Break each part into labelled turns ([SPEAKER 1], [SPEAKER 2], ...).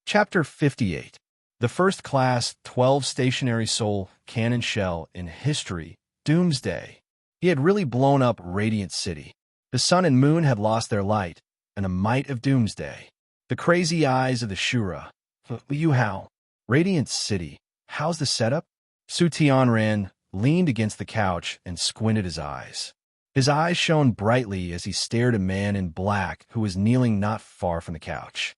[SPEAKER 1] Chapter 58. The first class 12 stationary soul cannon shell in history, Doomsday. He had really blown up Radiant City. The sun and moon had lost their light, and the might of Doomsday. The crazy eyes of the Shura. Yuhao. Radiant City. How's the setup? Su Tianran leaned against the couch and squinted his eyes. His eyes shone brightly as he stared at a man in black who was kneeling not far from the couch.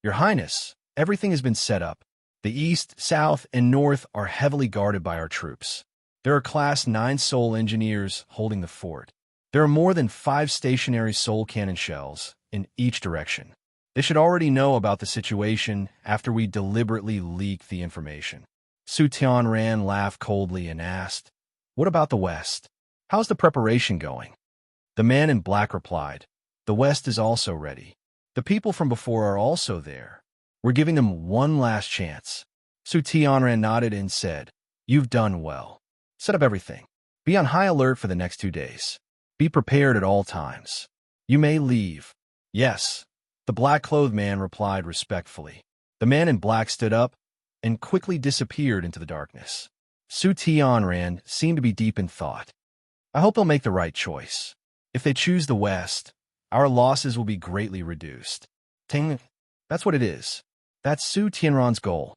[SPEAKER 1] Your Highness, everything has been set up. The east, south, and north are heavily guarded by our troops. There are Class 9 Soul engineers holding the fort. There are more than 5 stationary Soul cannon shells in each direction. They should already know about the situation after we deliberately leak the information. Su Tianran laughed coldly and asked, "What about the west? How's the preparation going?" The man in black replied, "The west is also ready. The people from before are also there. We're giving them one last chance." Su Tianran nodded and said, "You've done well. Set up everything. Be on high alert for the next 2 days. Be prepared at all times. You may leave." "Yes," the black-clothed man replied respectfully. The man in black stood up and quickly disappeared into the darkness. Su Tianran seemed to be deep in thought. "I hope they'll make the right choice. If they choose the west, our losses will be greatly reduced." Ting, that's what it is. That's Su Tianran's goal.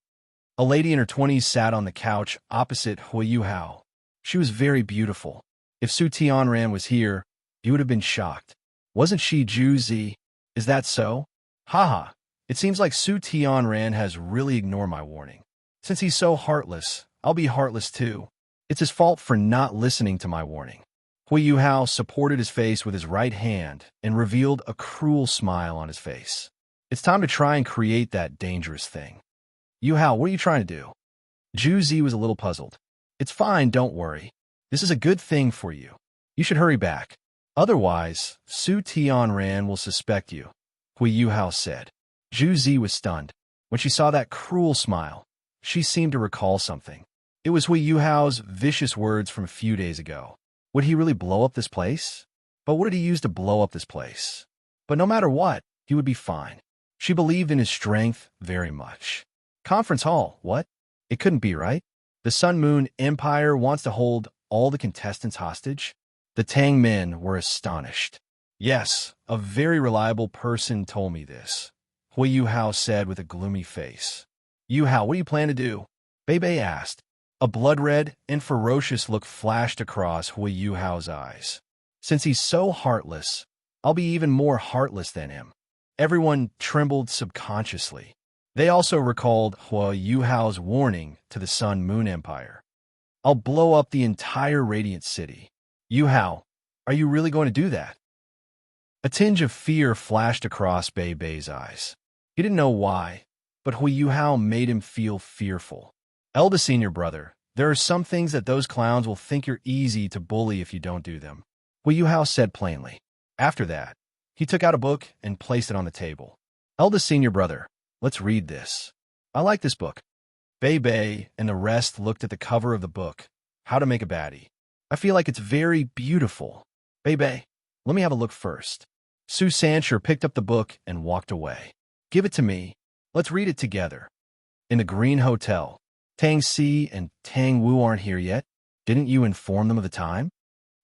[SPEAKER 1] A lady in her 20s sat on the couch opposite Yuhao. She was very beautiful. If Su Tianran was here, he would have been shocked. Wasn't she Zhu Zi? Is that so? Haha, it seems like Su Tianran has really ignored my warning. Since he's so heartless, I'll be heartless too. It's his fault for not listening to my warning. Yuhao supported his face with his right hand and revealed a cruel smile on his face. It's time to try and create that dangerous thing. "Yuhao, what are you trying to do?" Zhu Zi was a little puzzled. "It's fine, don't worry. This is a good thing for you. You should hurry back. Otherwise, Su Tianran will suspect you," Yuhao said. Zhu Zi was stunned. When she saw that cruel smile, she seemed to recall something. It was Yuhao's vicious words from a few days ago. Would he really blow up this place? But what did he use to blow up this place? But no matter what, he would be fine. She believed in his strength very much. Conference hall, what? It couldn't be, right? The Sun Moon Empire wants to hold all the contestants hostage? The Tang men were astonished. "Yes, a very reliable person told me this," Yuhao said with a gloomy face. "Yuhao, what do you plan to do?" Bei asked. A blood-red and ferocious look flashed across Yuhao's eyes. "Since he's so heartless, I'll be even more heartless than him." Everyone trembled subconsciously. They also recalled Yuhao's warning to the Sun Moon Empire. "I'll blow up the entire Radiant City." "Yuhao, are you really going to do that?" A tinge of fear flashed across Bei's eyes. He didn't know why, but Yuhao made him feel fearful. "Eldest senior brother, there are some things that those clowns will think you're easy to bully if you don't do them," Yuhao said plainly. After that, he took out a book and placed it on the table. "Eldest senior brother, let's read this. I like this book." Bei and the rest looked at the cover of the book, How to Make a Baddie. "I feel like it's very beautiful." Bei, let me have a look first." Su Sancher picked up the book and walked away. "Give it to me. Let's read it together." In the Green Hotel, "Tang Si and Tang Wu aren't here yet. Didn't you inform them of the time?"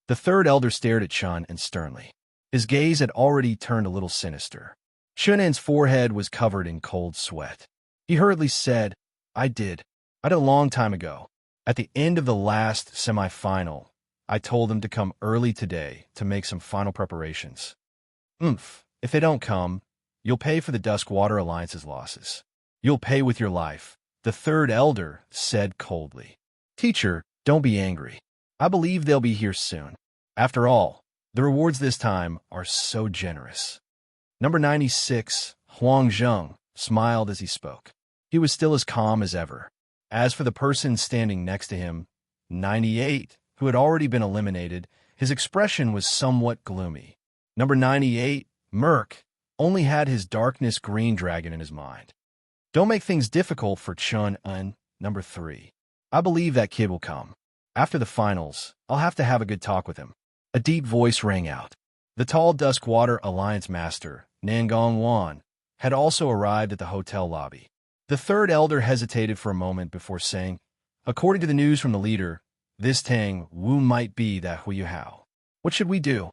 [SPEAKER 1] The third elder stared at Chun and sternly. His gaze had already turned a little sinister. Chunan's forehead was covered in cold sweat. He hurriedly said, I did a long time ago. At the end of the last semi-final, I told them to come early today to make some final preparations." If they don't come, you'll pay for the Duskwater Alliance's losses. You'll pay with your life," the third elder said coldly. "Teacher, don't be angry. I believe they'll be here soon. After all, the rewards this time are so generous." Number 96, Huang Zheng, smiled as he spoke. He was still as calm as ever. As for the person standing next to him, 98, who had already been eliminated, his expression was somewhat gloomy. Number 98, Merc, only had his darkness green dragon in his mind. "Don't make things difficult for Chun Un, number 3. I believe that kid will come. After the finals, I'll have to have a good talk with him." A deep voice rang out. The tall Duskwater Alliance master, Nangong Wan, had also arrived at the hotel lobby. The third elder hesitated for a moment before saying, "According to the news from the leader, this Tang Wu might be that Yuhao. What should we do?"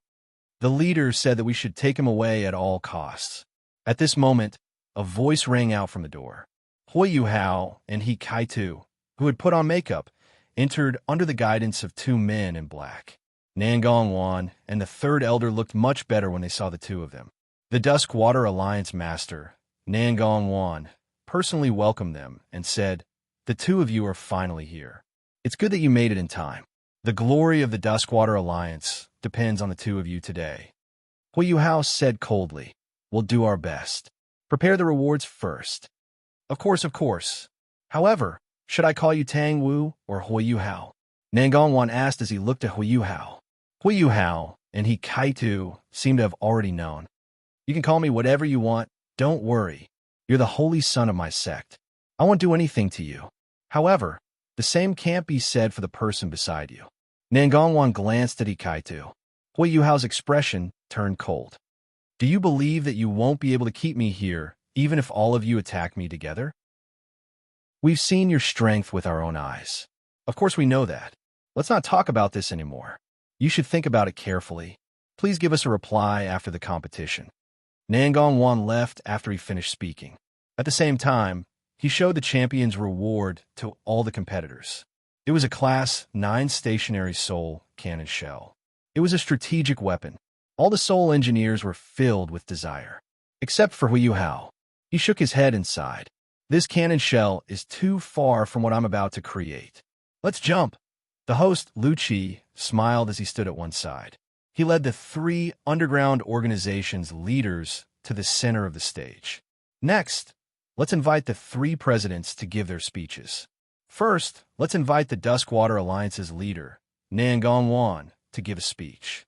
[SPEAKER 1] The leader said that we should take him away at all costs. At this moment, a voice rang out from the door. Yuhao and he Kaitu, who had put on makeup, entered under the guidance of two men in black. Nangong Wan and the third elder looked much better when they saw the two of them. The Duskwater Alliance master, Nangong Wan, personally welcomed them and said, "The two of you are finally here. It's good that you made it in time. The glory of the Duskwater Alliance depends on the two of you today." Yuhao said coldly, "We'll do our best. Prepare the rewards first." Of course, of course. However, should I call you Tang Wu or Yuhao? Nangong Wan asked as he looked at Yuhao. Yuhao and he Kaitu seemed to have already known. "You can call me whatever you want. Don't worry. You're the holy son of my sect. I won't do anything to you. However, the same can't be said for the person beside you." Nangong Wan glanced at Ikaitu. Yuhao's expression turned cold. "Do you believe that you won't be able to keep me here, even if all of you attack me together? We've seen your strength with our own eyes. Of course we know that. Let's not talk about this anymore. You should think about it carefully. Please give us a reply after the competition." Nangong Wan left after he finished speaking. At the same time, he showed the champion's reward to all the competitors. It was a Class 9 stationary soul cannon shell. It was a strategic weapon. All the soul engineers were filled with desire. Except for Yuhao. He shook his head and sighed. "This cannon shell is too far from what I'm about to create. Let's jump." The host, Lu Qi, smiled as he stood at one side. He led the three underground organizations' leaders to the center of the stage. "Next, let's invite the three presidents to give their speeches. First, let's invite the Duskwater Alliance's leader, Nangong Wan, to give a speech."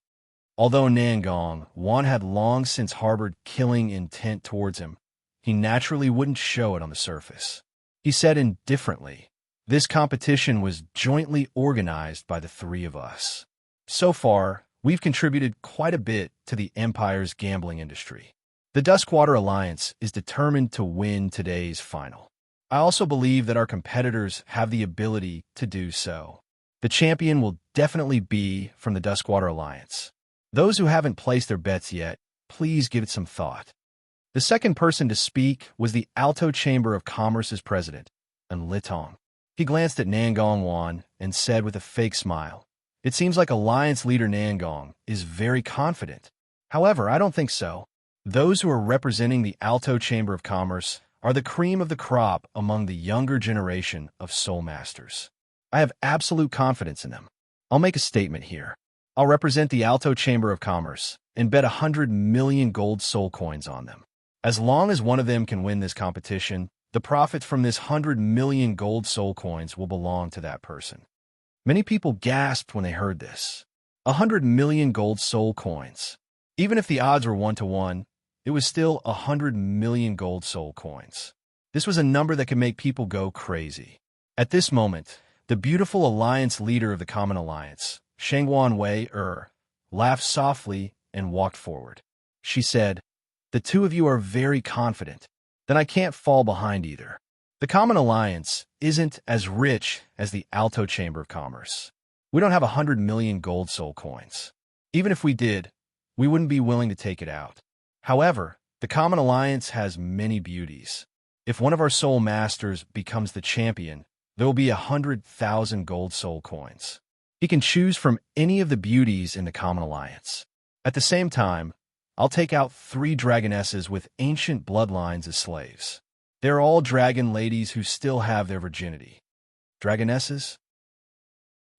[SPEAKER 1] Although Nangong Wan had long since harbored killing intent towards him, he naturally wouldn't show it on the surface. He said indifferently, "This competition was jointly organized by the three of us. So far, we've contributed quite a bit to the Empire's gambling industry. The Duskwater Alliance is determined to win today's final. I also believe that our competitors have the ability to do so. The champion will definitely be from the Duskwater Alliance. Those who haven't placed their bets yet, please give it some thought." The second person to speak was the Alto Chamber of Commerce's president, Litong. He glanced at Nangong Wan and said with a fake smile, "It seems like Alliance leader Nangong is very confident. However, I don't think so. Those who are representing the Alto Chamber of Commerce are the cream of the crop among the younger generation of soul masters. I have absolute confidence in them. I'll make a statement here. I'll represent the Alto Chamber of Commerce and bet 100 million gold soul coins on them. As long as one of them can win this competition, the profit from this 100 million gold soul coins will belong to that person." Many people gasped when they heard this. 100 million gold soul coins. Even if the odds were 1-to-1, it was still 100 million gold soul coins. This was a number that could make people go crazy. At this moment, the beautiful alliance leader of the Common Alliance, Shengwan Wei laughed softly and walked forward. She said, "The two of you are very confident. Then I can't fall behind either. The Common Alliance isn't as rich as the Alto Chamber of Commerce. We don't have 100 million gold soul coins. Even if we did, we wouldn't be willing to take it out. However, the Common Alliance has many beauties. If one of our soul masters becomes the champion, there will be 100,000 gold soul coins. He can choose from any of the beauties in the Common Alliance. At the same time, I'll take out 3 dragonesses with ancient bloodlines as slaves. They're all dragon ladies who still have their virginity." Dragonesses?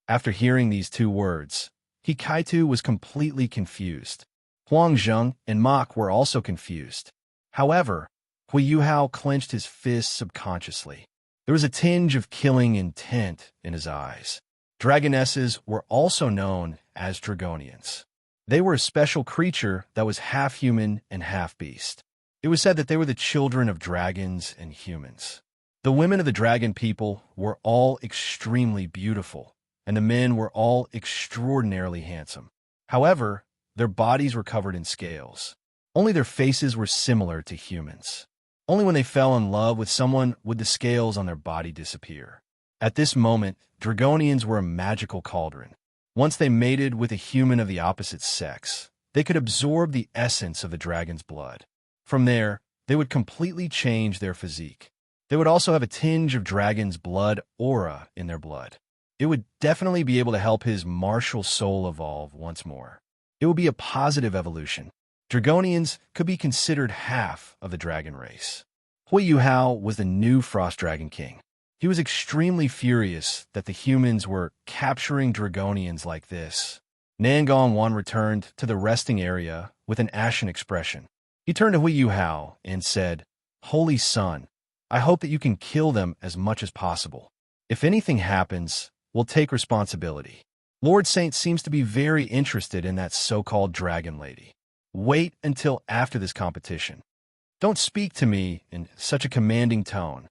[SPEAKER 1] After hearing these 2 words, Hikaitu was completely confused. Huang Zheng and Mok were also confused. However, Yuhao clenched his fists subconsciously. There was a tinge of killing intent in his eyes. Dragonesses were also known as Dragonians. They were a special creature that was half human and half beast. It was said that they were the children of dragons and humans. The women of the dragon people were all extremely beautiful, and the men were all extraordinarily handsome. However, their bodies were covered in scales. Only their faces were similar to humans. Only when they fell in love with someone would the scales on their body disappear. At this moment, Dragonians were a magical cauldron. Once they mated with a human of the opposite sex, they could absorb the essence of the dragon's blood. From there, they would completely change their physique. They would also have a tinge of dragon's blood aura in their blood. It would definitely be able to help his martial soul evolve once more. It would be a positive evolution. Dragonians could be considered half of the dragon race. Yuhao was the new Frost Dragon King. He was extremely furious that the humans were capturing Dragonians like this. Nangongwan returned to the resting area with an ashen expression. He turned to Yuhao and said, "Holy Sun, I hope that you can kill them as much as possible. If anything happens, we'll take responsibility." Lord Saint seems to be very interested in that so-called dragon lady. Wait until after this competition. Don't speak to me in such a commanding tone.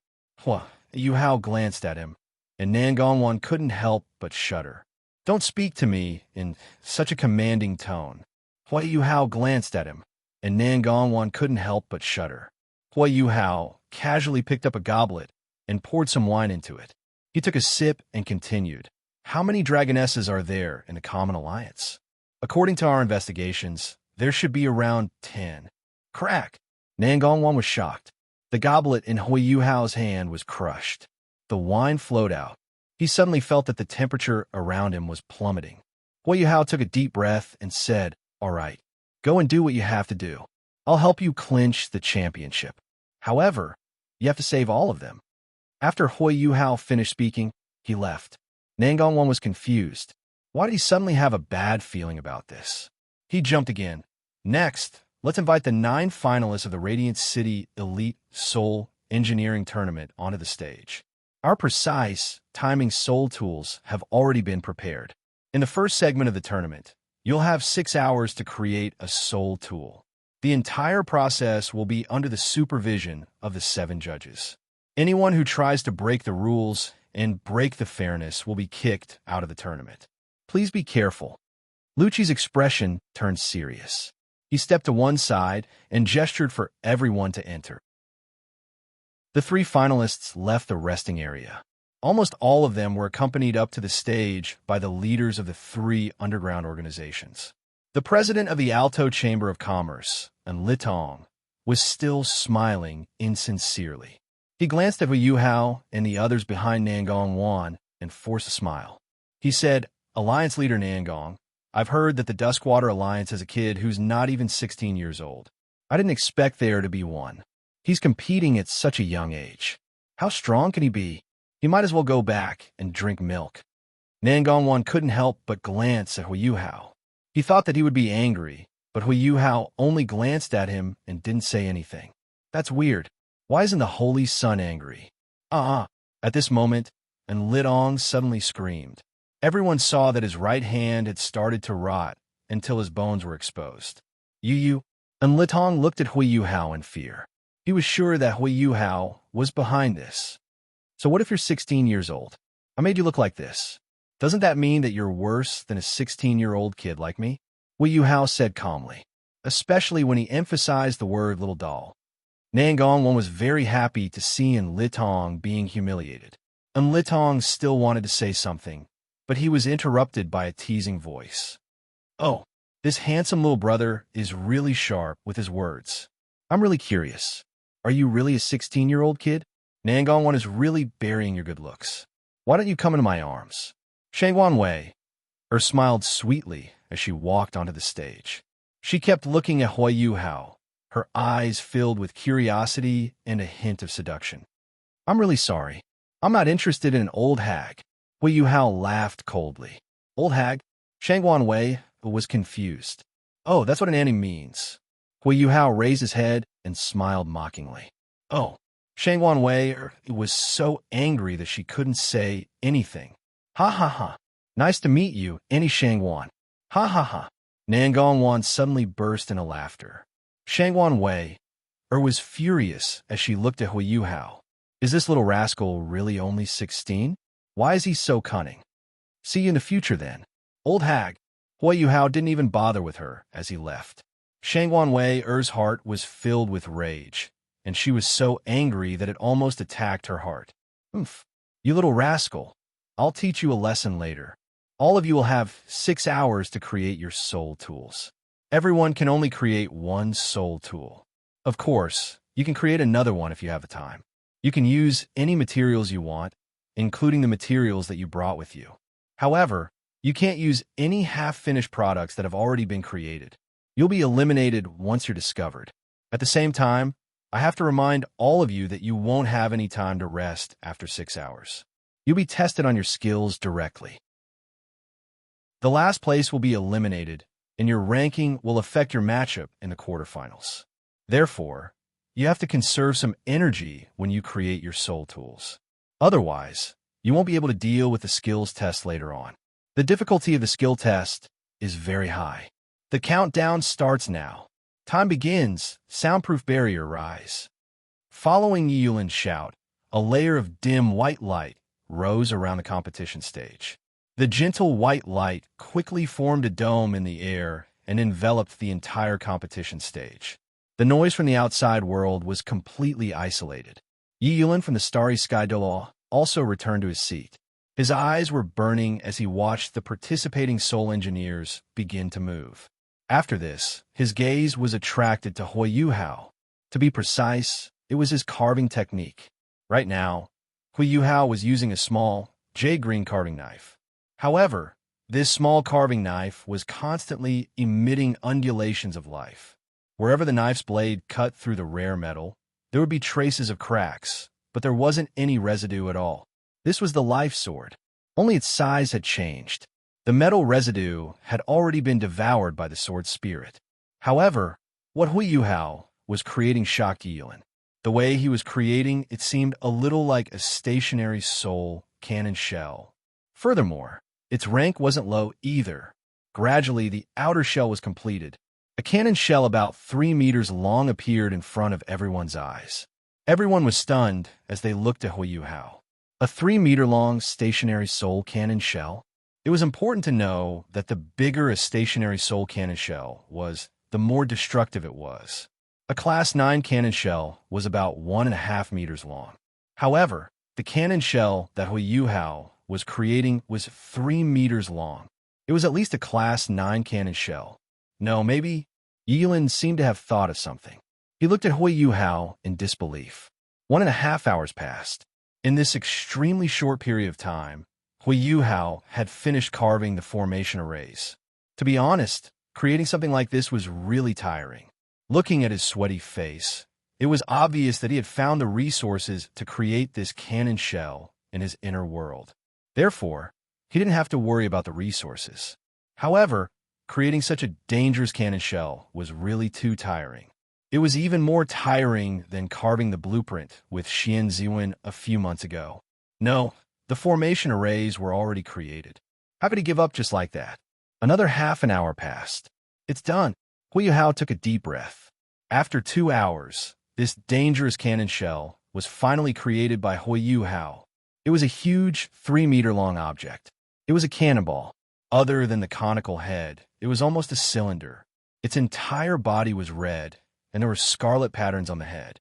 [SPEAKER 1] Yuhao glanced at him, and Nangongwan couldn't help but shudder. Don't speak to me in such a commanding tone. Yuhao glanced at him, and Nangongwan couldn't help but shudder. Yuhao casually picked up a goblet and poured some wine into it. He took a sip and continued. How many dragonesses are there in the Common Alliance? According to our investigations, there should be around 10. Crack! Nangongwan was shocked. The goblet in Yuhao's hand was crushed. The wine flowed out. He suddenly felt that the temperature around him was plummeting. Yuhao took a deep breath and said, "All right, go and do what you have to do. I'll help you clinch the championship. However, you have to save all of them." After Yuhao finished speaking, he left. Nangongwan was confused. Why did he suddenly have a bad feeling about this? He jumped again. Next, let's invite the 9 finalists of the Radiant City Elite Soul Engineering Tournament onto the stage. Our precise timing soul tools have already been prepared. In the first segment of the tournament, you'll have 6 hours to create a soul tool. The entire process will be under the supervision of the 7 judges. Anyone who tries to break the rules and break the fairness will be kicked out of the tournament. Please be careful. Lucci's expression turned serious. He stepped to one side and gestured for everyone to enter. The 3 finalists left the resting area. Almost all of them were accompanied up to the stage by the leaders of the 3 underground organizations. The president of the Alto Chamber of Commerce, and Litong, was still smiling insincerely. He glanced at Yuhao and the others behind Nangongwan and forced a smile. He said, "Alliance leader Nangong, I've heard that the Duskwater Alliance has a kid who's not even 16 years old. I didn't expect there to be one. He's competing at such a young age. How strong can he be? He might as well go back and drink milk." Nangongwan couldn't help but glance at Yuhao. He thought that he would be angry, but Yuhao only glanced at him and didn't say anything. That's weird. Why isn't the Holy Sun angry? At this moment, and Litong suddenly screamed. Everyone saw that his right hand had started to rot until his bones were exposed. And Litong looked at Yuhao in fear. He was sure that Yuhao was behind this. So what if you're 16 years old? I made you look like this. Doesn't that mean that you're worse than a 16-year-old kid like me? Yuhao said calmly, especially when he emphasized the word little doll. Nangongwan was very happy to see Litong being humiliated. And Litong still wanted to say something, but he was interrupted by a teasing voice. "Oh, this handsome little brother is really sharp with his words. I'm really curious. Are you really a 16-year-old kid? Nangongwan is really burying your good looks. Why don't you come into my arms?" Shangwan Wei smiled sweetly as she walked onto the stage. She kept looking at Yuhao, her eyes filled with curiosity and a hint of seduction. "I'm really sorry. I'm not interested in an old hag." Yuhao laughed coldly. "Old hag?" Shangwan Wei was confused. "Oh, that's what an anime means." Yuhao raised his head and smiled mockingly. "Oh." Shangwan Wei was so angry that she couldn't say anything. "Ha ha ha. Nice to meet you, Annie Shangwan. Ha ha ha." Nangongwan suddenly burst into laughter. Shangwan Wei was furious as she looked at Yuhao. Is this little rascal really only 16? Why is he so cunning? See you in the future then. Old hag. Yuhao didn't even bother with her as he left. Shangwan Wei's heart was filled with rage, and she was so angry that it almost attacked her heart. "Oomph, you little rascal. I'll teach you a lesson later. All of you will have 6 hours to create your soul tools. Everyone can only create one soul tool. Of course, you can create another one if you have the time. You can use any materials you want, including the materials that you brought with you. However, you can't use any half-finished products that have already been created. You'll be eliminated once you're discovered. At the same time, I have to remind all of you that you won't have any time to rest after 6 hours. You'll be tested on your skills directly. The last place will be eliminated, and your ranking will affect your matchup in the quarterfinals. Therefore, you have to conserve some energy when you create your soul tools. Otherwise, you won't be able to deal with the skills test later on. The difficulty of the skill test is very high. The countdown starts now. Time begins. Soundproof barrier rise. Following Yulin's shout, a layer of dim white light rose around the competition stage. The gentle white light quickly formed a dome in the air and enveloped the entire competition stage. The noise from the outside world was completely isolated. Yulin from the starry sky Dolo also returned to his seat. His eyes were burning as he watched the participating soul engineers begin to move. After this, his gaze was attracted to Yuhao. To be precise, it was his carving technique. Right now, Yuhao was using a small, jade-green carving knife. However, this small carving knife was constantly emitting undulations of life. Wherever the knife's blade cut through the rare metal, there would be traces of cracks, but there wasn't any residue at all. This was the life sword. Only its size had changed. The metal residue had already been devoured by the sword's spirit. However, what Yuhao was creating shocked Yulin. The way he was creating it seemed a little like a stationary soul cannon shell. Furthermore, its rank wasn't low either. Gradually, the outer shell was completed. A cannon shell about 3 meters long appeared in front of everyone's eyes. Everyone was stunned as they looked at Yuhao. A 3-meter-long stationary soul cannon shell? It was important to know that the bigger a stationary soul cannon shell was, the more destructive it was. A Class 9 cannon shell was about 1.5 meters long. However, the cannon shell that Yuhao was creating was 3 meters long. It was at least a Class 9 cannon shell. No, maybe Yilin seemed to have thought of something. He looked at Yuhao in disbelief. 1.5 hours passed. In this extremely short period of time, Yuhao had finished carving the formation arrays. To be honest, creating something like this was really tiring. Looking at his sweaty face, it was obvious that he had found the resources to create this cannon shell in his inner world. Therefore, he didn't have to worry about the resources. However, creating such a dangerous cannon shell was really too tiring. It was even more tiring than carving the blueprint with Xian Ziwen a few months ago. No, the formation arrays were already created. How could he give up just like that? Another half an hour passed. It's done. Yuhao took a deep breath. After 2 hours, this dangerous cannon shell was finally created by Yuhao. It was a huge 3-meter-long object. It was a cannonball. Other than the conical head, it was almost a cylinder. Its entire body was red, and there were scarlet patterns on the head.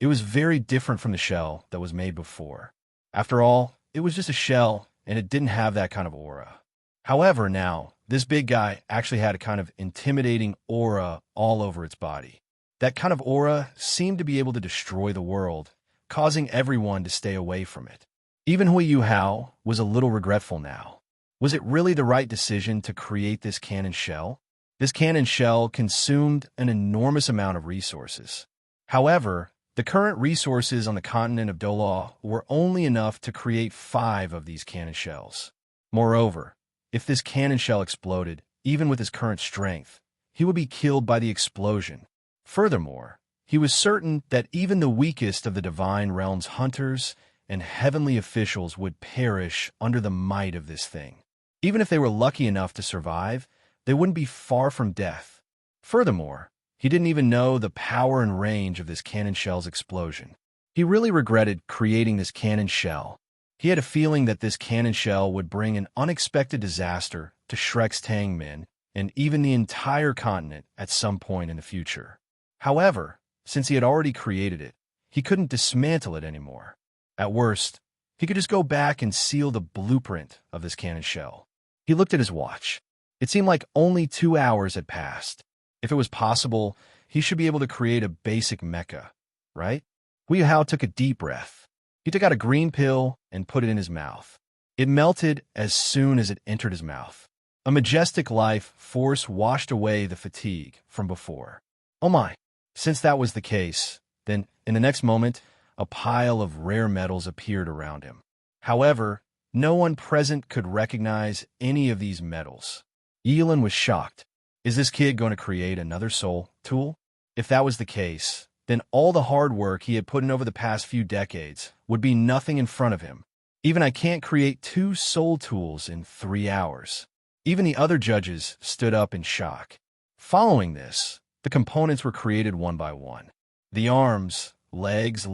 [SPEAKER 1] It was very different from the shell that was made before. After all, it was just a shell, and it didn't have that kind of aura. However, now, this big guy actually had a kind of intimidating aura all over its body. That kind of aura seemed to be able to destroy the world, causing everyone to stay away from it. Even Yuhao was a little regretful now. Was it really the right decision to create this cannon shell? This cannon shell consumed an enormous amount of resources. However, the current resources on the continent of Dolo were only enough to create 5 of these cannon shells. Moreover, if this cannon shell exploded, even with his current strength, he would be killed by the explosion. Furthermore, he was certain that even the weakest of the divine realm's hunters and heavenly officials would perish under the might of this thing. Even if they were lucky enough to survive, they wouldn't be far from death. Furthermore, he didn't even know the power and range of this cannon shell's explosion. He really regretted creating this cannon shell. He had a feeling that this cannon shell would bring an unexpected disaster to Shrek's Tangmen and even the entire continent at some point in the future. However, Since he had already created it, he couldn't dismantle it anymore. At worst, he could just go back and seal the blueprint of this cannon shell. He looked at his watch. It seemed like only 2 hours had passed. If it was possible, he should be able to create a basic mecha, right? Yuhao took a deep breath. He took out a green pill and put it in his mouth. It melted as soon as it entered his mouth. A majestic life force washed away the fatigue from before. Oh my! Since that was the case, then, in the next moment, a pile of rare metals appeared around him. However, no one present could recognize any of these metals. Yilin was shocked. Is this kid going to create another soul tool? If that was the case, then all the hard work he had put in over the past few decades would be nothing in front of him. Even I can't create 2 soul tools in 3 hours. Even the other judges stood up in shock. Following this, the components were created one by one. The arms, legs,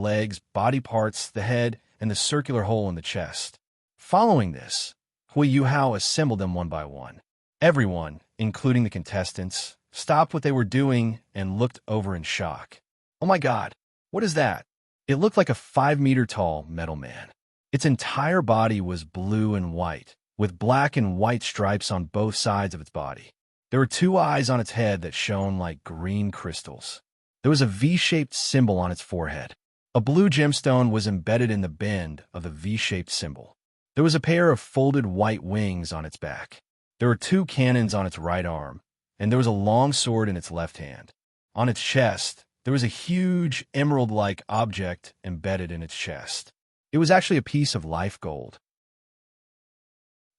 [SPEAKER 1] body parts, the head, and the circular hole in the chest. Following this, Yuhao assembled them one by one. Everyone, including the contestants, stopped what they were doing and looked over in shock. Oh my God, what is that? It looked like a 5-meter-tall metal man. Its entire body was blue and white, with black and white stripes on both sides of its body. There were 2 eyes on its head that shone like green crystals. There was a V-shaped symbol on its forehead. A blue gemstone was embedded in the bend of the V-shaped symbol. There was a pair of folded white wings on its back. There were 2 cannons on its right arm, and there was a long sword in its left hand. On its chest, there was a huge emerald-like object embedded in its chest. It was actually a piece of life gold.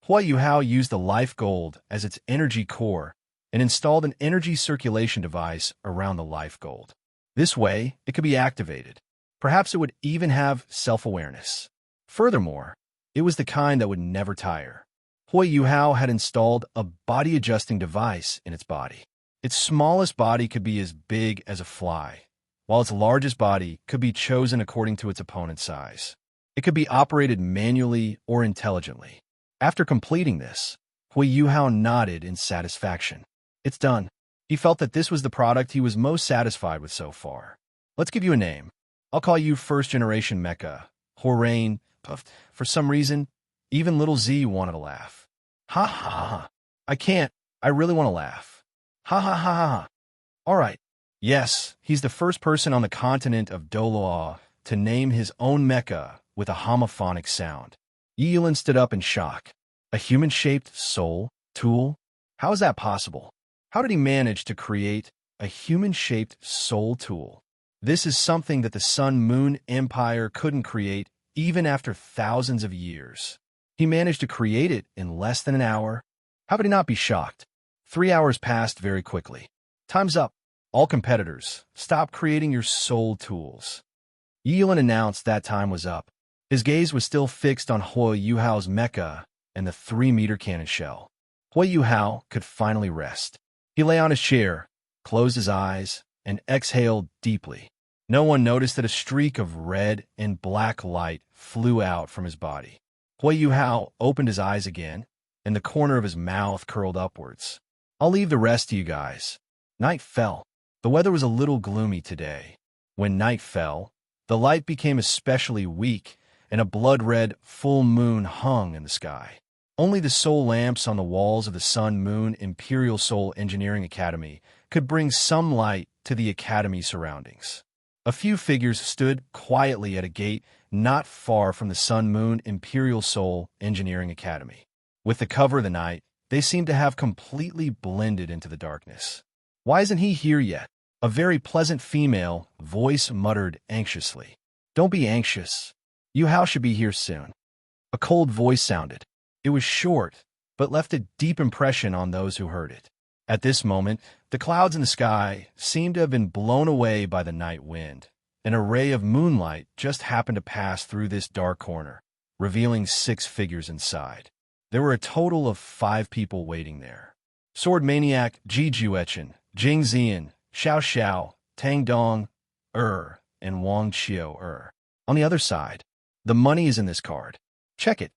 [SPEAKER 1] Yuhao used the life gold as its energy core and installed an energy circulation device around the life gold. This way, it could be activated. Perhaps it would even have self-awareness. Furthermore, it was the kind that would never tire. Yuhao had installed a body-adjusting device in its body. Its smallest body could be as big as a fly, while its largest body could be chosen according to its opponent's size. It could be operated manually or intelligently. After completing this, Yuhao nodded in satisfaction. It's done. He felt that this was the product he was most satisfied with so far. Let's give you a name. I'll call you first-generation mecha, Horain. For some reason, even little Z wanted to laugh. Ha ha ha. I can't. I really want to laugh. Ha ha ha ha. All right. Yes, he's the first person on the continent of Doloa to name his own mecha with a homophonic sound. Yilin stood up in shock. A human-shaped soul tool? How is that possible? How did he manage to create a human-shaped soul tool? This is something that the Sun-Moon Empire couldn't create even after thousands of years. He managed to create it in less than an hour. How could he not be shocked? 3 hours passed very quickly. Time's up. All competitors, stop creating your soul tools. Yilin announced that time was up. His gaze was still fixed on Yuhao's mecha and the 3-meter cannon shell. Yuhao could finally rest. He lay on his chair, closed his eyes, and exhaled deeply. No one noticed that a streak of red and black light flew out from his body. Yuhao opened his eyes again, and the corner of his mouth curled upwards. I'll leave the rest to you guys. Night fell. The weather was a little gloomy today. When night fell, the light became especially weak, and a blood-red full moon hung in the sky. Only the soul lamps on the walls of the Sun-Moon Imperial Soul Engineering Academy could bring some light to the academy surroundings. A few figures stood quietly at a gate not far from the Sun-Moon Imperial Soul Engineering Academy. With the cover of the night, they seemed to have completely blended into the darkness. Why isn't he here yet? A very pleasant female voice muttered anxiously. Don't be anxious. Yuhao should be here soon. A cold voice sounded. It was short, but left a deep impression on those who heard it. At this moment, the clouds in the sky seemed to have been blown away by the night wind. An array of moonlight just happened to pass through this dark corner, revealing 6 figures inside. There were a total of 5 people waiting there. Sword Maniac Ji Juechen, Jing Zian, Xiao Xiao, Tang Dong, and Wang Qiu. On the other side, the money is in this card. Check it.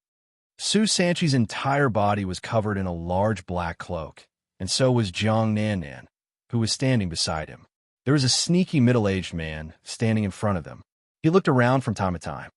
[SPEAKER 1] Su Sanchi's entire body was covered in a large black cloak, and so was Jiang Nannan, who was standing beside him. There was a sneaky middle-aged man standing in front of them. He looked around from time to time.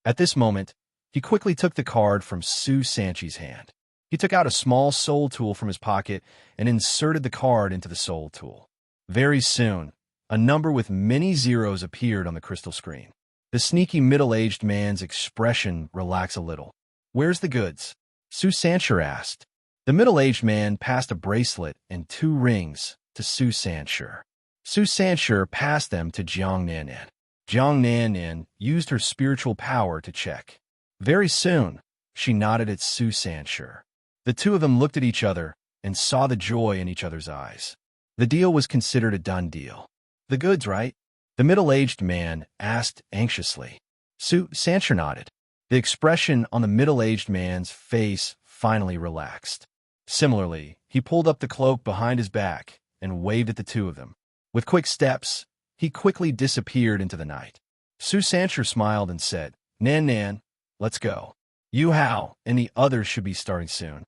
[SPEAKER 1] At this moment, he quickly took the card from Su Sanchi's hand. He took out a small soul tool from his pocket and inserted the card into the soul tool. Very soon, a number with many zeros appeared on the crystal screen. The sneaky middle-aged man's expression relaxed a little. "Where's the goods?" Su Sanchi asked. The middle-aged man passed a bracelet and 2 rings to Su Sanchi. Su Sanchi passed them to Jiang Nannan. Jiang Nannan used her spiritual power to check. Very soon, she nodded at Su Sanchi. The two of them looked at each other and saw the joy in each other's eyes. The deal was considered a done deal. "The goods, right?" the middle-aged man asked anxiously. Su Sanchi nodded. The expression on the middle-aged man's face finally relaxed. Similarly, he pulled up the cloak behind his back and waved at the two of them. With quick steps, he quickly disappeared into the night. Su Sanchi smiled and said, "Nan Nan, let's go. Yuhao and the others should be starting soon."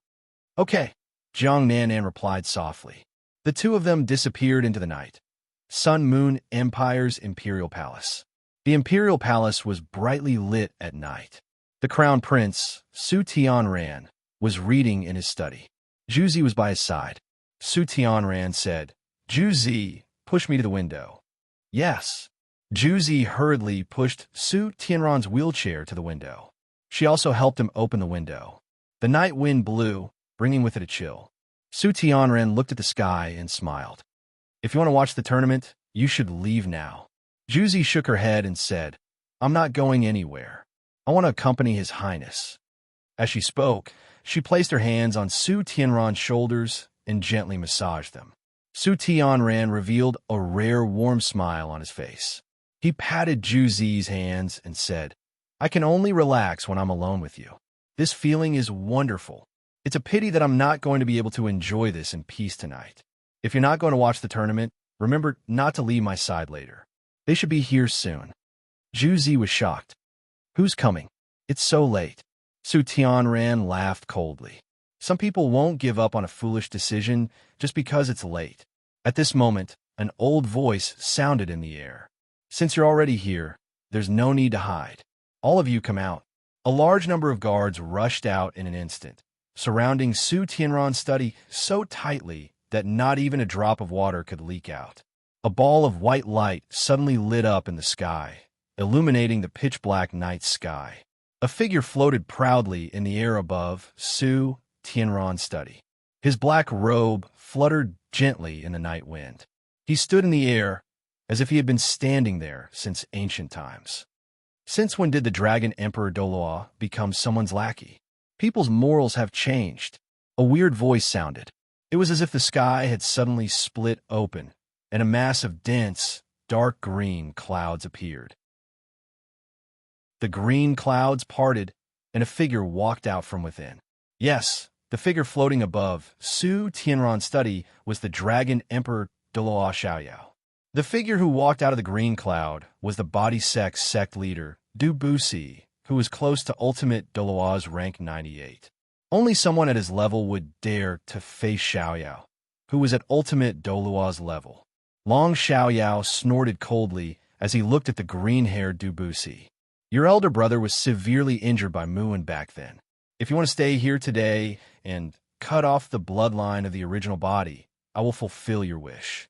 [SPEAKER 1] "Okay," Jiang Nannan replied softly. The two of them disappeared into the night. Sun Moon Empire's Imperial Palace. The Imperial Palace was brightly lit at night. The Crown Prince, Su Tianran, was reading in his study. Juzi was by his side. Su Tianran said, "Juzi, push me to the window." "Yes." Juzi hurriedly pushed Su Tianran's wheelchair to the window. She also helped him open the window. The night wind blew, bringing with it a chill. Su Tianran looked at the sky and smiled. "If you want to watch the tournament, you should leave now." Juzi shook her head and said, "I'm not going anywhere. I want to accompany His Highness." As she spoke, she placed her hands on Su Tianran's shoulders and gently massaged them. Su Tianran revealed a rare warm smile on his face. He patted Juzi's hands and said, "I can only relax when I'm alone with you. This feeling is wonderful. It's a pity that I'm not going to be able to enjoy this in peace tonight. If you're not going to watch the tournament, remember not to leave my side later. They should be here soon." Juzi was shocked. "Who's coming? It's so late." Su Tianran laughed coldly. Some people won't give up on a foolish decision just because it's late. At this moment, an old voice sounded in the air. "Since you're already here, there's no need to hide. All of you come out." A large number of guards rushed out in an instant, surrounding Su Tianran's study so tightly that not even a drop of water could leak out. A ball of white light suddenly lit up in the sky, illuminating the pitch-black night sky. A figure floated proudly in the air above Su Tianran's study. His black robe fluttered gently in the night wind. He stood in the air as if he had been standing there since ancient times. Since when did the Dragon Emperor Doloa become someone's lackey? People's morals have changed. A weird voice sounded. It was as if the sky had suddenly split open, and a mass of dense, dark green clouds appeared. The green clouds parted, and a figure walked out from within. Yes, the figure floating above Su Tianran's study was the Dragon Emperor Doloa Xiaoyao. The figure who walked out of the green cloud was the body sect leader, Du Busi, who was close to Ultimate Doloa's rank 98. Only someone at his level would dare to face Xiaoyao, who was at Ultimate Doloa's level. Long Xiaoyao snorted coldly as he looked at the green-haired Du Busi. "Your elder brother was severely injured by Muin back then. If you want to stay here today and cut off the bloodline of the original body, I will fulfill your wish."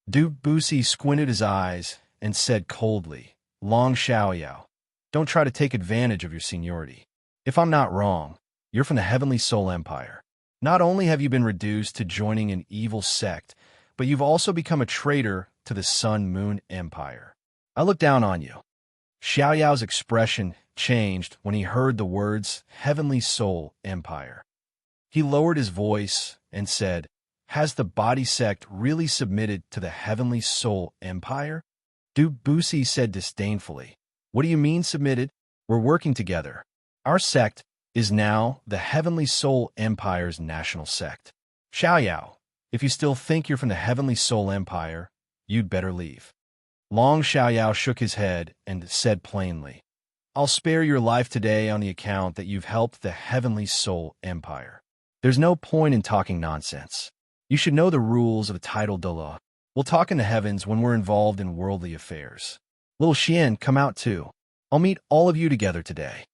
[SPEAKER 1] Du Busi squinted his eyes and said coldly, "Long Xiaoyao, don't try to take advantage of your seniority. If I'm not wrong, you're from the Heavenly Soul Empire. Not only have you been reduced to joining an evil sect, but you've also become a traitor to the Sun Moon Empire. I look down on you." Xiaoyao's expression changed when he heard the words Heavenly Soul Empire. He lowered his voice and said, "Has the body sect really submitted to the Heavenly Soul Empire?" Du Busi said disdainfully, "What do you mean submitted? We're working together. Our sect is now the Heavenly Soul Empire's national sect. Xiaoyao, if you still think you're from the Heavenly Soul Empire, you'd better leave." Long Xiaoyao shook his head and said plainly, "I'll spare your life today on the account that you've helped the Heavenly Soul Empire. There's no point in talking nonsense. You should know the rules of the title Doloa. We'll talk in the heavens when we're involved in worldly affairs. Little Xian, come out too. I'll meet all of you together today.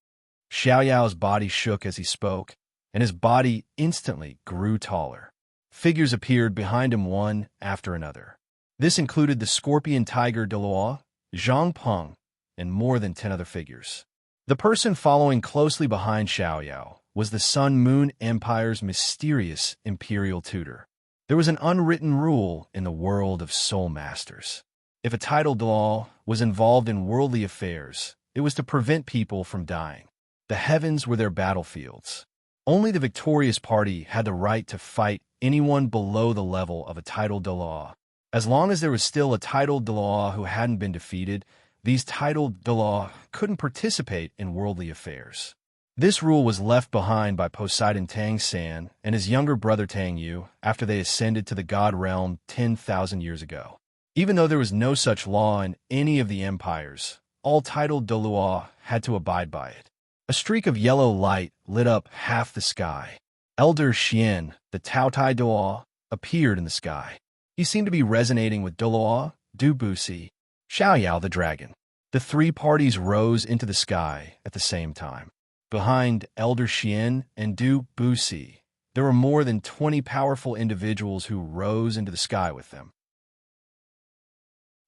[SPEAKER 1] Xiao Yao's body shook as he spoke, and his body instantly grew taller. Figures appeared behind him one after another. This included the scorpion tiger Deluo, Zhang Peng, and more than 10 other figures. The person following closely behind Xiao Yao was the Sun-Moon Empire's mysterious imperial tutor. There was an unwritten rule in the world of soul masters. If a titled law was involved in worldly affairs, it was to prevent people from dying. The heavens were their battlefields. Only the victorious party had the right to fight anyone below the level of a titled law. As long as there was still a titled law who hadn't been defeated, these titled law couldn't participate in worldly affairs. This rule was left behind by Poseidon Tang San and his younger brother Tang Yu after they ascended to the god realm 10,000 years ago. Even though there was no such law in any of the empires, all titled Deluo had to abide by it. A streak of yellow light lit up half the sky. Elder Xian, the Taotai Deluo, appeared in the sky. He seemed to be resonating with Deluo, Du Busi, Xiao Yao the dragon. The three parties rose into the sky at the same time. Behind Elder Xian and Du Busi, there were more than 20 powerful individuals who rose into the sky with them.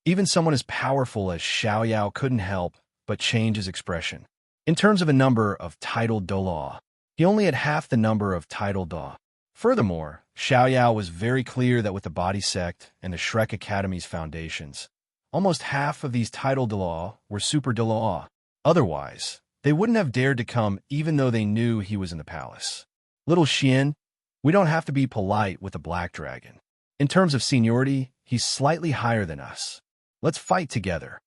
[SPEAKER 1] Even someone as powerful as Xiao Yao couldn't help but change his expression. In terms of a number of titled Dolaw, he only had half the number of titled Da. Furthermore, Xiao Yao was very clear that with the Body Sect and the Shrek Academy's foundations, almost half of these titled Dolaw were super Dolaw. Otherwise, they wouldn't have dared to come even though they knew he was in the palace. Little Xian, we don't have to be polite with the Black Dragon. In terms of seniority, he's slightly higher than us. Let's fight together.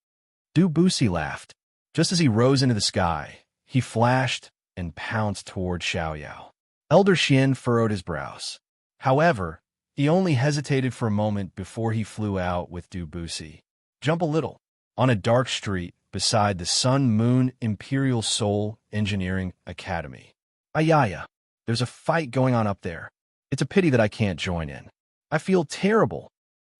[SPEAKER 1] Du Busi laughed. Just as he rose into the sky, he flashed and pounced toward Xiao Yao. Elder Xian furrowed his brows. However, he only hesitated for a moment before he flew out with Du Busi. Jump a little. On a dark street beside the Sun-Moon Imperial Soul Engineering Academy. Ayaya, there's a fight going on up there. It's a pity that I can't join in. I feel terrible.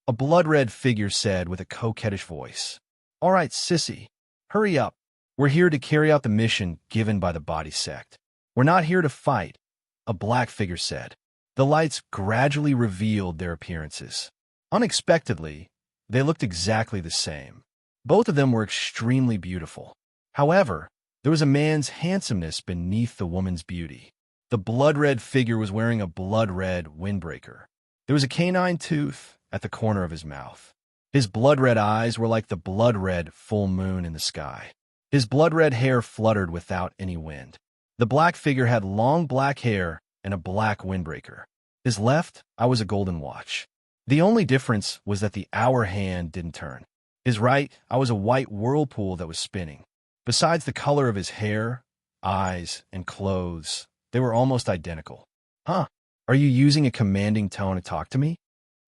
[SPEAKER 1] A blood-red figure said with a coquettish voice. All right, sissy, hurry up. We're here to carry out the mission given by the Body Sect. We're not here to fight, a black figure said. The lights gradually revealed their appearances. Unexpectedly, they looked exactly the same. Both of them were extremely beautiful. However, there was a man's handsomeness beneath the woman's beauty. The blood-red figure was wearing a blood-red windbreaker. There was a canine tooth at the corner of his mouth. His blood-red eyes were like the blood-red full moon in the sky. His blood-red hair fluttered without any wind. The black figure had long black hair and a black windbreaker. His left eye was a golden watch. The only difference was that the hour hand didn't turn. His right eye was a white whirlpool that was spinning. Besides the color of his hair, eyes, and clothes, they were almost identical. Huh? Are you using a commanding tone to talk to me?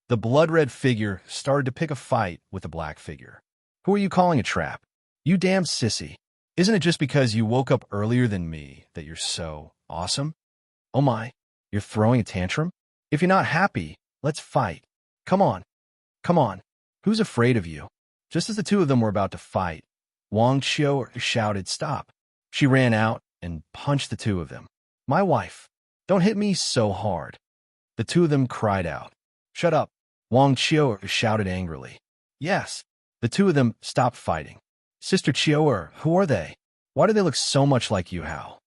[SPEAKER 1] The blood-red figure started to pick a fight with the black figure. Who are you calling a trap? You damn sissy. Isn't it just because you woke up earlier than me that you're so awesome? Oh my, you're throwing a tantrum? If you're not happy, let's fight. Come on. Come on. Who's afraid of you? Just as the two of them were about to fight, Wang Xiu shouted, "Stop." She ran out and punched the two of them. My wife, don't hit me so hard. The two of them cried out. Shut up, Wang Xiu shouted angrily. Yes, the two of them stopped fighting. Sister Qiu'er, who are they? Why do they look so much like Yuhao?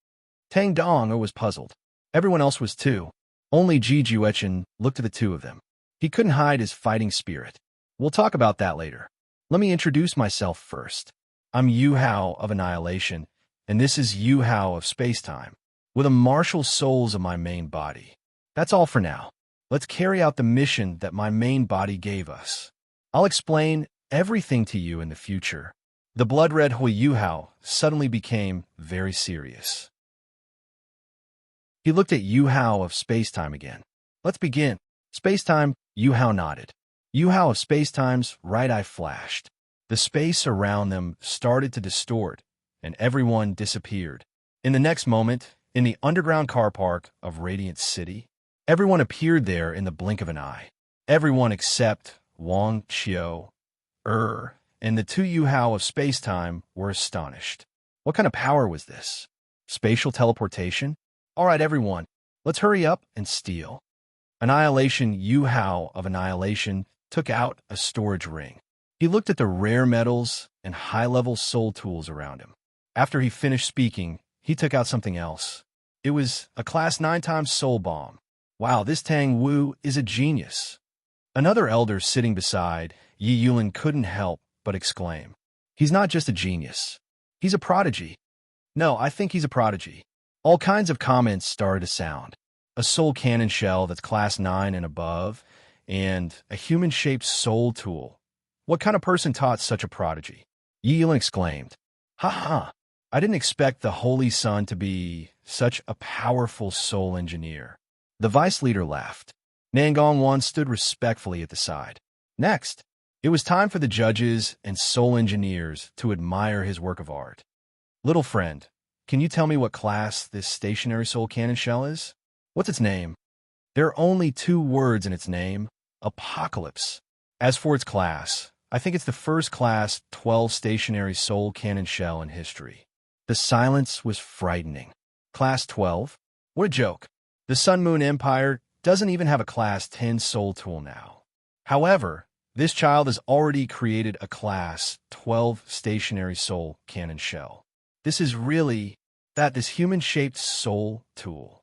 [SPEAKER 1] Tang Dong was puzzled. Everyone else was too. Only Ji Juechen looked at the two of them. He couldn't hide his fighting spirit. We'll talk about that later. Let me introduce myself first. I'm Yuhao of Annihilation, and this is Yuhao of Spacetime, with the martial souls of my main body. That's all for now. Let's carry out the mission that my main body gave us. I'll explain everything to you in the future. The blood-red Hui Yuhao suddenly became very serious. He looked at Yuhao of Spacetime again. Let's begin. Spacetime, Yuhao nodded. Yuhao of Spacetime's right eye flashed. The space around them started to distort, and everyone disappeared. In the next moment, in the underground car park of Radiant City, everyone appeared there in the blink of an eye. Everyone except Wang Qiu, and the two Yuhao of space-time were astonished. What kind of power was this? Spatial teleportation? All right, everyone, let's hurry up and steal. Annihilation Yuhao of Annihilation took out a storage ring. He looked at the rare metals and high-level soul tools around him. After he finished speaking, he took out something else. It was a Class 9 times soul bomb. Wow, this Tang Wu is a genius. Another elder sitting beside Yi Yulin couldn't help but exclaim, "He's not just a genius. He's a prodigy. No, I think he's a prodigy." All kinds of comments started to sound. A soul cannon shell that's Class 9 and above, and a human-shaped soul tool. What kind of person taught such a prodigy? Yi Yulin exclaimed, "Ha ha! I didn't expect the Holy Sun to be such a powerful soul engineer." The vice leader laughed. Nangong Wan stood respectfully at the side. Next, it was time for the judges and soul engineers to admire his work of art. Little friend, can you tell me what class this stationary soul cannon shell is? What's its name? There are only 2 words in its name, Apocalypse. As for its class, I think it's the first Class 12 stationary soul cannon shell in history. The silence was frightening. Class 12? What a joke. The Sun Moon Empire doesn't even have a Class 10 soul tool now. However, this child has already created a Class 12 stationary soul cannon shell. This is really this human-shaped soul tool.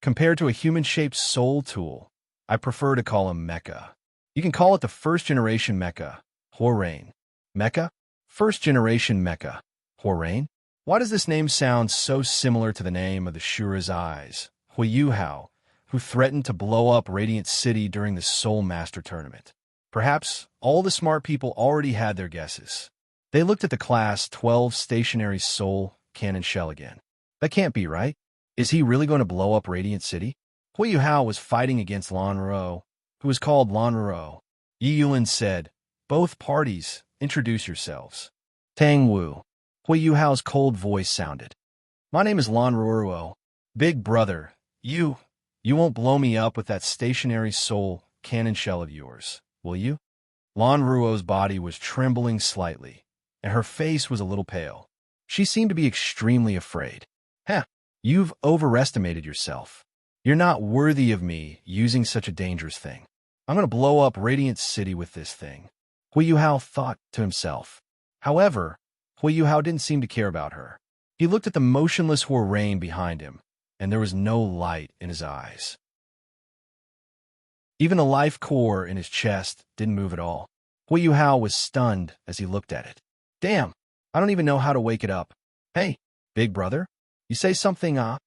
[SPEAKER 1] Compared to a human-shaped soul tool, I prefer to call him Mecha. You can call it the first-generation Mecha, Horain. Mecha? First-generation Mecha, Horain? Why does this name sound so similar to the name of the Shura's eyes, Yuhao, who threatened to blow up Radiant City during the Soul Master Tournament? Perhaps all the smart people already had their guesses. They looked at the Class 12 stationary soul cannon shell again. That can't be right. Is he really going to blow up Radiant City? Yuhao was fighting against Lan Ruo, who was called Lan Ruo. Yi Yulin said, "Both parties, introduce yourselves." Tang Wu. Yuhao's cold voice sounded. "My name is Lan Ruo. Big brother, you won't blow me up with that stationary soul cannon shell of yours, will you?" Lan Ruo's body was trembling slightly, and her face was a little pale. She seemed to be extremely afraid. "Heh, you've overestimated yourself. You're not worthy of me using such a dangerous thing. I'm going to blow up Radiant City with this thing," Yuhao thought to himself. However, Yuhao didn't seem to care about her. He looked at the motionless Horain behind him, and there was no light in his eyes. Even the life core in his chest didn't move at all. Yuhao was stunned as he looked at it. "Damn, I don't even know how to wake it up. Hey, big brother, you say something, Lan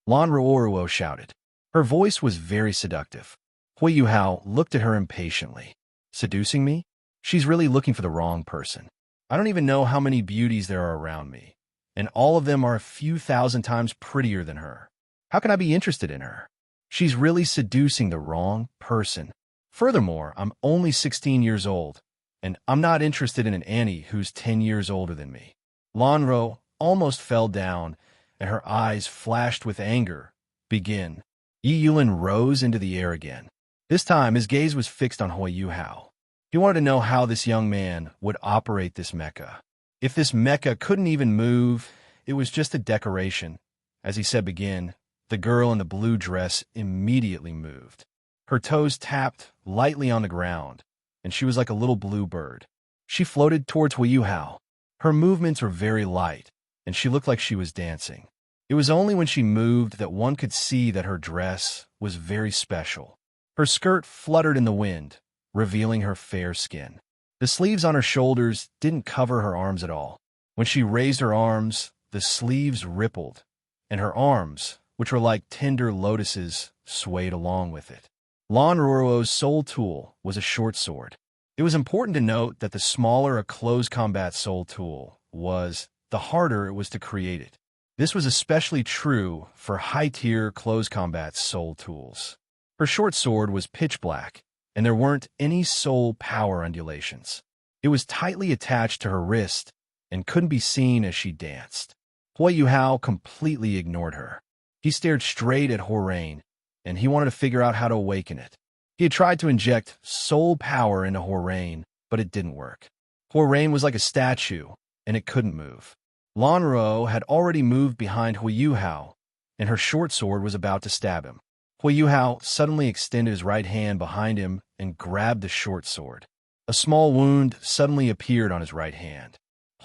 [SPEAKER 1] Ruo shouted. Her voice was very seductive. Yuhao looked at her impatiently. "Seducing me? She's really looking for the wrong person. I don't even know how many beauties there are around me, and all of them are a few thousand times prettier than her. How can I be interested in her? She's really seducing the wrong person. Furthermore, I'm only 16 years old, and I'm not interested in an Annie who's 10 years older than me." Lan Ruo almost fell down, and her eyes flashed with anger. "Begin." Yi Yulin rose into the air again. This time, his gaze was fixed on Yuhao. He wanted to know how this young man would operate this mecha. If this mecha couldn't even move, it was just a decoration. As he said begin, the girl in the blue dress immediately moved. Her toes tapped lightly on the ground, and she was like a little blue bird. She floated towards Yuhao. Her movements were very light, and she looked like she was dancing. It was only when she moved that one could see that her dress was very special. Her skirt fluttered in the wind, revealing her fair skin. The sleeves on her shoulders didn't cover her arms at all. When she raised her arms, the sleeves rippled, and her arms, which were like tender lotuses, swayed along with it. Lan Ruo's soul tool was a short sword. It was important to note that the smaller a close combat soul tool was, the harder it was to create it. This was especially true for high-tier close combat soul tools. Her short sword was pitch black, and there weren't any soul power undulations. It was tightly attached to her wrist and couldn't be seen as she danced. Yuhao completely ignored her. He stared straight at Horain, and he wanted to figure out how to awaken it. He had tried to inject soul power into Horain, but it didn't work. Horain was like a statue, and it couldn't move. Lanruo had already moved behind Yuhao, and her short sword was about to stab him. Yuhao suddenly extended his right hand behind him and grabbed the short sword. A small wound suddenly appeared on his right hand.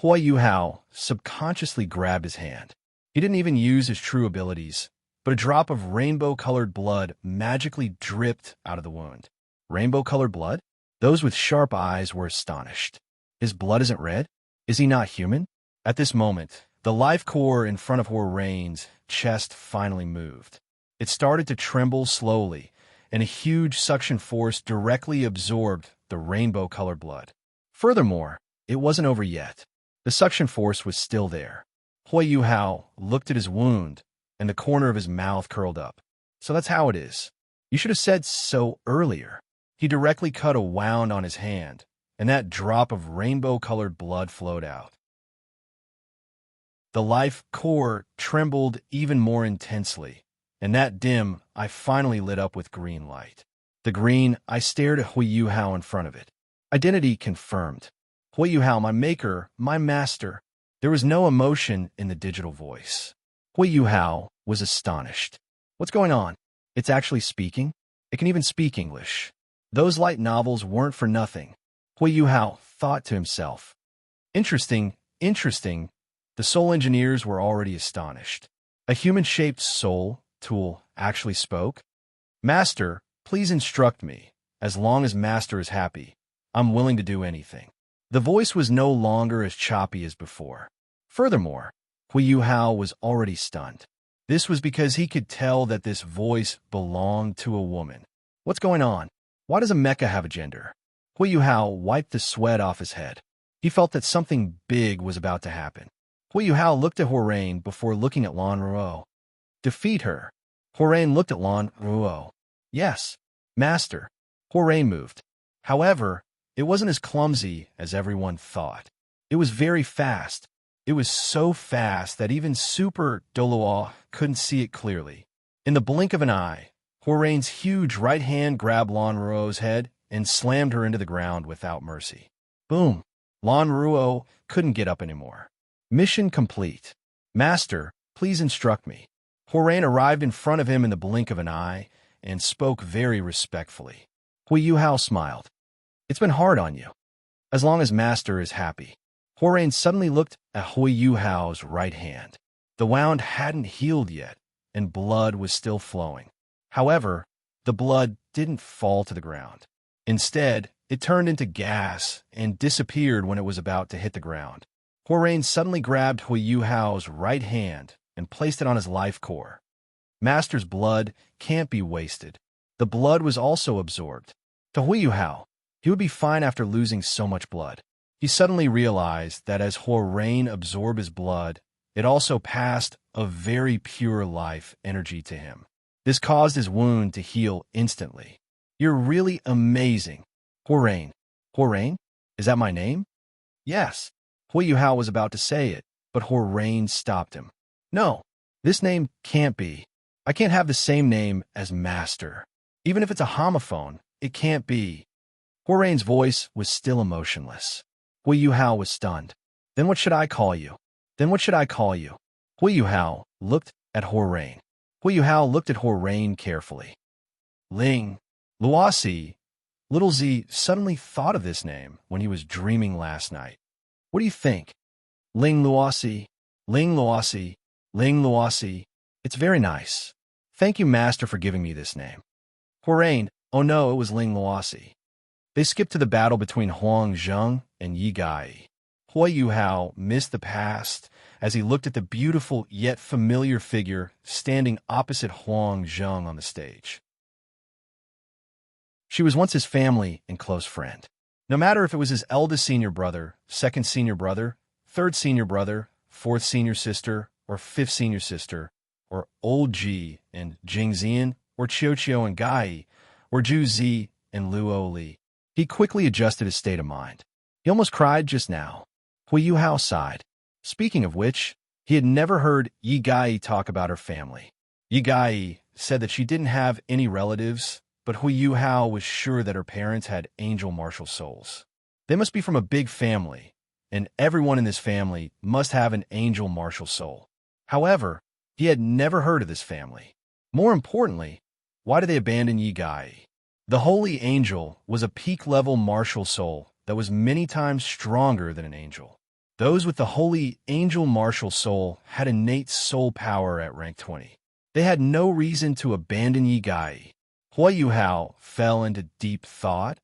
[SPEAKER 1] Yuhao subconsciously grabbed his hand. He didn't even use his true abilities, but a drop of rainbow-colored blood magically dripped out of the wound. Rainbow-colored blood? Those with sharp eyes were astonished. His blood isn't red? Is he not human? At this moment, the life core in front of Horain's chest finally moved. It started to tremble slowly, and a huge suction force directly absorbed the rainbow-colored blood. Furthermore, it wasn't over yet. The suction force was still there. Yuhao looked at his wound, and the corner of his mouth curled up. So that's how it is. You should have said so earlier. He directly cut a wound on his hand, and that drop of rainbow-colored blood flowed out. The life core trembled even more intensely, and that dim eye finally lit up with green light. The green eye stared at Yuhao in front of it. Identity confirmed. Yuhao, my maker, my master. There was no emotion in the digital voice. Yuhao was astonished. What's going on? It's actually speaking? It can even speak English. Those light novels weren't for nothing. Yuhao thought to himself. Interesting, interesting. The soul engineers were already astonished. A human-shaped soul tool actually spoke? Master, please instruct me. As long as Master is happy, I'm willing to do anything. The voice was no longer as choppy as before. Furthermore, Yuhao was already stunned. This was because he could tell that this voice belonged to a woman. What's going on? Why does a mecha have a gender? Yuhao wiped the sweat off his head. He felt that something big was about to happen. Yuhao looked at Horain before looking at Lanruo. Defeat her. Horain looked at Lanruo. Yes, Master. Horain moved. However, it wasn't as clumsy as everyone thought. It was very fast. It was so fast that even Super Doluo couldn't see it clearly. In the blink of an eye, Horain's huge right hand grabbed Lanruo's head and slammed her into the ground without mercy. Boom! Lanruo couldn't get up anymore. Mission complete. Master, please instruct me. Horain arrived in front of him in the blink of an eye and spoke very respectfully. Yuhao smiled. It's been hard on you. As long as Master is happy. Horain suddenly looked at Yuhao's right hand. The wound hadn't healed yet, and blood was still flowing. However, the blood didn't fall to the ground. Instead, it turned into gas and disappeared when it was about to hit the ground. Horain suddenly grabbed Yuhao's right hand and placed it on his life core. Master's blood can't be wasted. The blood was also absorbed. To Yuhao, he would be fine after losing so much blood. He suddenly realized that as Horain absorbed his blood, it also passed a very pure life energy to him. This caused his wound to heal instantly. You're really amazing. Horain. Horain? Is that my name? Yes. Yuhao was about to say it, but Horain stopped him. No, this name can't be. I can't have the same name as Master. Even if it's a homophone, it can't be. Horain's voice was still emotionless. Yuhao was stunned. Then what should I call you? Then what should I call you? Yuhao looked at Horain. Yuhao looked at Horain carefully. Ling. Luosi. Little Z suddenly thought of this name when he was dreaming last night. What do you think? Ling Luosi. Ling Luosi. Ling Luosi. It's very nice. Thank you, Master, for giving me this name. Horain. Oh no, it was Ling Luosi. They skipped to the battle between Huang Zheng and Yi Gai. Yuhao missed the past as he looked at the beautiful yet familiar figure standing opposite Huang Zheng on the stage. She was once his family and close friend. No matter if it was his eldest senior brother, second senior brother, third senior brother, fourth senior sister, or fifth senior sister, or Old Ji and Jingxian, or Qiuqiu and Gai, or Zhu Zi and Luo Li. He quickly adjusted his state of mind. He almost cried just now. Yuhao sighed. Speaking of which, he had never heard Yi Gai talk about her family. Yi Gai said that she didn't have any relatives but Yuhao was sure that her parents had angel martial souls. They must be from a big family, and everyone in this family must have an angel martial soul. However, he had never heard of this family. More importantly, why did they abandon Yi Gai? The holy angel was a peak-level martial soul that was many times stronger than an angel. Those with the holy angel martial soul had innate soul power at rank 20. They had no reason to abandon Yi Gai. Yuhao fell into deep thought.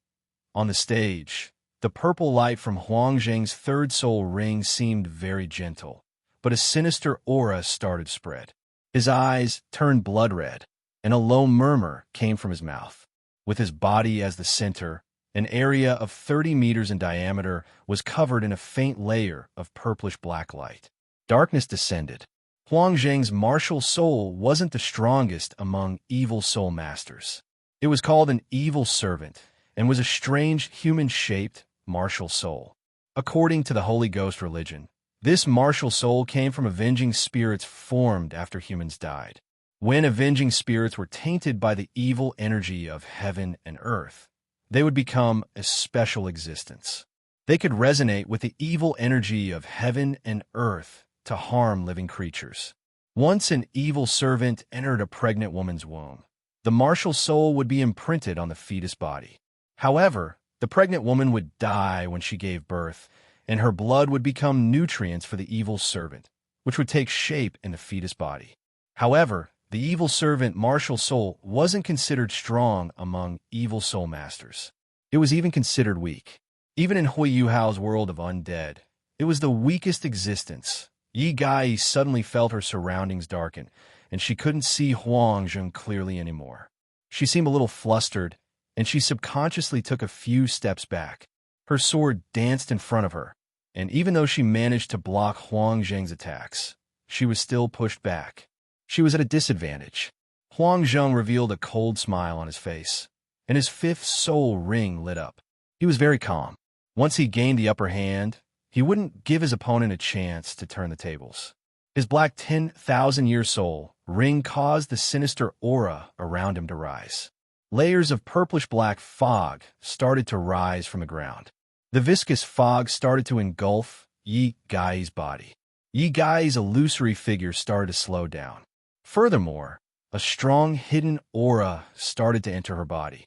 [SPEAKER 1] On the stage, the purple light from Huang Zheng's third soul ring seemed very gentle, but a sinister aura started to spread. His eyes turned blood red, and a low murmur came from his mouth. With his body as the center, an area of 30 meters in diameter was covered in a faint layer of purplish-black light. Darkness descended. Huang Zheng's martial soul wasn't the strongest among evil soul masters. It was called an evil servant and was a strange human-shaped martial soul. According to the Holy Ghost religion, this martial soul came from avenging spirits formed after humans died. When avenging spirits were tainted by the evil energy of heaven and earth, they would become a special existence. They could resonate with the evil energy of heaven and earth to harm living creatures. Once an evil servant entered a pregnant woman's womb, the martial soul would be imprinted on the fetus body. However, the pregnant woman would die when she gave birth, and her blood would become nutrients for the evil servant, which would take shape in the fetus body. However, the evil servant martial soul wasn't considered strong among evil soul masters. It was even considered weak. Even in Yuhao's world of undead, it was the weakest existence. Yi Gai suddenly felt her surroundings darken, and she couldn't see Huang Zheng clearly anymore. She seemed a little flustered, and she subconsciously took a few steps back. Her sword danced in front of her, and even though she managed to block Huang Zheng's attacks, she was still pushed back. She was at a disadvantage. Huang Zheng revealed a cold smile on his face, and his fifth soul ring lit up. He was very calm. Once he gained the upper hand, he wouldn't give his opponent a chance to turn the tables. His black 10,000-year soul ring caused the sinister aura around him to rise. Layers of purplish-black fog started to rise from the ground. The viscous fog started to engulf Yi Gai's body. Yi Gai's illusory figure started to slow down. Furthermore, a strong hidden aura started to enter her body.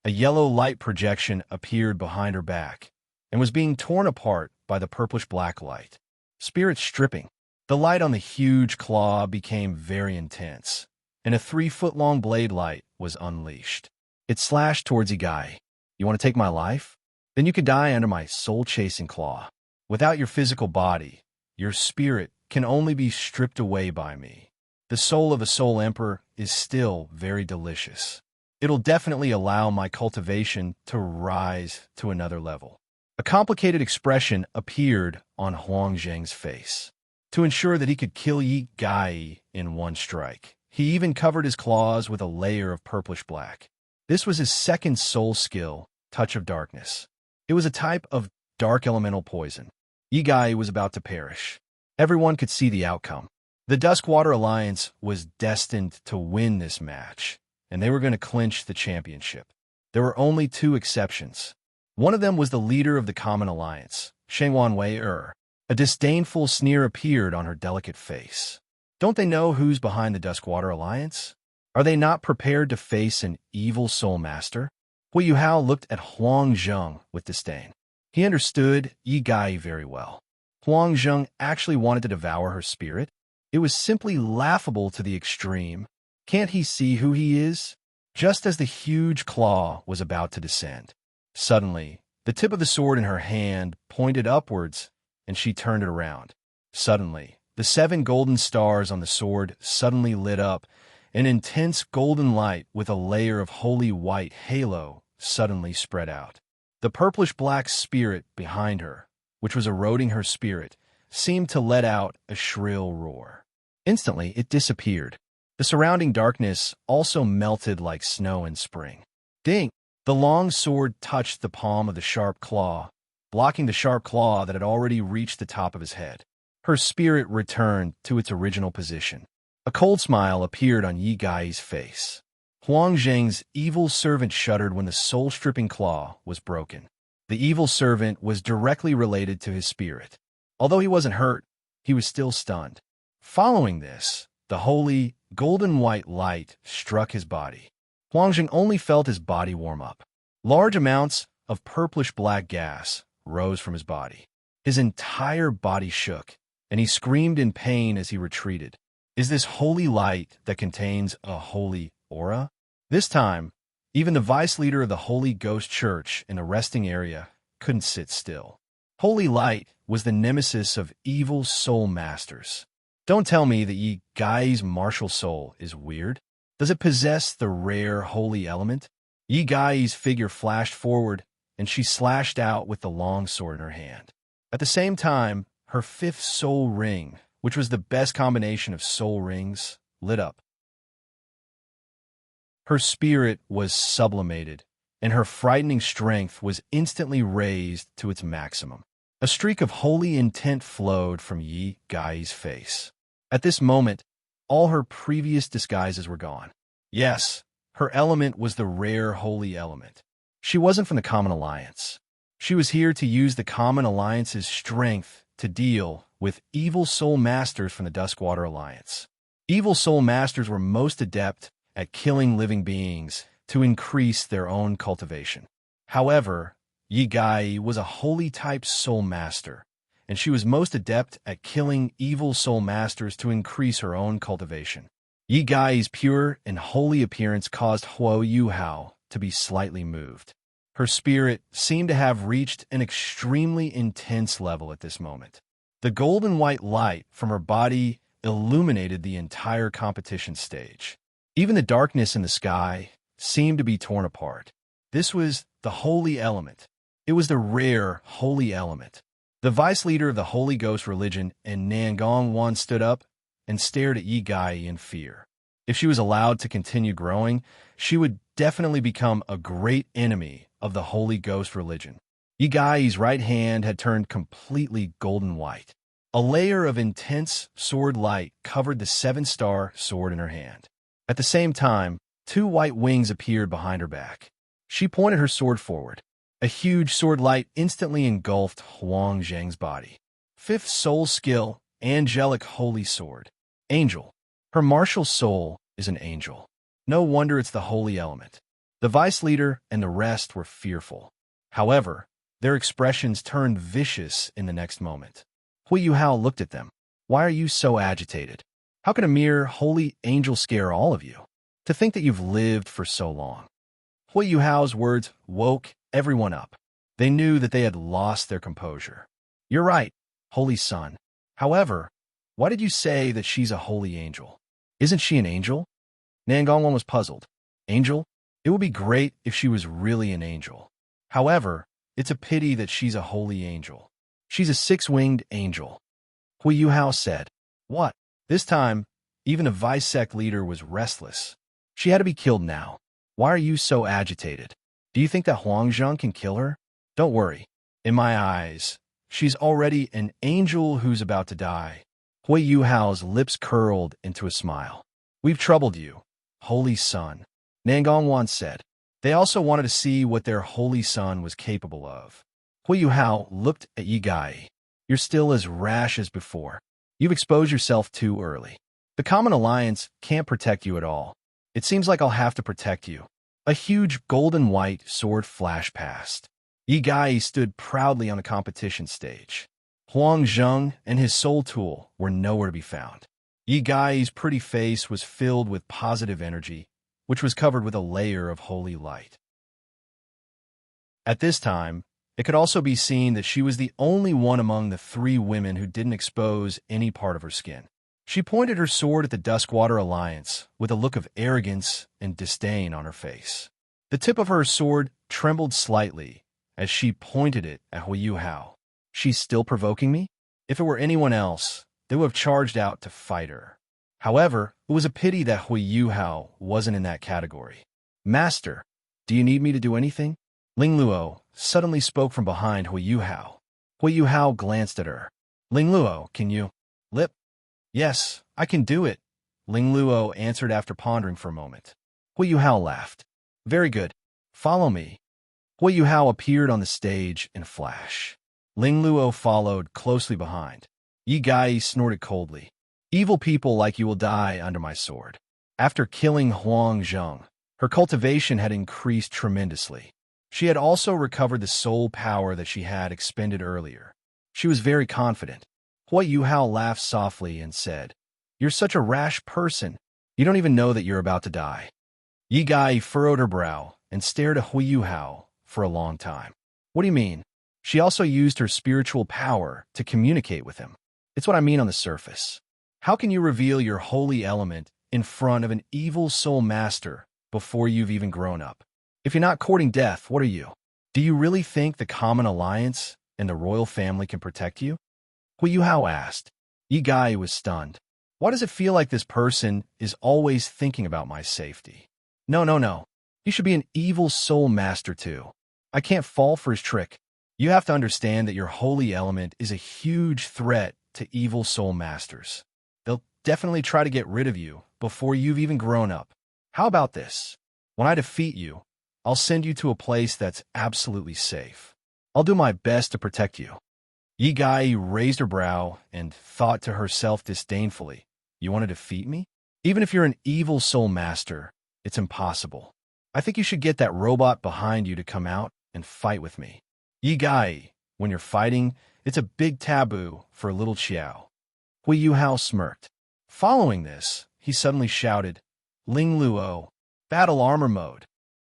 [SPEAKER 1] A yellow light projection appeared behind her back and was being torn apart by the purplish-black light. Spirit stripping. The light on the huge claw became very intense, and a 3-foot-long blade light was unleashed. It slashed towards Yi Gai. You want to take my life? Then you could die under my soul-chasing claw. Without your physical body, your spirit can only be stripped away by me. The soul of a soul emperor is still very delicious. It'll definitely allow my cultivation to rise to another level. A complicated expression appeared on Huang Zheng's face. To ensure that he could kill Yi Gai in one strike, he even covered his claws with a layer of purplish-black. This was his second soul skill, Touch of Darkness. It was a type of dark elemental poison. Yi Gai was about to perish. Everyone could see the outcome. The Duskwater Alliance was destined to win this match, and they were going to clinch the championship. There were only 2 exceptions. One of them was the leader of the Common Alliance, Shengwan Wei-er. A disdainful sneer appeared on her delicate face. Don't they know who's behind the Duskwater Alliance? Are they not prepared to face an evil soul master? Yuhao looked at Huang Zheng with disdain. He understood Yi Gai very well. Huang Zheng actually wanted to devour her spirit. It was simply laughable to the extreme. Can't he see who he is? Just as the huge claw was about to descend, suddenly, the tip of the sword in her hand pointed upwards, and she turned it around. Suddenly, the 7 golden stars on the sword suddenly lit up. An intense golden light with a layer of holy white halo suddenly spread out. The purplish-black spirit behind her, which was eroding her spirit, seemed to let out a shrill roar. Instantly, it disappeared. The surrounding darkness also melted like snow in spring. Ding! The long sword touched the palm of the sharp claw, blocking the sharp claw that had already reached the top of his head. Her spirit returned to its original position. A cold smile appeared on Yi Gai's face. Huang Zheng's evil servant shuddered when the soul-stripping claw was broken. The evil servant was directly related to his spirit. Although he wasn't hurt, he was still stunned. Following this, the holy, golden-white light struck his body. Huang Zheng only felt his body warm up. Large amounts of purplish-black gas rose from his body. His entire body shook, and he screamed in pain as he retreated. Is this holy light that contains a holy aura? This time, even the vice leader of the Holy Ghost Church in the resting area couldn't sit still. Holy light was the nemesis of evil soul masters. Don't tell me that Yi Gai's martial soul is weird. Does it possess the rare holy element? Yi Gai's figure flashed forward, and she slashed out with the long sword in her hand. At the same time, her fifth soul ring, which was the best combination of soul rings, lit up. Her spirit was sublimated, and her frightening strength was instantly raised to its maximum. A streak of holy intent flowed from Yi Gai's face. At this moment, all her previous disguises were gone. Yes, her element was the rare holy element. She wasn't from the Common Alliance. She was here to use the Common Alliance's strength to deal with evil soul masters from the Duskwater Alliance. Evil soul masters were most adept at killing living beings to increase their own cultivation. However, Yi Gai was a holy type soul master, and she was most adept at killing evil soul masters to increase her own cultivation. Yi Gai's pure and holy appearance caused Yuhao to be slightly moved. Her spirit seemed to have reached an extremely intense level at this moment. The golden white light from her body illuminated the entire competition stage. Even the darkness in the sky seemed to be torn apart. This was the holy element. It was the rare holy element. The vice leader of the Holy Ghost religion and Nangong Wan stood up and stared at Yi Gai in fear. If she was allowed to continue growing, she would definitely become a great enemy of the Holy Ghost religion. Yi Gai's right hand had turned completely golden white. A layer of intense sword light covered the seven-star sword in her hand. At the same time, two white wings appeared behind her back. She pointed her sword forward. A huge sword light instantly engulfed Huang Zheng's body. Fifth soul skill, angelic holy sword. Angel. Her martial soul is an angel. No wonder it's the holy element. The vice leader and the rest were fearful. However, their expressions turned vicious in the next moment. Yuhao looked at them. Why are you so agitated? How can a mere holy angel scare all of you? To think that you've lived for so long. Yuhao's words woke everyone up. They knew that they had lost their composure. You're right, holy son. However, why did you say that she's a holy angel? Isn't she an angel? Nangongwan was puzzled. Angel? It would be great if she was really an angel. However, it's a pity that she's a holy angel. She's a six-winged angel. Yuhao said. What? This time, even the vice sect leader was restless. She had to be killed now. Why are you so agitated? Do you think that Huang Zheng can kill her? Don't worry. In my eyes, she's already an angel who's about to die. Yuhao's lips curled into a smile. We've troubled you, holy son, Nangongwan said. They also wanted to see what their holy son was capable of. Yuhao looked at Yi Gai. You're still as rash as before. You've exposed yourself too early. The Common Alliance can't protect you at all. It seems like I'll have to protect you. A huge golden white sword flashed past. Yi Gai stood proudly on the competition stage. Huang Zheng and his soul tool were nowhere to be found. Yi Gai's pretty face was filled with positive energy, which was covered with a layer of holy light. At this time, it could also be seen that she was the only one among the three women who didn't expose any part of her skin. She pointed her sword at the Duskwater Alliance with a look of arrogance and disdain on her face. The tip of her sword trembled slightly as she pointed it at Yuhao. She's still provoking me? If it were anyone else, they would have charged out to fight her. However, it was a pity that Yuhao wasn't in that category. Master, do you need me to do anything? Ling Luo suddenly spoke from behind Yuhao. Yuhao glanced at her. Ling Luo, can you? Lip? Yes, I can do it, Ling Luo answered after pondering for a moment. Yuhao laughed. Very good. Follow me. Yuhao appeared on the stage in a flash. Ling Luo followed closely behind. Yi Gai snorted coldly. Evil people like you will die under my sword. After killing Huang Zheng, her cultivation had increased tremendously. She had also recovered the soul power that she had expended earlier. She was very confident. Yuhao laughed softly and said, "You're such a rash person. You don't even know that you're about to die." Yi Gai furrowed her brow and stared at Yuhao for a long time. What do you mean? She also used her spiritual power to communicate with him. It's what I mean on the surface. How can you reveal your holy element in front of an evil soul master before you've even grown up? If you're not courting death, what are you? Do you really think the common alliance and the royal family can protect you? Yuhao asked. Yi Gai was stunned. Why does it feel like this person is always thinking about my safety? No. You should be an evil soul master too. I can't fall for his trick. You have to understand that your holy element is a huge threat to evil soul masters. They'll definitely try to get rid of you before you've even grown up. How about this? When I defeat you, I'll send you to a place that's absolutely safe. I'll do my best to protect you. Yi Gai raised her brow and thought to herself disdainfully, You want to defeat me? Even if you're an evil soul master, it's impossible. I think you should get that robot behind you to come out and fight with me. Yi Gai, when you're fighting, it's a big taboo for a little Xiao. Yuhao smirked. Following this, he suddenly shouted, Ling Luo, battle armor mode.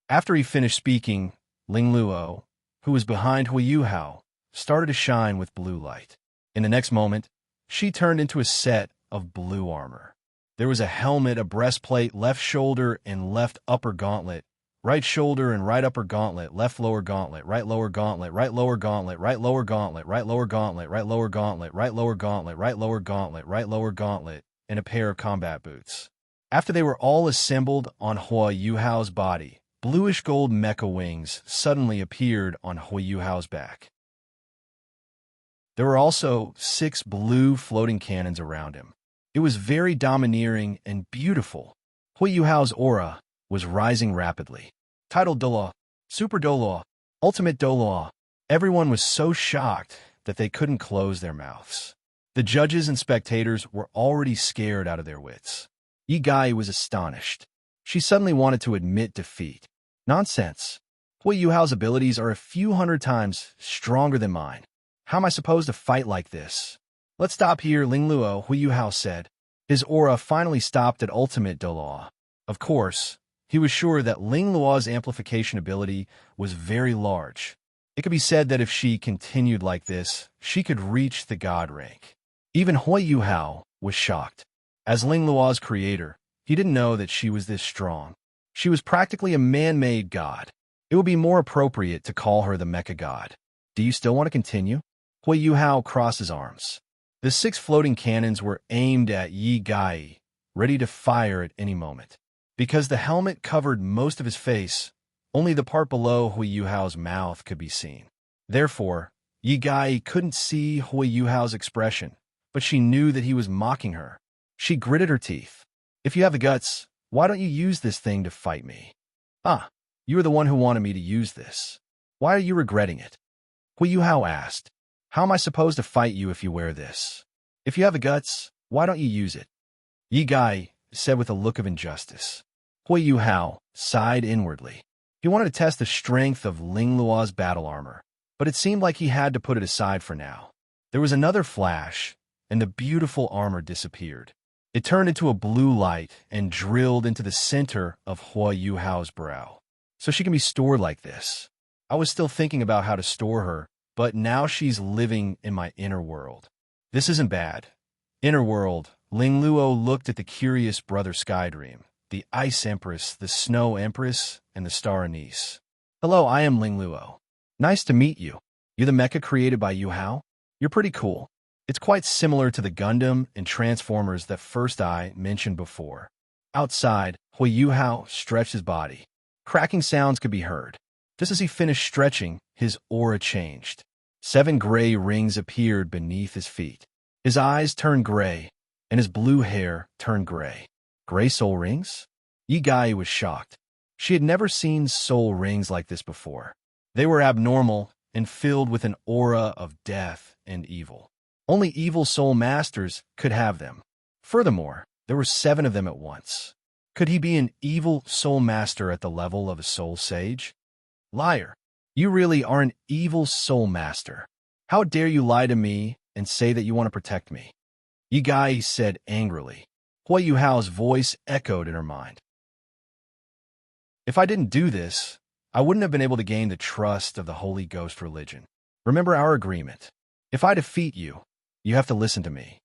[SPEAKER 1] After he finished speaking, Ling Luo, who was behind Yuhao, started to shine with blue light. In the next moment, she turned into a set of blue armor. There was a helmet, a breastplate, left shoulder and left upper gauntlet, right shoulder and right upper gauntlet, left lower gauntlet, right lower gauntlet, right lower gauntlet, right lower gauntlet, right lower gauntlet, right lower gauntlet, right lower gauntlet, right lower gauntlet, right lower gauntlet, and a pair of combat boots. After they were all assembled on Yuhao's body, bluish gold mecha wings suddenly appeared on Yuhao's back. There were also 6 blue floating cannons around him. It was very domineering and beautiful. Yuhao's aura was rising rapidly. Title Doloa, Super Doloa, Ultimate Doloa. Everyone was so shocked that they couldn't close their mouths. The judges and spectators were already scared out of their wits. Yi Gai was astonished. She suddenly wanted to admit defeat. Nonsense. Yuhao's abilities are a few hundred times stronger than mine. How am I supposed to fight like this? Let's stop here, Ling Luo, Yuhao said. His aura finally stopped at Ultimate Doloa. Of course, he was sure that Ling Luo's amplification ability was very large. It could be said that if she continued like this, she could reach the god rank. Even Yuhao was shocked. As Ling Luo's creator, he didn't know that she was this strong. She was practically a man-made god. It would be more appropriate to call her the mecha god. Do you still want to continue? Yuhao crossed his arms. The 6 floating cannons were aimed at Yi Gai, ready to fire at any moment. Because the helmet covered most of his face, only the part below Yuhao's mouth could be seen. Therefore, Yi Gai couldn't see Yuhao's expression, but she knew that he was mocking her. She gritted her teeth. If you have the guts, why don't you use this thing to fight me? Ah, you were the one who wanted me to use this. Why are you regretting it? Yuhao asked. How am I supposed to fight you if you wear this? If you have the guts, why don't you use it? Yi Gai said with a look of injustice. Yuhao sighed inwardly. He wanted to test the strength of Ling Luo's battle armor, but it seemed like he had to put it aside for now. There was another flash, and the beautiful armor disappeared. It turned into a blue light and drilled into the center of Yuhao's brow. So she can be stored like this. I was still thinking about how to store her, but now she's living in my inner world. This isn't bad. Inner world, Ling Luo looked at the curious brother Skydream, the Ice Empress, the Snow Empress, and the Star Anise. Hello, I am Ling Luo. Nice to meet you. You're the mecha created by Yuhao? You're pretty cool. It's quite similar to the Gundam and Transformers that First Eye mentioned before. Outside, Yuhao stretched his body. Cracking sounds could be heard. Just as he finished stretching, his aura changed. 7 gray rings appeared beneath his feet. His eyes turned gray, and his blue hair turned gray. Gray soul rings? Yi Gai was shocked. She had never seen soul rings like this before. They were abnormal and filled with an aura of death and evil. Only evil soul masters could have them. Furthermore, there were 7 of them at once. Could he be an evil soul master at the level of a soul sage? Liar! You really are an evil soul master. How dare you lie to me and say that you want to protect me? Yi Gai said angrily. Yuhao's voice echoed in her mind. If I didn't do this, I wouldn't have been able to gain the trust of the Holy Ghost religion. Remember our agreement. If I defeat you, you have to listen to me.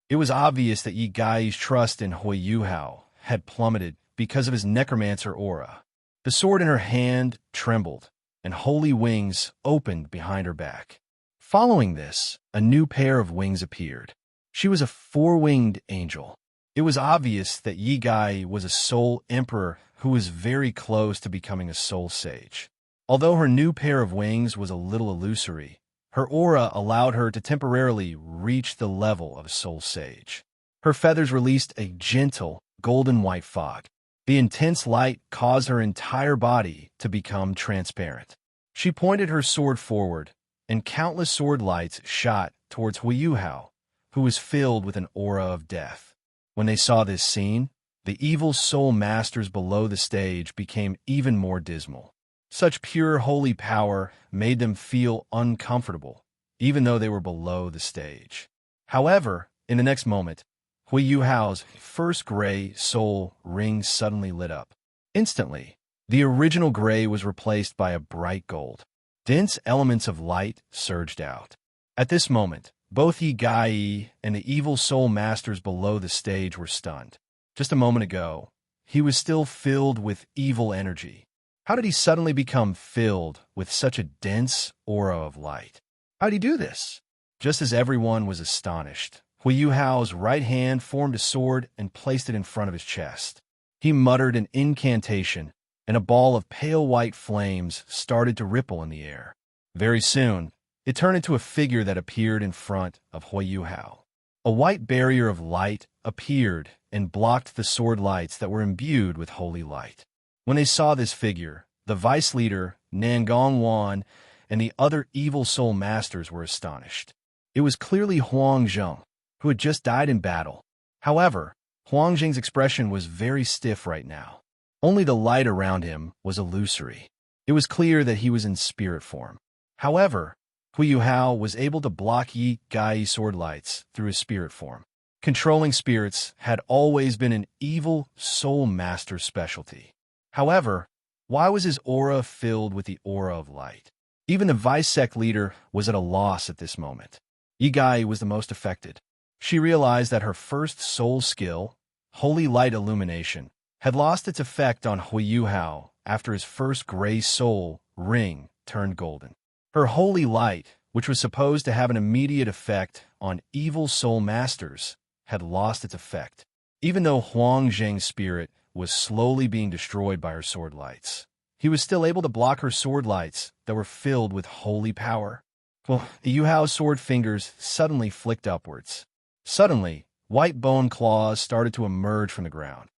[SPEAKER 1] It was obvious that Yi Gai's trust in Yuhao had plummeted because of his necromancer aura. The sword in her hand trembled, and holy wings opened behind her back. Following this, a new pair of wings appeared. She was a 4-winged angel. It was obvious that Yi Gai was a soul emperor who was very close to becoming a soul sage. Although her new pair of wings was a little illusory, her aura allowed her to temporarily reach the level of a soul sage. Her feathers released a gentle, golden white fog. The intense light caused her entire body to become transparent. She pointed her sword forward, and countless sword lights shot towards Yuhao, who was filled with an aura of death. When they saw this scene, the evil soul masters below the stage became even more dismal. Such pure holy power made them feel uncomfortable, even though they were below the stage. However, in the next moment, Yuhao's first gray soul ring suddenly lit up. Instantly, the original gray was replaced by a bright gold. Dense elements of light surged out. At this moment, both Yi Gai and the evil soul masters below the stage were stunned. Just a moment ago, he was still filled with evil energy. How did he suddenly become filled with such a dense aura of light? How did he do this? Just as everyone was astonished, Yuhao's right hand formed a sword and placed it in front of his chest. He muttered an incantation, and a ball of pale white flames started to ripple in the air. Very soon, it turned into a figure that appeared in front of Yuhao. A white barrier of light appeared and blocked the sword lights that were imbued with holy light. When they saw this figure, the vice leader, Nangong Wan, and the other evil soul masters were astonished. It was clearly Huang Zheng, who had just died in battle. However, Huang Zheng's expression was very stiff right now. Only the light around him was illusory. It was clear that he was in spirit form. However, Yuhao was able to block Yi Gai's sword lights through his spirit form. Controlling spirits had always been an evil soul master's specialty. However, why was his aura filled with the aura of light? Even the vice sect leader was at a loss at this moment. Yi Gai was the most affected. She realized that her first soul skill, holy light illumination, had lost its effect on Yuhao after his first gray soul ring turned golden. Her holy light, which was supposed to have an immediate effect on evil soul masters, had lost its effect, even though Huang Zheng's spirit was slowly being destroyed by her sword lights. He was still able to block her sword lights that were filled with holy power. Well, Yuhao's sword fingers suddenly flicked upwards. Suddenly, white bone claws started to emerge from the ground.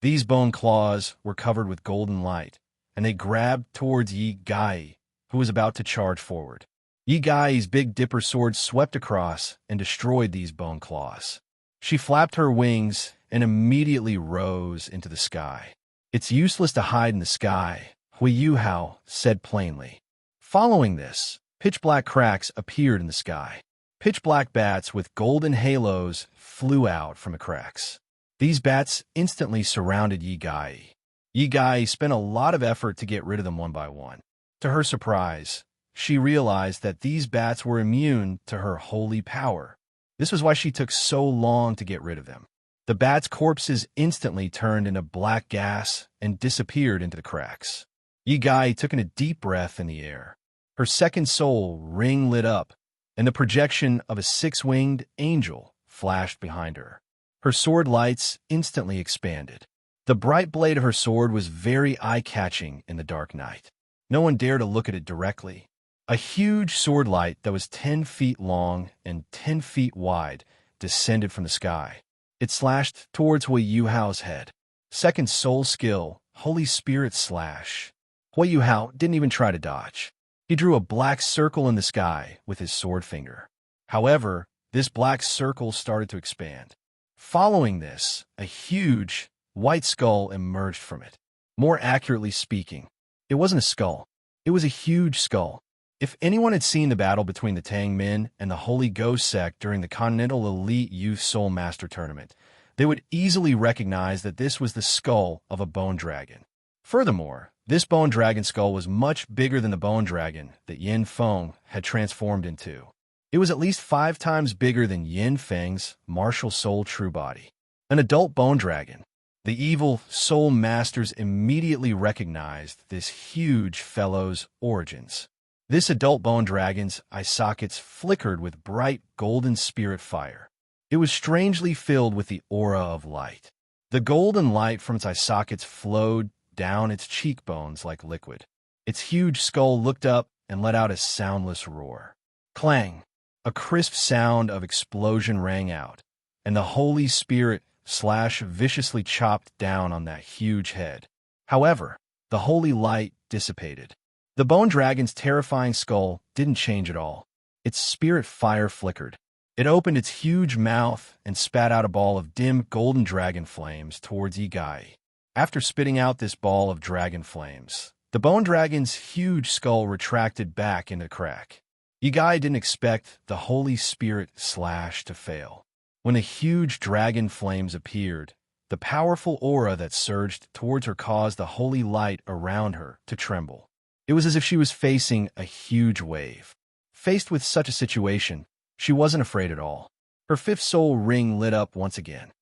[SPEAKER 1] These bone claws were covered with golden light, and they grabbed towards Yi Gai, who was about to charge forward. Yi Gai's Big Dipper sword swept across and destroyed these bone claws. She flapped her wings and immediately rose into the sky. It's useless to hide in the sky, Yuhao said plainly. Following this, pitch-black cracks appeared in the sky. Pitch-black bats with golden halos flew out from the cracks. These bats instantly surrounded Yi Gai. Yi Gai spent a lot of effort to get rid of them one by one. To her surprise, she realized that these bats were immune to her holy power. This was why she took so long to get rid of them. The bats' corpses instantly turned into black gas and disappeared into the cracks. Yi Gai took in a deep breath in the air. Her second soul ring lit up, and the projection of a 6-winged angel flashed behind her. Her sword lights instantly expanded. The bright blade of her sword was very eye-catching in the dark night. No one dared to look at it directly. A huge sword light that was 10 feet long and 10 feet wide descended from the sky. It slashed towards Yuhao's head. Second soul skill, Holy Spirit slash. Yuhao didn't even try to dodge. He drew a black circle in the sky with his sword finger. However, this black circle started to expand. Following this, a huge, white skull emerged from it. More accurately speaking, it wasn't a skull. It was a huge skull. If anyone had seen the battle between the Tang Min and the Holy Ghost sect during the Continental Elite Youth Soul Master Tournament, they would easily recognize that this was the skull of a bone dragon. Furthermore, this bone dragon skull was much bigger than the bone dragon that Yin Feng had transformed into. It was at least 5 times bigger than Yin Feng's martial soul true body. An adult bone dragon. The evil soul masters immediately recognized this huge fellow's origins. This adult bone dragon's eye sockets flickered with bright golden spirit fire. It was strangely filled with the aura of light. The golden light from its eye sockets flowed down its cheekbones like liquid. Its huge skull looked up and let out a soundless roar. Clang! A crisp sound of explosion rang out, and the Holy Spirit viciously chopped down on that huge head. However, the holy light dissipated. The bone dragon's terrifying skull didn't change at all. Its spirit fire flickered. It opened its huge mouth and spat out a ball of dim golden dragon flames towards Yigai. After spitting out this ball of dragon flames, the bone dragon's huge skull retracted back into the crack. Yigai didn't expect the Holy Spirit to fail. When the huge dragon flames appeared, the powerful aura that surged towards her caused the holy light around her to tremble. It was as if she was facing a huge wave. Faced with such a situation, she wasn't afraid at all. Her 5th soul ring lit up once again.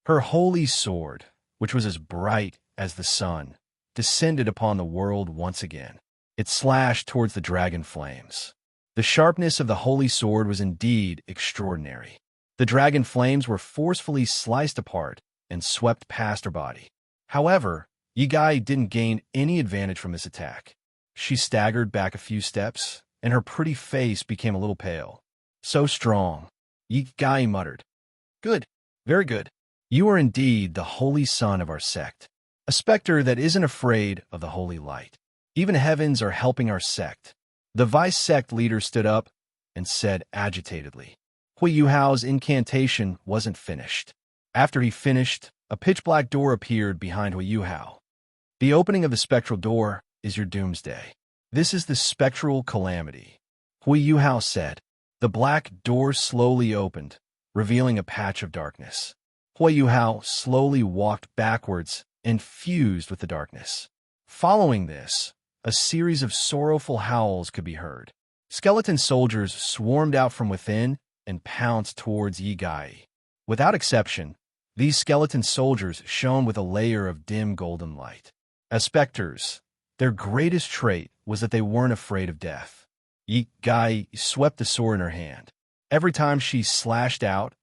[SPEAKER 1] Her holy sword, which was as bright as the sun, descended upon the world once again. It slashed towards the dragon flames. The sharpness of the holy sword was indeed extraordinary. The dragon flames were forcefully sliced apart and swept past her body. However, Yigai didn't gain any advantage from this attack. She staggered back a few steps, and her pretty face became a little pale. So strong. Yigai muttered. Good. Very good. You are indeed the holy son of our sect. A specter that isn't afraid of the holy light. Even heavens are helping our sect. The vice sect leader stood up and said agitatedly. Yuhao's incantation wasn't finished. After he finished, a pitch-black door appeared behind Yuhao. The opening of the spectral door is your doomsday. This is the spectral calamity. Yuhao said. The black door slowly opened, revealing a patch of darkness. Yuhao slowly walked backwards and fused with the darkness. Following this, a series of sorrowful howls could be heard. Skeleton soldiers swarmed out from within and pounced towards Yigai. Without exception, these skeleton soldiers shone with a layer of dim golden light. As specters, their greatest trait was that they weren't afraid of death. Yigai swept the sword in her hand. Every time she slashed out,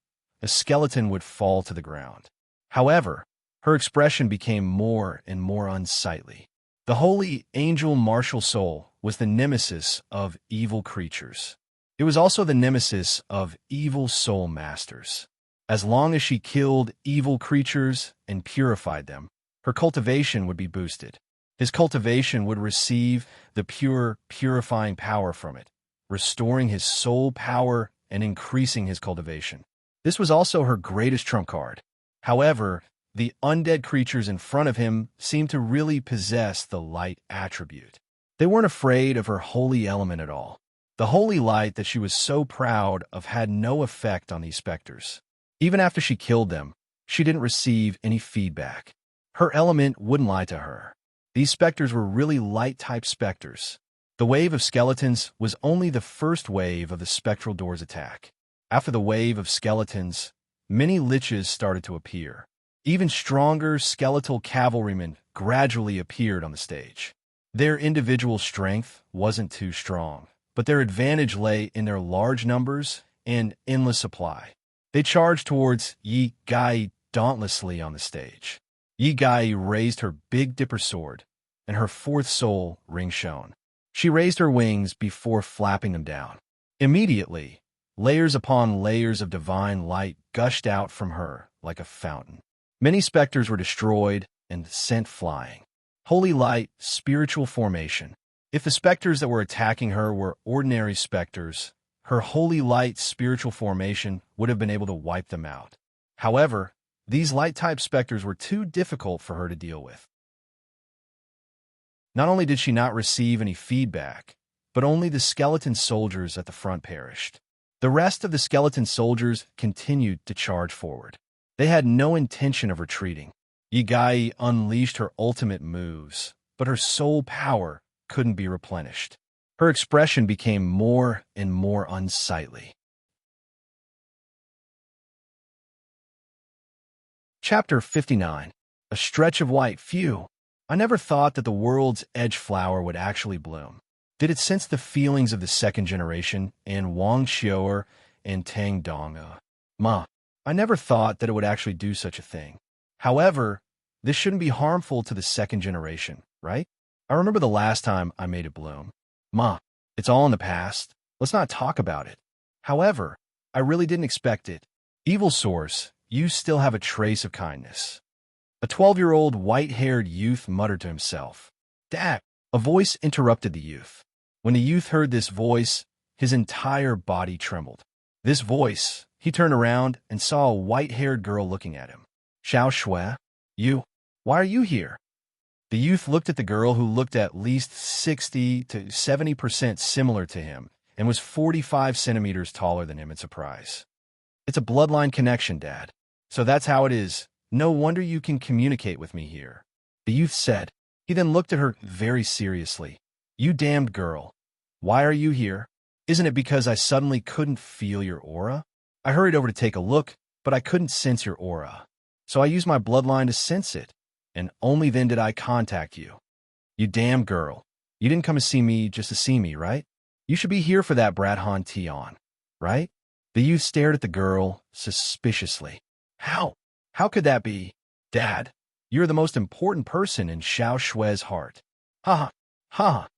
[SPEAKER 1] a skeleton would fall to the ground. However, her expression became more and more unsightly. The holy angel martial soul was the nemesis of evil creatures. It was also the nemesis of evil soul masters. As long as she killed evil creatures and purified them, her cultivation would be boosted. His cultivation would receive the pure, purifying power from it, restoring his soul power and increasing his cultivation. This was also her greatest trump card. However, the undead creatures in front of him seemed to really possess the light attribute. They weren't afraid of her holy element at all. The holy light that she was so proud of had no effect on these specters. Even after she killed them, she didn't receive any feedback. Her element wouldn't lie to her. These specters were really light-type specters. The wave of skeletons was only the first wave of the spectral door's attack. After the wave of skeletons, many liches started to appear. Even stronger skeletal cavalrymen gradually appeared on the stage. Their individual strength wasn't too strong, but their advantage lay in their large numbers and endless supply. They charged towards Yigai dauntlessly on the stage. Yigai raised her Big Dipper sword, and her 4th soul ring shone. She raised her wings before flapping them down. Immediately, Layers upon layers of divine light gushed out from her like a fountain. Many specters were destroyed and sent flying. Holy light, spiritual formation. If the specters that were attacking her were ordinary specters, her holy light spiritual formation would have been able to wipe them out. However, these light-type specters were too difficult for her to deal with. Not only did she not receive any feedback, but only the skeleton soldiers at the front perished. The rest of the skeleton soldiers continued to charge forward. They had no intention of retreating. Yigai unleashed her ultimate moves, but her soul power couldn't be replenished. Her expression became more and more unsightly. Chapter 59. A stretch of white. Phew. I never thought that the world's edge flower would actually bloom. Did it sense the feelings of the second generation and Wang Xiu'er and Tang Dong'e? I never thought that it would actually do such a thing. However, this shouldn't be harmful to the second generation, right? I remember the last time I made it bloom. It's all in the past. Let's not talk about it. However, I really didn't expect it. Evil source, you still have a trace of kindness. A 12-year-old white-haired youth muttered to himself. Dad! A voice interrupted the youth. When the youth heard this voice, his entire body trembled. This voice, he turned around and saw a white-haired girl looking at him. Xiao Shui, why are you here? The youth looked at the girl who looked at least 60 to 70% similar to him and was 45 centimeters taller than him in surprise. It's a bloodline connection, Dad. So that's how it is. No wonder you can communicate with me here. The youth said. He then looked at her very seriously. You damned girl. Why are you here? Isn't it because I suddenly couldn't feel your aura? I hurried over to take a look, but I couldn't sense your aura. So I used my bloodline to sense it, and only then did I contact you. You damn girl. You didn't come to see me just to see me, right? You should be here for that Brad Han Tion, right? The youth stared at the girl suspiciously. How? How could that be? Dad, you're the most important person in Xiao Shui's heart. Ha ha, ha.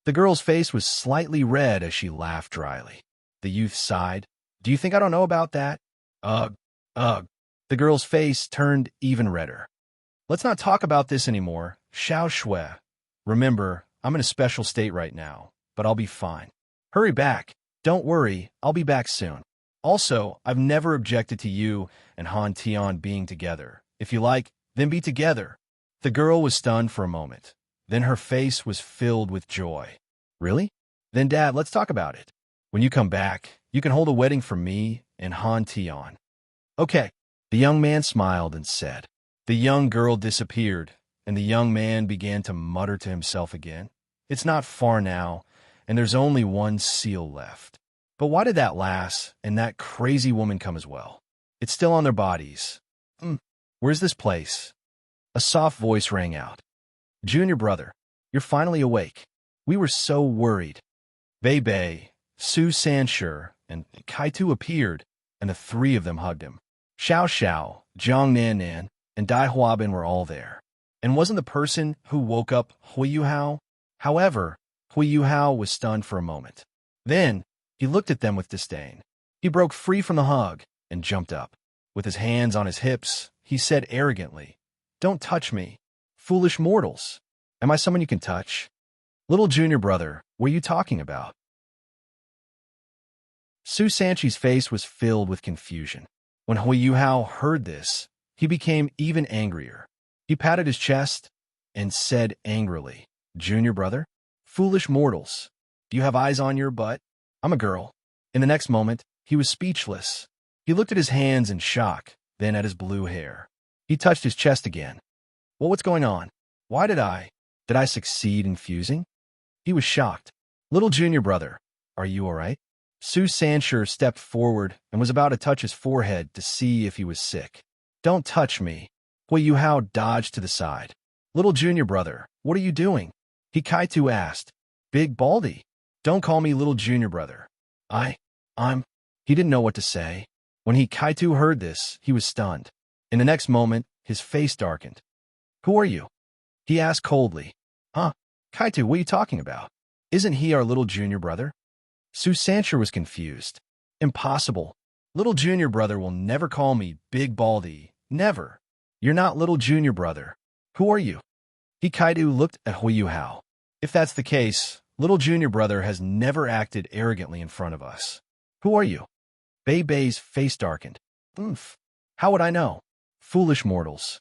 [SPEAKER 1] The girl's face was slightly red as she laughed dryly. The youth sighed. Do you think I don't know about that? Ugh. The girl's face turned even redder. Let's not talk about this anymore, Xiao Shui. Remember, I'm in a special state right now, but I'll be fine. Hurry back. Don't worry, I'll be back soon. Also, I've never objected to you and Han Tion being together. If you like, then be together. The girl was stunned for a moment. Then her face was filled with joy. Really? Then, Dad, let's talk about it. When you come back, you can hold a wedding for me and Han Tion. Okay. The young man smiled and said. The young girl disappeared, and the young man began to mutter to himself again. It's not far now, and there's only one seal left. But why did that lass and that crazy woman come as well? It's still on their bodies. Where's this place? A soft voice rang out. Junior brother, you're finally awake. We were so worried. Bei Bei, Su Sanshi, and Kaitu appeared, and the three of them hugged him. Xiao Xiao, Zhang Nan, and Dai Huabin were all there. And wasn't the person who woke up Hui Yuhao? However, Hui Yuhao was stunned for a moment. Then, he looked at them with disdain. He broke free from the hug and jumped up. With his hands on his hips, he said arrogantly, Don't touch me, foolish mortals. Am I someone you can touch? Little junior brother, what are you talking about? Su Sanshi's face was filled with confusion. When Hui Yuhao heard this, he became even angrier. He patted his chest and said angrily, Junior brother, foolish mortals, do you have eyes on your butt? I'm a girl. In the next moment, he was speechless. He looked at his hands in shock, then at his blue hair. He touched his chest again. Well, what's going on? Why did I succeed in fusing? He was shocked. Little junior brother, are you all right? Su Sanshi stepped forward and was about to touch his forehead to see if he was sick. Don't touch me. Hui Yuhao dodged to the side. Little junior brother, what are you doing? Kaitu asked. Big Baldy. Don't call me little junior brother. He didn't know what to say. When Kaitu heard this, he was stunned. In the next moment, his face darkened. Who are you? He asked coldly. Kaitu, what are you talking about? Isn't he our little junior brother? Su Sanshi was confused. Impossible. Little junior brother will never call me Big Baldy. Never. You're not little junior brother. Who are you? Hikaidu looked at Yuhao. If that's the case, little junior brother has never acted arrogantly in front of us. Who are you? Bei-Bei's face darkened. Oomph. How would I know? Foolish mortals.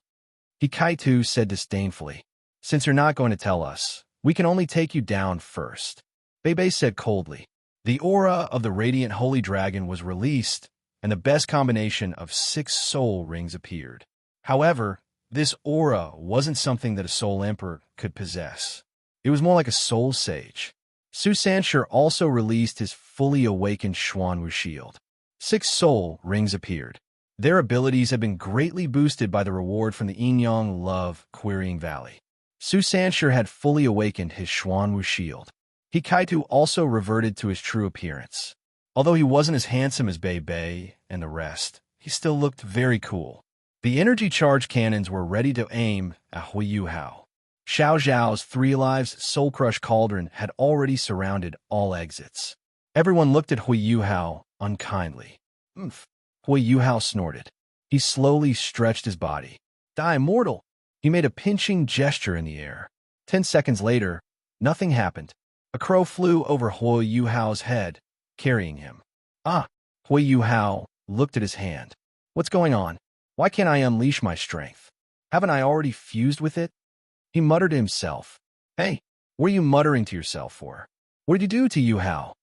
[SPEAKER 1] Hikaidu said disdainfully. Since you're not going to tell us, we can only take you down first. Bei-Bei said coldly. The aura of the radiant holy dragon was released, and the best combination of 6 soul rings appeared. However, this aura wasn't something that a soul emperor could possess. It was more like a soul sage. Su Sanshur also released his fully awakened Xuanwu shield. 6 soul rings appeared. Their abilities had been greatly boosted by the reward from the Yin-Yang Love Querying Valley. Su Sanshur had fully awakened his Xuanwu shield. Hikaidu also reverted to his true appearance. Although he wasn't as handsome as Bei-Bei and the rest, he still looked very cool. The energy charge cannons were ready to aim at Yuhao. Xiao Zhao's 3 Lives Soul Crush Cauldron had already surrounded all exits. Everyone looked at Yuhao unkindly. Oomph. Yuhao snorted. He slowly stretched his body. Die, mortal! He made a pinching gesture in the air. 10 seconds later, nothing happened. A crow flew over Yuhao's head, carrying him. Ah! Yuhao looked at his hand. What's going on? Why can't I unleash my strength? Haven't I already fused with it? He muttered to himself. Hey, what are you muttering to yourself for? What did you do to Yuhao?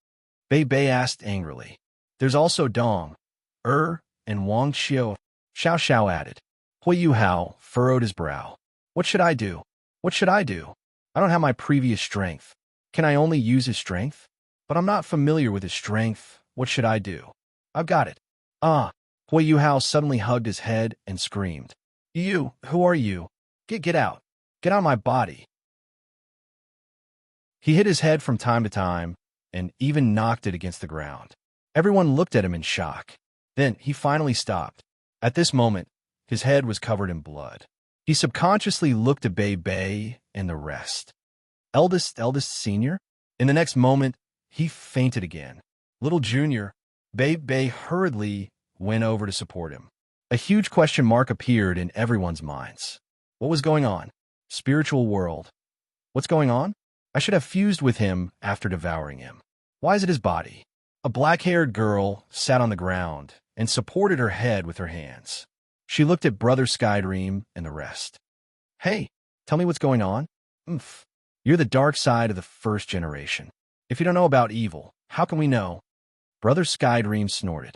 [SPEAKER 1] Bei-Bei asked angrily. There's also Dong, and Wang Xiao. Xiao Xiao added. Yuhao furrowed his brow. What should I do? What should I do? I don't have my previous strength. Can I only use his strength? But I'm not familiar with his strength. What should I do? I've got it. Ah! Yuhao suddenly hugged his head and screamed. You, who are you? Get out. Get out of my body. He hit his head from time to time and even knocked it against the ground. Everyone looked at him in shock. Then he finally stopped. At this moment, his head was covered in blood. He subconsciously looked at Bei-Bei and the rest. Eldest senior? In the next moment, he fainted again. Little junior, Bei-Bei hurriedly went over to support him. A huge question mark appeared in everyone's minds. What was going on? Spiritual world. What's going on? I should have fused with him after devouring him. Why is it his body? A black-haired girl sat on the ground and supported her head with her hands. She looked at Brother Skydream and the rest. Hey, tell me what's going on? Oomph. You're the dark side of the first generation. If you don't know about evil, how can we know? Brother Skydream snorted.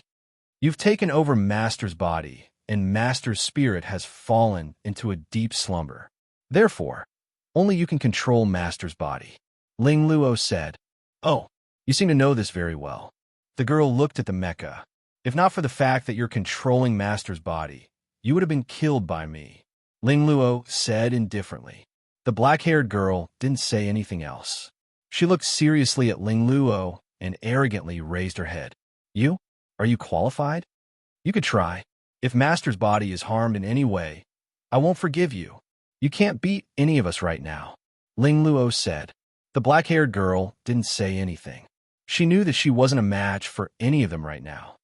[SPEAKER 1] You've taken over Master's body, and Master's spirit has fallen into a deep slumber. Therefore, only you can control Master's body. Ling Luo said. Oh, you seem to know this very well. The girl looked at the mecha. If not for the fact that you're controlling Master's body, you would have been killed by me. Ling Luo said indifferently. The black-haired girl didn't say anything else. She looked seriously at Ling Luo and arrogantly raised her head. You? Are you qualified? You could try. If Master's body is harmed in any way, I won't forgive you. You can't beat any of us right now. Ling Luo said. The black-haired girl didn't say anything. She knew that she wasn't a match for any of them right now.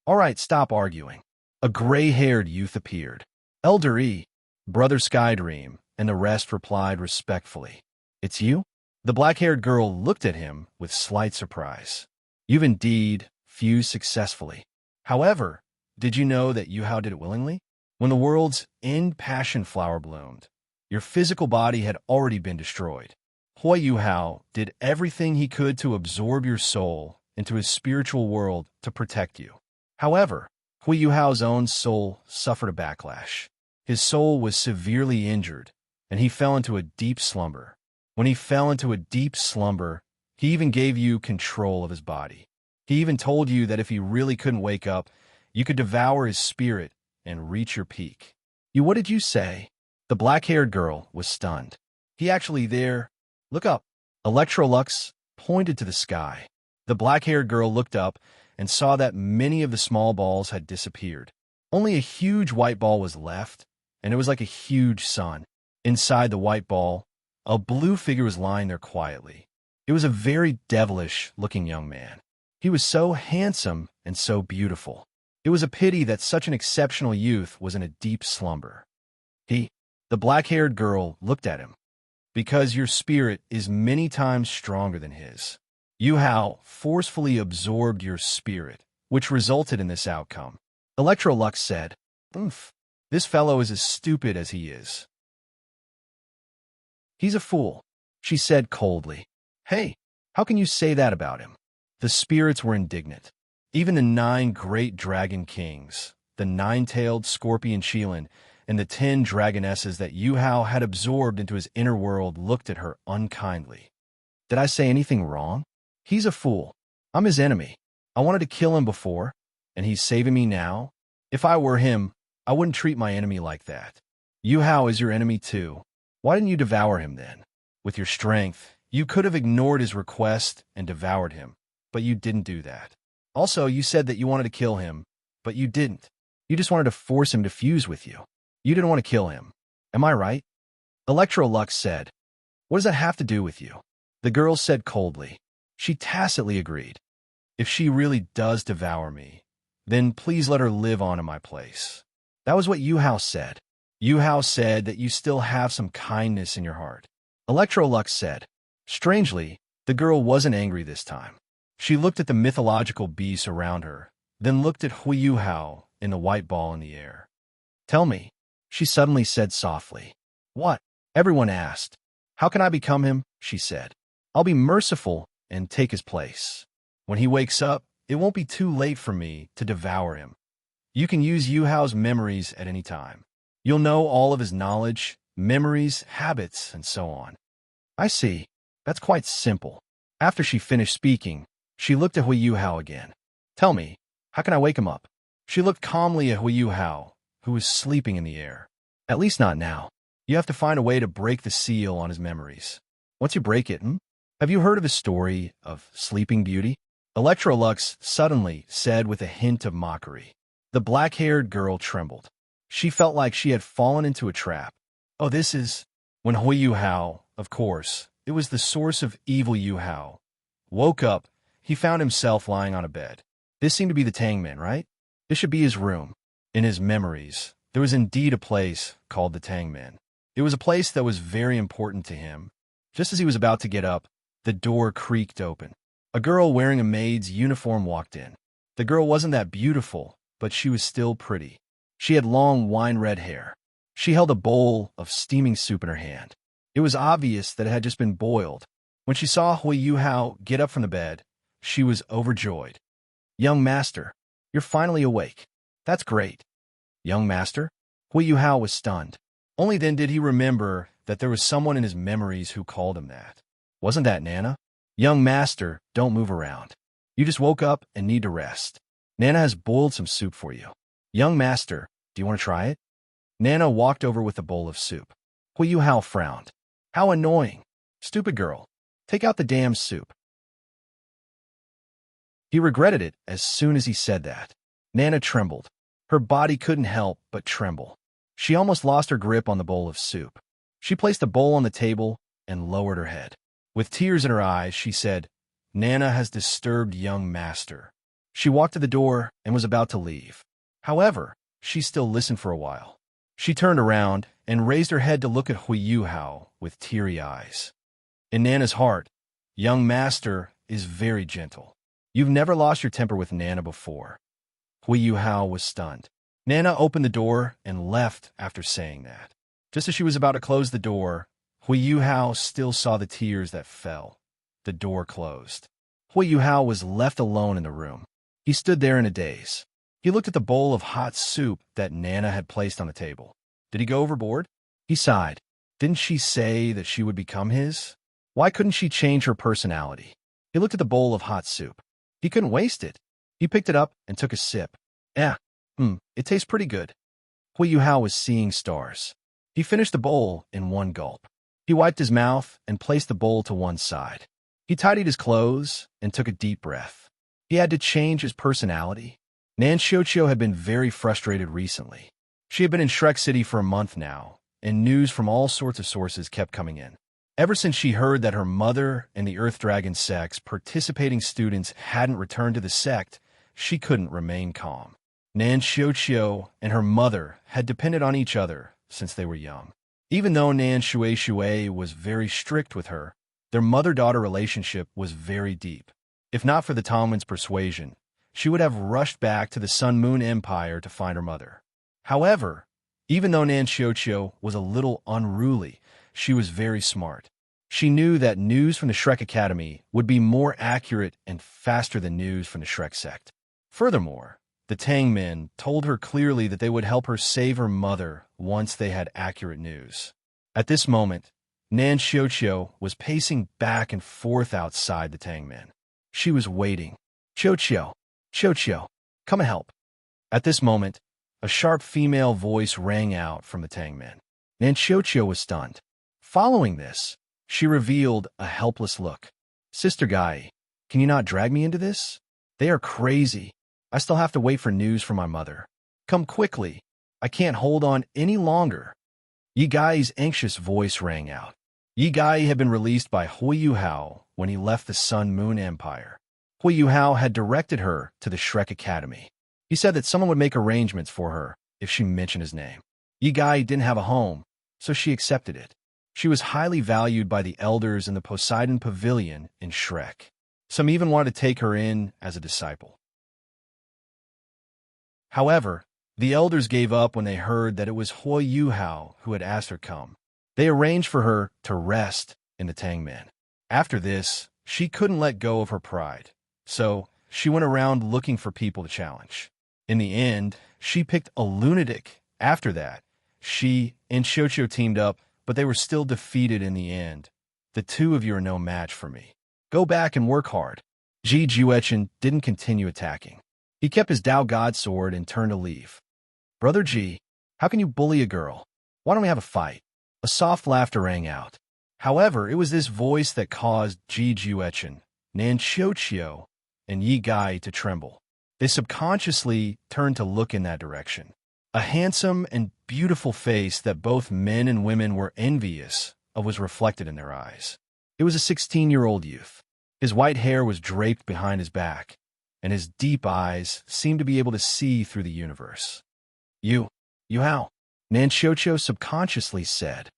[SPEAKER 1] All right, stop arguing. A gray-haired youth appeared. Elder E, Brother Skydream, and the rest replied respectfully. It's you? The black-haired girl looked at him with slight surprise. You've indeed fused successfully. However, did you know that Yuhao did it willingly? When the world's end passion flower bloomed, your physical body had already been destroyed. Yuhao did everything he could to absorb your soul into his spiritual world to protect you. However, Yuhao's own soul suffered a backlash. His soul was severely injured, and he fell into a deep slumber. When he fell into a deep slumber, he even gave you control of his body. He even told you that if he really couldn't wake up, you could devour his spirit and reach your peak. What did you say? The black-haired girl was stunned. He actually there. Look up. Electrolux pointed to the sky. The black-haired girl looked up and saw that many of the small balls had disappeared. Only a huge white ball was left, and it was like a huge sun. Inside the white ball, a blue figure was lying there quietly. It was a very devilish-looking young man. He was so handsome and so beautiful. It was a pity that such an exceptional youth was in a deep slumber. The black-haired girl, looked at him. Because your spirit is many times stronger than his. Yuhao forcefully absorbed your spirit, which resulted in this outcome. Electrolux said, "Oomph, this fellow is as stupid as he is." "He's a fool," she said coldly. "Hey, how can you say that about him?" The spirits were indignant. Even the 9 great dragon kings, the 9-tailed scorpion Qilin, and the 10 dragonesses that Yuhao had absorbed into his inner world looked at her unkindly. "Did I say anything wrong? He's a fool. I'm his enemy. I wanted to kill him before, and he's saving me now. If I were him, I wouldn't treat my enemy like that. Yuhao is your enemy too. Why didn't you devour him then? With your strength, you could have ignored his request and devoured him, but you didn't do that. Also, you said that you wanted to kill him, but you didn't. You just wanted to force him to fuse with you. You didn't want to kill him. Am I right?" Electrolux said, "What does that have to do with you?" The girl said coldly. She tacitly agreed. "If she really does devour me, then please let her live on in my place." That was what Yuhao said. Yuhao said that you still have some kindness in your heart. Electrolux said. Strangely, the girl wasn't angry this time. She looked at the mythological beasts around her, then looked at Yuhao in the white ball in the air. "Tell me," she suddenly said softly. "What?" Everyone asked. "How can I become him?" she said. "I'll be merciful and take his place. When he wakes up, it won't be too late for me to devour him. You can use Yuhao's memories at any time. You'll know all of his knowledge, memories, habits, and so on." "I see. That's quite simple." After she finished speaking, she looked at Yuhao again. "Tell me, how can I wake him up?" She looked calmly at Yuhao, who was sleeping in the air. "At least not now. You have to find a way to break the seal on his memories. Once you break it, Have you heard of his story of Sleeping Beauty?" Electrolux suddenly said with a hint of mockery. The black-haired girl trembled. She felt like she had fallen into a trap. "Oh, this is..." When Yuhao, of course, it was the source of evil Yuhao, woke up, he found himself lying on a bed. This seemed to be the Tangman, right? This should be his room. In his memories, there was indeed a place called the Tangman. It was a place that was very important to him. Just as he was about to get up, the door creaked open. A girl wearing a maid's uniform walked in. The girl wasn't that beautiful, but she was still pretty. She had long wine-red hair. She held a bowl of steaming soup in her hand. It was obvious that it had just been boiled. When she saw Yuhao get up from the bed, she was overjoyed. "Young master, you're finally awake. That's great." "Young master?" Yuhao was stunned. Only then did he remember that there was someone in his memories who called him that. Wasn't that Nana? "Young master, don't move around. You just woke up and need to rest. Nana has boiled some soup for you." "Young master, do you want to try it?" Nana walked over with a bowl of soup. Yuhao frowned. "How annoying. Stupid girl. Take out the damn soup." He regretted it as soon as he said that. Nana trembled. Her body couldn't help but tremble. She almost lost her grip on the bowl of soup. She placed the bowl on the table and lowered her head. With tears in her eyes, she said, "Nana has disturbed young master." She walked to the door and was about to leave. However, she still listened for a while. She turned around and raised her head to look at Yuhao with teary eyes. In Nana's heart, young master is very gentle. You've never lost your temper with Nana before. Yuhao was stunned. Nana opened the door and left after saying that. Just as she was about to close the door, Yuhao still saw the tears that fell. The door closed. Yuhao was left alone in the room. He stood there in a daze. He looked at the bowl of hot soup that Nana had placed on the table. Did he go overboard? He sighed. Didn't she say that she would become his? Why couldn't she change her personality? He looked at the bowl of hot soup. He couldn't waste it. He picked it up and took a sip. It tastes pretty good. Yuhao was seeing stars. He finished the bowl in one gulp. He wiped his mouth and placed the bowl to one side. He tidied his clothes and took a deep breath. He had to change his personality. Nan Xiuqiu had been very frustrated recently. She had been in Shrek City for a month now, and news from all sorts of sources kept coming in. Ever since she heard that her mother and the Earth Dragon sect's participating students hadn't returned to the sect, she couldn't remain calm. Nan Xiuqiu and her mother had depended on each other since they were young. Even though Nan Shui was very strict with her, their mother-daughter relationship was very deep. If not for the Tongmen's persuasion, she would have rushed back to the Sun-Moon Empire to find her mother. However, even though Nan Xiuqiu was a little unruly, she was very smart. She knew that news from the Shrek Academy would be more accurate and faster than news from the Shrek sect. Furthermore, the Tangmen told her clearly that they would help her save her mother once they had accurate news. At this moment, Nan Xiuqiu was pacing back and forth outside the Tangmen. She was waiting. Xiuqiu, come and help. At this moment, a sharp female voice rang out from the Tangmen. Nan Xiuqiu was stunned. Following this, she revealed a helpless look. Sister Guy, can you not drag me into this? They are crazy. I still have to wait for news from my mother. Come quickly. I can't hold on any longer. Yi Gai's anxious voice rang out. Yi Gai had been released by Yuhao when he left the Sun-Moon Empire. Yuhao had directed her to the Shrek Academy. He said that someone would make arrangements for her if she mentioned his name. Yi Gai didn't have a home, so she accepted it. She was highly valued by the elders in the Poseidon Pavilion in Shrek. Some even wanted to take her in as a disciple. However, the elders gave up when they heard that it was Yuhao who had asked her come. They arranged for her to rest in the Tangmen. After this, she couldn't let go of her pride, so she went around looking for people to challenge. In the end, she picked a lunatic. After that, she and Xiuqiu teamed up, but they were still defeated in the end. The two of you are no match for me. Go back and work hard. Ji Juechen didn't continue attacking. He kept his Dao God sword and turned to leave. Brother Ji, how can you bully a girl? Why don't we have a fight? A soft laughter rang out. However, it was this voice that caused Ji Juechen, Nan Xiuqiu, and Yi Gai to tremble. They subconsciously turned to look in that direction. A handsome and beautiful face that both men and women were envious of was reflected in their eyes. It was a 16-year-old youth. His white hair was draped behind his back, and his deep eyes seemed to be able to see through the universe. Yuhao, Nan Xiuqiu subconsciously said.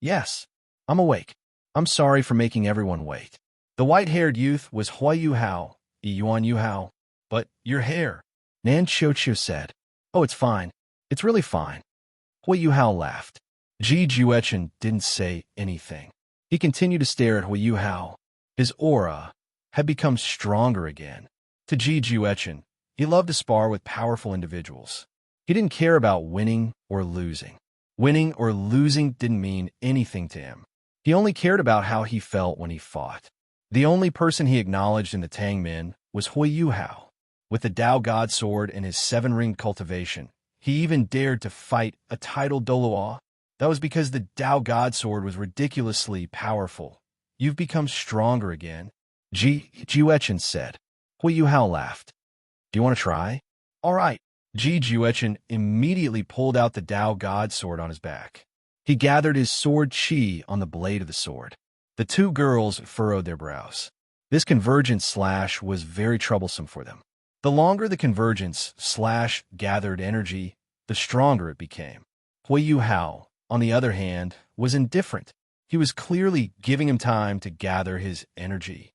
[SPEAKER 1] Yes, I'm awake. I'm sorry for making everyone wait. The white-haired youth was Yuhao, Yuan Yuhao. But your hair, Nan Xiuqiu said. Oh, it's fine. It's really fine. Yuhao laughed. Ji Juechen didn't say anything. He continued to stare at Yuhao. His aura had become stronger again. To Ji Juechen, he loved to spar with powerful individuals. He didn't care about winning or losing. Winning or losing didn't mean anything to him. He only cared about how he felt when he fought. The only person he acknowledged in the Tangmen was Yuhao. With the Dao God sword and his 7-ring cultivation, he even dared to fight a titled Doluo. That was because the Dao God sword was ridiculously powerful. You've become stronger again, Ji Juechen said. Yuhao laughed. Do you want to try? All right. Ji Juechen immediately pulled out the Dao God sword on his back. He gathered his sword chi on the blade of the sword. The two girls furrowed their brows. This convergence slash was very troublesome for them. The longer the convergence slash gathered energy, the stronger it became. Yuhao, on the other hand, was indifferent. He was clearly giving him time to gather his energy.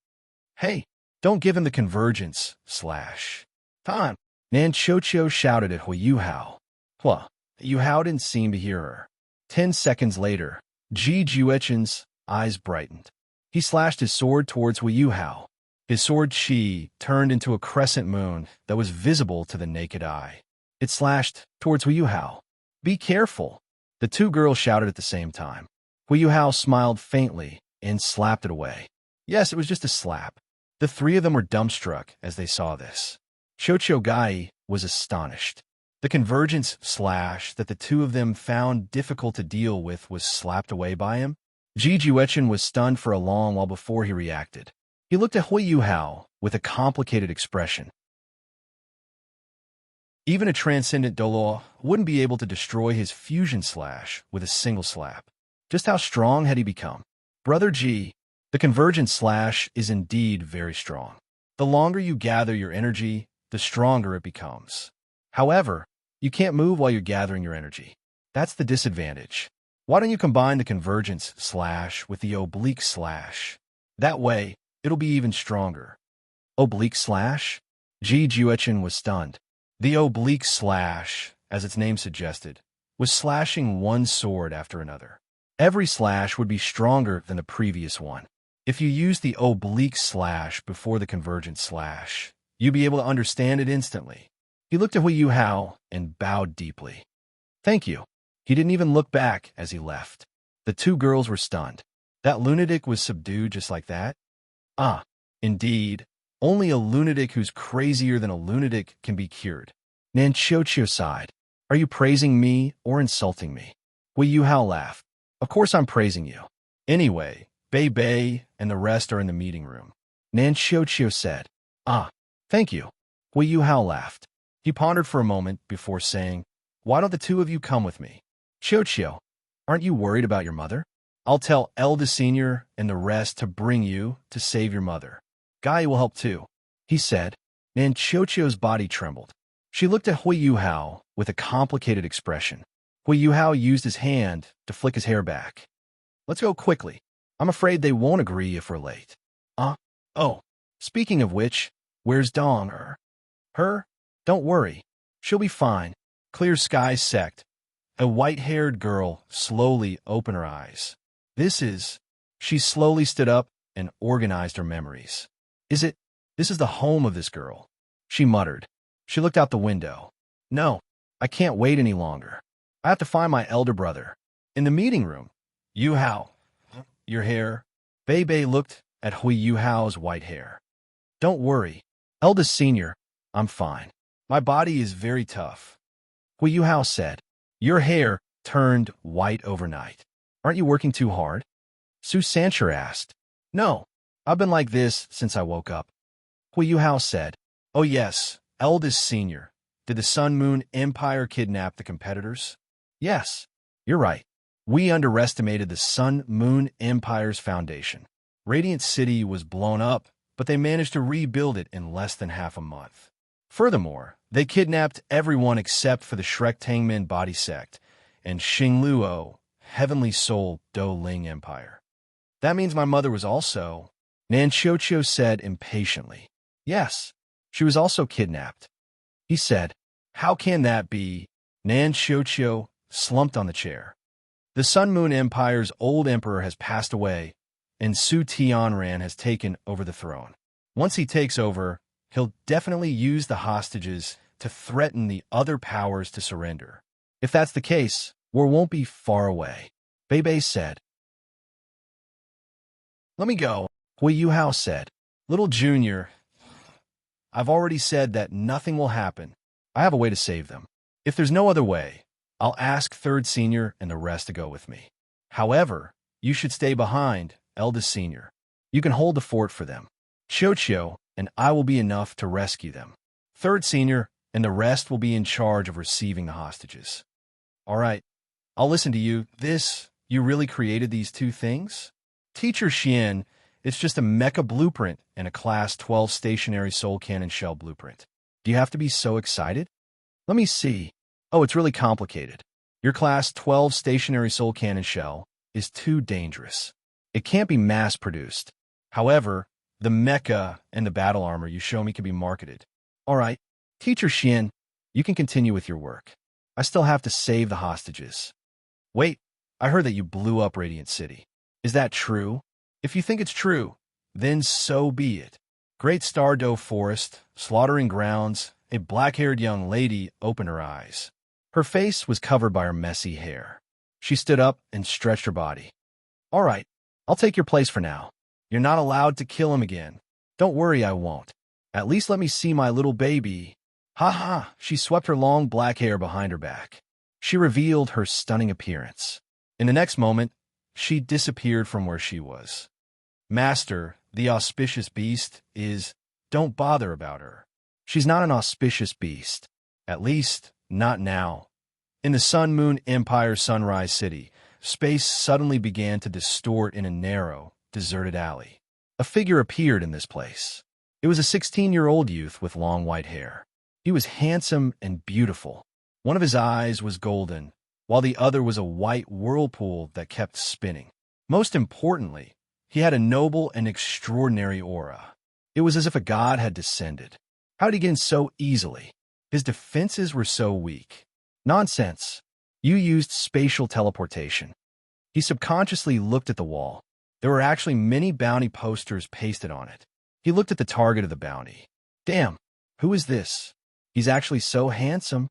[SPEAKER 1] Hey, don't give him the convergence slash time. Nan Xiuqiu shouted at Yuhao. Yuhao didn't seem to hear her. 10 seconds later, Ji Juechen's eyes brightened. He slashed his sword towards Yuhao. His sword chi turned into a crescent moon that was visible to the naked eye. It slashed towards Yuhao. Be careful! The two girls shouted at the same time. Yuhao smiled faintly and slapped it away. Yes, it was just a slap. The three of them were dumbstruck as they saw this. Xiuqiu Gai was astonished. The convergence slash that the two of them found difficult to deal with was slapped away by him. Ji Juechen was stunned for a long while before he reacted. He looked at Yuhao with a complicated expression. Even a transcendent Doluo wouldn't be able to destroy his fusion slash with a single slap. Just how strong had he become? Brother G, the convergent slash is indeed very strong. The longer you gather your energy, the stronger it becomes. However, you can't move while you're gathering your energy. That's the disadvantage. Why don't you combine the convergence slash with the oblique slash? That way, it'll be even stronger. Oblique slash? Ji Juechen was stunned. The oblique slash, as its name suggested, was slashing one sword after another. Every slash would be stronger than the previous one. If you use the oblique slash before the convergent slash, you'd be able to understand it instantly. He looked at Yuhao and bowed deeply. Thank you. He didn't even look back as he left. The two girls were stunned. That lunatic was subdued just like that? Ah, indeed. Only a lunatic who's crazier than a lunatic can be cured. Nanchocho sighed. Are you praising me or insulting me? Yuhao laughed. Of course I'm praising you. Anyway, Bei Bei and the rest are in the meeting room. Nanchocho said. Ah, thank you. Yuhao laughed. He pondered for a moment before saying, why don't the two of you come with me? Chocho, aren't you worried about your mother? I'll tell Elda Senior and the rest to bring you to save your mother. Guy will help too, he said. Nanchocho's body trembled. She looked at Yuhao with a complicated expression. Yuhao used his hand to flick his hair back. Let's go quickly. I'm afraid they won't agree if we're late. Oh, speaking of which, where's Dong? Her? Don't worry. She'll be fine. Clear Sky sect. A white-haired girl slowly opened her eyes. She slowly stood up and organized her memories. This is the home of this girl, she muttered. She looked out the window. No, I can't wait any longer. I have to find my elder brother. In the meeting room. Yuhao, your hair. Bei Bei looked at Yuhao's white hair. Don't worry. Eldest Senior, I'm fine. My body is very tough. Yuhao said. Your hair turned white overnight. Aren't you working too hard? Su Sancher asked. No, I've been like this since I woke up. Yuhao said. Oh yes, Eldest Senior. Did the Sun Moon Empire kidnap the competitors? Yes, you're right. We underestimated the Sun Moon Empire's foundation. Radiant City was blown up, but they managed to rebuild it in less than half a month. Furthermore, they kidnapped everyone except for the Shrek Tangmin body sect and Xingluo, Heavenly Soul Do Ling Empire. That means my mother was also... Nanchocho said impatiently. Yes, she was also kidnapped. He said, how can that be? Nanchocho slumped on the chair. The Sun Moon Empire's old emperor has passed away, and Su Tianran has taken over the throne. Once he takes over, he'll definitely use the hostages to threaten the other powers to surrender. If that's the case, war won't be far away. Bei Bei said. Let me go, Yuhao said. Little Junior, I've already said that nothing will happen. I have a way to save them. If there's no other way, I'll ask Third Senior and the rest to go with me. However, you should stay behind, Eldest Senior. You can hold the fort for them. Chocho and I will be enough to rescue them. Third Senior and the rest will be in charge of receiving the hostages. All right, I'll listen to you. You really created these two things? Teacher Xian, it's just a mecha blueprint and a Class 12 stationary soul cannon shell blueprint. Do you have to be so excited? Let me see. Oh, it's really complicated. Your Class 12 stationary soul cannon shell is too dangerous. It can't be mass-produced. However, the mecha and the battle armor you show me can be marketed. All right, Teacher Xian, you can continue with your work. I still have to save the hostages. Wait, I heard that you blew up Radiant City. Is that true? If you think it's true, then so be it. Great Stardow Forest, slaughtering grounds, a black-haired young lady opened her eyes. Her face was covered by her messy hair. She stood up and stretched her body. All right, I'll take your place for now. You're not allowed to kill him again. Don't worry, I won't. At least let me see my little baby. Ha ha, she swept her long black hair behind her back. She revealed her stunning appearance. In the next moment, she disappeared from where she was. Master, the auspicious beast, don't bother about her. She's not an auspicious beast. At least, not now. In the Sun Moon Empire Sunrise City, space suddenly began to distort in a narrow, deserted alley. A figure appeared in this place. It was a 16-year-old youth with long white hair. He was handsome and beautiful. One of his eyes was golden, while the other was a white whirlpool that kept spinning. Most importantly, he had a noble and extraordinary aura. It was as if a god had descended. How did he get in so easily? His defenses were so weak. Nonsense. You used spatial teleportation. He subconsciously looked at the wall. There were actually many bounty posters pasted on it. He looked at the target of the bounty. Damn, who is this? He's actually so handsome.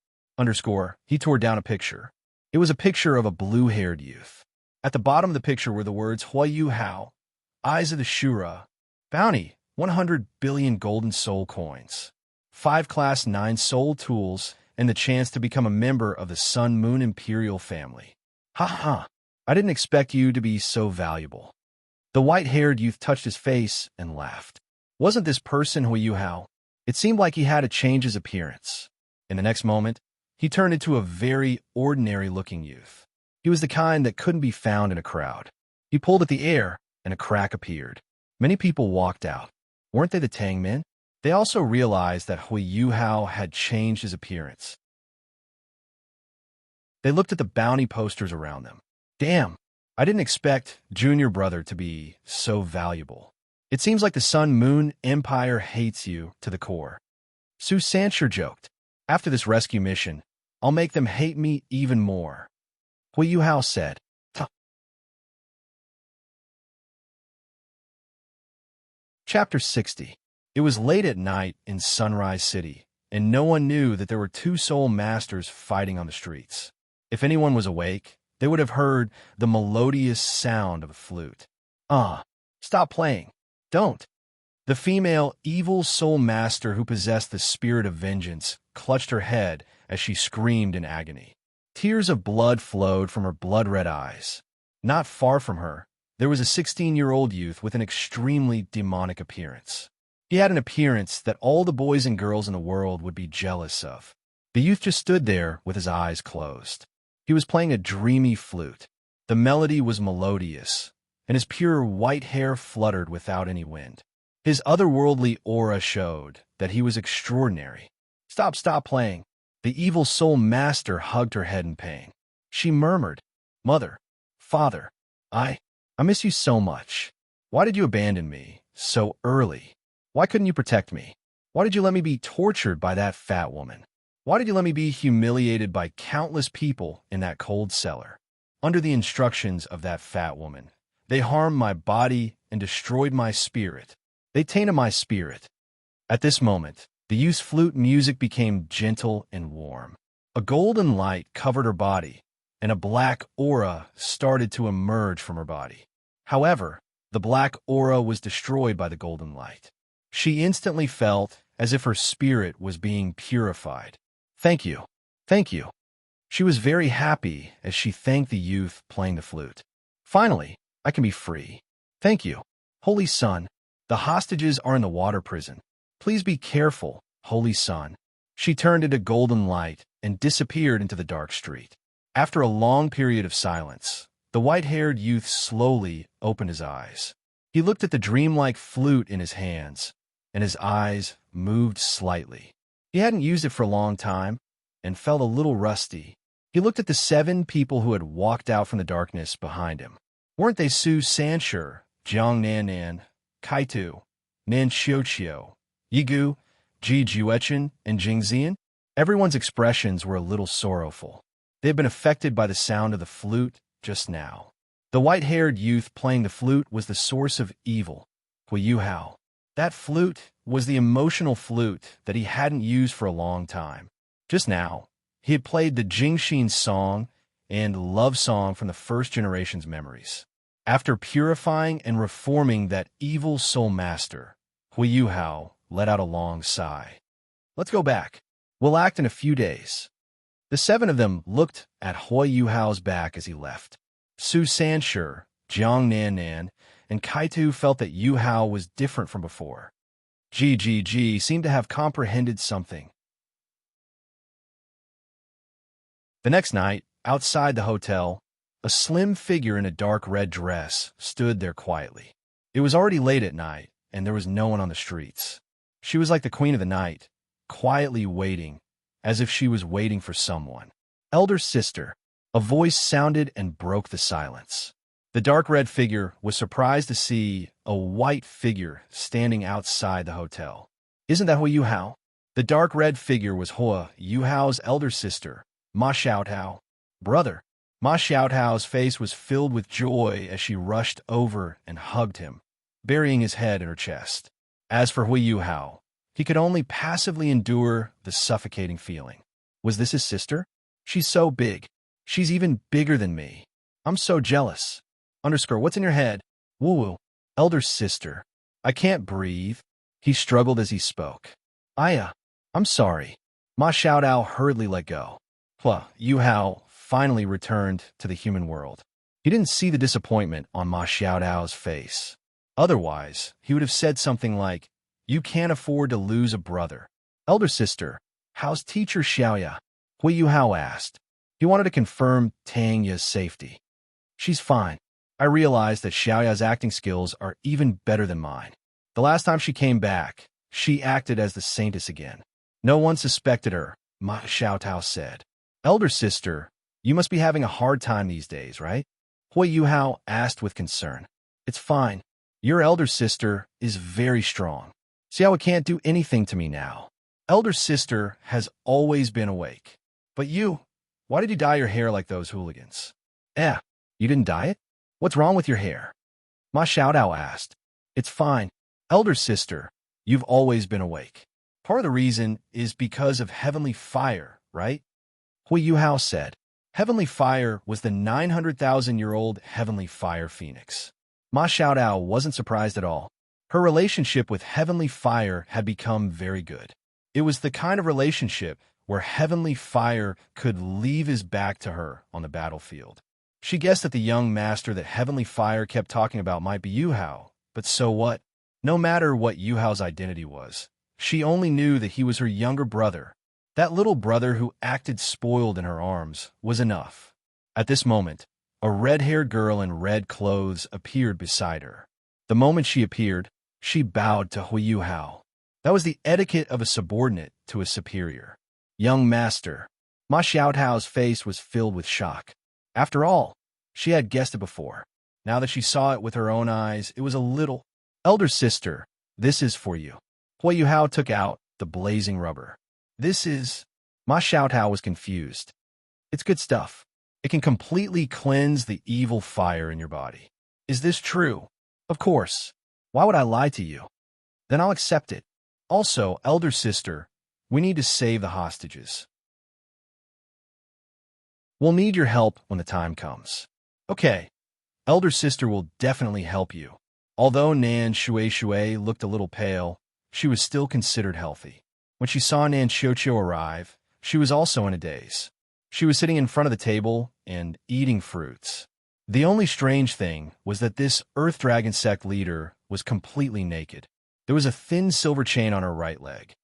[SPEAKER 1] He tore down a picture. It was a picture of a blue-haired youth. At the bottom of the picture were the words Yuhao, Eyes of the Shura, Bounty, 100 billion golden soul coins, 5 Class 9 soul tools, and the chance to become a member of the Sun Moon Imperial family. Ha ha, I didn't expect you to be so valuable. The white-haired youth touched his face and laughed. Wasn't this person Yuhao? It seemed like he had to change his appearance. In the next moment, he turned into a very ordinary-looking youth. He was the kind that couldn't be found in a crowd. He pulled at the air, and a crack appeared. Many people walked out. Weren't they the Tang men? They also realized that Yuhao had changed his appearance. They looked at the bounty posters around them. Damn, I didn't expect Junior Brother to be so valuable. It seems like the Sun Moon Empire hates you to the core. Su Sanshur joked. After this rescue mission, I'll make them hate me even more. Yuhao said. Chapter 60. It was late at night in Sunrise City, and no one knew that there were 2 soul masters fighting on the streets. If anyone was awake, they would have heard the melodious sound of a flute. Stop playing. Don't. The female evil soul master who possessed the spirit of vengeance clutched her head as she screamed in agony. Tears of blood flowed from her blood-red eyes. Not far from her, there was a 16-year-old youth with an extremely demonic appearance. He had an appearance that all the boys and girls in the world would be jealous of. The youth just stood there with his eyes closed. He was playing a dreamy flute. The melody was melodious, and his pure white hair fluttered without any wind. His otherworldly aura showed that he was extraordinary. Stop playing. The evil soul master hugged her head in pain. She murmured, Mother, Father, I miss you so much. Why did you abandon me so early? Why couldn't you protect me? Why did you let me be tortured by that fat woman? Why did you let me be humiliated by countless people in that cold cellar? Under the instructions of that fat woman, they harmed my body and destroyed my spirit. They tainted my spirit. At this moment, the youth's flute music became gentle and warm. A golden light covered her body, and a black aura started to emerge from her body. However, the black aura was destroyed by the golden light. She instantly felt as if her spirit was being purified. Thank you. Thank you. She was very happy as she thanked the youth playing the flute. Finally, I can be free. Thank you. Holy Sun, the hostages are in the water prison. Please be careful, Holy Sun. She turned into golden light and disappeared into the dark street. After a long period of silence, the white-haired youth slowly opened his eyes. He looked at the dreamlike flute in his hands, and his eyes moved slightly. He hadn't used it for a long time and felt a little rusty. He looked at the 7 people who had walked out from the darkness behind him. Weren't they Su Sanshur, Jiang Nannan, Kaitu, Nan Xiuqiu, Yigu, Ji Juechen, and Jing Zian? Everyone's expressions were a little sorrowful. They had been affected by the sound of the flute just now. The white-haired youth playing the flute was the source of evil, Yuhao. That flute was the emotional flute that he hadn't used for a long time. Just now, he had played the Jingxin song and love song from the first generation's memories. After purifying and reforming that evil soul master, Yuhao let out a long sigh. Let's go back. We'll act in a few days. The 7 of them looked at Yuhao's back as he left. Su Sanshur, Jiang Nannan, and Kaitu felt that Yuhao was different from before. Ji seemed to have comprehended something. The next night, outside the hotel, A slim figure in a dark red dress stood there quietly. It was already late at night, and there was no one on the streets. She was like the queen of the night, quietly waiting, as if she was waiting for someone. Elder sister. A voice sounded and broke the silence. The dark red figure was surprised to see a white figure standing outside the hotel. Isn't that Yuhao? The dark red figure was Yuhao's elder sister, Ma Xiaotao. Brother. Ma Xiaotao's face was filled with joy as she rushed over and hugged him, burying his head in her chest. As for Yuhao, he could only passively endure the suffocating feeling. Was this his sister? She's so big. She's even bigger than me. I'm so jealous. What's in your head? Woo-woo. Elder sister. I can't breathe. He struggled as he spoke. I'm sorry. Ma Xiaotao hurriedly let go. Yuhao finally returned to the human world. He didn't see the disappointment on Ma Xiaotao's face. Otherwise, he would have said something like, "You can't afford to lose a brother." Elder sister, how's teacher Xiaoya? Yuhao asked. He wanted to confirm Tangya's safety. She's fine. I realized that Xiaoya's acting skills are even better than mine. The last time she came back, she acted as the saintess again. No one suspected her, Ma Xiaotao said. Elder sister, you must be having a hard time these days, right? Yuhao asked with concern. It's fine. Your elder sister is very strong. See how it can't do anything to me now. Elder sister has always been awake. But you, why did you dye your hair like those hooligans? You didn't dye it? What's wrong with your hair? Ma Xiaotao asked. It's fine. Elder sister, you've always been awake. Part of the reason is because of heavenly fire, right? Yuhao said. Heavenly fire was the 900,000-year-old heavenly fire phoenix. Ma Xiaotao wasn't surprised at all. Her relationship with heavenly fire had become very good. It was the kind of relationship where heavenly fire could leave his back to her on the battlefield. She guessed that the young master that heavenly fire kept talking about might be Yuhao, but so what? No matter what Yuhao's identity was, she only knew that he was her younger brother. That little brother who acted spoiled in her arms was enough. At this moment, a red-haired girl in red clothes appeared beside her. The moment she appeared, she bowed to Yuhao. That was the etiquette of a subordinate to a superior. Young master. Ma Xiaotao's face was filled with shock. After all, she had guessed it before. Now that she saw it with her own eyes, it was a little. Elder sister, this is for you. Yuhao took out the blazing rubber. This is. Ma Xiaotao was confused. It's good stuff. It can completely cleanse the evil fire in your body. Is this true? Of course. Why would I lie to you? Then I'll accept it. Also, elder sister, we need to save the hostages. We'll need your help when the time comes. Okay. Elder sister will definitely help you. Although Nan Shui looked a little pale, she was still considered healthy. When she saw Nan Xiuqiu arrive, she was also in a daze. She was sitting in front of the table and eating fruits. The only strange thing was that this Earth Dragon sect leader was completely naked. There was a thin silver chain on her right leg.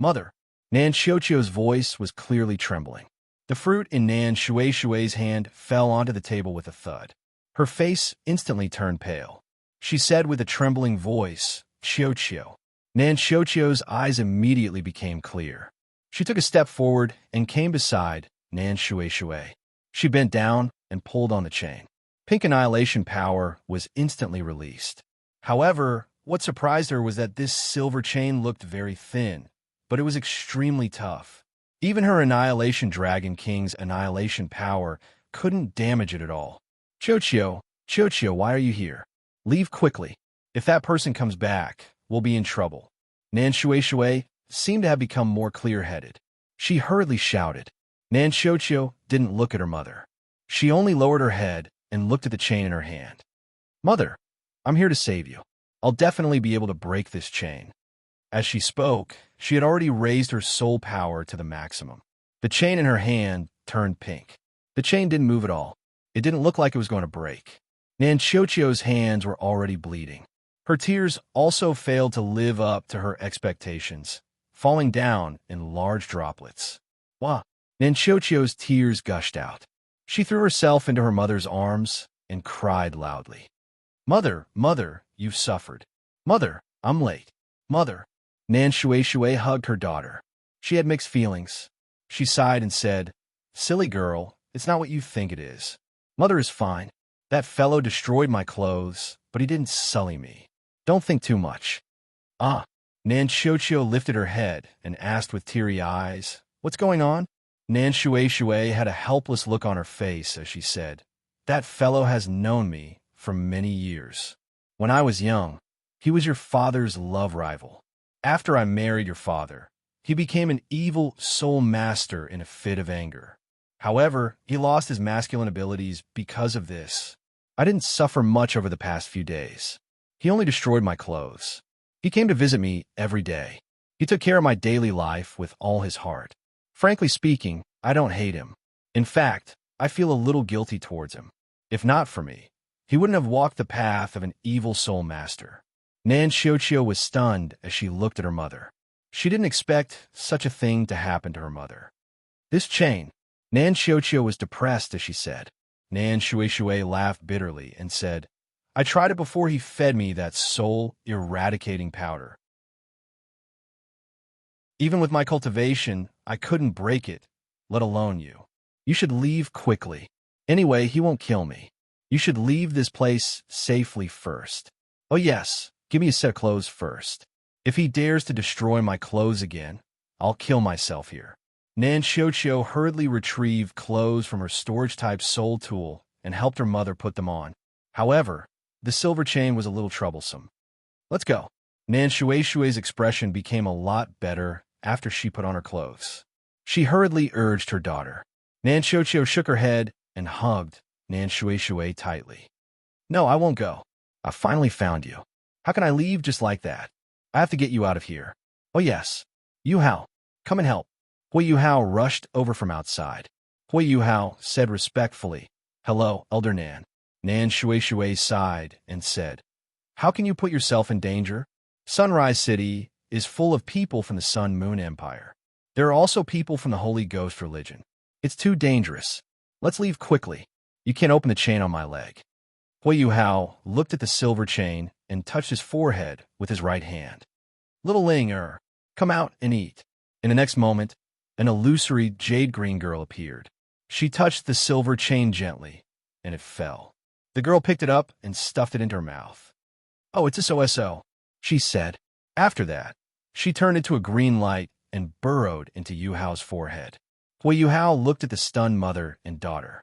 [SPEAKER 1] Mother. Nan Xiuqiu's voice was clearly trembling. The fruit in Nan Shui's hand fell onto the table with a thud. Her face instantly turned pale. She said with a trembling voice, Xiuqiu. Nan Xiuqiu's eyes immediately became clear. She took a step forward and came beside Nan Shui. She bent down and pulled on the chain. Pink annihilation power was instantly released. However, what surprised her was that this silver chain looked very thin, but it was extremely tough. Even her Annihilation Dragon King's annihilation power couldn't damage it at all. Xiuqiu, why are you here? Leave quickly. If that person comes back, we'll be in trouble. Nan Shui seemed to have become more clear-headed. She hurriedly shouted. Nan Xiuqiu didn't look at her mother. She only lowered her head and looked at the chain in her hand. Mother, I'm here to save you. I'll definitely be able to break this chain. As she spoke, she had already raised her soul power to the maximum. The chain in her hand turned pink. The chain didn't move at all. It didn't look like it was going to break. Nan Xiuqiu's hands were already bleeding. Her tears also failed to live up to her expectations, falling down in large droplets. Wah! Nan Xiuqiu's tears gushed out. She threw herself into her mother's arms and cried loudly. Mother, mother, you've suffered. Mother, I'm late. Mother. Nan Shui hugged her daughter. She had mixed feelings. She sighed and said, Silly girl, it's not what you think it is. Mother is fine. That fellow destroyed my clothes, but he didn't sully me. Don't think too much. Ah. Nan Xiuqiu lifted her head and asked with teary eyes, What's going on? Nan Shui had a helpless look on her face as she said, That fellow has known me for many years. When I was young, he was your father's love rival. After I married your father, he became an evil soul master in a fit of anger. However, he lost his masculine abilities because of this. I didn't suffer much over the past few days. He only destroyed my clothes. He came to visit me every day. He took care of my daily life with all his heart. Frankly speaking, I don't hate him. In fact, I feel a little guilty towards him. If not for me, he wouldn't have walked the path of an evil soul master. Nan Xiuqiu was stunned as she looked at her mother. She didn't expect such a thing to happen to her mother. This chain. Nan Xiuqiu was depressed as she said. Nan Shui laughed bitterly and said, I tried it before he fed me that soul-eradicating powder. Even with my cultivation, I couldn't break it, let alone you. You should leave quickly. Anyway, he won't kill me. You should leave this place safely first. Oh yes, give me a set of clothes first. If he dares to destroy my clothes again, I'll kill myself here. Nan Xiuqiu hurriedly retrieved clothes from her storage-type soul tool and helped her mother put them on. However, the silver chain was a little troublesome. Let's go. Nan Shui's expression became a lot better after she put on her clothes. She hurriedly urged her daughter. Nan Xiuqiu shook her head and hugged Nan Shui tightly. No, I won't go. I finally found you. How can I leave just like that? I have to get you out of here. Oh yes. Yuhao, come and help. Yuhao rushed over from outside. Yuhao said respectfully, Hello, Elder Nan. Nan Shui sighed and said, How can you put yourself in danger? Sunrise City is full of people from the Sun Moon Empire. There are also people from the Holy Ghost religion. It's too dangerous. Let's leave quickly. You can't open the chain on my leg. Yuhao looked at the silver chain and touched his forehead with his right hand. Little Ling, come out and eat. In the next moment, an illusory jade-green girl appeared. She touched the silver chain gently, and it fell. The girl picked it up and stuffed it into her mouth. Oh, it's a so-so, she said. After that, she turned into a green light and burrowed into Yuhao's forehead. Yuhao looked at the stunned mother and daughter.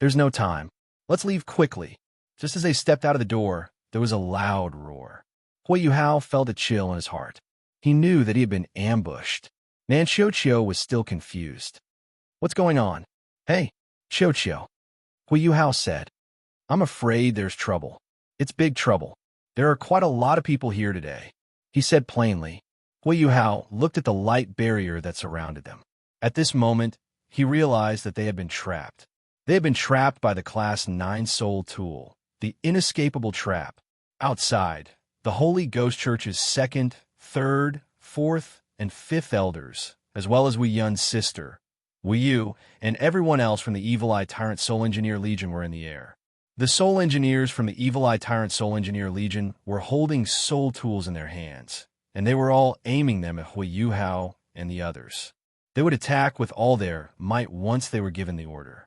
[SPEAKER 1] There's no time. Let's leave quickly. Just as they stepped out of the door, there was a loud roar. Yuhao felt a chill in his heart. He knew that he had been ambushed. Nan Xiuqiu was still confused. What's going on? Hey, Xiuqiu. Yuhao said. I'm afraid there's trouble. It's big trouble. There are quite a lot of people here today, he said plainly. Yuhao looked at the light barrier that surrounded them. At this moment, he realized that they had been trapped. They had been trapped by the Class 9 Soul Tool, the inescapable trap. Outside, the Holy Ghost Church's 2nd, 3rd, 4th, and 5th elders, as well as Wei Yun's sister, Wei Yu, and everyone else from the Evil Eye Tyrant Soul Engineer Legion were in the air. The Soul Engineers from the Evil Eye Tyrant Soul Engineer Legion were holding soul tools in their hands, and they were all aiming them at Yuhao and the others. They would attack with all their might once they were given the order.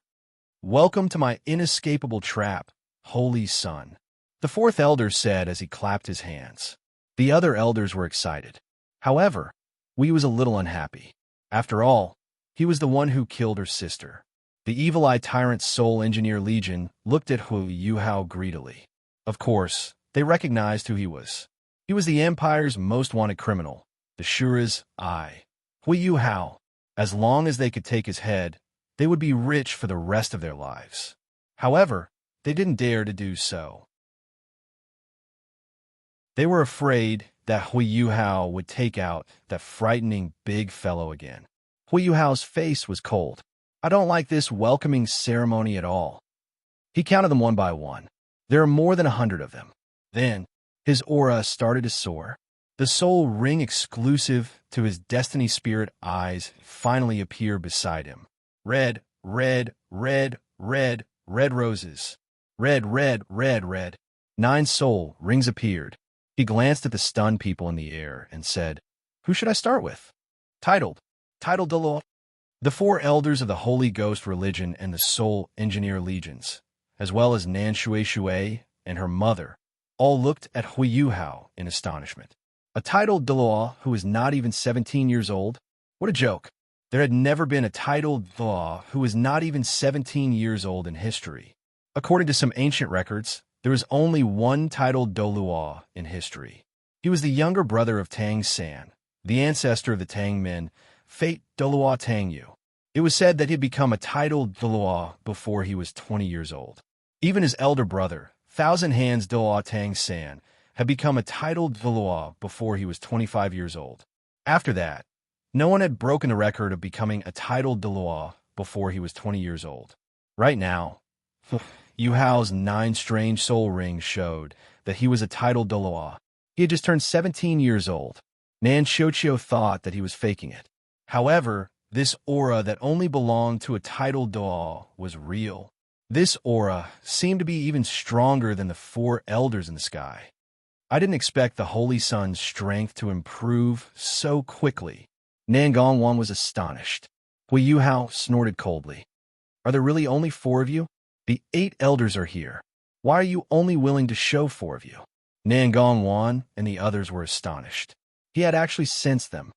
[SPEAKER 1] Welcome to my inescapable trap, Holy Sun, the 4th elder said as he clapped his hands. The other elders were excited. However, Wei was a little unhappy. After all, he was the one who killed her sister. The Evil Eye Tyrant Soul Engineer Legion looked at Yuhao greedily. Of course, they recognized who he was. He was the Empire's most wanted criminal, the Shura's Eye. Yuhao. As long as they could take his head, they would be rich for the rest of their lives. However, they didn't dare to do so. They were afraid that Yuhao would take out that frightening big fellow again. Yuhao's face was cold. I don't like this welcoming ceremony at all. He counted them one by one. There are more than 100 of them. Then, his aura started to soar. The soul ring exclusive to his destiny spirit eyes finally appeared beside him. Red, red, red, red, red roses. Red, red, red, red. 9 soul rings appeared. He glanced at the stunned people in the air and said, "Who should I start with?" Titled the law. The 4 elders of the Holy Ghost religion and the Soul Engineer legions, as well as Nan Shui Shui and her mother, all looked at Yuhao in astonishment. A titled Dalois who was not even 17 years old? What a joke. There had never been a titled Dalois who was not even 17 years old in history. According to some ancient records, there was only one titled Dalois in history. He was the younger brother of Tang San, the ancestor of the Tang men, Fate Dalois Tang Yu. It was said that he had become a titled Dalois before he was 20 years old. Even his elder brother, Thousand Hands Dalois Tang San, had become a titled Dalois before he was 25 years old. After that, no one had broken the record of becoming a titled Dalois before he was 20 years old. Right now, Yuhao's 9 strange soul rings showed that he was a titled Dalois. He had just turned 17 years old. Nan Shochio thought that he was faking it. However, this aura that only belonged to a titled Dalois was real. This aura seemed to be even stronger than the 4 elders in the sky. I didn't expect the Holy Sun's strength to improve so quickly. Nan Gongwan was astonished. Yuhao snorted coldly. Are there really only 4 of you? The 8 elders are here. Why are you only willing to show 4 of you? Nan Gongwan and the others were astonished. He had actually sensed them.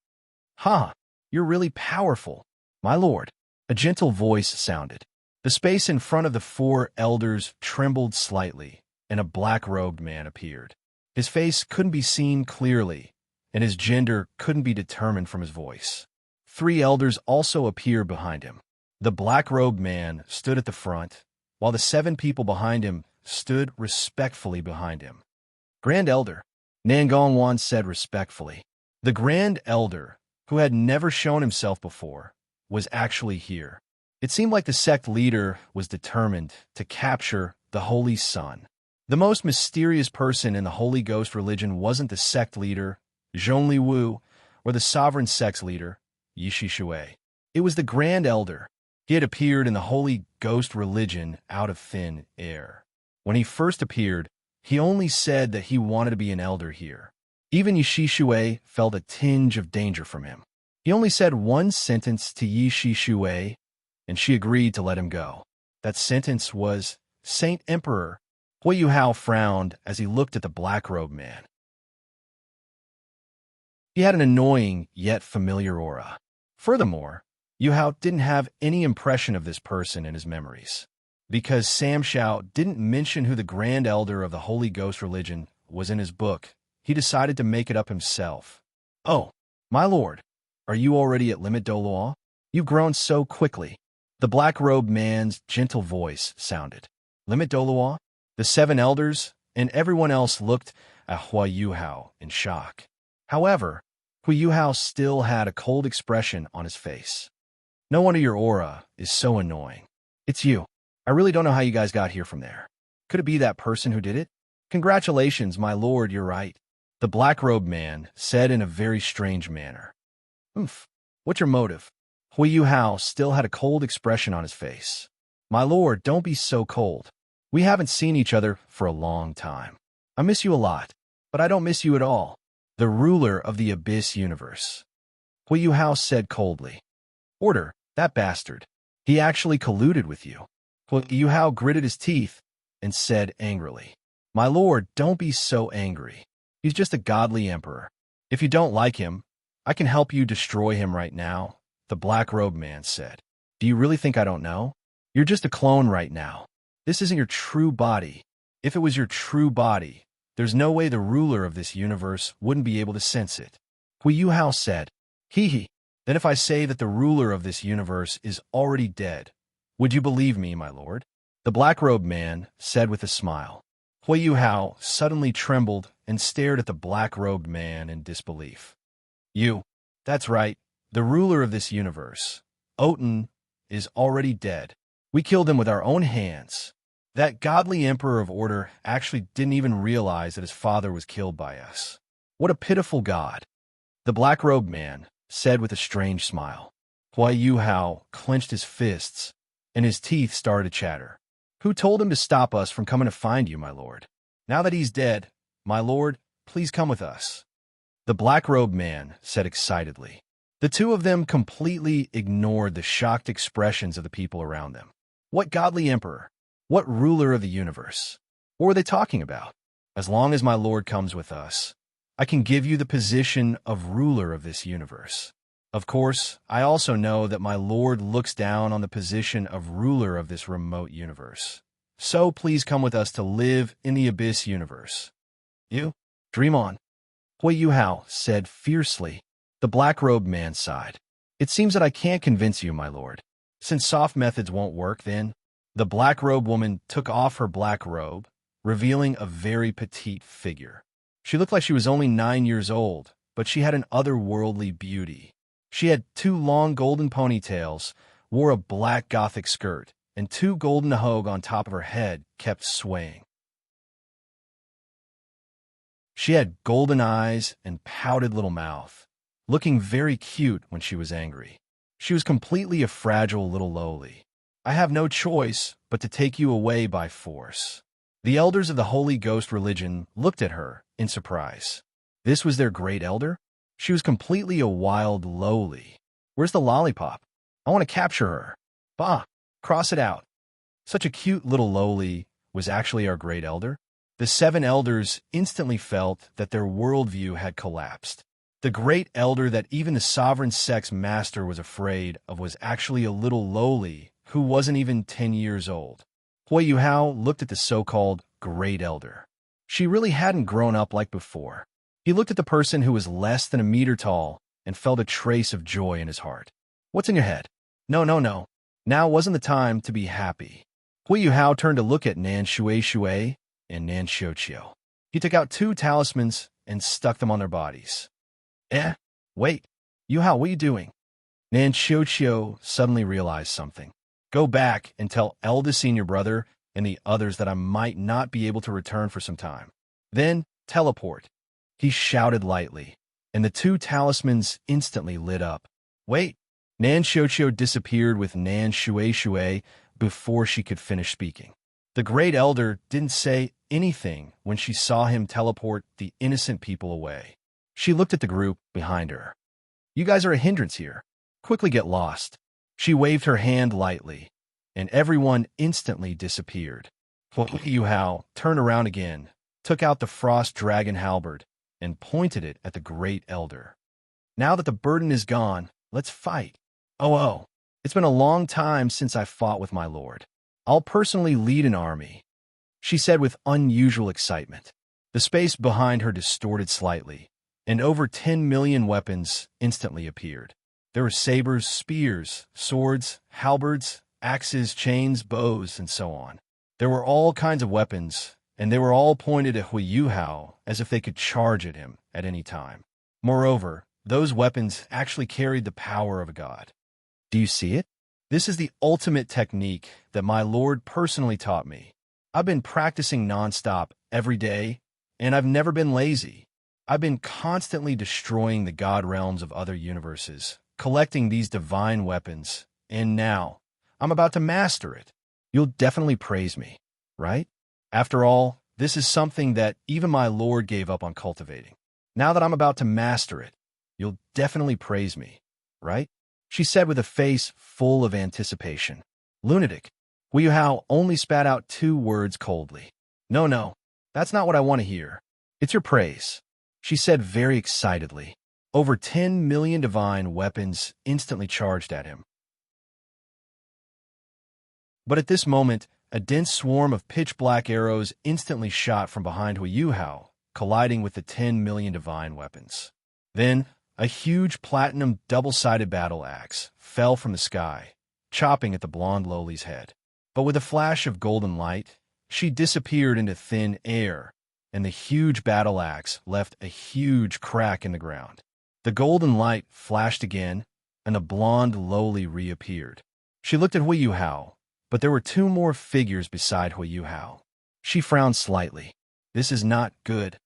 [SPEAKER 1] Ha! You're really powerful, my lord. A gentle voice sounded. The space in front of the 4 elders trembled slightly, and a black-robed man appeared. His face couldn't be seen clearly, and his gender couldn't be determined from his voice. 3 elders also appeared behind him. The black-robed man stood at the front, while the 7 people behind him stood respectfully behind him. Grand Elder, Nan Gongwan said respectfully. The Grand Elder, who had never shown himself before, was actually here. It seemed like the sect leader was determined to capture the Holy Sun. The most mysterious person in the Holy Ghost religion wasn't the sect leader, Zhongli Wu, or the sovereign sect's leader, Yishi Shui. It was the Grand Elder. He had appeared in the Holy Ghost religion out of thin air. When he first appeared, he only said that he wanted to be an elder here. Even Yishi Shui felt a tinge of danger from him. He only said one sentence to Yishi Shui, and she agreed to let him go. That sentence was, Saint Emperor. Yuhao frowned as he looked at the black-robed man. He had an annoying yet familiar aura. Furthermore, Yuhao didn't have any impression of this person in his memories. Because Sam Shao didn't mention who the Grand Elder of the Holy Ghost religion was in his book, he decided to make it up himself. Oh, my lord, are you already at Limit Dolois? You've grown so quickly. The black-robed man's gentle voice sounded. Limit Dolois? The 7 elders and everyone else looked at Yuhao in shock. However, Yuhao still had a cold expression on his face. No wonder your aura is so annoying. It's you. I really don't know how you guys got here from there. Could it be that person who did it? Congratulations, my lord, you're right. The black-robed man said in a very strange manner. What's your motive? Yuhao still had a cold expression on his face. My lord, don't be so cold. We haven't seen each other for a long time. I miss you a lot, but I don't miss you at all. The ruler of the Abyss universe. Yuhao said coldly. Order, that bastard. He actually colluded with you. Yuhao gritted his teeth and said angrily. My lord, don't be so angry. He's just a godly emperor. If you don't like him, I can help you destroy him right now, the black-robed man said. Do you really think I don't know? You're just a clone right now. This isn't your true body. If it was your true body, there's no way the ruler of this universe wouldn't be able to sense it. Yuhao said, Hee. Then if I say that the ruler of this universe is already dead, would you believe me, my lord? The black-robed man said with a smile. Yuhao suddenly trembled and stared at the black-robed man in disbelief. That's right, the ruler of this universe, Oten, is already dead. We killed him with our own hands. That godly emperor of order actually didn't even realize that his father was killed by us. What a pitiful god. The black-robed man said with a strange smile. Yuhao clenched his fists and his teeth started to chatter. Who told him to stop us from coming to find you, my lord? Now that he's dead, my lord, please come with us. The black-robed man said excitedly. The two of them completely ignored the shocked expressions of the people around them. What godly emperor? What ruler of the universe? What were they talking about? As long as my lord comes with us, I can give you the position of ruler of this universe. Of course, I also know that my lord looks down on the position of ruler of this remote universe. So please come with us to live in the abyss universe. You? Dream on. Yuhao said fiercely. The black-robed man sighed. It seems that I can't convince you, my lord. Since soft methods won't work, then. The black-robed woman took off her black robe, revealing a very petite figure. She looked like she was only 9 years old, but she had an otherworldly beauty. She had 2 long golden ponytails, wore a black gothic skirt, and 2 golden hogue on top of her head kept swaying. She had golden eyes and pouted little mouth, looking very cute when she was angry. She was completely a fragile little lowly. I have no choice but to take you away by force. The elders of the Holy Ghost religion looked at her in surprise. This was their great elder? She was completely a wild lowly. Where's the lollipop? I want to capture her. Bah, cross it out. Such a cute little lowly was actually our great elder? The 7 elders instantly felt that their worldview had collapsed. The great elder that even the sovereign sex master was afraid of was actually a little lowly who wasn't even 10 years old. Yuhao looked at the so-called great elder. She really hadn't grown up like before. He looked at the person who was less than a meter tall and felt a trace of joy in his heart. What's in your head? No. Now wasn't the time to be happy. Yuhao turned to look at Nan Shui and Nan Xiuqiu. He took out 2 talismans and stuck them on their bodies. Wait. Yuhao, what are you doing? Nan Xiuqiu suddenly realized something. Go back and tell eldest senior brother and the others that I might not be able to return for some time. Then teleport. He shouted lightly, and the 2 talismans instantly lit up. Wait. Nan Xiuqiu disappeared with Nan Shui before she could finish speaking. The great elder didn't say anything when she saw him teleport the innocent people away. She looked at the group behind her. You guys are a hindrance here. Quickly get lost. She waved her hand lightly, and everyone instantly disappeared. Yuhao turned around again, took out the frost dragon halberd, and pointed it at the great elder. Now that the burden is gone, let's fight. Oh, it's been a long time since I fought with my lord. I'll personally lead an army, she said with unusual excitement. The space behind her distorted slightly, and over 10 million weapons instantly appeared. There were sabers, spears, swords, halberds, axes, chains, bows, and so on. There were all kinds of weapons, and they were all pointed at Yuhao as if they could charge at him at any time. Moreover, those weapons actually carried the power of a god. Do you see it? This is the ultimate technique that my lord personally taught me. I've been practicing nonstop every day, and I've never been lazy. I've been constantly destroying the god realms of other universes, collecting these divine weapons, and now I'm about to master it. You'll definitely praise me, right? After all, this is something that even my lord gave up on cultivating. Now that I'm about to master it, you'll definitely praise me, right? She said with a face full of anticipation. Lunatic. Yuhao only spat out 2 words coldly. No, that's not what I want to hear. It's your praise, she said very excitedly. Over 10 million divine weapons instantly charged at him. But at this moment, a dense swarm of pitch-black arrows instantly shot from behind Yuhao, colliding with the 10 million divine weapons. Then, a huge platinum double-sided battle axe fell from the sky, chopping at the blonde lowly's head. But with a flash of golden light, she disappeared into thin air, and the huge battle axe left a huge crack in the ground. The golden light flashed again, and the blonde lowly reappeared. She looked at Yuhao, but there were 2 more figures beside Yuhao. She frowned slightly. This is not good.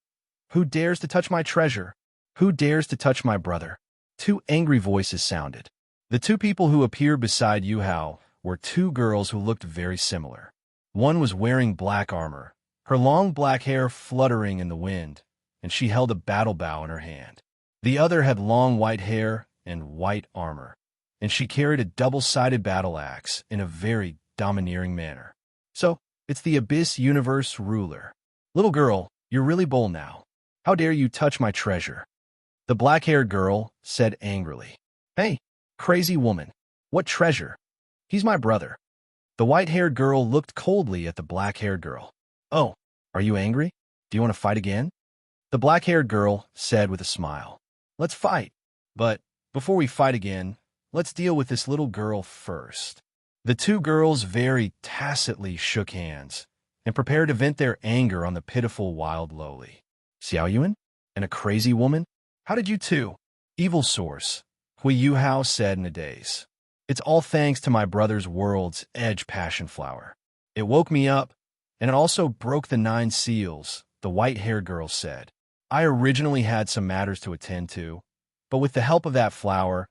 [SPEAKER 1] Who dares to touch my treasure? Who dares to touch my brother? 2 angry voices sounded. The 2 people who appeared beside Yuhao were two girls who looked very similar. One was wearing black armor, her long black hair fluttering in the wind, and she held a battle bow in her hand. The other had long white hair and white armor, and she carried a double-sided battle axe in a very domineering manner. So, it's the Abyss Universe ruler. Little girl, you're really bold now. How dare you touch my treasure? The black-haired girl said angrily. Hey, crazy woman, what treasure? He's my brother. The white-haired girl looked coldly at the black-haired girl. Oh, are you angry? Do you want to fight again? The black-haired girl said with a smile. Let's fight. But before we fight again, let's deal with this little girl first. The two girls very tacitly shook hands and prepared to vent their anger on the pitiful wild lowly. Xiaoyuan? And a crazy woman? How did you two? Evil source, Yuhao said in a daze. It's all thanks to my brother's world's edge passion flower. It woke me up, and it also broke the 9 seals, the white-haired girl said. I originally had some matters to attend to, but with the help of that flower,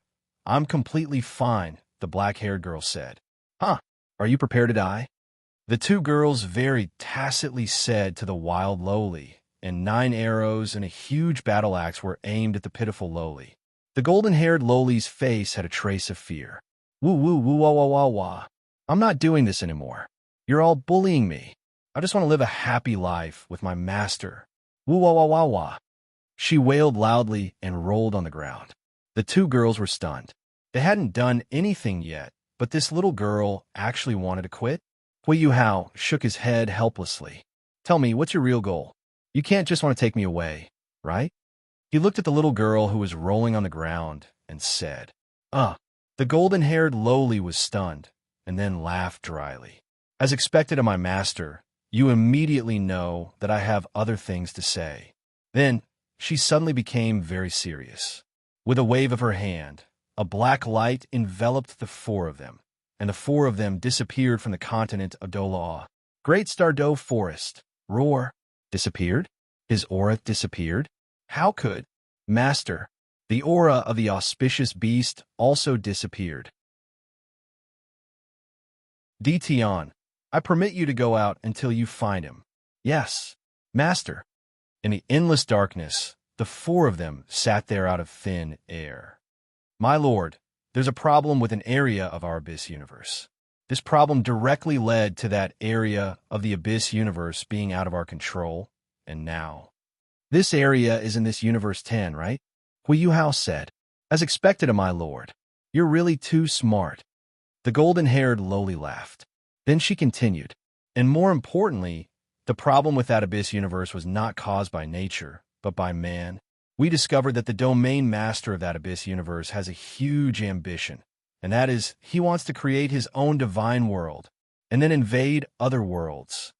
[SPEAKER 1] I'm completely fine, the black-haired girl said. Huh, are you prepared to die? The two girls very tacitly said to the wild lowly, and 9 arrows and a huge battle axe were aimed at the pitiful lowly. The golden-haired lowly's face had a trace of fear. Woo woo woo wah wah wah wah. I'm not doing this anymore. You're all bullying me. I just want to live a happy life with my master. Woo wah wah wah wah. She wailed loudly and rolled on the ground. The two girls were stunned. They hadn't done anything yet, but this little girl actually wanted to quit? Yuhao shook his head helplessly. Tell me, what's your real goal? You can't just want to take me away, right? He looked at the little girl who was rolling on the ground and said, The golden-haired lowly was stunned and then laughed dryly. As expected of my master, you immediately know that I have other things to say. Then she suddenly became very serious. With a wave of her hand, a black light enveloped the 4 of them, and the 4 of them disappeared from the continent of Dolaw. Great Stardow Forest. Roar. Disappeared? His aura disappeared? How could? Master, the aura of the auspicious beast also disappeared. Tion, I permit you to go out until you find him. Yes, Master. In the endless darkness, the 4 of them sat there out of thin air. My lord, there's a problem with an area of our Abyss universe. This problem directly led to that area of the Abyss universe being out of our control, and now. This area is in this universe 10, right? Yuhao said. As expected of my lord. You're really too smart. The golden-haired lowly laughed. Then she continued. And more importantly, the problem with that Abyss universe was not caused by nature, but by man. We discovered that the domain master of that Abyss universe has a huge ambition, and that is, he wants to create his own divine world, and then invade other worlds.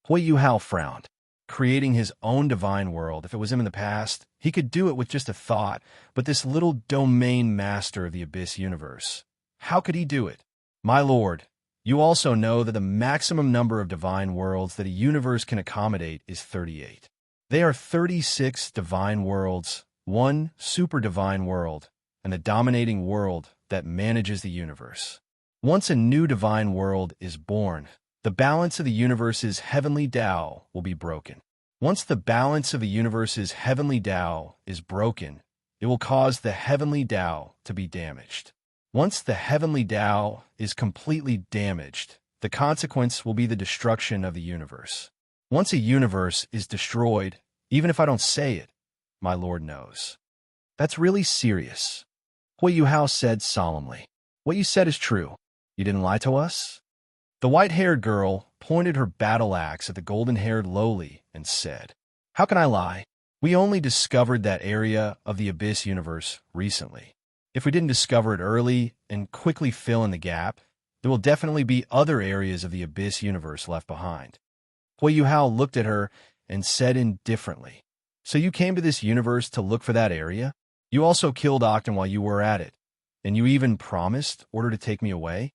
[SPEAKER 1] Yuhao frowned. Creating his own divine world, if it was him in the past, he could do it with just a thought, but this little domain master of the Abyss universe, how could he do it? My lord, you also know that the maximum number of divine worlds that a universe can accommodate is 38. They are 36 divine worlds, 1 super divine world, and the dominating world that manages the universe. Once a new divine world is born, the balance of the universe's heavenly Tao will be broken. Once the balance of the universe's heavenly Tao is broken, it will cause the heavenly Tao to be damaged. Once the heavenly Tao is completely damaged, the consequence will be the destruction of the universe. Once a universe is destroyed, even if I don't say it, my lord knows. That's really serious. Yuhao said solemnly. What you said is true. You didn't lie to us? The white-haired girl pointed her battle axe at the golden-haired lowly and said, How can I lie? We only discovered that area of the Abyss universe recently. If we didn't discover it early and quickly fill in the gap, there will definitely be other areas of the Abyss universe left behind. Yuhao looked at her and said indifferently, So you came to this universe to look for that area? You also killed Octon while you were at it, and you even promised order to take me away?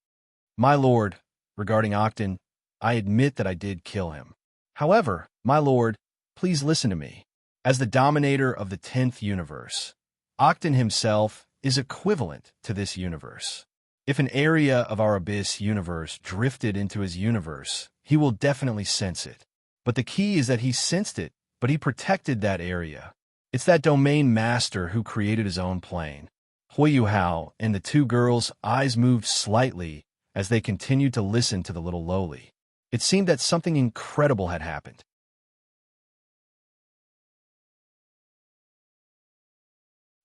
[SPEAKER 1] My lord, regarding Octon, I admit that I did kill him. However, my lord, please listen to me. As the dominator of the 10th universe, Octon himself is equivalent to this universe. If an area of our abyss universe drifted into his universe, he will definitely sense it. But the key is that he sensed it, but he protected that area. It's that domain master who created his own plane. Yuhao and the two girls' eyes moved slightly as they continued to listen to the little lowly. It seemed that something incredible had happened.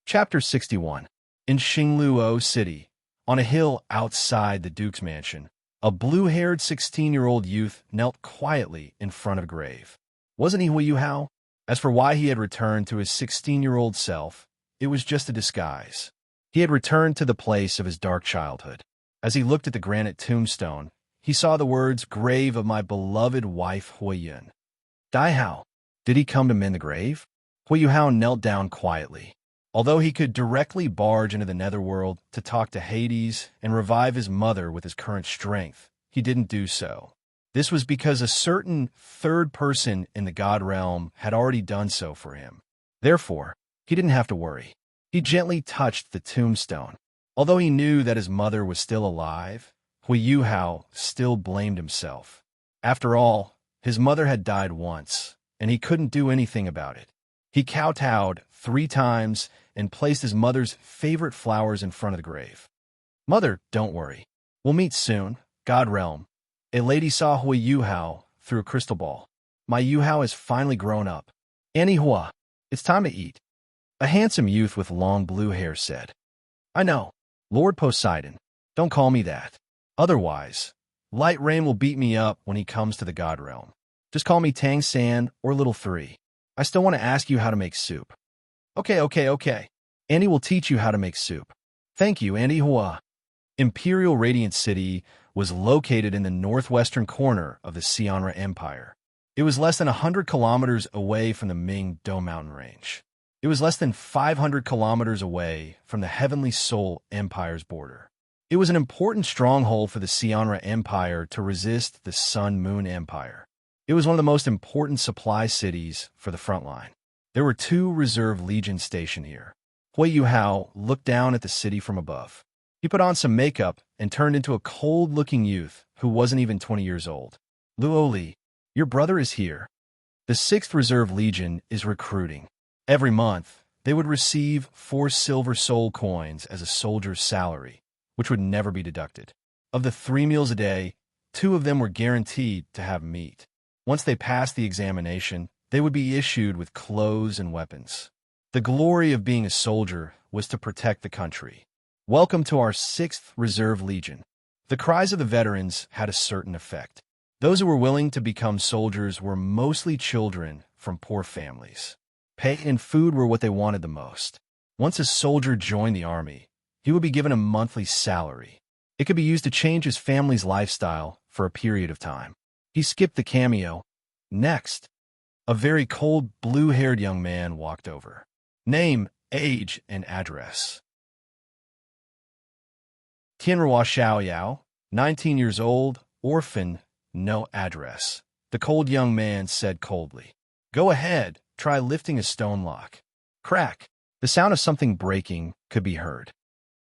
[SPEAKER 1] Chapter 61. In Xingluo City, on a hill outside the Duke's mansion, a blue-haired 16-year-old youth knelt quietly in front of a grave. Wasn't he Yuhao? As for why he had returned to his 16-year-old self, it was just a disguise. He had returned to the place of his dark childhood. As he looked at the granite tombstone, he saw the words, "Grave of my beloved wife Huiyun." Daihao, did he come to mend the grave? Yuhao knelt down quietly. Although he could directly barge into the netherworld to talk to Hades and revive his mother with his current strength, he didn't do so. This was because a certain third person in the god realm had already done so for him. Therefore, he didn't have to worry. He gently touched the tombstone. Although he knew that his mother was still alive, Yuhao still blamed himself. After all, his mother had died once, and he couldn't do anything about it. He kowtowed 3 times and placed his mother's favorite flowers in front of the grave. "Mother, don't worry. We'll meet soon, God realm." A lady saw Yuhao through a crystal ball. "My Yuhao has finally grown up. Anihua, it's time to eat." A handsome youth with long blue hair said. "I know, Lord Poseidon. Don't call me that. Otherwise, Light Rain will beat me up when he comes to the God realm. Just call me Tang San or Little Three. I still want to ask you how to make soup." Okay. Andy will teach you how to make soup." "Thank you, Andy Hua." Imperial Radiant City was located in the northwestern corner of the Xianra Empire. It was less than 100 kilometers away from the Ming-Do mountain range. It was less than 500 kilometers away from the Heavenly Soul Empire's border. It was an important stronghold for the Xianra Empire to resist the Sun-Moon Empire. It was one of the most important supply cities for the front line. There were 2 reserve legions stationed here. Yuhao looked down at the city from above. He put on some makeup and turned into a cold-looking youth who wasn't even 20 years old. "Luoli, your brother is here." The 6th Reserve Legion is recruiting. Every month, they would receive 4 silver soul coins as a soldier's salary, which would never be deducted. Of the 3 meals a day, 2 of them were guaranteed to have meat. Once they passed the examination, they would be issued with clothes and weapons. The glory of being a soldier was to protect the country. "Welcome to our 6th Reserve Legion." The cries of the veterans had a certain effect. Those who were willing to become soldiers were mostly children from poor families. Pay and food were what they wanted the most. Once a soldier joined the army, he would be given a monthly salary. It could be used to change his family's lifestyle for a period of time. He skipped the cameo. Next, a very cold, blue-haired young man walked over. Name, age, and address. Tianrua Xiaoyao, 19 years old, orphan, no address. The cold young man said coldly. "Go ahead, try lifting a stone lock." Crack. The sound of something breaking could be heard.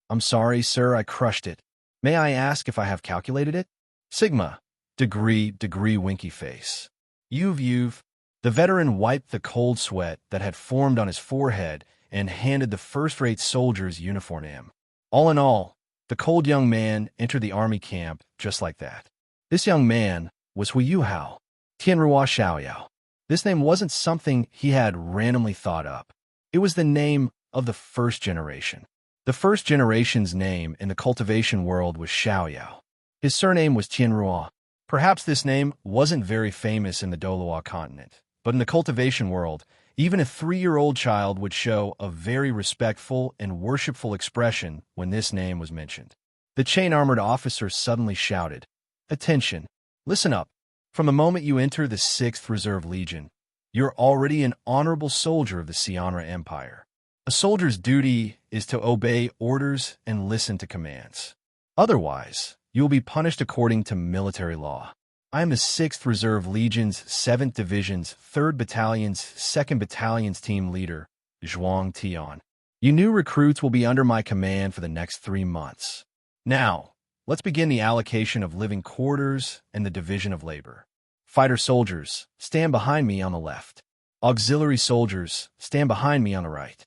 [SPEAKER 1] "I'm sorry, sir, I crushed it. May I ask if I have calculated it?" Sigma. Degree, winky face. You've. The veteran wiped the cold sweat that had formed on his forehead and handed the first-rate soldier's uniform to him. All in all, the cold young man entered the army camp just like that. This young man was Yuhao, Tianrua Xiaoyao. This name wasn't something he had randomly thought up. It was the name of the first generation. The first generation's name in the cultivation world was Xiaoyao. His surname was Tianrua. Perhaps this name wasn't very famous in the Dolua continent, but in the cultivation world, even a 3-year-old child would show a very respectful and worshipful expression when this name was mentioned. The chain-armored officer suddenly shouted, "Attention! Listen up. From the moment you enter the 6th Reserve Legion, you're already an honorable soldier of the Xianra Empire. A soldier's duty is to obey orders and listen to commands. Otherwise, you will be punished according to military law. I am the 6th Reserve Legion's 7th Division's 3rd Battalion's 2nd Battalion's team leader, Zhuang Tian. You new recruits will be under my command for the next 3 months. Now, let's begin the allocation of living quarters and the division of labor. Fighter soldiers, stand behind me on the left. Auxiliary soldiers, stand behind me on the right.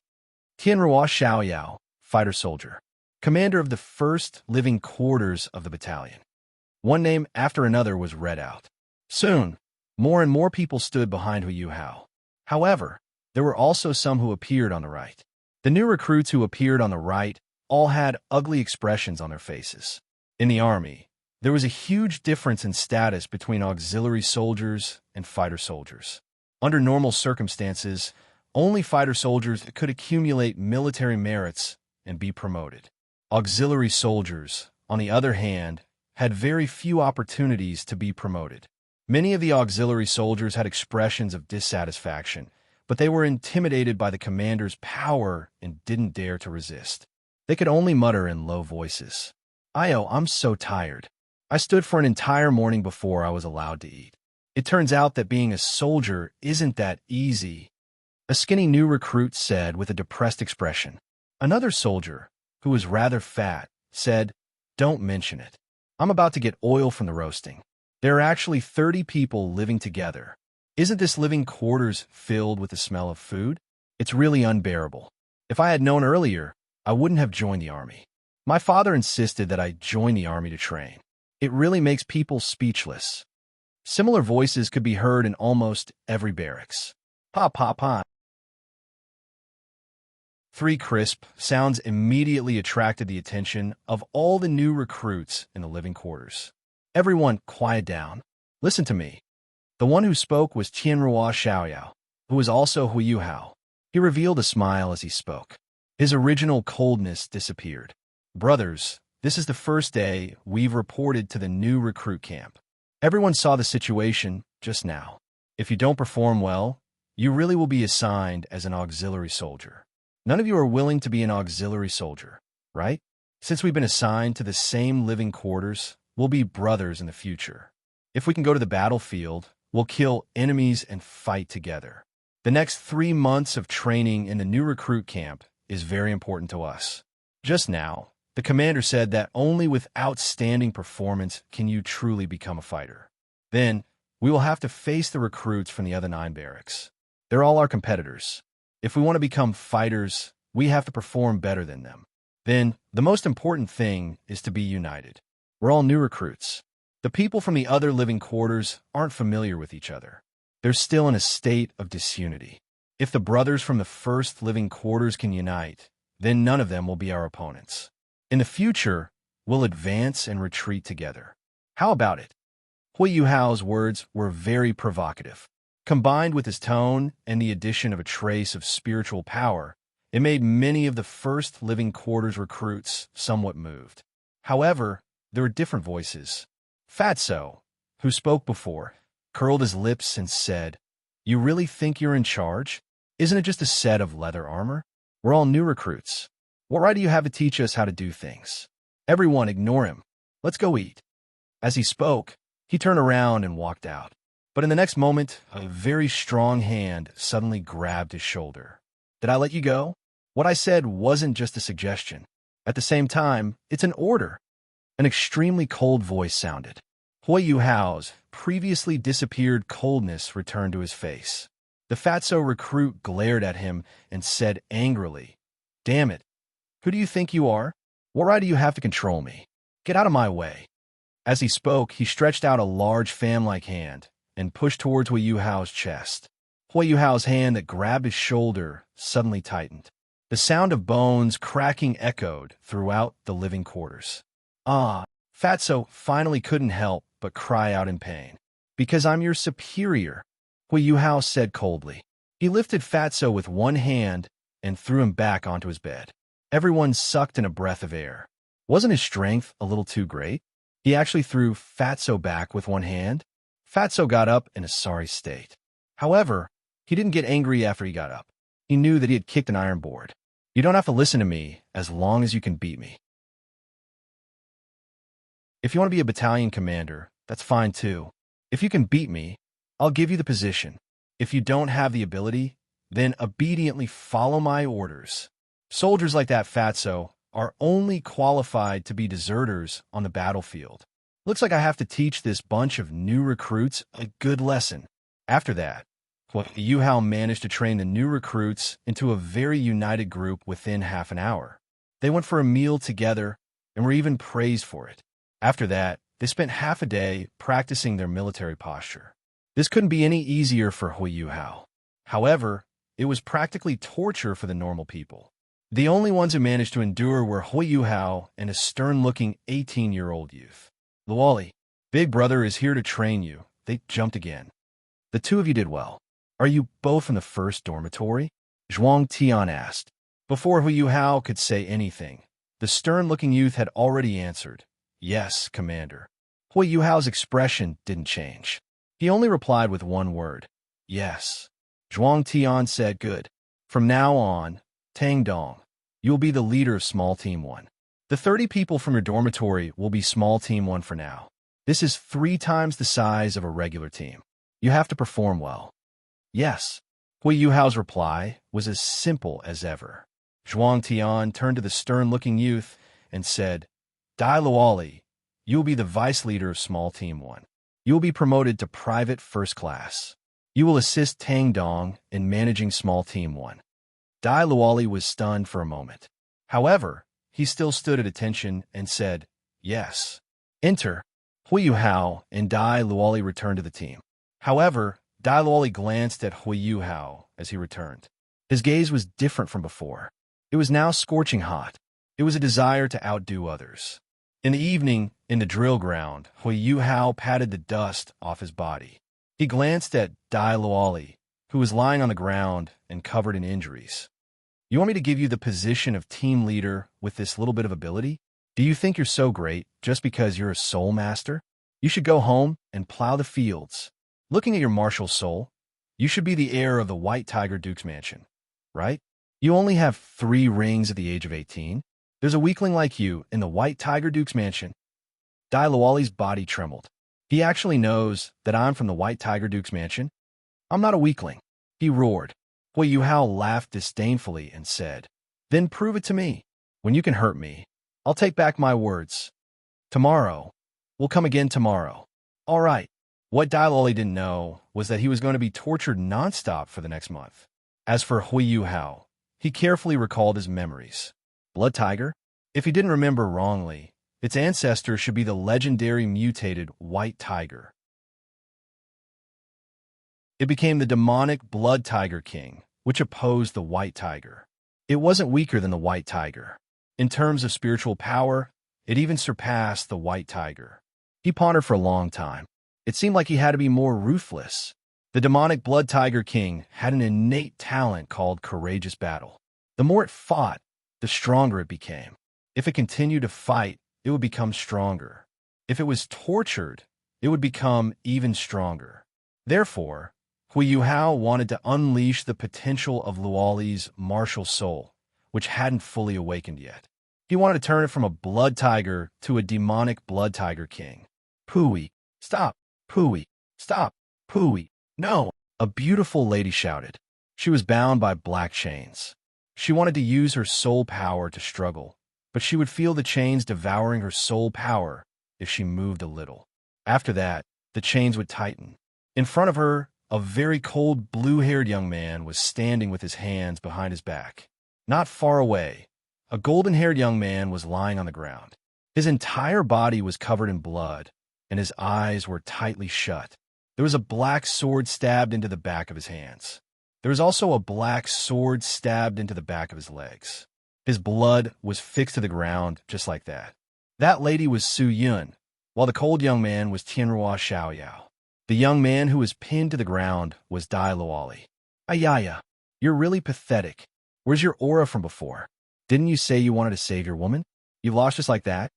[SPEAKER 1] Tianrua Xiaoyao, fighter soldier, commander of the first living quarters of the battalion. One name after another was read out. Soon, more and more people stood behind Yuhao. However, there were also some who appeared on the right. The new recruits who appeared on the right all had ugly expressions on their faces. In the army, there was a huge difference in status between auxiliary soldiers and fighter soldiers. Under normal circumstances, only fighter soldiers could accumulate military merits and be promoted. Auxiliary soldiers, on the other hand, had very few opportunities to be promoted. Many of the auxiliary soldiers had expressions of dissatisfaction, but they were intimidated by the commander's power and didn't dare to resist. They could only mutter in low voices. I'm so tired. I stood for an entire morning before I was allowed to eat. It turns out that being a soldier isn't that easy, a skinny new recruit said with a depressed expression. Another soldier, who was rather fat, said, "Don't mention it. I'm about to get oil from the roasting. There are actually 30 people living together. Isn't this living quarters filled with the smell of food? It's really unbearable. If I had known earlier, I wouldn't have joined the army. My father insisted that I join the army to train. It really makes people speechless." Similar voices could be heard in almost every barracks. Pa pa pa. 3 crisp sounds immediately attracted the attention of all the new recruits in the living quarters. Everyone, quiet down. Listen to me. The one who spoke was Tianrua Xiaoyao, who was also Yuhao. He revealed a smile as he spoke. His original coldness disappeared. Brothers, this is the first day we've reported to the new recruit camp. Everyone saw the situation just now. If you don't perform well, you really will be assigned as an auxiliary soldier. None of you are willing to be an auxiliary soldier, right? Since we've been assigned to the same living quarters, we'll be brothers in the future. If we can go to the battlefield, we'll kill enemies and fight together. The next 3 months of training in the new recruit camp is very important to us. Just now, the commander said that only with outstanding performance can you truly become a fighter. Then, we will have to face the recruits from the other 9 barracks. They're all our competitors. If we want to become fighters, we have to perform better than them. Then, the most important thing is to be united. We're all new recruits. The people from the other living quarters aren't familiar with each other. They're still in a state of disunity. If the brothers from the first living quarters can unite, then none of them will be our opponents. In the future, we'll advance and retreat together. How about it? Yuhao's words were very provocative. Combined with his tone and the addition of a trace of spiritual power, it made many of the first living quarters recruits somewhat moved. However, there were different voices. Fatso, who spoke before, curled his lips and said, "You really think you're in charge? Isn't it just a set of leather armor? We're all new recruits. What right do you have to teach us how to do things? Everyone, ignore him. Let's go eat." As he spoke, he turned around and walked out. But in the next moment, a very strong hand suddenly grabbed his shoulder. "Did I let you go? What I said wasn't just a suggestion. At the same time, it's an order." An extremely cold voice sounded. Yuhao's previously disappeared coldness returned to his face. The fatso recruit glared at him and said angrily, "Damn it. Who do you think you are? What right do you have to control me? Get out of my way." As he spoke, he stretched out a large fan-like hand and pushed towards Yuhao's chest. Yuhao's hand that grabbed his shoulder suddenly tightened. The sound of bones cracking echoed throughout the living quarters. Fatso finally couldn't help but cry out in pain. "Because I'm your superior," Yuhao said coldly. He lifted Fatso with one hand and threw him back onto his bed. Everyone sucked in a breath of air. Wasn't his strength a little too great? He actually threw Fatso back with one hand. Fatso got up in a sorry state. However, he didn't get angry after he got up. He knew that he had kicked an iron board. "You don't have to listen to me as long as you can beat me. If you want to be a battalion commander, that's fine too. If you can beat me, I'll give you the position. If you don't have the ability, then obediently follow my orders." Soldiers like that Fatso are only qualified to be deserters on the battlefield. Looks like I have to teach this bunch of new recruits a good lesson. After that, Yuhao managed to train the new recruits into a very united group within half an hour. They went for a meal together and were even praised for it. After that, they spent half a day practicing their military posture. This couldn't be any easier for Yuhao. However, it was practically torture for the normal people. The only ones who managed to endure were Yuhao and a stern-looking 18-year-old youth. Luoli, Big Brother is here to train you. They jumped again. The two of you did well. Are you both in the first dormitory? Zhuang Tian asked. Before Yuhao could say anything, the stern-looking youth had already answered, "Yes, Commander." Yuhao's expression didn't change. He only replied with one word, "Yes." Zhuang Tian said, "Good. From now on, Tang Dong, you will be the leader of Small Team 1. The 30 people from your dormitory will be Small Team 1 for now. This is 3 times the size of a regular team. You have to perform well." "Yes." Yuhao's reply was as simple as ever. Zhuang Tian turned to the stern-looking youth and said, "Dai Luoli, you will be the vice leader of Small Team 1. You will be promoted to Private First Class. You will assist Tang Dong in managing Small Team 1. Dai Luoli was stunned for a moment. However, he still stood at attention and said, "Yes." Enter. Yuhao and Dai Luoli returned to the team. However, Dai Luoli glanced at Yuhao as he returned. His gaze was different from before. It was now scorching hot. It was a desire to outdo others. In the evening, in the drill ground, Yuhao patted the dust off his body. He glanced at Dai Luoli, who was lying on the ground and covered in injuries. "You want me to give you the position of team leader with this little bit of ability? Do you think you're so great just because you're a soul master? You should go home and plow the fields. Looking at your martial soul, you should be the heir of the White Tiger Duke's mansion, right? You only have 3 rings at the age of 18. There's a weakling like you in the White Tiger Duke's mansion." Dai Luoli's body trembled. "He actually knows that I'm from the White Tiger Duke's mansion? I'm not a weakling," he roared. Yuhao laughed disdainfully and said, "Then prove it to me. When you can hurt me, I'll take back my words. Tomorrow. We'll come again tomorrow." All right. What Dai Luoli didn't know was that he was going to be tortured nonstop for the next month. As for Yuhao, he carefully recalled his memories. Blood Tiger? If he didn't remember wrongly, its ancestor should be the legendary mutated White Tiger. It became the demonic Blood Tiger King, which opposed the White Tiger. It wasn't weaker than the White Tiger. In terms of spiritual power, it even surpassed the White Tiger. He pondered for a long time. It seemed like he had to be more ruthless. The demonic Blood Tiger King had an innate talent called courageous battle. The more it fought, the stronger it became. If it continued to fight, it would become stronger. If it was tortured, it would become even stronger. Therefore, Yuhao wanted to unleash the potential of Luoli's martial soul, which hadn't fully awakened yet. He wanted to turn it from a blood tiger to a demonic Blood Tiger King. "Pooey, stop! Pooey, stop! Pooey, no!" a beautiful lady shouted. She was bound by black chains. She wanted to use her soul power to struggle, but she would feel the chains devouring her soul power if she moved a little. After that, the chains would tighten. In front of her, a very cold, blue-haired young man was standing with his hands behind his back. Not far away, a golden-haired young man was lying on the ground. His entire body was covered in blood, and his eyes were tightly shut. There was a black sword stabbed into the back of his hands. There was also a black sword stabbed into the back of his legs. His blood was fixed to the ground just like that. That lady was Su Yun, while the cold young man was Tianrua Xiaoyao. The young man who was pinned to the ground was Dai Luoli. "Ayaya, you're really pathetic. Where's your aura from before? Didn't you say you wanted to save your woman? You've lost just like that?"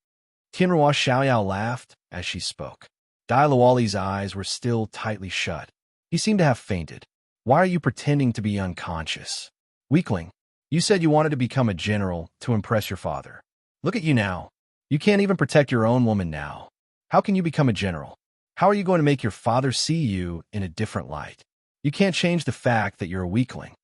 [SPEAKER 1] Tianrua Xiaoyao laughed as she spoke. Dai Luoli's eyes were still tightly shut. He seemed to have fainted. "Why are you pretending to be unconscious? Weakling, you said you wanted to become a general to impress your father. Look at you now. You can't even protect your own woman now. How can you become a general? How are you going to make your father see you in a different light? You can't change the fact that you're a weakling."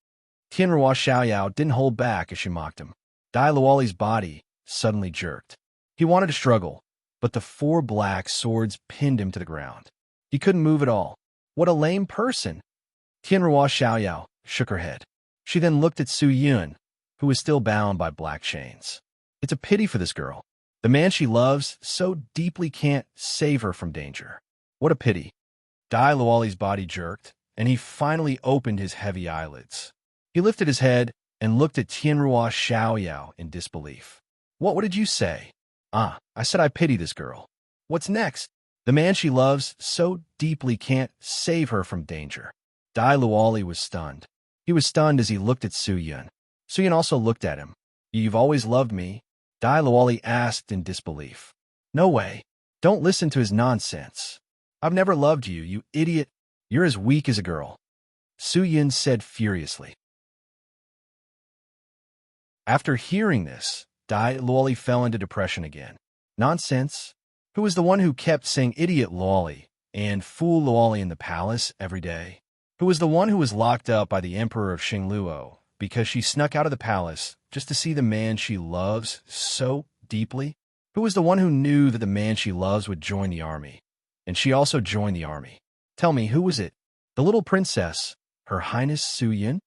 [SPEAKER 1] Tianrua Xiaoyao didn't hold back as she mocked him. Dai Luoli's body suddenly jerked. He wanted to struggle, but the four black swords pinned him to the ground. He couldn't move at all. What a lame person! Tianhua Xiaoyao shook her head. She then looked at Su Yun, who was still bound by black chains. It's a pity for this girl. The man she loves so deeply can't save her from danger. What a pity. Dai Luoli's body jerked, and he finally opened his heavy eyelids. He lifted his head and looked at Tianhua Xiaoyao in disbelief. What did you say? I said I pity this girl. What's next? The man she loves so deeply can't save her from danger. Dai Luoli was stunned. He was stunned as he looked at Su Yun. Su Yun also looked at him. You've always loved me? Dai Luoli asked in disbelief. No way. Don't listen to his nonsense. I've never loved you, you idiot. You're as weak as a girl. Su Yun said furiously. After hearing this, Dai Luoli fell into depression again. Nonsense. Who was the one who kept saying idiot Luoli and fool Luoli in the palace every day? Who was the one who was locked up by the emperor of Xingluo because she snuck out of the palace just to see the man she loves so deeply? Who was the one who knew that the man she loves would join the army? And she also joined the army. Tell me, who was it? The little princess, Her Highness Su Yun?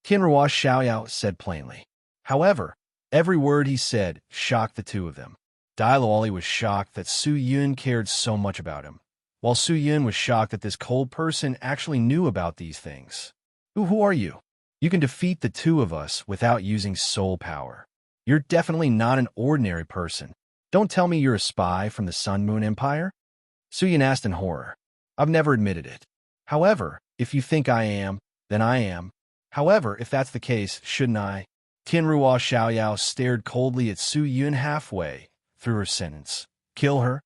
[SPEAKER 1] Tianhua Xiaoyao said plainly. However, every word he said shocked the two of them. Dai Luoli was shocked that Su Yun cared so much about him, while Su Yun was shocked that this cold person actually knew about these things. Who are you? You can defeat the two of us without using soul power. You're definitely not an ordinary person. Don't tell me you're a spy from the Sun Moon Empire? Su Yun asked in horror. I've never admitted it. However, if you think I am, then I am. However, if that's the case, shouldn't I? Tianhua Xiaoyao stared coldly at Su Yun halfway through her sentence. Kill her?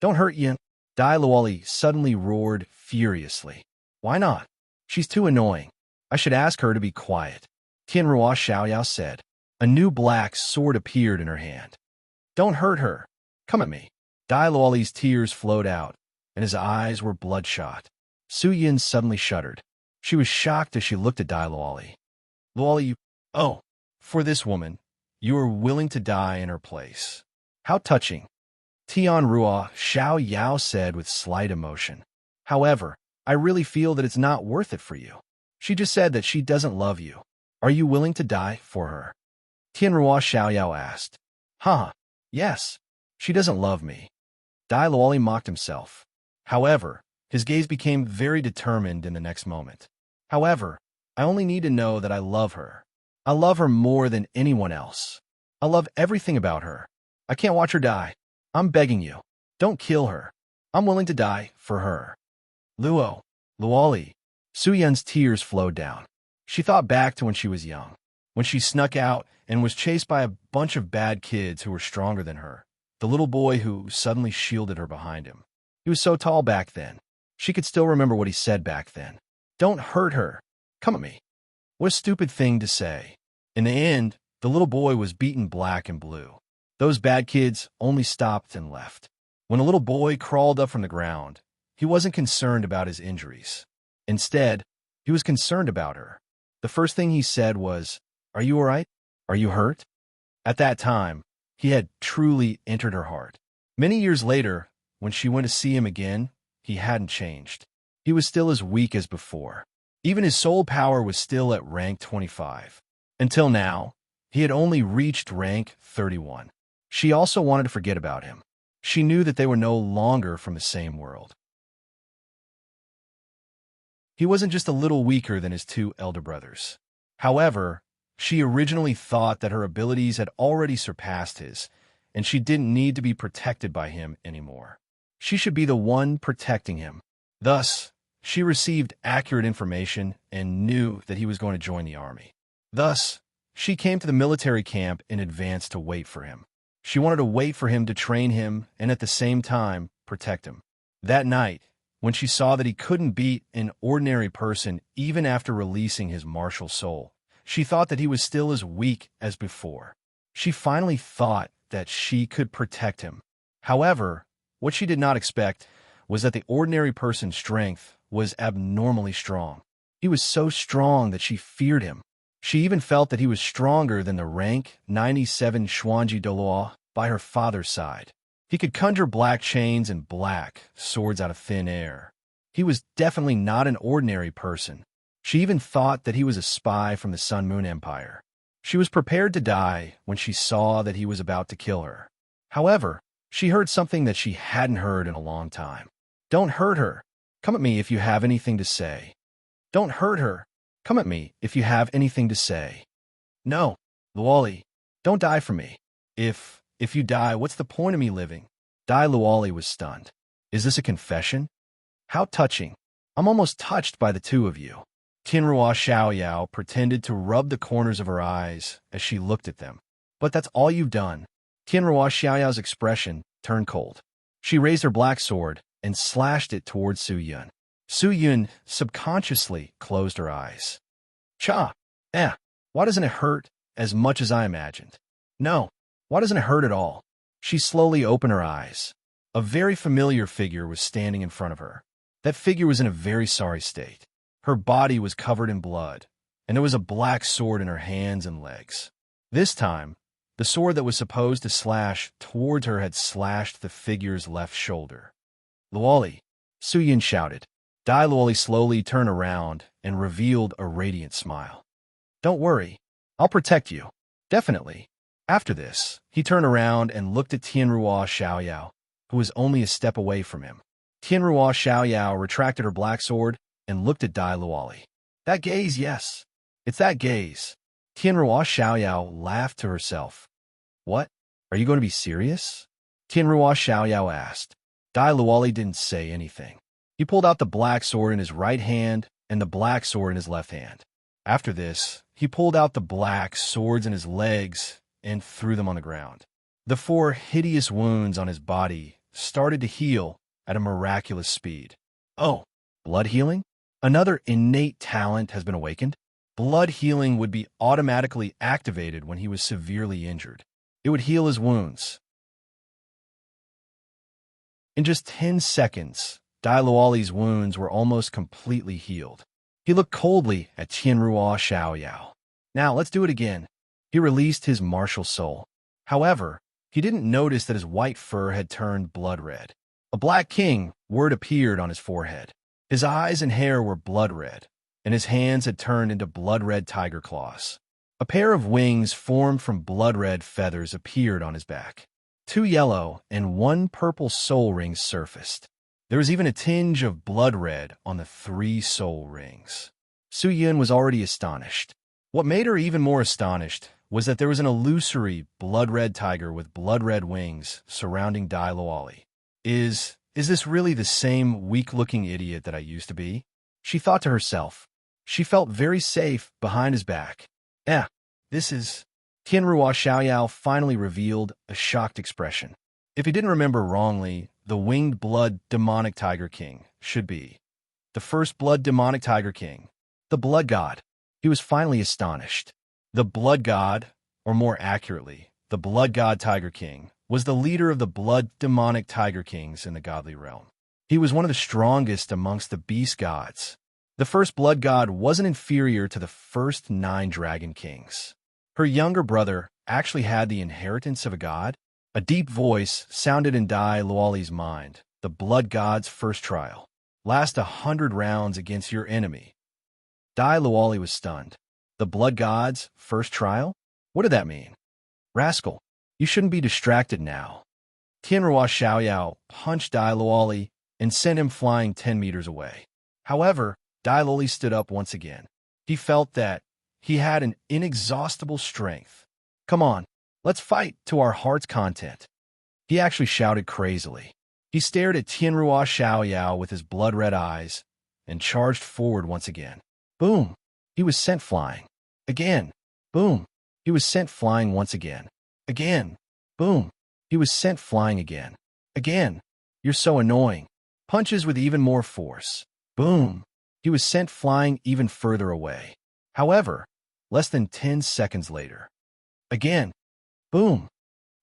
[SPEAKER 1] Don't hurt Yun. Dai Luoli suddenly roared furiously. Why not? She's too annoying. I should ask her to be quiet. Tianhua Xiaoyao said. A new black sword appeared in her hand. Don't hurt her. Come at me. Dai Luoli's tears flowed out, and his eyes were bloodshot. Su Yun suddenly shuddered. She was shocked as she looked at Dai Luoli. Luoli, for this woman, you are willing to die in her place. How touching. Tianhua Xiaoyao said with slight emotion. However, I really feel that it's not worth it for you. She just said that she doesn't love you. Are you willing to die for her? Tianhua Xiaoyao asked. Yes. She doesn't love me. Dai Luoli mocked himself. However, his gaze became very determined in the next moment. However, I only need to know that I love her. I love her more than anyone else. I love everything about her. I can't watch her die. I'm begging you. Don't kill her. I'm willing to die for her. Luoli. Su Yun's tears flowed down. She thought back to when she was young, when she snuck out and was chased by a bunch of bad kids who were stronger than her. The little boy who suddenly shielded her behind him. He was so tall back then. She could still remember what he said back then. Don't hurt her. Come at me. What a stupid thing to say. In the end, the little boy was beaten black and blue. Those bad kids only stopped and left. When the little boy crawled up from the ground, he wasn't concerned about his injuries. Instead, he was concerned about her. The first thing he said was, Are you all right? Are you hurt? At that time, he had truly entered her heart. Many years later, when she went to see him again, he hadn't changed. He was still as weak as before. Even his soul power was still at rank 25. Until now, he had only reached rank 31. She also wanted to forget about him. She knew that they were no longer from the same world. He wasn't just a little weaker than his two elder brothers. However, she originally thought that her abilities had already surpassed his, and she didn't need to be protected by him anymore. She should be the one protecting him. Thus, she received accurate information and knew that he was going to join the army. Thus, she came to the military camp in advance to wait for him. She wanted to wait for him to train him and at the same time protect him. That night, when she saw that he couldn't beat an ordinary person even after releasing his martial soul, she thought that he was still as weak as before. She finally thought that she could protect him. However, what she did not expect was that the ordinary person's strength was abnormally strong. He was so strong that she feared him. She even felt that he was stronger than the rank 97 Xuanji Doloa by her father's side. He could conjure black chains and black swords out of thin air. He was definitely not an ordinary person. She even thought that he was a spy from the Sun Moon Empire. She was prepared to die when she saw that he was about to kill her. However, she heard something that she hadn't heard in a long time. Don't hurt her. Come at me if you have anything to say. Don't hurt her. Come at me if you have anything to say. No, Luoli, don't die for me. If you die, what's the point of me living? Dai Luoli was stunned. Is this a confession? How touching. I'm almost touched by the two of you. Tianrua Xiaoyao pretended to rub the corners of her eyes as she looked at them. But that's all you've done. Tianrua Xiaoyao's expression turned cold. She raised her black sword and slashed it towards Su Yun. Su Yun subconsciously closed her eyes. Cha! Why doesn't it hurt as much as I imagined? No, why doesn't it hurt at all? She slowly opened her eyes. A very familiar figure was standing in front of her. That figure was in a very sorry state. Her body was covered in blood, and there was a black sword in her hands and legs. This time, the sword that was supposed to slash towards her had slashed the figure's left shoulder. Luoli, Su Yun shouted. Dai Luoli slowly turned around and revealed a radiant smile. Don't worry, I'll protect you. Definitely. After this, he turned around and looked at Tianrua Xiaoyao, who was only a step away from him. Tianrua Xiaoyao retracted her black sword and looked at Dai Luoli. That gaze, yes. It's that gaze. Tianrua Xiaoyao laughed to herself. What? Are you going to be serious? Tianrua Xiaoyao asked. Dai Luoli didn't say anything. He pulled out the black sword in his right hand and the black sword in his left hand. After this, he pulled out the black swords in his legs and threw them on the ground. The 4 hideous wounds on his body started to heal at a miraculous speed. Oh, blood healing? Another innate talent has been awakened? Blood healing would be automatically activated when he was severely injured. It would heal his wounds. In just 10 seconds, Dai Luoli's wounds were almost completely healed. He looked coldly at Tianrua Xiaoyao. Now, let's do it again. He released his martial soul. However, he didn't notice that his white fur had turned blood red. A black king word appeared on his forehead. His eyes and hair were blood red, and his hands had turned into blood-red tiger claws. A pair of wings formed from blood-red feathers appeared on his back. 2 yellow and 1 purple soul rings surfaced. There was even a tinge of blood red on the 3 soul rings. Su Yun was already astonished. What made her even more astonished was that there was an illusory blood-red tiger with blood-red wings surrounding Dai Luoli. Is this really the same weak-looking idiot that I used to be? She thought to herself. She felt very safe behind his back. This is... Tianrua Xiaoyao finally revealed a shocked expression. If he didn't remember wrongly, the winged blood demonic tiger king should be the first blood demonic tiger king, the blood god. He was finally astonished. The blood god, or more accurately, the blood god tiger king, was the leader of the blood demonic tiger kings in the godly realm. He was one of the strongest amongst the beast gods. The first blood god wasn't inferior to the first 9 dragon kings. Her younger brother actually had the inheritance of a god. A deep voice sounded in Dai Luoli's mind. The blood god's first trial. Last 100 rounds against your enemy. Dai Luoli was stunned. The blood god's first trial? What did that mean? Rascal, you shouldn't be distracted now. Tianrua Xiaoyao punched Dai Luoli and sent him flying 10 meters away. However, Dai Luoli stood up once again. He felt that he had an inexhaustible strength. Come on, let's fight to our heart's content. He actually shouted crazily. He stared at Tianrua Xiaoyao with his blood-red eyes and charged forward once again. Boom! He was sent flying. Again. Boom! He was sent flying once again. Again. Boom! He was sent flying again. Again. You're so annoying. Punches with even more force. Boom! He was sent flying even further away. However, less than 10 seconds later. Again. Boom!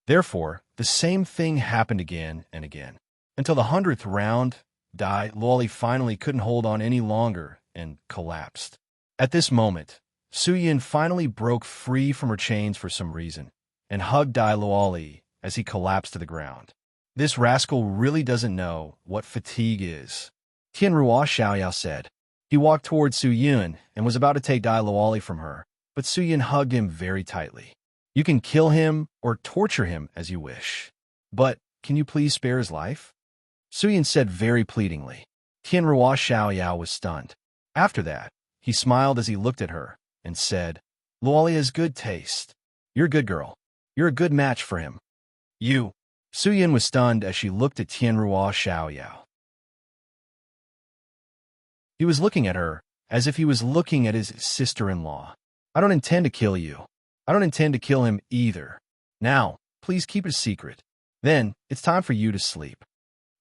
[SPEAKER 1] Therefore, the same thing happened again and again. Until the 100th round, Dai Luoli finally couldn't hold on any longer and collapsed. At this moment, Suyin finally broke free from her chains for some reason and hugged Dai Luoli as he collapsed to the ground. This rascal really doesn't know what fatigue is, Tianruo Xiaoyao said. He walked toward Suyin and was about to take Dai Luoli from her, but Suyin hugged him very tightly. You can kill him or torture him as you wish. But can you please spare his life? Suyin said very pleadingly. Tianruo Xiaoyao was stunned. After that, he smiled as he looked at her and said, Luoli has good taste. You're a good girl. You're a good match for him. You. Suyin was stunned as she looked at Tianruo Xiaoyao. He was looking at her as if he was looking at his sister-in-law. I don't intend to kill you. I don't intend to kill him either. Now, please keep it a secret. Then, it's time for you to sleep.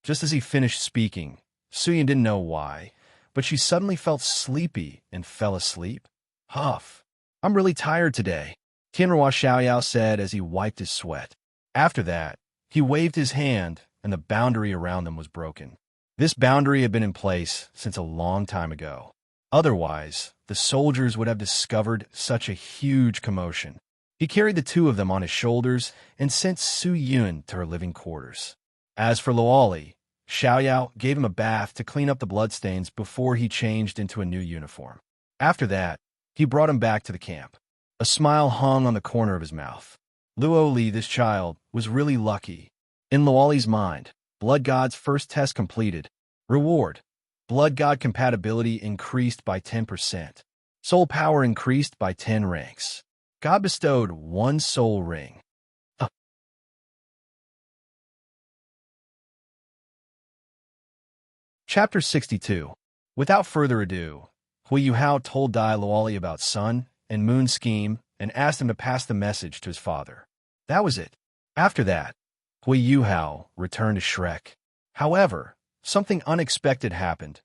[SPEAKER 1] Just as he finished speaking, Suyin didn't know why, but she suddenly felt sleepy and fell asleep. Huff. I'm really tired today, Tianruo Xiaoyao said as he wiped his sweat. After that, he waved his hand and the boundary around them was broken. This boundary had been in place since a long time ago. Otherwise, the soldiers would have discovered such a huge commotion. He carried the two of them on his shoulders and sent Suyin to her living quarters. As for Luoli, Xiaoyao gave him a bath to clean up the bloodstains before he changed into a new uniform. After that, he brought him back to the camp. A smile hung on the corner of his mouth. Luoli, this child, was really lucky. In Luoli's mind, Blood God's first test completed. Reward. Blood God compatibility increased by 10%. Soul power increased by 10 ranks. God bestowed 1 soul ring. Chapter 62. Without further ado, Yuhao told Dai Luoli about Sun and Moon's scheme and asked him to pass the message to his father. That was it. After that, Yuhao returned to Shrek. However, something unexpected happened.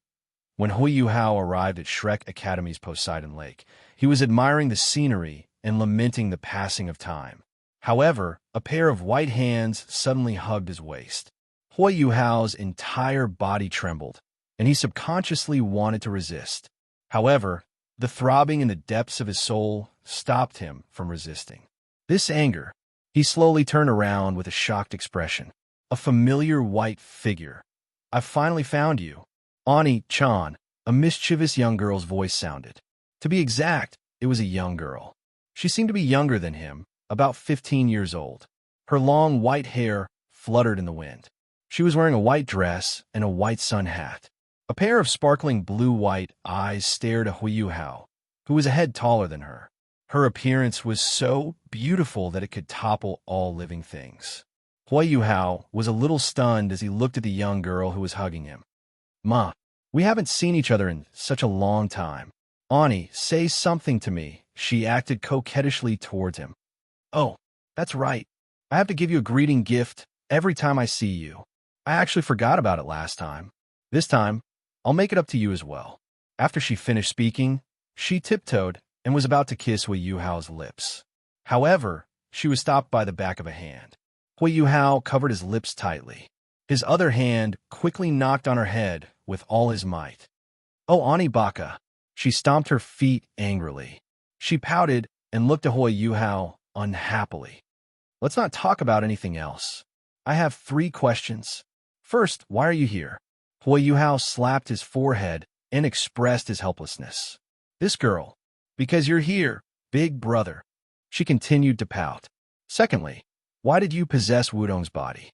[SPEAKER 1] When Yuhao arrived at Shrek Academy's Poseidon Lake, he was admiring the scenery and lamenting the passing of time. However, a pair of white hands suddenly hugged his waist. Yuhao's entire body trembled, and he subconsciously wanted to resist. However, the throbbing in the depths of his soul stopped him from resisting. This anger, he slowly turned around with a shocked expression. A familiar white figure. I finally found you. Ani-chan, a mischievous young girl's voice sounded. To be exact, it was a young girl. She seemed to be younger than him, about 15 years old. Her long white hair fluttered in the wind. She was wearing a white dress and a white sun hat. A pair of sparkling blue-white eyes stared at Yuhao, who was a head taller than her. Her appearance was so beautiful that it could topple all living things. Yuhao was a little stunned as he looked at the young girl who was hugging him. Ma, we haven't seen each other in such a long time. Ani, say something to me. She acted coquettishly towards him. Oh, that's right. I have to give you a greeting gift every time I see you. I actually forgot about it last time. This time, I'll make it up to you as well. After she finished speaking, she tiptoed and was about to kiss Yuhao's lips. However, she was stopped by the back of a hand. Yuhao covered his lips tightly. His other hand quickly knocked on her head with all his might. Oh, Ani Baka! She stomped her feet angrily. She pouted and looked at Yuhao unhappily. Let's not talk about anything else. I have 3 questions. First, why are you here? Yuhao slapped his forehead and expressed his helplessness. This girl. Because you're here, big brother. She continued to pout. Secondly, why did you possess Wudong's body?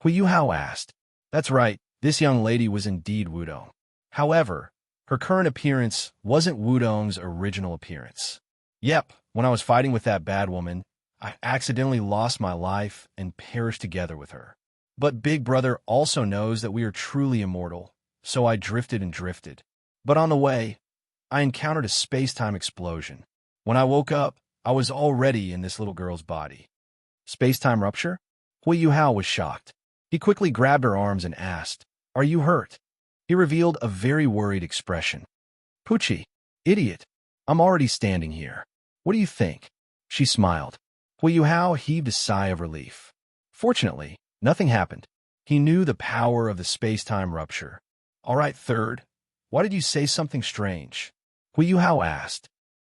[SPEAKER 1] Yuhao asked. That's right, this young lady was indeed Wudong. However, her current appearance wasn't Wudong's original appearance. Yep, when I was fighting with that bad woman, I accidentally lost my life and perished together with her. But Big Brother also knows that we are truly immortal, so I drifted and drifted. But on the way, I encountered a space-time explosion. When I woke up, I was already in this little girl's body. Space-time rupture? Yuhao was shocked. He quickly grabbed her arms and asked, Are you hurt? He revealed a very worried expression. Poochie, idiot, I'm already standing here. What do you think? She smiled. Yuhao heaved a sigh of relief. Fortunately, nothing happened. He knew the power of the space-time rupture. All right, third, why did you say something strange? Yuhao asked.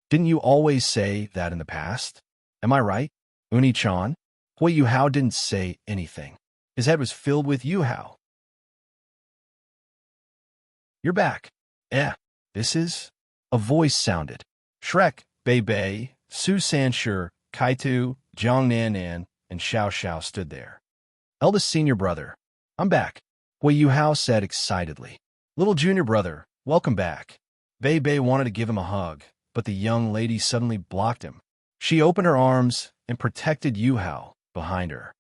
[SPEAKER 1] Didn't you always say that in the past? Am I right? Uni-chan? Yuhao didn't say anything. His head was filled with Yuhao. You're back. This is... A voice sounded. Shrek, Bei Bei, Su Sanshur, Kaitu, Jiang Nanan, and Xiao Xiao stood there. Eldest senior brother. I'm back, Yuhao said excitedly. Little junior brother, welcome back. Bei Bei wanted to give him a hug, but the young lady suddenly blocked him. She opened her arms and protected Yuhao behind her.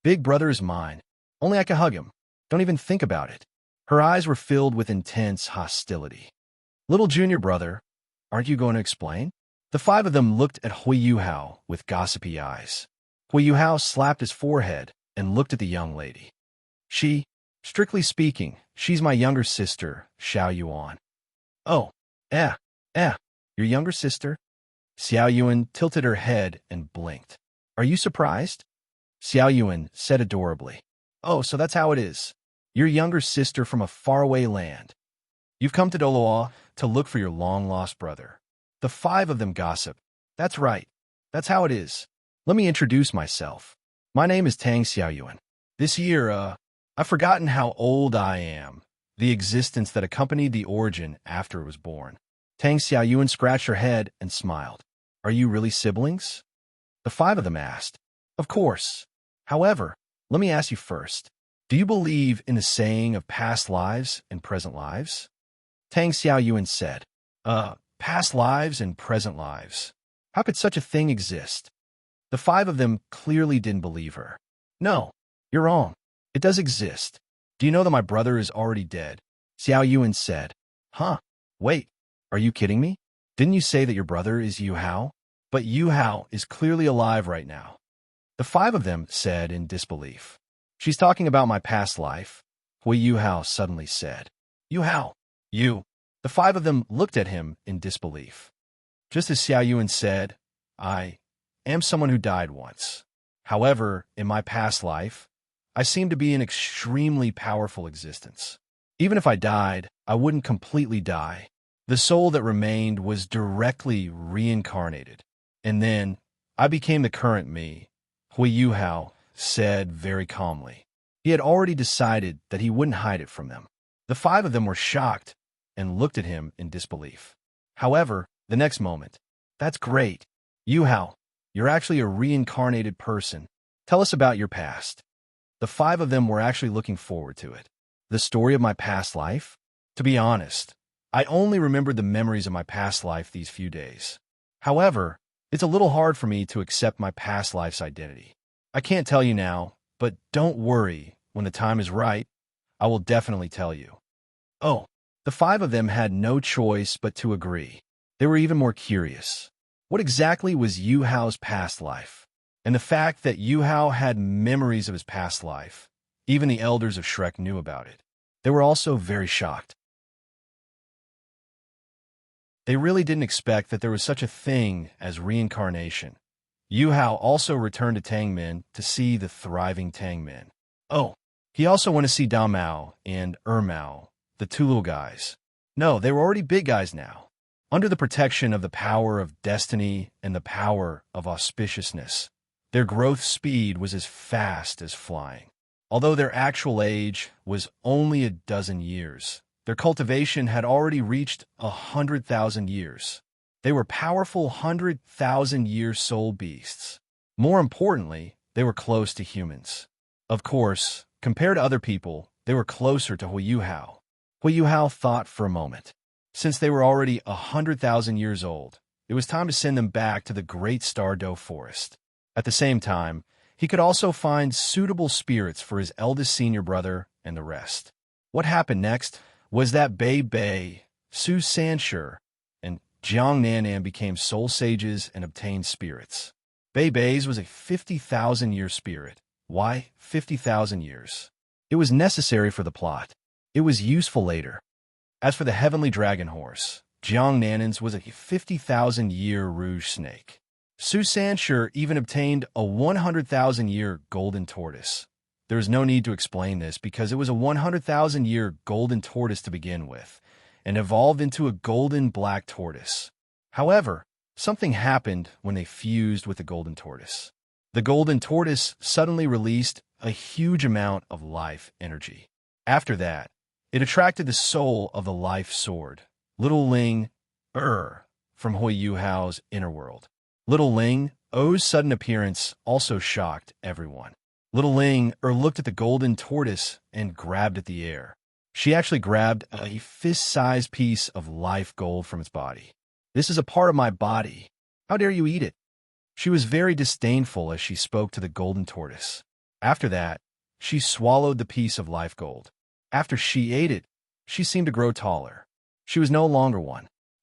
[SPEAKER 1] Big brother is mine. Only I can hug him. Don't even think about it. Her eyes were filled with intense hostility. Little junior brother, aren't you going to explain? The five of them looked at Yuhao with gossipy eyes. Yuhao slapped his forehead and looked at the young lady. Strictly speaking, she's my younger sister, Xiao Yuan. Oh, your younger sister? Xiao Yuan tilted her head and blinked. Are you surprised? Xiao Yuan said adorably. Oh, so that's how it is. Your younger sister from a faraway land. You've come to Doloa to look for your long-lost brother. The five of them gossip. That's right. That's how it is. Let me introduce myself. My name is Tang Xiaoyuan. This year, I've forgotten how old I am, the existence that accompanied the origin after it was born. Tang Xiaoyuan scratched her head and smiled. Are you really siblings? The five of them asked. Of course. However, let me ask you first. Do you believe in the saying of past lives and present lives? Tang Xiaoyuan said, past lives and present lives. How could such a thing exist? The five of them clearly didn't believe her. No, you're wrong. It does exist. Do you know that my brother is already dead? Xiaoyuan said. Huh? Wait, are you kidding me? Didn't you say that your brother is Yuhao? But Yuhao is clearly alive right now. The five of them said in disbelief. She's talking about my past life, Yuhao suddenly said. Yuhao, you. The five of them looked at him in disbelief. Just as Xiaoyuan said, I am someone who died once. However, in my past life, I seem to be an extremely powerful existence. Even if I died, I wouldn't completely die. The soul that remained was directly reincarnated. And then, I became the current me, Yuhao said very calmly. He had already decided that he wouldn't hide it from them. The five of them were shocked and looked at him in disbelief. However, the next moment, that's great. Yuhao, you're actually a reincarnated person. Tell us about your past. The five of them were actually looking forward to it. The story of my past life? To be honest, I only remembered the memories of my past life these few days. However, it's a little hard for me to accept my past life's identity. I can't tell you now, but don't worry. When the time is right, I will definitely tell you. Oh, the five of them had no choice but to agree. They were even more curious. What exactly was Yuhao's past life? And the fact that Yuhao had memories of his past life, even the elders of Shrek knew about it. They were also very shocked. They really didn't expect that there was such a thing as reincarnation. Yuhao also returned to Tangmen to see the thriving Tangmen. Oh, he also went to see Damao and Ermao, the two little guys. No, they were already big guys now. Under the protection of the power of destiny and the power of auspiciousness, their growth speed was as fast as flying. Although their actual age was only a dozen years, their cultivation had already reached 100,000 years. They were powerful 100,000-year soul beasts. More importantly, they were close to humans. Of course, compared to other people, they were closer to Yuhao. Yuhao thought for a moment. Since they were already 100,000 years old, it was time to send them back to the Great Stardow Forest. At the same time, he could also find suitable spirits for his eldest senior brother and the rest. What happened next was that Bei Bei, Su Sanshur, and Jiang Nanan became soul sages and obtained spirits. Bei Bei's was a 50,000-year spirit. Why 50,000 years? It was necessary for the plot. It was useful later. As for the heavenly dragon horse, Jiang Nanan's was a 50,000-year rouge snake. Su Sanshur even obtained a 100,000-year golden tortoise. There is no need to explain this because it was a 100,000-year golden tortoise to begin with, and evolved into a golden black tortoise. However, something happened when they fused with the golden tortoise. The golden tortoise suddenly released a huge amount of life energy. After that, it attracted the soul of the life sword, Little Ling from Hui Yuhao's inner world. Little Ling O's sudden appearance also shocked everyone. Little Ling looked at the golden tortoise and grabbed at the air. She actually grabbed a fist-sized piece of life gold from its body. "This is a part of my body. How dare you eat it?" She was very disdainful as she spoke to the golden tortoise. After that, she swallowed the piece of life gold. After she ate it, she seemed to grow taller. She was no longer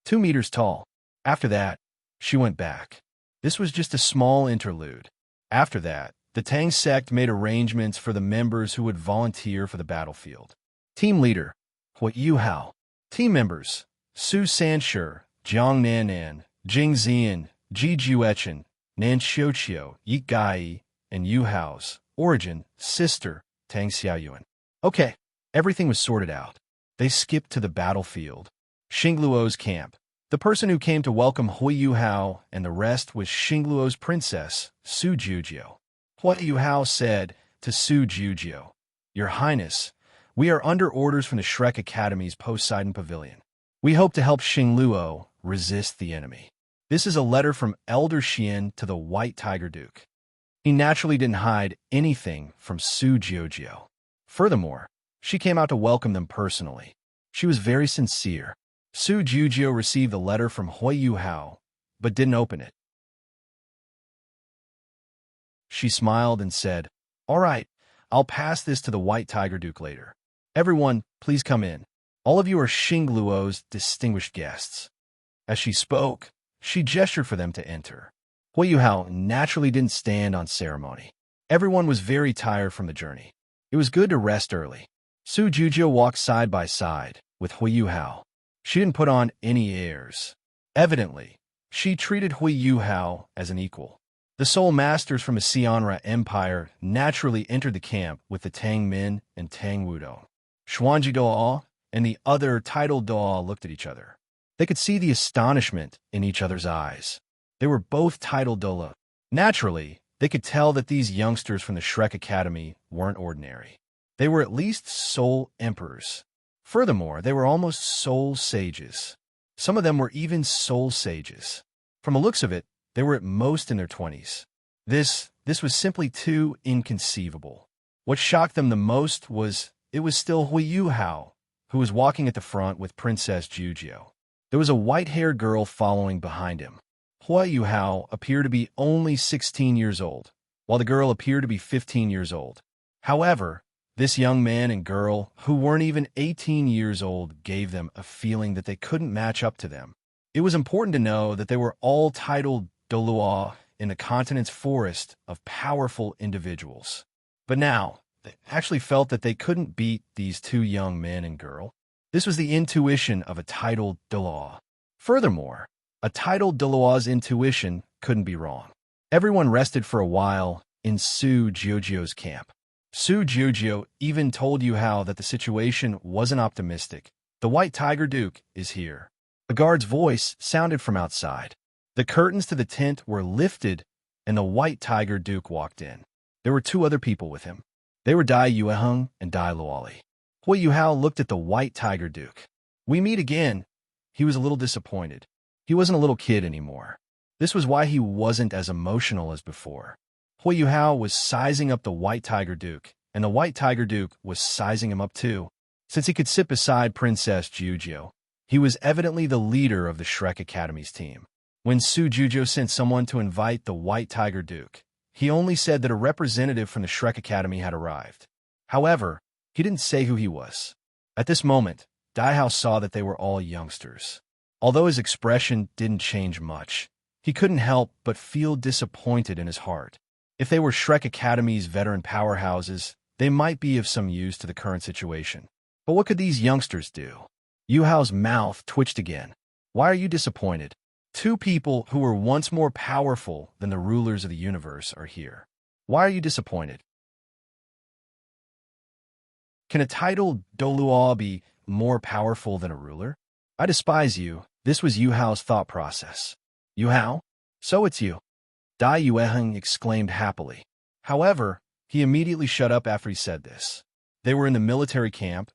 [SPEAKER 1] 2 meters tall. After that, she went back. This was just a small interlude. After that, the Tang sect made arrangements for the members who would volunteer for the battlefield. Team leader, Hui Yuhao. Team members, Su Sanshi, Jiang Nanan, Jing Zian, Ji Juechen, Nan Xiuqiu, Yi Gai, and Yuhao's origin, sister, Tang Xiaoyuan. Okay, everything was sorted out. They skipped to the battlefield. Xingluo's camp. The person who came to welcome Hui Yuhao and the rest was Xingluo's princess, Su Jujiu. Hui Yuhao said to Su Jujiu, "Your Highness, we are under orders from the Shrek Academy's Poseidon Pavilion. We hope to help Xingluo resist the enemy." This is a letter from Elder Xian to the White Tiger Duke. He naturally didn't hide anything from Su Jujiu. Furthermore, she came out to welcome them personally. She was very sincere. Su Jujiu received the letter from Hui Yuhao, but didn't open it. She smiled and said, "All right, I'll pass this to the White Tiger Duke later. Everyone, please come in. All of you are Xingluo's distinguished guests." As she spoke, she gestured for them to enter. Hui Yuhao naturally didn't stand on ceremony. Everyone was very tired from the journey. It was good to rest early. Su Jujiu walked side by side with Hui Yuhao. She didn't put on any airs. Evidently, she treated Hui Yuhao as an equal. The soul masters from the Xianra Empire naturally entered the camp with the Tang Min and Tang Wudong. Xuanji Doa and the other title Doa looked at each other. They could see the astonishment in each other's eyes. They were both title Dola. Naturally, they could tell that these youngsters from the Shrek Academy weren't ordinary. They were at least soul emperors. Furthermore, they were almost soul sages. Some of them were even soul sages. From the looks of it, they were at most in their 20s. This was simply too inconceivable. What shocked them the most was it was still Hui Yuhao, who was walking at the front with Princess Jujiu. There was a white-haired girl following behind him. Hui Yuhao appeared to be only 16 years old, while the girl appeared to be 15 years old. However, this young man and girl, who weren't even 18 years old, gave them a feeling that they couldn't match up to them. It was important to know that they were all titled Dolua in the continent's forest of powerful individuals. But now, they actually felt that they couldn't beat these two young men and girl. This was the intuition of a titled Dolua. Furthermore, a titled Dolua's intuition couldn't be wrong. Everyone rested for a while in Su Jujiu's camp. Su Jujiu even told Yuhao that the situation wasn't optimistic. "The White Tiger Duke is here." A guard's voice sounded from outside. The curtains to the tent were lifted, and the White Tiger Duke walked in. There were two other people with him. They were Dai Yueheng and Dai Luoli. Hui Yuhao looked at the White Tiger Duke. "We meet again." He was a little disappointed. He wasn't a little kid anymore. This was why he wasn't as emotional as before. Hui Yuhao was sizing up the White Tiger Duke, and the White Tiger Duke was sizing him up too. Since he could sit beside Princess Jujiu, he was evidently the leader of the Shrek Academy's team. When Su Jujiu sent someone to invite the White Tiger Duke, he only said that a representative from the Shrek Academy had arrived. However, he didn't say who he was. At this moment, Daihao saw that they were all youngsters. Although his expression didn't change much, he couldn't help but feel disappointed in his heart. If they were Shrek Academy's veteran powerhouses, they might be of some use to the current situation. But what could these youngsters do? Yuhao's mouth twitched again. "Why are you disappointed? Two people who were once more powerful than the rulers of the universe are here. Why are you disappointed? Can a titled Dolua be more powerful than a ruler? I despise you." This was Yuhao's thought process. Yuhao? So it's you. Dai Yueheng exclaimed happily. However, he immediately shut up after he said this. They were in the military camp,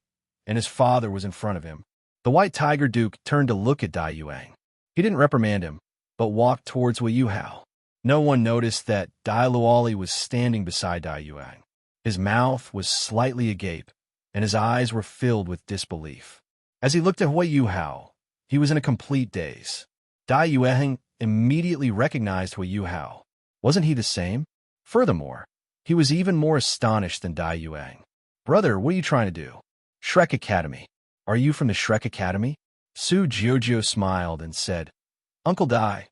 [SPEAKER 1] and his father was in front of him. The White Tiger Duke turned to look at Dai Yuang. He didn't reprimand him, but walked towards Wei Yuhao. No one noticed that Dai Luoli was standing beside Dai Yuang. His mouth was slightly agape, and his eyes were filled with disbelief. As he looked at Wei Yuhao, he was in a complete daze. Dai Yueheng immediately recognized Wei Yuhao. Wasn't he the same? Furthermore, he was even more astonished than Dai Yuang. Brother, what are you trying to do? Shrek Academy. Are you from the Shrek Academy? Su Jiujio smiled and said, Uncle Dai,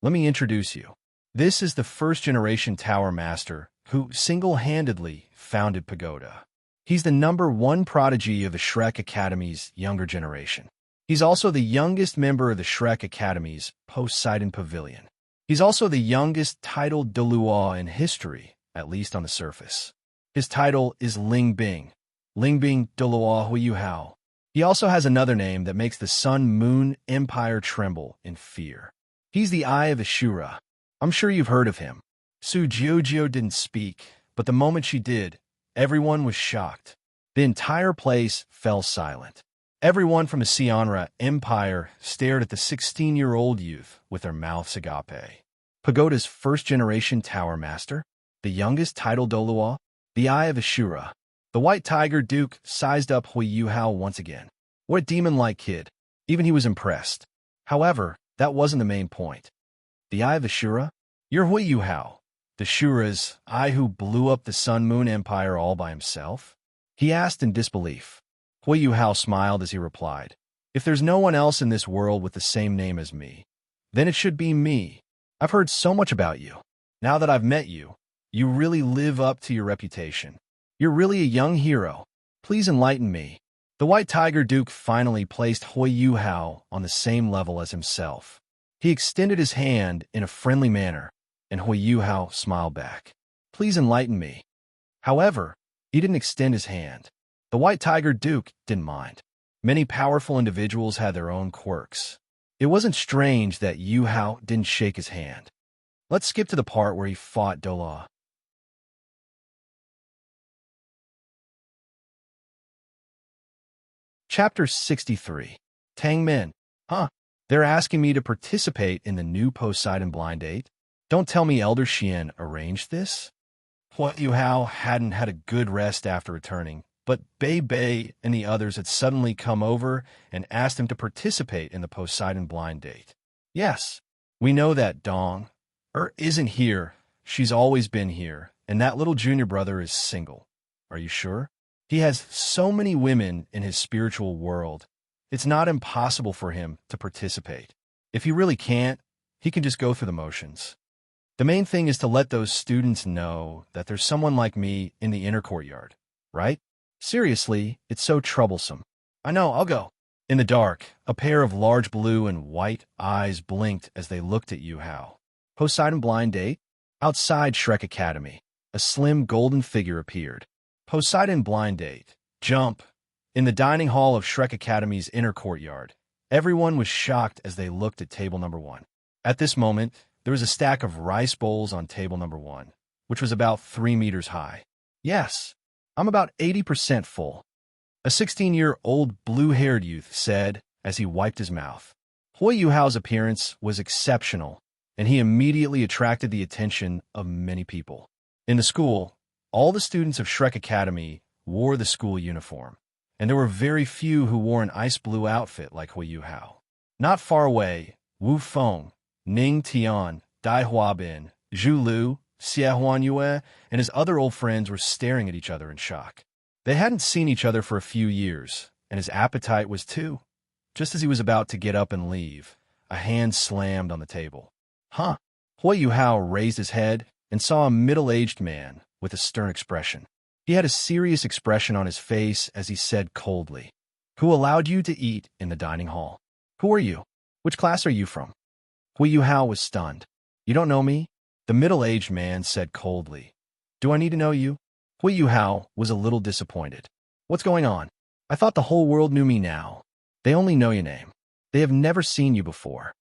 [SPEAKER 1] let me introduce you. This is the first-generation Tower Master who single-handedly founded Pagoda. He's the #1 prodigy of the Shrek Academy's younger generation. He's also the youngest member of the Shrek Academy's Poseidon Pavilion. He's also the youngest titled Delua in history, at least on the surface. His title is Ling Bing Delua Hui Yuhao. He also has another name that makes the Sun-Moon Empire tremble in fear. He's the Eye of Ashura. I'm sure you've heard of him. Su Jiujio didn't speak, but the moment she did, everyone was shocked. The entire place fell silent. Everyone from the Sionra Empire stared at the 16-year-old youth with their mouths agape. Pagoda's first-generation Tower Master, the youngest title Dolua, the Eye of Ashura. The White Tiger Duke sized up Hui Yuhao once again. What a demon-like kid. Even he was impressed. However, that wasn't the main point. The Eye of Ashura? You're Hui Yuhao, the Shura's eye who blew up the Sun-Moon Empire all by himself? He asked in disbelief. Hui Yuhao smiled as he replied, If there's no one else in this world with the same name as me, then it should be me. I've heard so much about you. Now that I've met you, you really live up to your reputation. You're really a young hero. Please enlighten me. The White Tiger Duke finally placed Hui Yuhao on the same level as himself. He extended his hand in a friendly manner, and Hui Yuhao smiled back. Please enlighten me. However, he didn't extend his hand. The White Tiger Duke didn't mind. Many powerful individuals had their own quirks. It wasn't strange that Yuhao didn't shake his hand. Let's skip to the part where he fought Dola. Chapter 63. Tang Min. Huh? They're asking me to participate in the new Poseidon blind date? Don't tell me Elder Xian arranged this? Hui Yuhao hadn't had a good rest after returning, but Bei Bei and the others had suddenly come over and asked him to participate in the Poseidon blind date. Yes, we know that Dong isn't here. She's always been here, and that little junior brother is single. Are you sure? He has so many women in his spiritual world. It's not impossible for him to participate. If he really can't, he can just go through the motions. The main thing is to let those students know that there's someone like me in the inner courtyard, right? Seriously, it's so troublesome. I know, I'll go. In the dark, a pair of large blue and white eyes blinked as they looked at Yuhao. Poseidon blind date? Outside Shrek Academy, a slim golden figure appeared. Poseidon blind date. Jump. In the dining hall of Shrek Academy's inner courtyard, everyone was shocked as they looked at table number 1. At this moment, there was a stack of rice bowls on table number 1, which was about 3 meters high. Yes, I'm about 80% full. A 16-year-old blue-haired youth said as he wiped his mouth. Hui Yuhao's appearance was exceptional, and he immediately attracted the attention of many people. In the school, all the students of Shrek Academy wore the school uniform, and there were very few who wore an ice blue outfit like Hui Yuhao. Not far away, Wu Feng, Ning Tian, Dai Huabin, Zhu Lu, Xie Huan Yue, and his other old friends were staring at each other in shock. They hadn't seen each other for a few years, and his appetite was too. Just as he was about to get up and leave, a hand slammed on the table. Huh? Hui Yuhao raised his head and saw a middle-aged man with a stern expression. He had a serious expression on his face as he said coldly, Who allowed you to eat in the dining hall? Who are you? Which class are you from? Hui Yuhao was stunned. You don't know me? The middle-aged man said coldly. Do I need to know you? Hui Yuhao was a little disappointed. What's going on? I thought the whole world knew me now. They only know your name. They have never seen you before.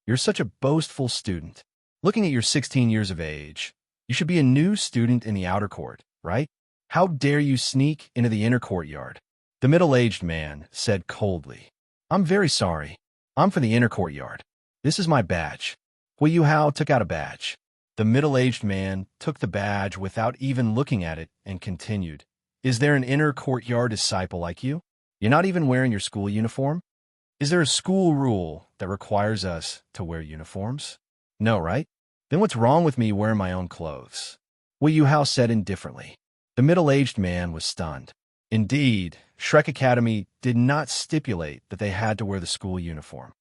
[SPEAKER 1] You're such a boastful student. Looking at your 16 years of age, you should be a new student in the outer court, right? How dare you sneak into the inner courtyard? The middle-aged man said coldly. I'm very sorry. I'm from the inner courtyard. This is my badge. Yuhao took out a badge. The middle-aged man took the badge without even looking at it and continued. Is there an inner courtyard disciple like you? You're not even wearing your school uniform? Is there a school rule that requires us to wear uniforms? No, right? Then what's wrong with me wearing my own clothes? Yuhao said indifferently. The middle-aged man was stunned. Indeed, Shrek Academy did not stipulate that they had to wear the school uniform.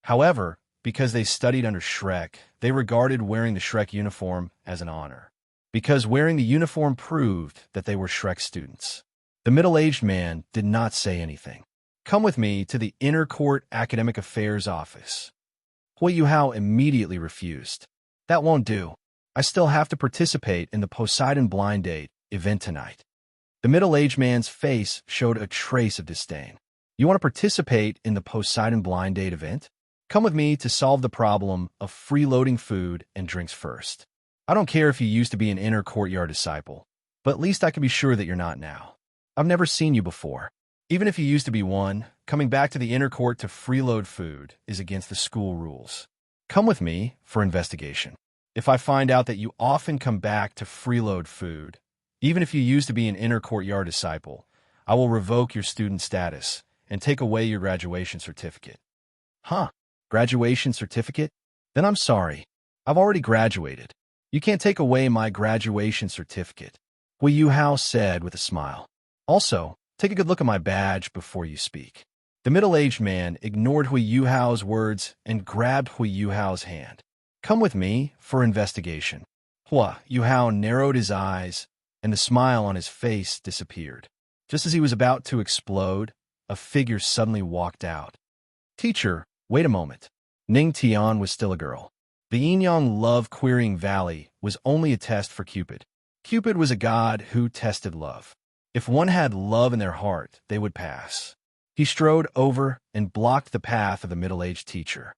[SPEAKER 1] However, because they studied under Shrek, they regarded wearing the Shrek uniform as an honor. Because wearing the uniform proved that they were Shrek students. The middle-aged man did not say anything. Come with me to the Inner Court Academic Affairs office. Yuhao immediately refused. That won't do. I still have to participate in the Poseidon Blind Date event tonight. The middle-aged man's face showed a trace of disdain. You want to participate in the Poseidon Blind Date event? Come with me to solve the problem of freeloading food and drinks first. I don't care if you used to be an inner courtyard disciple, but at least I can be sure that you're not now. I've never seen you before. Even if you used to be one, coming back to the inner court to freeload food is against the school rules. Come with me for investigation. If I find out that you often come back to freeload food, even if you used to be an inner courtyard disciple, I will revoke your student status and take away your graduation certificate. Huh? Graduation certificate? Then I'm sorry. I've already graduated. You can't take away my graduation certificate, Yuhao said with a smile. Also, take a good look at my badge before you speak. The middle-aged man ignored Yuhao's words and grabbed Yuhao's hand. Come with me for investigation. Yuhao narrowed his eyes, and the smile on his face disappeared. Just as he was about to explode, a figure suddenly walked out. Teacher, wait a moment. Ning Tian was still a girl. The Yinyang love-querying valley was only a test for Cupid. Cupid was a god who tested love. If one had love in their heart, they would pass. He strode over and blocked the path of the middle-aged teacher.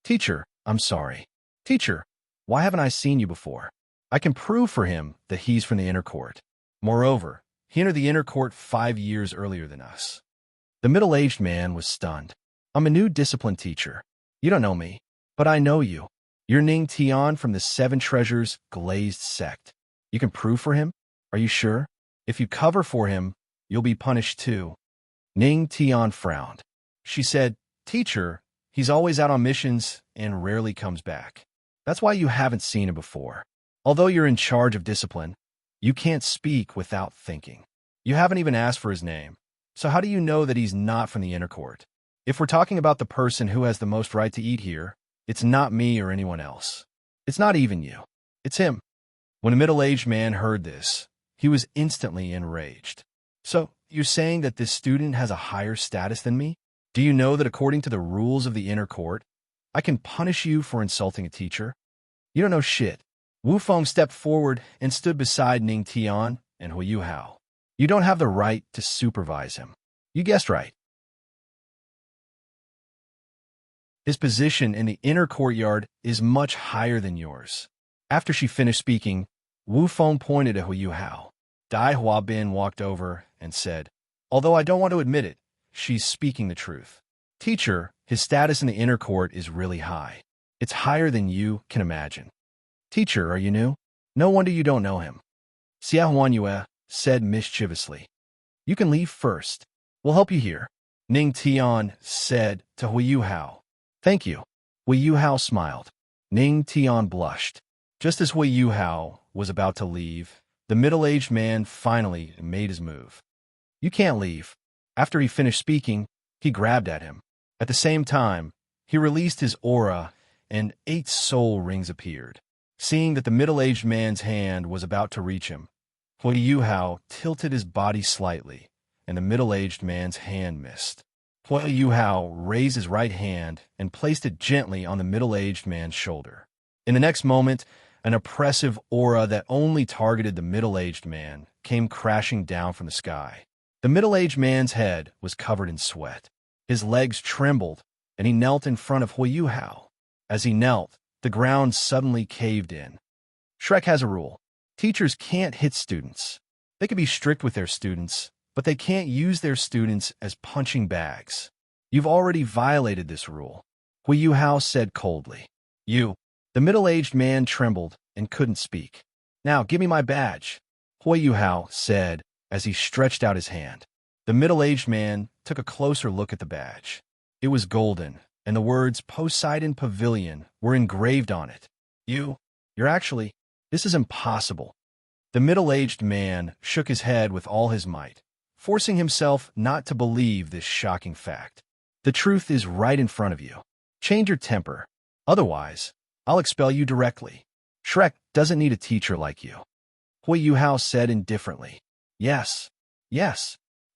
[SPEAKER 1] Teacher, I'm sorry. Teacher, why haven't I seen you before? I can prove for him that he's from the inner court. Moreover, he entered the inner court 5 years earlier than us. The middle-aged man was stunned. I'm a new discipline teacher. You don't know me, but I know you. You're Ning Tian from the Seven Treasures Glazed Sect. You can prove for him? Are you sure? If you cover for him, you'll be punished too. Ning Tian frowned. She said, Teacher, he's always out on missions and rarely comes back. That's why you haven't seen him before. Although you're in charge of discipline, you can't speak without thinking. You haven't even asked for his name. So how do you know that he's not from the inner court? If we're talking about the person who has the most right to eat here, it's not me or anyone else. It's not even you. It's him. When the middle-aged man heard this, he was instantly enraged. So, you're saying that this student has a higher status than me? Do you know that according to the rules of the inner court, I can punish you for insulting a teacher? You don't know shit. Wu Feng stepped forward and stood beside Ning Tian and Yuhao. You don't have the right to supervise him. You guessed right. His position in the inner courtyard is much higher than yours. After she finished speaking, Wu Feng pointed at Yuhao. Dai Huabin walked over and said, Although I don't want to admit it, she's speaking the truth. Teacher, his status in the inner court is really high. It's higher than you can imagine. Teacher, are you new? No wonder you don't know him. Xia Huanyue said mischievously. You can leave first. We'll help you here. Ning Tian said to Yuhao. Thank you. Yuhao smiled. Ning Tian blushed. Just as Yuhao was about to leave, the middle-aged man finally made his move. You can't leave. After he finished speaking, he grabbed at him. At the same time, he released his aura, and 8 soul rings appeared. Seeing that the middle-aged man's hand was about to reach him, Yuhao tilted his body slightly, and the middle-aged man's hand missed. Yuhao raised his right hand and placed it gently on the middle-aged man's shoulder. In the next moment, an oppressive aura that only targeted the middle-aged man came crashing down from the sky. The middle-aged man's head was covered in sweat. His legs trembled, and he knelt in front of Yuhao. As he knelt, the ground suddenly caved in. Shrek has a rule. Teachers can't hit students. They can be strict with their students, but they can't use their students as punching bags. You've already violated this rule, Yuhao said coldly. You. The middle-aged man trembled and couldn't speak. Now give me my badge, Yuhao said as he stretched out his hand. The middle-aged man took a closer look at the badge. It was golden, and the words Poseidon Pavilion were engraved on it. This is impossible. The middle-aged man shook his head with all his might, forcing himself not to believe this shocking fact. The truth is right in front of you. Change your temper. Otherwise, I'll expel you directly. Shrek doesn't need a teacher like you. Yuhao said indifferently. Yes.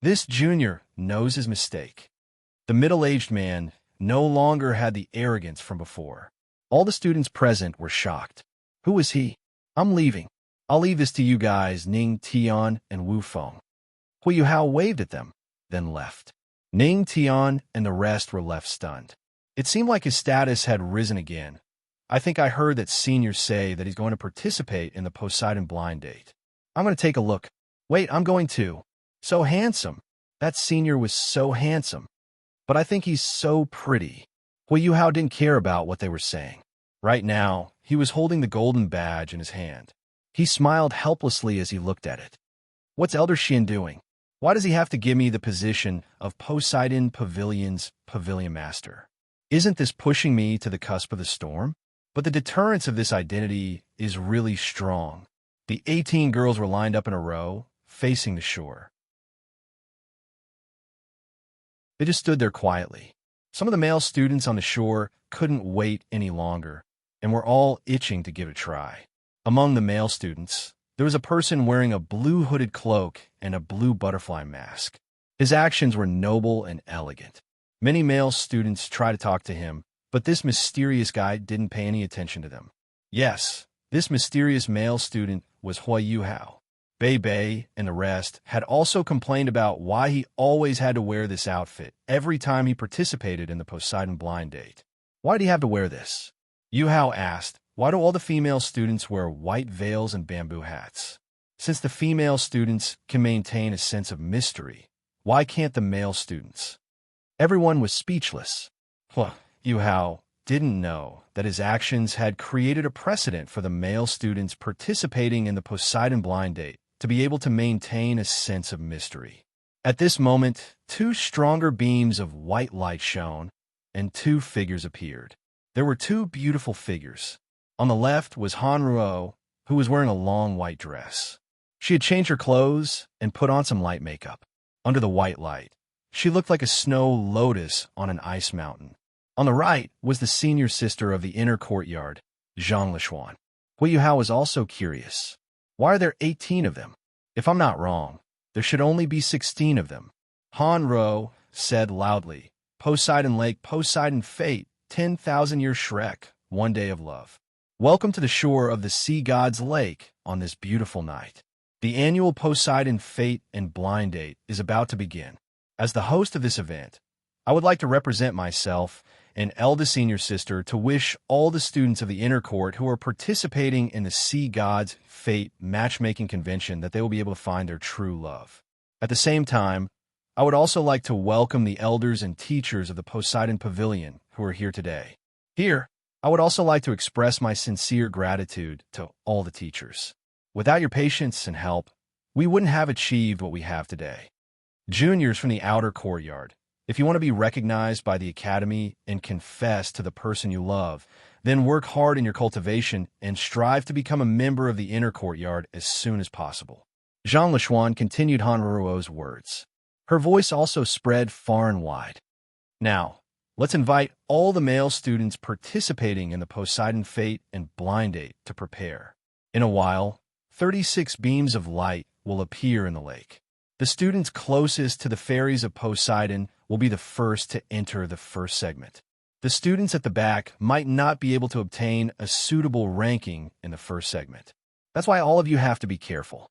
[SPEAKER 1] This junior knows his mistake. The middle-aged man no longer had the arrogance from before. All the students present were shocked. Who is he? I'm leaving. I'll leave this to you guys, Ning, Tian, and Wu Feng. Yuhao waved at them, then left. Ning, Tian, and the rest were left stunned. It seemed like his status had risen again. I think I heard that seniors say that he's going to participate in the Poseidon blind date. I'm going to take a look. Wait, I'm going too. So handsome. That senior was so handsome. But I think he's so pretty. Yuhao didn't care about what they were saying. Right now, he was holding the golden badge in his hand. He smiled helplessly as he looked at it. What's Elder Shin doing? Why does he have to give me the position of Poseidon Pavilion's pavilion master? Isn't this pushing me to the cusp of the storm? But the deterrence of this identity is really strong. The 18 girls were lined up in a row, facing the shore. They just stood there quietly. Some of the male students on the shore couldn't wait any longer, and were all itching to give it a try. Among the male students, there was a person wearing a blue hooded cloak and a blue butterfly mask. His actions were noble and elegant. Many male students tried to talk to him, but this mysterious guy didn't pay any attention to them. Yes, this mysterious male student was Yuhao. Bei and the rest had also complained about why he always had to wear this outfit every time he participated in the Poseidon blind date. Why did he have to wear this? Yuhao asked, why do all the female students wear white veils and bamboo hats? Since the female students can maintain a sense of mystery, why can't the male students? Everyone was speechless. Yuhao didn't know that his actions had created a precedent for the male students participating in the Poseidon blind date to be able to maintain a sense of mystery. At this moment, two stronger beams of white light shone, and two figures appeared. There were two beautiful figures. On the left was Hanruo, who was wearing a long white dress. She had changed her clothes and put on some light makeup. Under the white light, she looked like a snow lotus on an ice mountain. On the right was the senior sister of the inner courtyard, Zhang Lishuan. Yuhao was also curious. Why are there 18 of them? If I'm not wrong, there should only be 16 of them. Hanruo said loudly, Poseidon Lake, Poseidon Fate, 10,000-year Shrek, one day of love. Welcome to the shore of the sea god's lake on this beautiful night. The annual Poseidon Fate and Blind Date is about to begin. As the host of this event, I would like to represent myself and eldest senior sister to wish all the students of the inner court who are participating in the sea god's fate matchmaking convention that they will be able to find their true love. At the same time, I would also like to welcome the elders and teachers of the Poseidon Pavilion who are here today. Here, I would also like to express my sincere gratitude to all the teachers. Without your patience and help, we wouldn't have achieved what we have today. Juniors from the outer courtyard, if you want to be recognized by the academy and confess to the person you love, then work hard in your cultivation and strive to become a member of the inner courtyard as soon as possible. Zhang Lishuan continued Hanruo's words. Her voice also spread far and wide. Now, let's invite all the male students participating in the Poseidon Fate and Blind Date to prepare. In a while, 36 beams of light will appear in the lake. The students closest to the fairies of Poseidon will be the first to enter the first segment. The students at the back might not be able to obtain a suitable ranking in the first segment. That's why all of you have to be careful.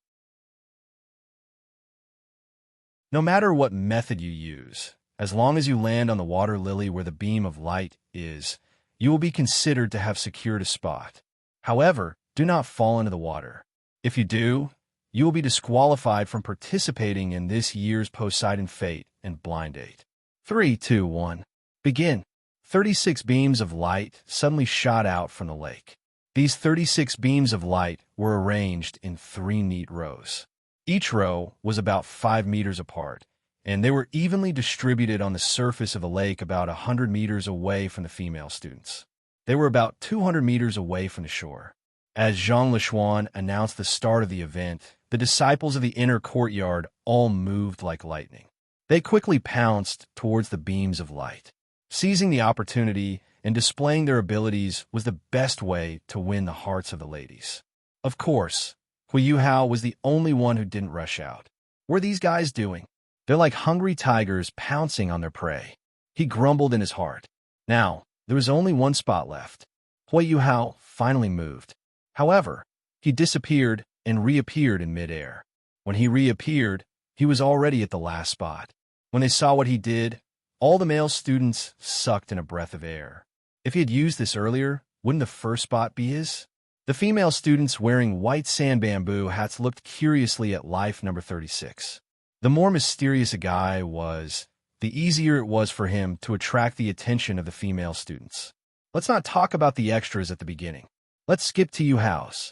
[SPEAKER 1] No matter what method you use, As long as you land on the water lily where the beam of light is, you will be considered to have secured a spot. However, do not fall into the water. If you do, you will be disqualified from participating in this year's Poseidon Fate and Blind Date. 3, 2, 1. Begin. 36 beams of light suddenly shot out from the lake. These 36 beams of light were arranged in 3 neat rows. Each row was about 5 meters apart, and they were evenly distributed on the surface of the lake about 100 meters away from the female students. They were about 200 meters away from the shore. As Jean Lechuan announced the start of the event, the disciples of the inner courtyard all moved like lightning. They quickly pounced towards the beams of light. Seizing the opportunity and displaying their abilities was the best way to win the hearts of the ladies. Of course, Yuhao was the only one who didn't rush out. What are these guys doing? They're like hungry tigers pouncing on their prey. He grumbled in his heart. Now, there was only one spot left. Yuhao finally moved. However, he disappeared and reappeared in midair. When he reappeared, he was already at the last spot. When they saw what he did, all the male students sucked in a breath of air. If he had used this earlier, wouldn't the first spot be his? The female students wearing white sand bamboo hats looked curiously at life number 36. The more mysterious a guy was, the easier it was for him to attract the attention of the female students. Let's not talk about the extras at the beginning. Let's skip to Yuhao's.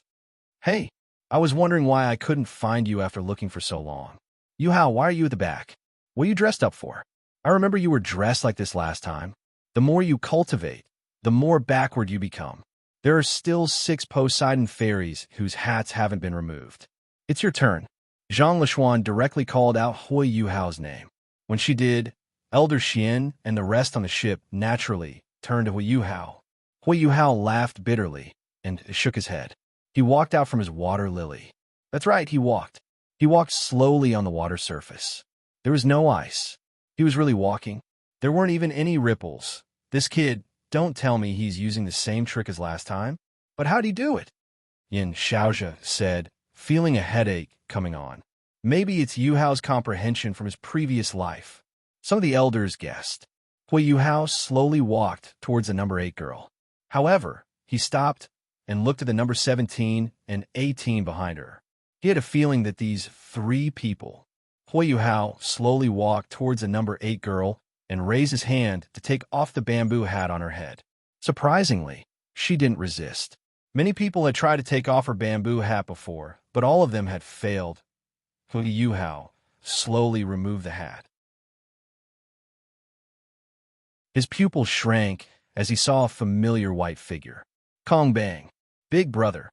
[SPEAKER 1] Hey, I was wondering why I couldn't find you after looking for so long. Yuhao, why are you at the back? What are you dressed up for? I remember you were dressed like this last time. The more you cultivate, the more backward you become. There are still 6 Poseidon fairies whose hats haven't been removed. It's your turn. Jean Lechuan directly called out Yuhao's name. When she did, Elder Xian and the rest on the ship naturally turned to Yuhao. Yuhao laughed bitterly and shook his head. He walked out from his water lily. That's right, he walked. He walked slowly on the water surface. There was no ice. He was really walking. There weren't even any ripples. This kid, don't tell me he's using the same trick as last time. But how'd he do it? Yin Shaozhe said, feeling a headache coming on. Maybe it's Yuhao's comprehension from his previous life. Some of the elders guessed. Yuhao slowly walked towards the number 8 girl. However, he stopped and looked at the number 17 and 18 behind her. He had a feeling that these 3 people. Yuhao slowly walked towards the number 8 girl and raised his hand to take off the bamboo hat on her head. Surprisingly, she didn't resist. Many people had tried to take off her bamboo hat before, but all of them had failed. Yuhao slowly removed the hat. His pupil shrank as he saw a familiar white figure. Kong Bang, big brother.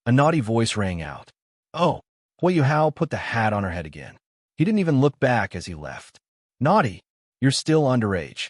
[SPEAKER 1] A naughty voice rang out. Oh, Yuhao put the hat on her head again. He didn't even look back as he left. Naughty, you're still underage.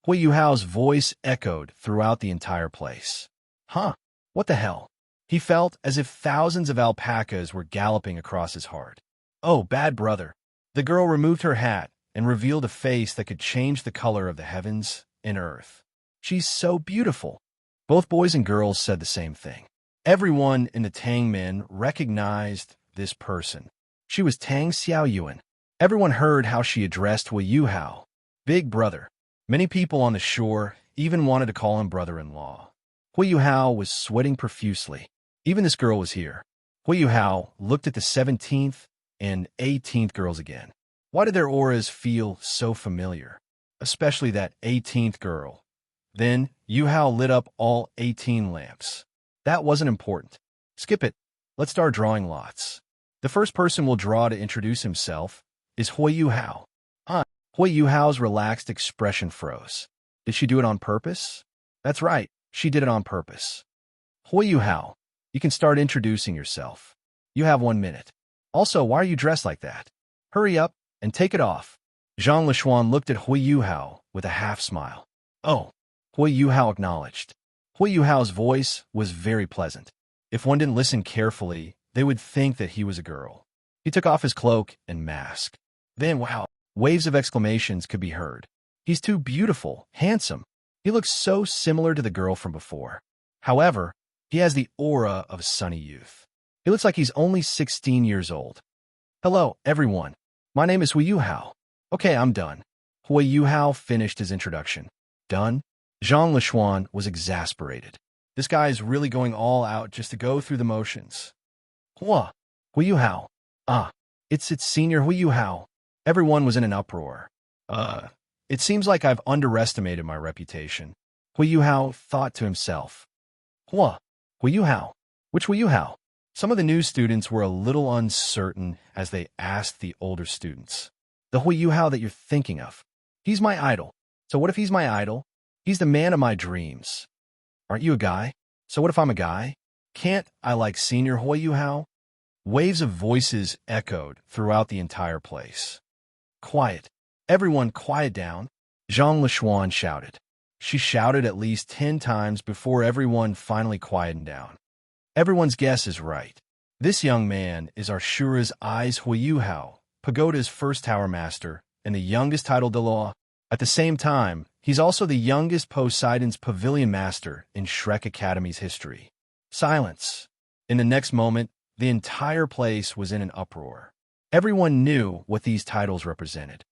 [SPEAKER 1] Yuhao's voice echoed throughout the entire place. Huh, what the hell? He felt as if thousands of alpacas were galloping across his heart. Oh, bad brother. The girl removed her hat and revealed a face that could change the color of the heavens and earth. She's so beautiful. Both boys and girls said the same thing. Everyone in the Tang men recognized this person. She was Tang Xiaoyuan. Everyone heard how she addressed Yuhao. Big brother. Many people on the shore even wanted to call him brother-in-law. Yuhao was sweating profusely. Even this girl was here. Yuhao looked at the 17th and 18th girls again. Why did their auras feel so familiar? Especially that 18th girl. Then Yuhao lit up all 18 lamps. That wasn't important. Skip it. Let's start drawing lots. The first person we'll draw to introduce himself is Yuhao. Yuhao's relaxed expression froze. Did she do it on purpose? That's right, she did it on purpose. Yuhao, you can start introducing yourself. You have 1 minute. Also, why are you dressed like that? Hurry up and take it off. Jean Lechuan looked at Yuhao with a half smile. Oh, Yuhao acknowledged. Yuhao's voice was very pleasant. If one didn't listen carefully, they would think that he was a girl. He took off his cloak and mask. Then, wow, waves of exclamations could be heard. He's too beautiful, handsome. He looks so similar to the girl from before. However, he has the aura of sunny youth. He looks like he's only 16 years old. Hello, everyone. My name is Yuhao. Okay, I'm done. Yuhao finished his introduction. Done? Zhang Lishuan was exasperated. This guy is really going all out just to go through the motions. Yuhao. Ah, it's senior Yuhao. Everyone was in an uproar. It seems like I've underestimated my reputation. Yuhao thought to himself. Yuhao. Which Yuhao? Some of the new students were a little uncertain as they asked the older students. The Yuhao that you're thinking of. He's my idol. So what if he's my idol? He's the man of my dreams. Aren't you a guy? So what if I'm a guy? Can't I like senior Yuhao? Waves of voices echoed throughout the entire place. Quiet. Everyone quiet down. Zhang Lishuan shouted. She shouted at least 10 times before everyone finally quieted down. Everyone's guess is right. This young man is our Shura's Eyes Yuhao, Pagoda's first tower master, and the youngest title de law. At the same time, he's also the youngest Poseidon's pavilion master in Shrek Academy's history. Silence. In the next moment, the entire place was in an uproar. Everyone knew what these titles represented.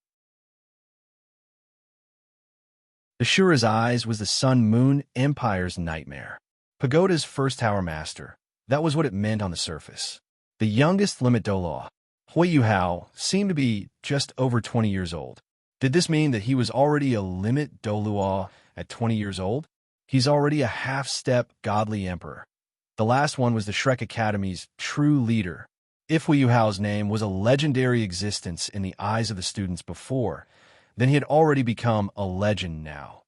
[SPEAKER 1] The Shura's Eyes was the Sun-Moon Empire's nightmare. Pagoda's first tower master. That was what it meant on the surface. The youngest limit Dolaw, Yuhao, seemed to be just over 20 years old. Did this mean that he was already a limit Doluo at 20 years old? He's already a half-step godly emperor. The last one was the Shrek Academy's true leader. If Yuhao's name was a legendary existence in the eyes of the students before, then he had already become a legend now.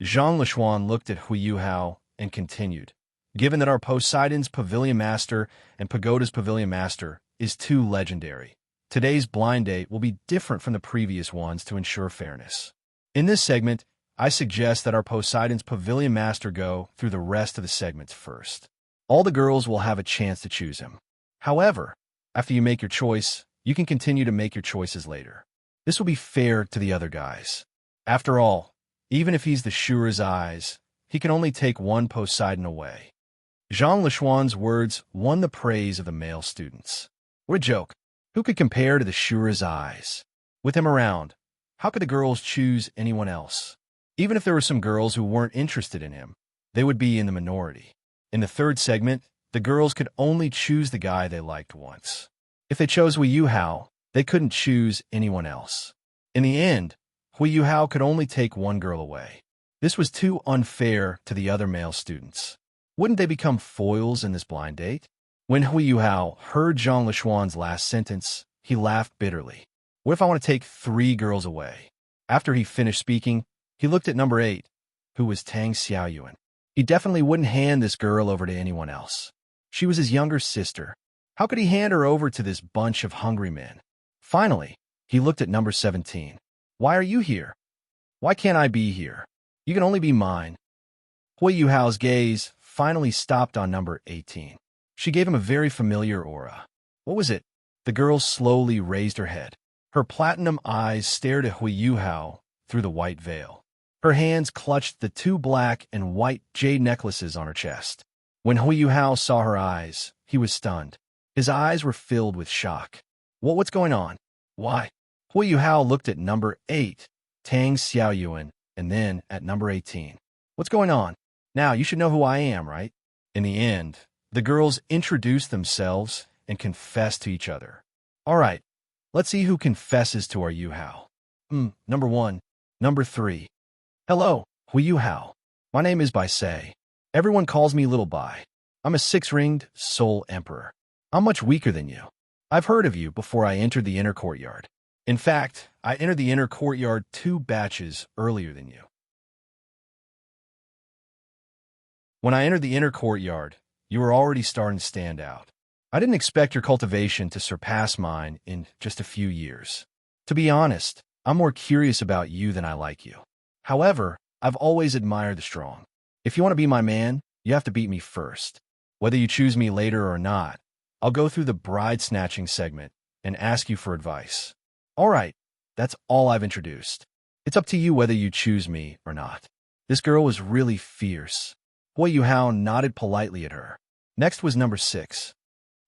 [SPEAKER 1] Zhang Lishuan looked at Yuhao and continued. Given that our Poseidon's Pavilion Master and Pagoda's Pavilion Master is too legendary, today's blind date will be different from the previous ones to ensure fairness. In this segment, I suggest that our Poseidon's Pavilion Master go through the rest of the segments first. All the girls will have a chance to choose him. However, after you make your choice, you can continue to make your choices later. This will be fair to the other guys. After all, even if he's the Shura's Eyes, he can only take one Poseidon away. Zhang Lishuan's words won the praise of the male students. What a joke. Who could compare to the Shura's Eyes? With him around, how could the girls choose anyone else? Even if there were some girls who weren't interested in him, they would be in the minority. In the third segment, the girls could only choose the guy they liked once. If they chose Yuhao, they couldn't choose anyone else. In the end, Yuhao could only take one girl away. This was too unfair to the other male students. Wouldn't they become foils in this blind date? When Yuhao heard Zhang Lishuan's last sentence, he laughed bitterly. What if I want to take 3 girls away? After he finished speaking, he looked at number 8, who was Tang Xiaoyuan. He definitely wouldn't hand this girl over to anyone else. She was his younger sister. How could he hand her over to this bunch of hungry men? Finally, he looked at number 17. Why are you here? Why can't I be here? You can only be mine. Yuhao's gaze finally stopped on number 18. She gave him a very familiar aura. What was it? The girl slowly raised her head. Her platinum eyes stared at Yuhao through the white veil. Her hands clutched the 2 black and white jade necklaces on her chest. When Yuhao saw her eyes, he was stunned. His eyes were filled with shock. What's going on? Why? Yuhao looked at number 8, Tang Xiaoyuan, and then at number 18. What's going on? Now, you should know who I am, right? In the end, the girls introduced themselves and confessed to each other. All right, let's see who confesses to our Yuhao. Number 1. Number 3. Hello, Yuhao. My name is Bai Sei. Everyone calls me Little Bai. I'm a 6-ringed soul emperor. I'm much weaker than you. I've heard of you before I entered the inner courtyard. In fact, I entered the inner courtyard 2 batches earlier than you. When I entered the inner courtyard, you were already starting to stand out. I didn't expect your cultivation to surpass mine in just a few years. To be honest, I'm more curious about you than I like you. However, I've always admired the strong. If you want to be my man, you have to beat me first. Whether you choose me later or not, I'll go through the bride-snatching segment and ask you for advice. All right, that's all I've introduced. It's up to you whether you choose me or not. This girl was really fierce. Yuhao nodded politely at her. Next was number 6.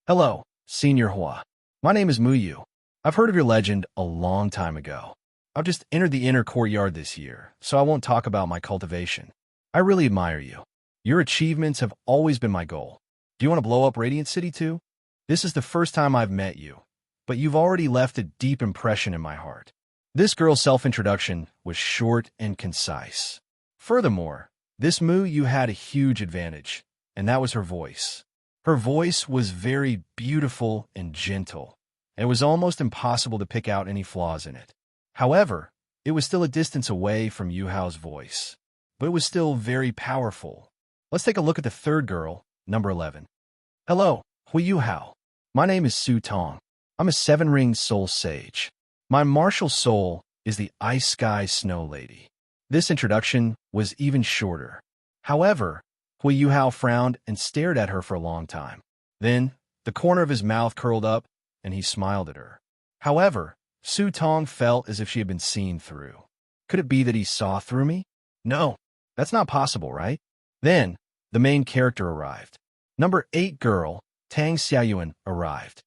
[SPEAKER 1] Hello, Senior Hua. My name is Muyu. I've heard of your legend a long time ago. I've just entered the inner courtyard this year, so I won't talk about my cultivation. I really admire you. Your achievements have always been my goal. Do you want to blow up Radiant City too? This is the first time I've met you, but you've already left a deep impression in my heart. This girl's self-introduction was short and concise. Furthermore, this Mu you had a huge advantage, and that was her voice. Her voice was very beautiful and gentle. It was almost impossible to pick out any flaws in it. However, it was still a distance away from Yuhao's voice, but it was still very powerful. Let's take a look at the third girl, number 11. Hello, Yuhao. My name is Su Tong. I'm a seven-ring soul sage. My martial soul is the Ice Sky Snow Lady. This introduction was even shorter. However, Yuhao frowned and stared at her for a long time. Then, the corner of his mouth curled up, and he smiled at her. However, Su Tong felt as if she had been seen through. Could it be that he saw through me? No, that's not possible, right? Then, the main character arrived. Number 8 girl, Tang Xiaoyuan, arrived.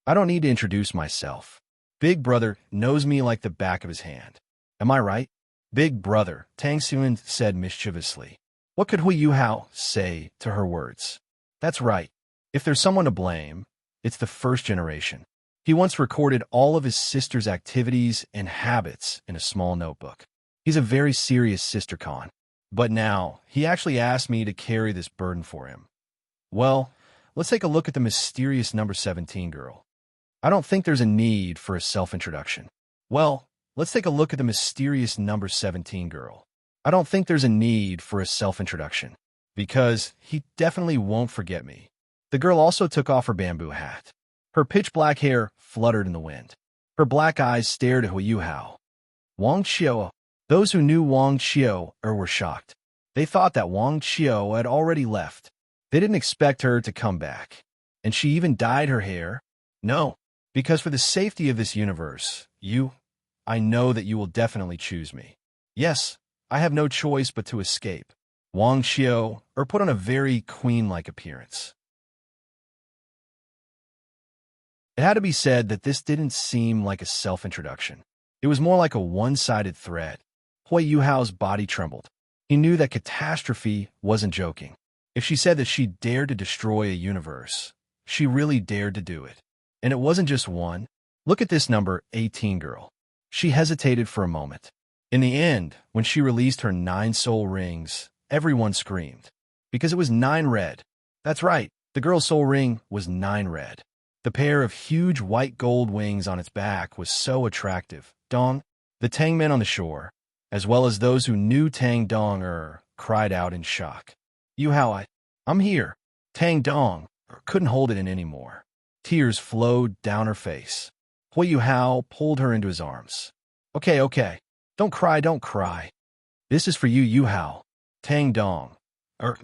[SPEAKER 1] I don't need to introduce myself. Big brother knows me like the back of his hand. Am I right? Big brother, Tang Xiaoyuan said mischievously. What could Yuhao say to her words? That's right. If there's someone to blame, it's the first generation. He once recorded all of his sister's activities and habits in a small notebook. He's a very serious sister con. But now, he actually asked me to carry this burden for him. Well, let's take a look at the mysterious number 17 girl. I don't think there's a need for a self-introduction. Well, let's take a look at the mysterious number 17 girl. I don't think there's a need for a self-introduction, because he definitely won't forget me. The girl also took off her bamboo hat. Her pitch-black hair fluttered in the wind. Her black eyes stared at Yuhao. Wang Qiu. Those who knew Wang Qiu were shocked. They thought that Wang Qiu had already left. They didn't expect her to come back. And she even dyed her hair. No, because for the safety of this universe, I know that you will definitely choose me. Yes, I have no choice but to escape. Wang Qiu put on a very queen-like appearance. It had to be said that this didn't seem like a self-introduction. It was more like a one-sided thread. Yuhao's body trembled. He knew that catastrophe wasn't joking. If she said that she dared to destroy a universe, she really dared to do it. And it wasn't just one. Look at this number 18 girl. She hesitated for a moment. In the end, when she released her 9 soul rings, everyone screamed. Because it was 9 red. That's right, the girl's soul ring was 9 red. The pair of huge white gold wings on its back was so attractive. Dong, the Tang men on the shore, as well as those who knew Tang Dong cried out in shock. Yuhao, I'm here. Tang Dong couldn't hold it in anymore. Tears flowed down her face. Yuhao pulled her into his arms. Okay. Don't cry. This is for you, Yuhao. Tang Dong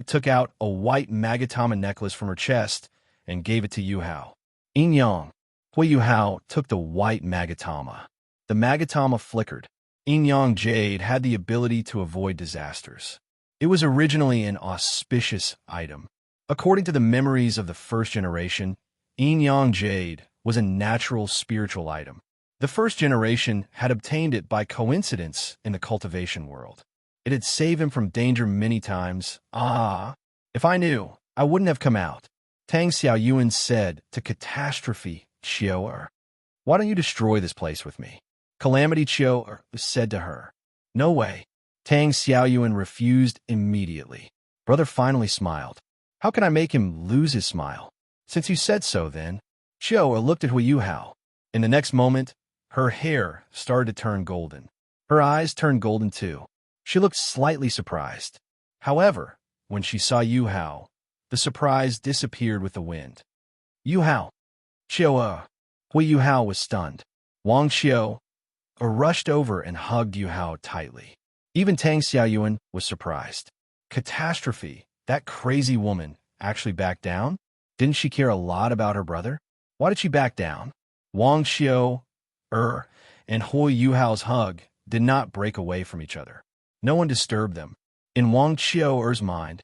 [SPEAKER 1] took out a white Magatama necklace from her chest and gave it to Yuhao. Yin Yang. Yuhao took the white Magatama. The Magatama flickered. Yin Yang Jade had the ability to avoid disasters. It was originally an auspicious item. According to the memories of the first generation, Yin Yang Jade was a natural spiritual item. The first generation had obtained it by coincidence in the cultivation world. It had saved him from danger many times. If I knew, I wouldn't have come out. Tang Xiaoyuan said to Catastrophe Qiu. Why don't you destroy this place with me? Calamity Qiu said to her. No way. Tang Xiaoyuan refused immediately. Brother finally smiled. How can I make him lose his smile? Since you said so, then. Qiu looked at Yuhao. In the next moment, her hair started to turn golden. Her eyes turned golden too. She looked slightly surprised. However, when she saw Yuhao, the surprise disappeared with the wind. Yuhao. Qiu. Yuhao was stunned. Wang Qiu rushed over and hugged Yuhao tightly. Even Tang Xiaoyuan was surprised. Catastrophe, that crazy woman, actually backed down? Didn't she care a lot about her brother? Why did she back down? Wang Qiu and Yuhao's hug did not break away from each other. No one disturbed them. In Wang Qiu's mind,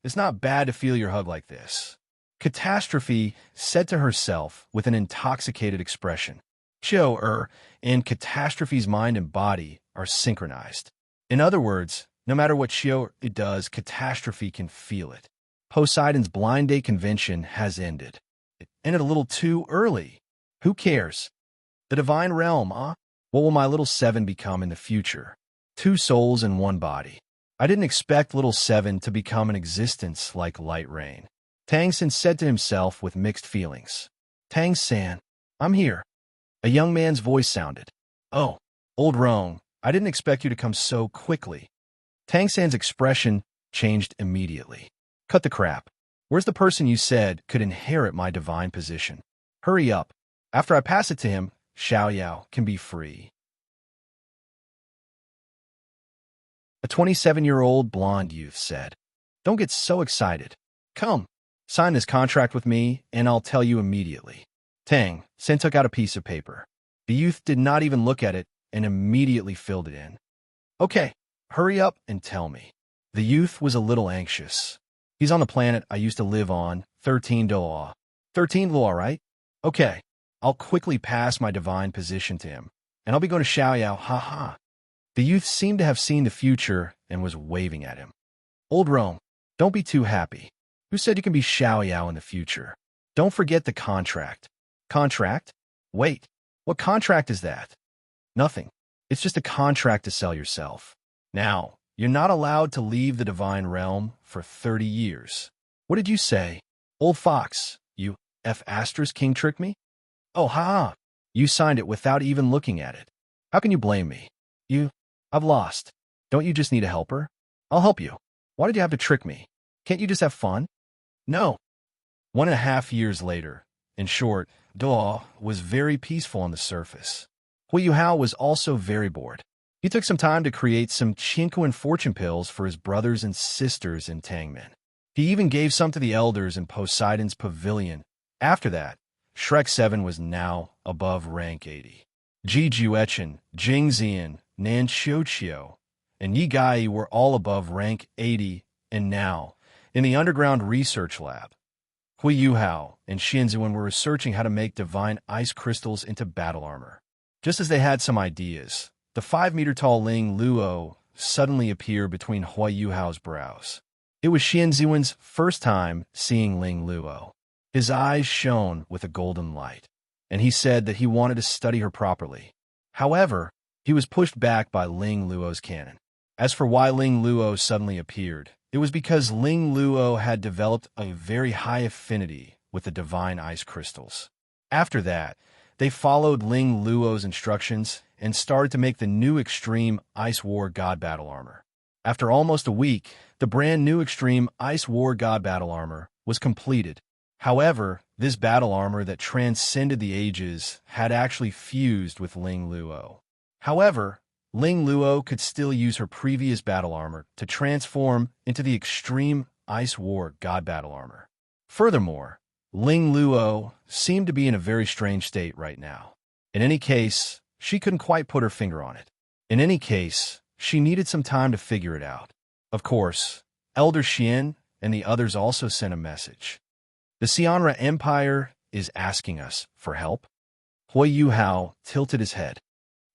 [SPEAKER 1] it's not bad to feel your hug like this. Catastrophe said to herself with an intoxicated expression. Xiao and catastrophe's mind and body are synchronized. In other words, no matter what Xiao does, catastrophe can feel it. Poseidon's blind date convention has ended. It ended a little too early. Who cares? The divine realm, huh? What will my little seven become in the future? Two souls in one body. I didn't expect little seven to become an existence like light rain. Tang-san said to himself with mixed feelings. Tang-san, I'm here. A young man's voice sounded. Oh, old Rong, I didn't expect you to come so quickly. Tang-san's expression changed immediately. Cut the crap. Where's the person you said could inherit my divine position? Hurry up. After I pass it to him, Xiao Yao can be free. A 27-year-old blonde youth said, Don't get so excited. Come, sign this contract with me, and I'll tell you immediately. Tang Sen took out a piece of paper. The youth did not even look at it and immediately filled it in. Okay, hurry up and tell me. The youth was a little anxious. He's on the planet I used to live on, 13 Doa. 13 Law, right? Okay, I'll quickly pass my divine position to him, and I'll be going to Xiaoyao, ha. The youth seemed to have seen the future and was waving at him. Old Rome, don't be too happy. Who said you can be Xiaoyao in the future? Don't forget the contract. Contract? Wait, what contract is that? Nothing. It's just a contract to sell yourself. Now, you're not allowed to leave the divine realm for 30 years. What did you say? Old fox, you Asterisk King tricked me? Oh, ha! You signed it without even looking at it. How can you blame me? I've lost. Don't you just need a helper? I'll help you. Why did you have to trick me? Can't you just have fun? No. 1.5 years later, in short, Doa was very peaceful on the surface. Yuhao was also very bored. He took some time to create some Chinquan fortune pills for his brothers and sisters in Tangmen. He even gave some to the elders in Poseidon's pavilion. After that, Shrek 7 was now above rank 80. Ji Juechen, Jing Zian, Nan Xiuqiu, and Yi Gai were all above rank 80, and now, in the underground research lab, Yuhao and Xianzuan were researching how to make divine ice crystals into battle armor. Just as they had some ideas, the 5-meter-tall Ling Luo suddenly appeared between Yuhao's brows. It was Xianzuan's first time seeing Ling Luo. His eyes shone with a golden light, and he said that he wanted to study her properly. However, he was pushed back by Ling Luo's cannon. As for why Ling Luo suddenly appeared, it was because Ling Luo had developed a very high affinity with the divine ice crystals. After that, they followed Ling Luo's instructions and started to make the new Extreme Ice War God Battle Armor. After almost a week, the brand new Extreme Ice War God Battle Armor was completed. However, this battle armor that transcended the ages had actually fused with Ling Luo. However, Ling Luo could still use her previous battle armor to transform into the Extreme Ice War God Battle Armor. Furthermore, Ling Luo seemed to be in a very strange state right now. In any case, she couldn't quite put her finger on it. In any case, she needed some time to figure it out. Of course, Elder Xian and the others also sent a message. The Xianra Empire is asking us for help. Yuhao tilted his head.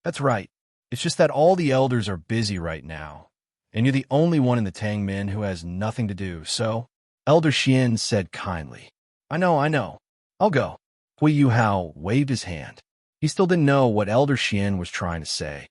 [SPEAKER 1] That's right. It's just that all the elders are busy right now, and you're the only one in the Tangmen who has nothing to do, so? Elder Xian said kindly. I know. I'll go. Yuhao waved his hand. He still didn't know what Elder Xian was trying to say.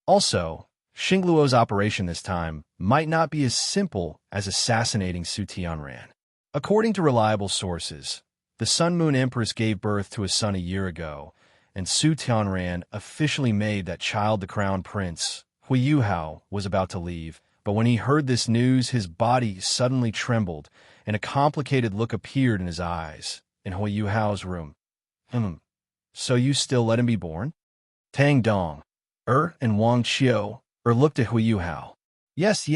[SPEAKER 1] Also, Xingluo's operation this time might not be as simple as assassinating Su Tianran. According to reliable sources, the Sun Moon Empress gave birth to a son a year ago, and Su Tianran officially made that child the crown prince. Yuhao was about to leave, but when he heard this news, his body suddenly trembled, and a complicated look appeared in his eyes. In Yuhao's room. So you still let him be born? Tang Dong, and Wang Qiu looked at Yuhao. Yes.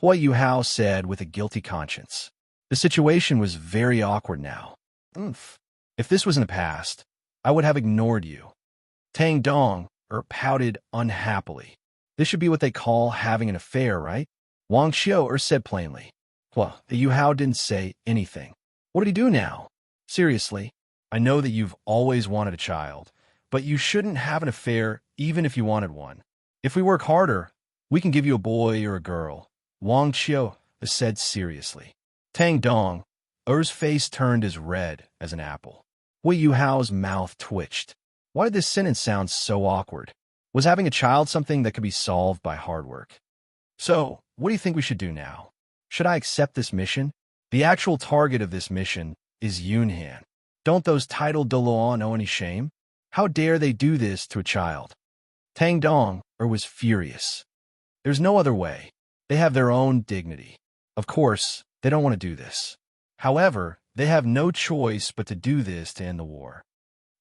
[SPEAKER 1] Yuhao said with a guilty conscience. The situation was very awkward now. If this was in the past, I would have ignored you. Tang Dong pouted unhappily. This should be what they call having an affair, right? Wang Qiu said plainly. Yuhao didn't say anything. What did he do now? Seriously, I know that you've always wanted a child, but you shouldn't have an affair even if you wanted one. If we work harder, we can give you a boy or a girl, Wang Qiu said seriously. Tang Dong, Er's face turned as red as an apple. Hui Yuhao's mouth twitched. Why did this sentence sound so awkward? Was having a child something that could be solved by hard work? So, what do you think we should do now? Should I accept this mission? The actual target of this mission is Yunhan. Don't those titled Doluan know any shame? How dare they do this to a child? Tang Dong was furious. There's no other way. They have their own dignity. Of course, they don't want to do this. However, they have no choice but to do this to end the war.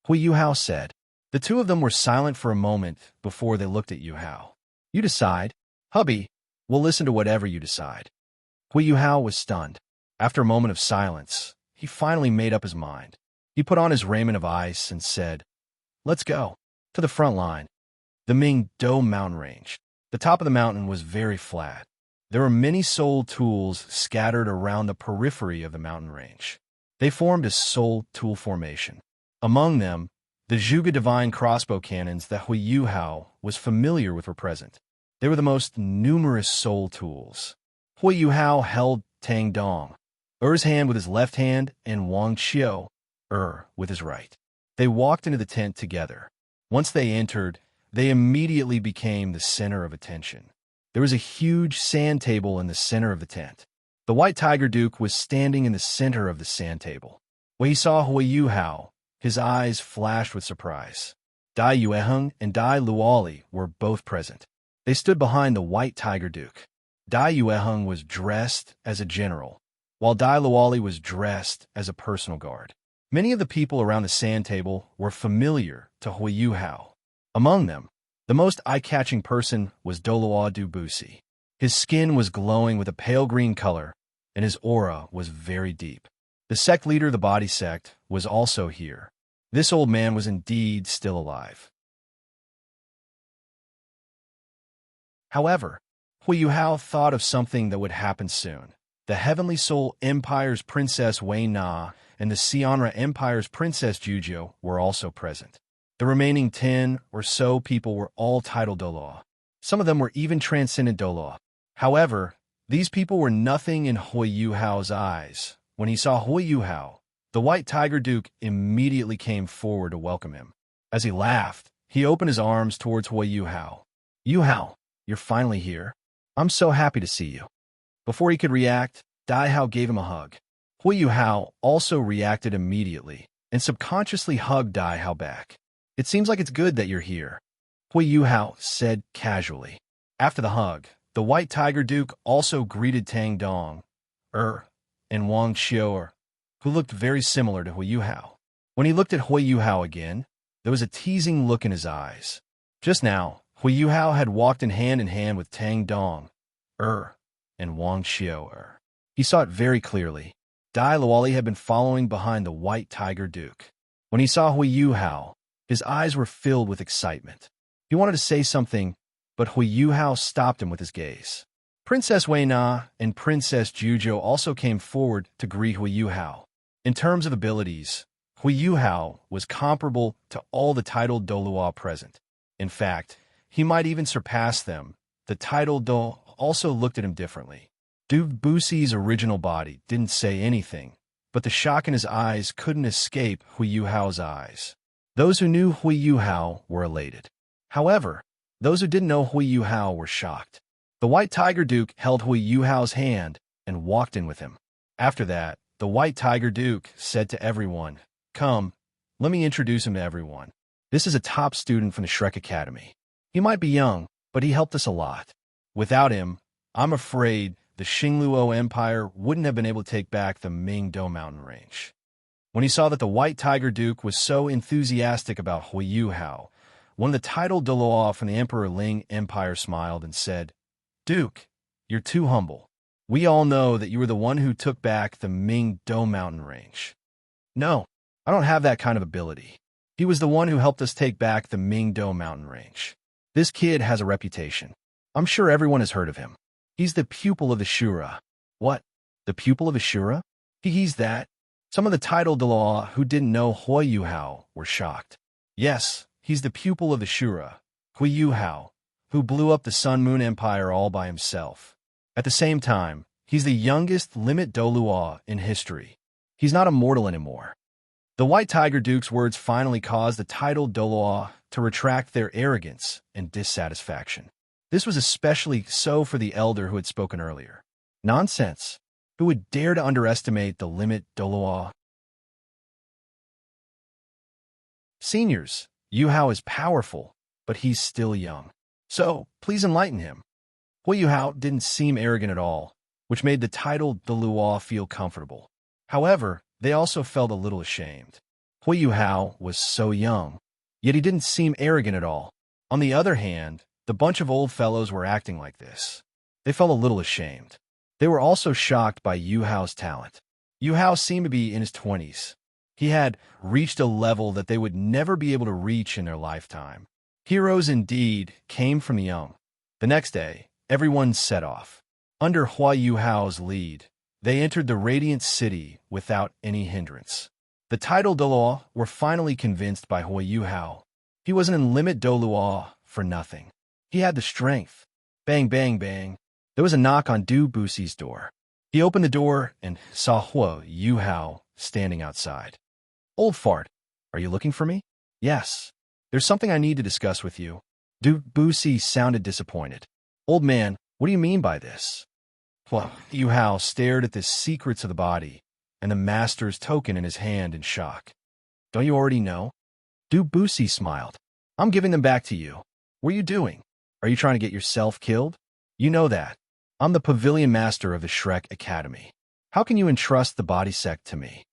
[SPEAKER 1] Hui Yuhao said. The two of them were silent for a moment before they looked at Yuhao. You decide. Hubby, we'll listen to whatever you decide. Hui Yuhao was stunned. After a moment of silence, he finally made up his mind. He put on his raiment of ice and said, Let's go. To the front line. The Mingdo mountain range. The top of the mountain was very flat. There were many soul tools scattered around the periphery of the mountain range. They formed a soul tool formation. Among them, the Zhuge divine crossbow cannons that Hui Yuhao was familiar with were present. They were the most numerous soul tools. Hui Yuhao held Tang Dong, Er's hand with his left hand, and Wang Qiu, with his right. They walked into the tent together. Once they entered, they immediately became the center of attention. There was a huge sand table in the center of the tent. The White Tiger Duke was standing in the center of the sand table. When he saw Hui Yuhao, his eyes flashed with surprise. Dai Yueheng and Dai Luoli were both present. They stood behind the White Tiger Duke. Dai Yueheng was dressed as a general, while Dai Luoli was dressed as a personal guard. Many of the people around the sand table were familiar to Hui Yuhao. Among them, the most eye-catching person was Doluo du Busi. His skin was glowing with a pale green color, and his aura was very deep. The sect leader of the body sect was also here. This old man was indeed still alive. However, Hui Yuhao thought of something that would happen soon. The Heavenly Soul Empire's Princess Wei Na and the Xianra Empire's Princess Jujiu were also present. The remaining 10 or so people were all titled Doluo. Some of them were even transcendent Doluo. However, these people were nothing in Hui Yuhao's eyes. When he saw Hui Yuhao, the White Tiger Duke immediately came forward to welcome him. As he laughed, he opened his arms towards Hui Yuhao. Yuhao, you're finally here. I'm so happy to see you. Before he could react, Dai Hao gave him a hug. Hui Yuhao also reacted immediately and subconsciously hugged Dai Hao back. It seems like it's good that you're here, Hui Yuhao said casually. After the hug, the White Tiger Duke also greeted Tang Dong, and Wang Qiu, who looked very similar to Hui Yuhao. When he looked at Hui Yuhao again, there was a teasing look in his eyes. Just now, Hui Yuhao had walked in hand with Tang Dong, and Wang Qiu. He saw it very clearly. Dai Luoli had been following behind the White Tiger Duke. When he saw Hui Yuhao, his eyes were filled with excitement. He wanted to say something, but Hui Yuhao stopped him with his gaze. Princess Wei Na and Princess Jujiu also came forward to greet Hui Yuhao. In terms of abilities, Hui Yuhao was comparable to all the titled Doluo present. In fact, he might even surpass them. The titled Do also looked at him differently. Du Busi's original body didn't say anything, but the shock in his eyes couldn't escape Hui Yuhao's eyes. Those who knew Hui Yuhao were elated. However, those who didn't know Hui Yuhao were shocked. The White Tiger Duke held Hui Yuhao's hand and walked in with him. After that, the White Tiger Duke said to everyone, Come, let me introduce him to everyone. This is a top student from the Shrek Academy. He might be young, but he helped us a lot. Without him, I'm afraid the Xingluo Empire wouldn't have been able to take back the Mingdo mountain range. When he saw that the White Tiger Duke was so enthusiastic about Hui Yuhao, one of the titled Doluo from the Emperor Ling Empire smiled and said, Duke, you're too humble. We all know that you were the one who took back the Mingdo mountain range. No, I don't have that kind of ability. He was the one who helped us take back the Mingdo mountain range. This kid has a reputation. I'm sure everyone has heard of him. He's the pupil of the Shura. What? The pupil of the Shura? He's that? Some of the titled Daloa who didn't know Hui Yuhao were shocked. Yes, he's the pupil of the Shura, Hui Yuhao, who blew up the Sun Moon Empire all by himself. At the same time, he's the youngest limit Dolua in history. He's not a mortal anymore. The White Tiger Duke's words finally caused the titled Dolua to retract their arrogance and dissatisfaction. This was especially so for the elder who had spoken earlier. Nonsense. Who would dare to underestimate the limit Dolua? Seniors, Yuhao is powerful, but he's still young. So, please enlighten him. Hui Yuhao didn't seem arrogant at all, which made the titled Dolua feel comfortable. However, they also felt a little ashamed. Hui Yuhao was so young, yet he didn't seem arrogant at all. On the other hand, the bunch of old fellows were acting like this. They felt a little ashamed. They were also shocked by Yuhao's talent. Yuhao seemed to be in his 20s. He had reached a level that they would never be able to reach in their lifetime. Heroes indeed came from the young. The next day, everyone set off. Under Hua Yuhao's lead, they entered the Radiant City without any hindrance. The titled Dolua were finally convinced by Hui Yuhao. He wasn't in limit Dolua for nothing. He had the strength. Bang, bang, bang. There was a knock on Du Buxi's door. He opened the door and saw Hui Yuhao standing outside. Old fart, are you looking for me? Yes. There's something I need to discuss with you. Du Buxi sounded disappointed. Old man, what do you mean by this? Well, Yuhao stared at the secrets of the body and the master's token in his hand in shock. Don't you already know? Du Buxi smiled. I'm giving them back to you. What are you doing? Are you trying to get yourself killed? You know that. I'm the pavilion master of the Shrek Academy. How can you entrust the body sect to me?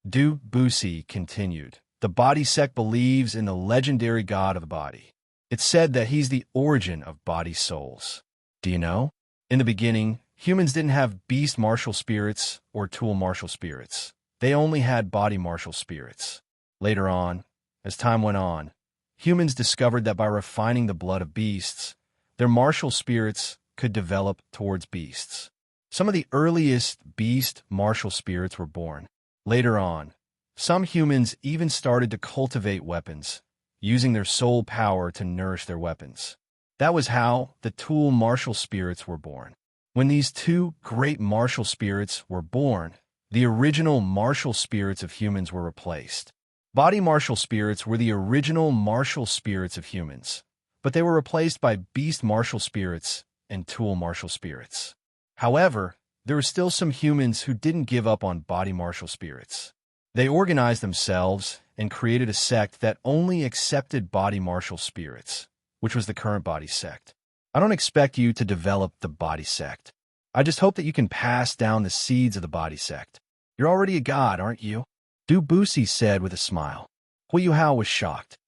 [SPEAKER 1] Du Buxi continued. The body sect believes in the legendary god of the body. It's said that he's the origin of body souls. Do you know? In the beginning, humans didn't have beast martial spirits or tool martial spirits. They only had body martial spirits. Later on, as time went on, humans discovered that by refining the blood of beasts, their martial spirits could develop towards beasts. Some of the earliest beast martial spirits were born. Later on, some humans even started to cultivate weapons, using their soul power to nourish their weapons. That was how the tool martial spirits were born. When these two great martial spirits were born, the original martial spirits of humans were replaced. Body martial spirits were the original martial spirits of humans, but they were replaced by beast martial spirits and tool martial spirits. However, there were still some humans who didn't give up on body martial spirits. They organized themselves and created a sect that only accepted body martial spirits, which was the current body sect. I don't expect you to develop the body sect. I just hope that you can pass down the seeds of the body sect. You're already a god, aren't you? Du Buxi said with a smile. Hui Yuhao was shocked.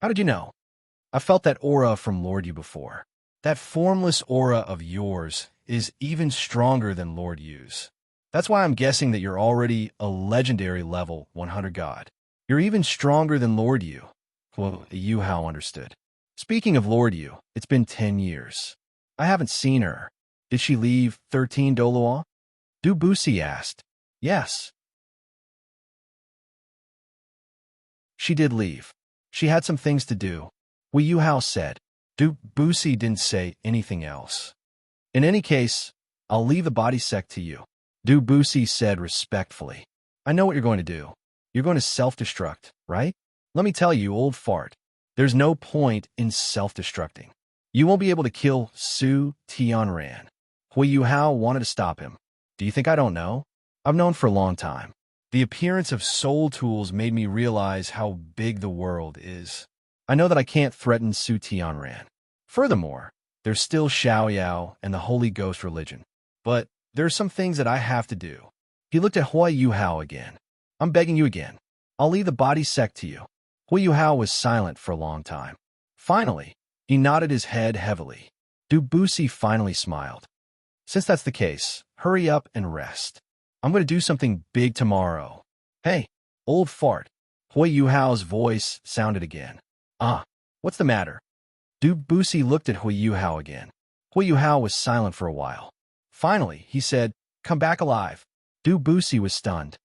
[SPEAKER 1] How did you know? I felt that aura from Lord Yu before. That formless aura of yours is even stronger than Lord Yu's. That's why I'm guessing that you're already a legendary level 100 god. You're even stronger than Lord Yu. Well, Yuhao understood. Speaking of Lord Yu, it's been 10 years. I haven't seen her. Did she leave 13 Dolua? Du Buxi asked. Yes. She did leave. She had some things to do. Hui Yuhao said. Du Buxi didn't say anything else. In any case, I'll leave the body sect to you. Du Buxi said respectfully. I know what you're going to do. You're going to self-destruct, right? Let me tell you, old fart. There's no point in self-destructing. You won't be able to kill Su Tianran. Hui Yuhao wanted to stop him. Do you think I don't know? I've known for a long time. The appearance of soul tools made me realize how big the world is. I know that I can't threaten Su Tianran. Furthermore, there's still Xiaoyao and the Holy Ghost religion. But there are some things that I have to do. He looked at Hui Yuhao again. I'm begging you again. I'll leave the body sect to you. Hui Yuhao was silent for a long time. Finally, he nodded his head heavily. Du Buxi finally smiled. Since that's the case, hurry up and rest. I'm going to do something big tomorrow. Hey, old fart. Hui Yuhao's voice sounded again. What's the matter? Du Buxi looked at Hui Yuhao again. Hui Yuhao was silent for a while. Finally, he said, come back alive. Du Buxi was stunned.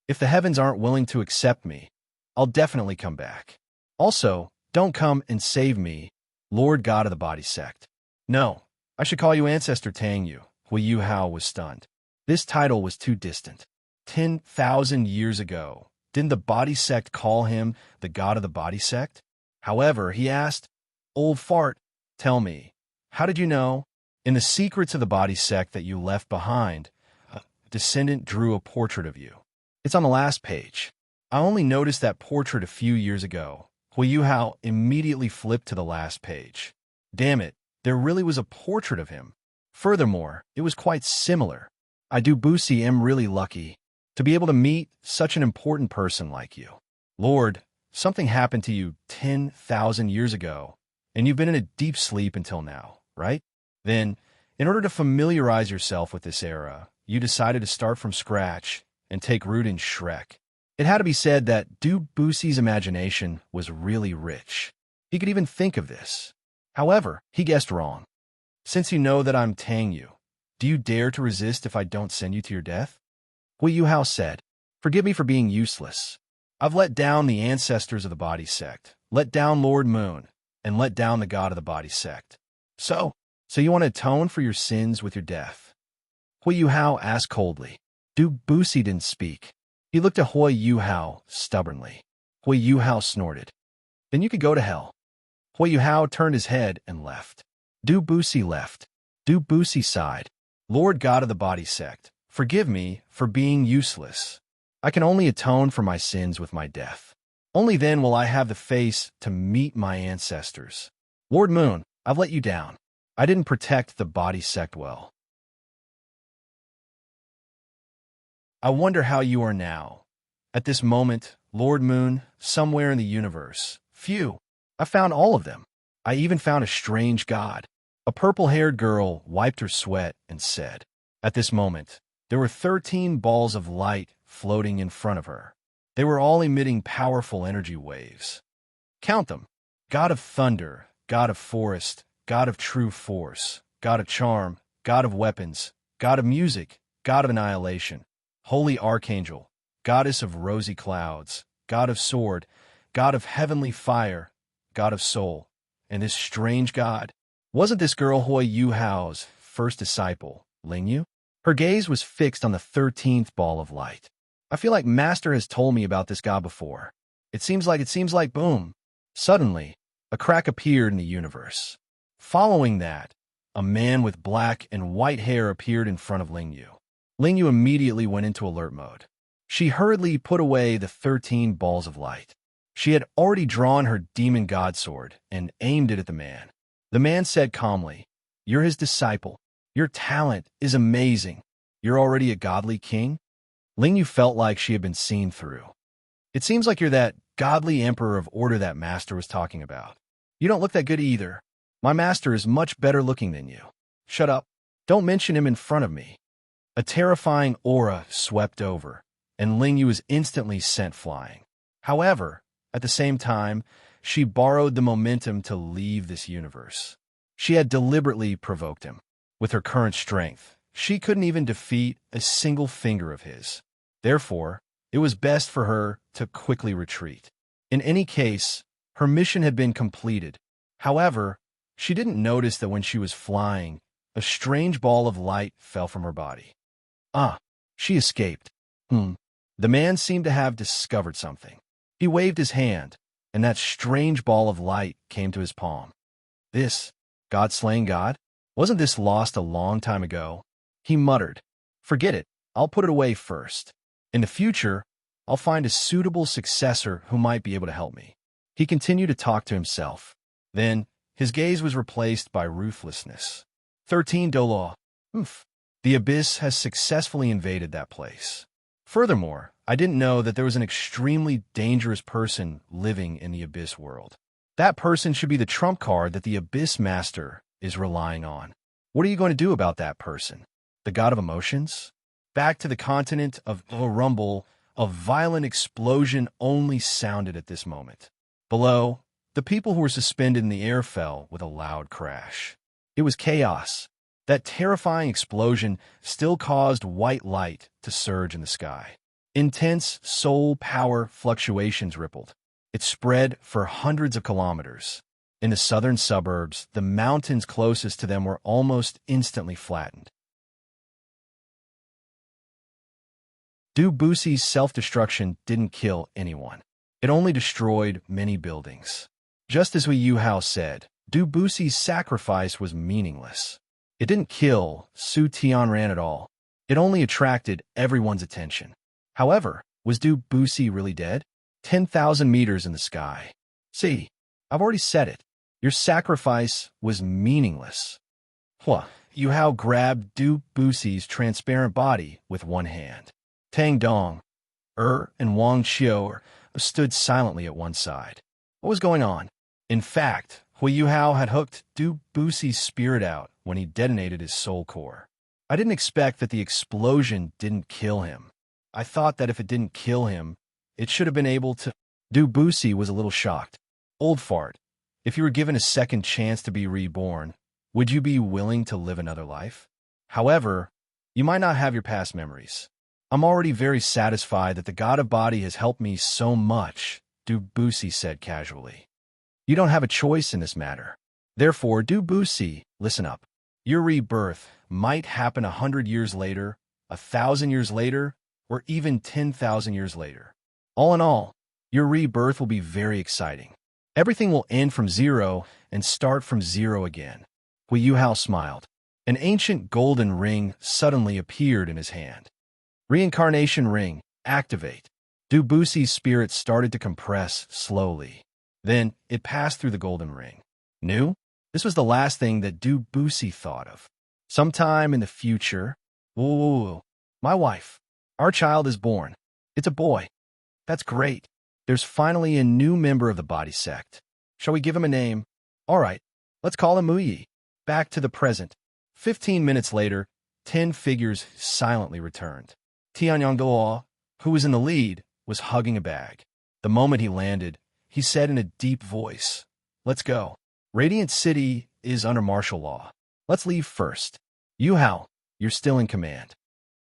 [SPEAKER 1] If the heavens aren't willing to accept me, I'll definitely come back. Also, don't come and save me, Lord God of the body sect. No, I should call you Ancestor Tang Yu. Yuhao was stunned. This title was too distant. 10,000 years ago, didn't the body sect call him the god of the body sect? However, he asked, Old fart, tell me, how did you know? In the secrets of the body sect that you left behind, a descendant drew a portrait of you. It's on the last page. I only noticed that portrait a few years ago. Yuhao immediately flipped to the last page. Damn it, there really was a portrait of him. Furthermore, it was quite similar. I do Busi am really lucky to be able to meet such an important person like you. Lord, something happened to you 10,000 years ago, and you've been in a deep sleep until now, right? Then, in order to familiarize yourself with this era, you decided to start from scratch and take root in Shrek. It had to be said that Du Busi's imagination was really rich. He could even think of this. However, he guessed wrong. Since you know that I'm Tang Yu, do you dare to resist if I don't send you to your death? Yuhao said, Forgive me for being useless. I've let down the ancestors of the body sect, let down Lord Moon, and let down the god of the body sect. So you want to atone for your sins with your death? Yuhao asked coldly. Du Busi didn't speak. He looked at Yuhao stubbornly. Yuhao snorted. Then you could go to hell. Yuhao turned his head and left. Du Busi left. Du Busi sighed. Lord God of the body sect, forgive me for being useless. I can only atone for my sins with my death. Only then will I have the face to meet my ancestors. Lord Moon, I've let you down. I didn't protect the body sect well. I wonder how you are now. At this moment, Lord Moon, somewhere in the universe. Phew, I found all of them. I even found a strange god. A purple-haired girl wiped her sweat and said, At this moment, there were 13 balls of light floating in front of her. They were all emitting powerful energy waves. Count them. God of thunder, God of forest, God of true force, God of charm, God of weapons, God of music, God of annihilation, holy archangel, goddess of rosy clouds, God of sword, God of heavenly fire, God of soul, and this strange god. Wasn't this girl Yuhao's first disciple, Lingyu? Her gaze was fixed on the 13th ball of light. I feel like Master has told me about this god before. It seems like boom. Suddenly, a crack appeared in the universe. Following that, a man with black and white hair appeared in front of Lingyu. Lingyu immediately went into alert mode. She hurriedly put away the 13 balls of light. She had already drawn her demon god sword and aimed it at the man. The man said calmly, You're his disciple. Your talent is amazing. You're already a godly king? Lingyu felt like she had been seen through. It seems like you're that godly emperor of order that Master was talking about. You don't look that good either. My master is much better looking than you. Shut up. Don't mention him in front of me. A terrifying aura swept over, and Lingyu was instantly sent flying. However, at the same time, she borrowed the momentum to leave this universe. She had deliberately provoked him. With her current strength, she couldn't even defeat a single finger of his. Therefore, it was best for her to quickly retreat. In any case, her mission had been completed. However, she didn't notice that when she was flying, a strange ball of light fell from her body. She escaped. The man seemed to have discovered something. He waved his hand, and that strange ball of light came to his palm. This, God-slaying God? Wasn't this lost a long time ago? He muttered, Forget it, I'll put it away first. In the future, I'll find a suitable successor who might be able to help me. He continued to talk to himself. Then, his gaze was replaced by ruthlessness. 13 Dolo. The abyss has successfully invaded that place. Furthermore, I didn't know that there was an extremely dangerous person living in the abyss world. That person should be the trump card that the abyss master is relying on. What are you going to do about that person? The god of emotions? Back to the continent of Rumble, a violent explosion only sounded at this moment. Below, the people who were suspended in the air fell with a loud crash. It was chaos. That terrifying explosion still caused white light to surge in the sky. Intense soul power fluctuations rippled. It spread for hundreds of kilometers. In the southern suburbs, the mountains closest to them were almost instantly flattened. Dubussy's self-destruction didn't kill anyone. It only destroyed many buildings. Just as Yuhao said, Dubussy's sacrifice was meaningless. It didn't kill Su Tianran at all. It only attracted everyone's attention. However, was Dubussy really dead? 10,000 meters in the sky. See, I've already said it. Your sacrifice was meaningless. Yuhao grabbed Dubussy's transparent body with one hand. Tang Dong, and Wang Qiu stood silently at one side. What was going on? In fact, Yuhao had hooked Dubussy's spirit out when he detonated his soul core. I didn't expect that the explosion didn't kill him. I thought that if it didn't kill him, it should have been able to. Dubussy was a little shocked. Old fart, if you were given a second chance to be reborn, would you be willing to live another life? However, you might not have your past memories. I'm already very satisfied that the god of body has helped me so much, Dubussy said casually. You don't have a choice in this matter. Therefore, Dubussy, listen up. Your rebirth might happen 100 years later, 1,000 years later, or even 10,000 years later. All in all, your rebirth will be very exciting. Everything will end from zero and start from zero again. Yuhao smiled. An ancient golden ring suddenly appeared in his hand. Reincarnation ring, activate. Dubussy's spirit started to compress slowly. Then it passed through the golden ring. New? This was the last thing that Dubussy thought of. Sometime in the future, my wife. Our child is born. It's a boy. That's great. There's finally a new member of the body sect. Shall we give him a name? All right, let's call him Muyi. Back to the present. 15 minutes later, 10 figures silently returned. Tianyangdao, who was in the lead, was hugging a bag. The moment he landed, he said in a deep voice, "Let's go. Radiant City is under martial law. Let's leave first. Yuhao, you're still in command."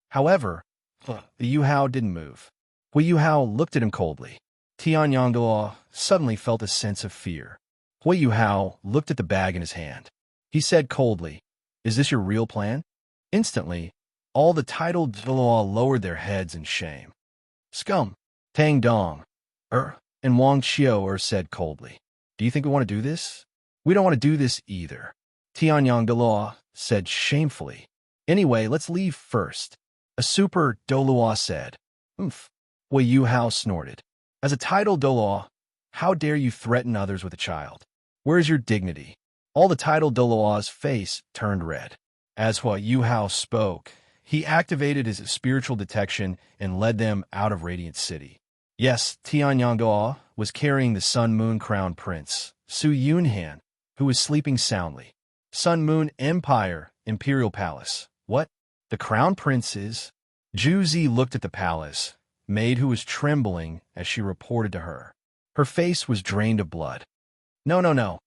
[SPEAKER 1] However, the Yuhao didn't move. Yuhao looked at him coldly. Tianyangdao suddenly felt a sense of fear. Yuhao looked at the bag in his hand. He said coldly, "Is this your real plan?" Instantly, all the titled Zhuluo lowered their heads in shame. "Scum!" Tang Dong, and Wang Qiu said coldly. "Do you think we want to do this?" "We don't want to do this either," Tianyangdao said shamefully. "Anyway, let's leave first." A super Doluo said. "Oomph." Yuhao snorted. "As a titled Doluo, how dare you threaten others with a child? Where is your dignity?" All the titled Doluo's face turned red. As Yuhao spoke, he activated his spiritual detection and led them out of Radiant City. Yes, Tianyangdao was carrying the Sun Moon Crown Prince, Su Yunhan, who was sleeping soundly. Sun Moon Empire, Imperial Palace. What? The Crown Prince is? Juzi looked at the palace, maid who was trembling as she reported to her. Her face was drained of blood. No.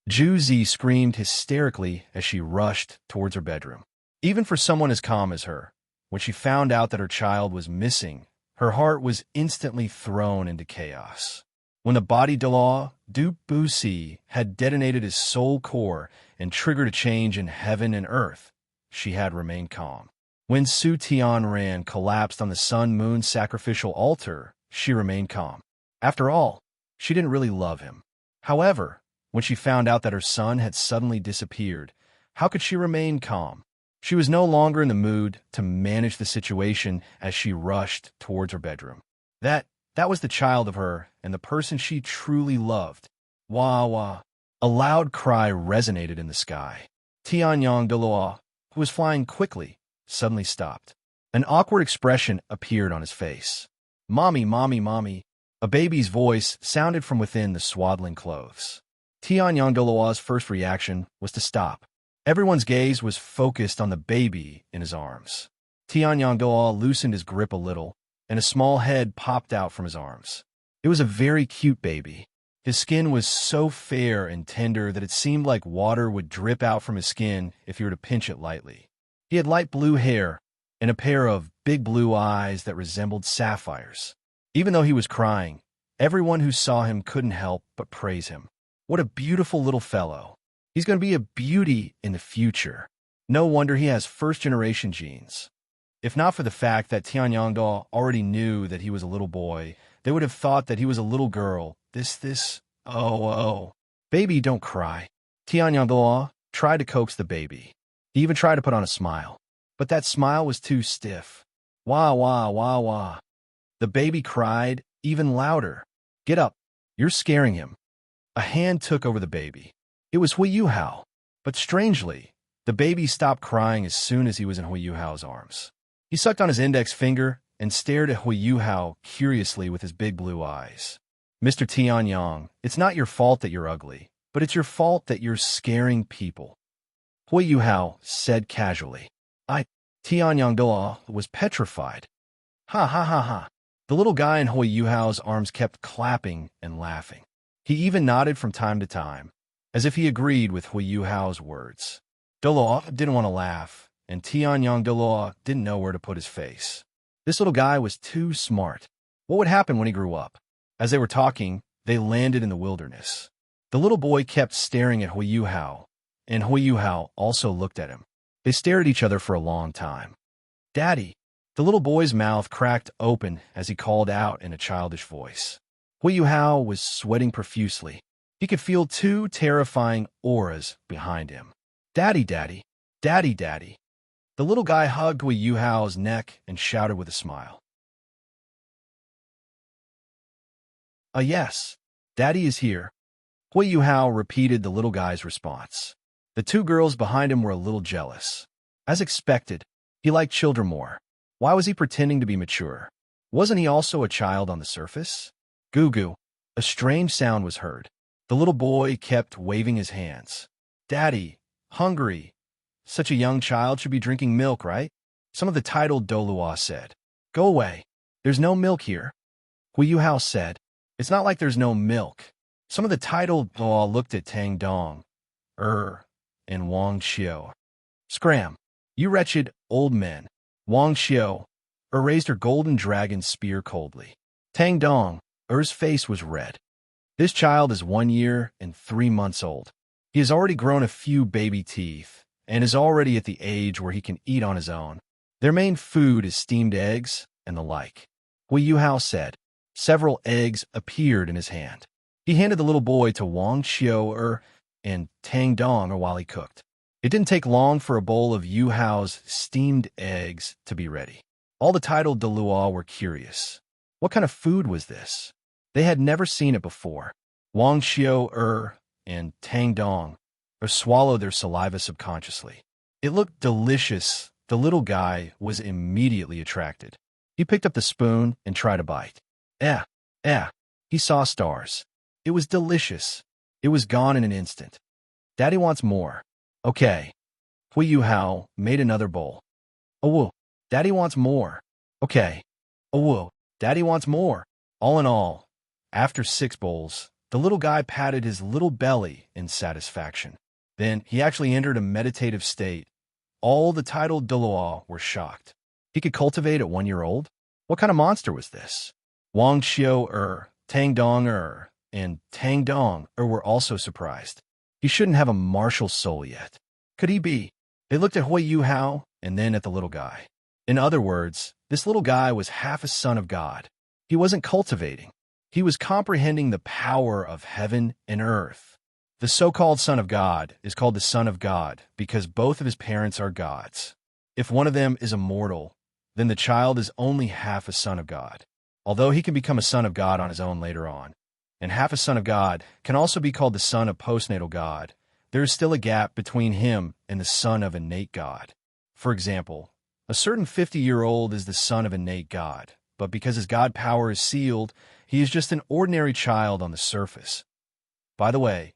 [SPEAKER 1] Juzi screamed hysterically as she rushed towards her bedroom. Even for someone as calm as her, when she found out that her child was missing, her heart was instantly thrown into chaos. When the body Dubussy had detonated his soul core and triggered a change in heaven and earth, she had remained calm. When Su Tianran collapsed on the sun-moon sacrificial altar, she remained calm. After all, she didn't really love him. However, when she found out that her son had suddenly disappeared, how could she remain calm? She was no longer in the mood to manage the situation as she rushed towards her bedroom. That was the child of her and the person she truly loved. Wah wah. A loud cry resonated in the sky. Tianyangdao, who was flying quickly, suddenly stopped. An awkward expression appeared on his face. "Mommy, mommy, mommy." A baby's voice sounded from within the swaddling clothes. Tianyangdaloa's first reaction was to stop. Everyone's gaze was focused on the baby in his arms. Tianyangdaloa loosened his grip a little, and a small head popped out from his arms. It was a very cute baby. His skin was so fair and tender that it seemed like water would drip out from his skin if you were to pinch it lightly. He had light blue hair, and a pair of big blue eyes that resembled sapphires. Even though he was crying, everyone who saw him couldn't help but praise him. What a beautiful little fellow. He's going to be a beauty in the future. No wonder he has first-generation genes. If not for the fact that Tianyangdo already knew that he was a little boy, they would have thought that he was a little girl. Oh. Baby, don't cry. Tianyangdo tried to coax the baby. He even tried to put on a smile. But that smile was too stiff. Wah, wah, wah, wah. The baby cried even louder. Get up. You're scaring him. A hand took over the baby. It was Yuhao. But strangely, the baby stopped crying as soon as he was in Yuhao's arms. He sucked on his index finger and stared at Yuhao curiously with his big blue eyes. Mr. Tianyang, it's not your fault that you're ugly, but it's your fault that you're scaring people. Yuhao said casually. Tianyang was petrified. Ha ha ha ha. The little guy in Yuhao's arms kept clapping and laughing. He even nodded from time to time, as if he agreed with Yuhao's words. Dolo didn't want to laugh, and Tianyang didn't know where to put his face. This little guy was too smart. What would happen when he grew up? As they were talking, they landed in the wilderness. The little boy kept staring at Yuhao, and Yuhao also looked at him. They stared at each other for a long time. Daddy! The little boy's mouth cracked open as he called out in a childish voice. Yuhao was sweating profusely. He could feel two terrifying auras behind him. Daddy, daddy, daddy, daddy. The little guy hugged Yuhao's neck and shouted with a smile. Yes, Daddy is here. Yuhao repeated the little guy's response. The two girls behind him were a little jealous. As expected, he liked children more. Why was he pretending to be mature? Wasn't he also a child on the surface? Goo-goo. A strange sound was heard. The little boy kept waving his hands. Daddy, hungry. Such a young child should be drinking milk, right? Some of the titled Dolua said. Go away. There's no milk here. Yuhao said. It's not like there's no milk. Some of the titled Dolua looked at Tang Dong, and Wang Xiao. Scram. You wretched old men. Wang Xiao, raised her golden dragon spear coldly. Tang Dong, face was red. This child is 1 year and 3 months old. He has already grown a few baby teeth and is already at the age where he can eat on his own. Their main food is steamed eggs and the like. Yuhao said. Several eggs appeared in his hand. He handed the little boy to Wang Xiao and Tang Dong while he cooked. It didn't take long for a bowl of Yuhao's steamed eggs to be ready. All the titled Dolua were curious. What kind of food was this? They had never seen it before. Wang Xiao and Tang Dong swallowed their saliva subconsciously. It looked delicious. The little guy was immediately attracted. He picked up the spoon and tried a bite. He saw stars. It was delicious. It was gone in an instant. Daddy wants more. Okay. Yuhao made another bowl. Oh, Daddy wants more. Okay. Oh, Daddy wants more. All in all, after 6 bowls, the little guy patted his little belly in satisfaction. Then he actually entered a meditative state. All the titled Dolua were shocked. He could cultivate at 1 year old? What kind of monster was this? Wang Xiao Tang Dong and Tang Dong were also surprised. He shouldn't have a martial soul yet. Could he be? They looked at Yuhao and then at the little guy. In other words, this little guy was half a son of God. He wasn't cultivating. He was comprehending the power of heaven and earth. The so-called son of God is called the son of God because both of his parents are gods. If one of them is a mortal, then the child is only half a son of God. Although he can become a son of God on his own later on, and half a son of God can also be called the son of postnatal God, there is still a gap between him and the son of innate God. For example, a certain 50-year-old is the son of innate God, but because his God power is sealed, he is just an ordinary child on the surface. By the way,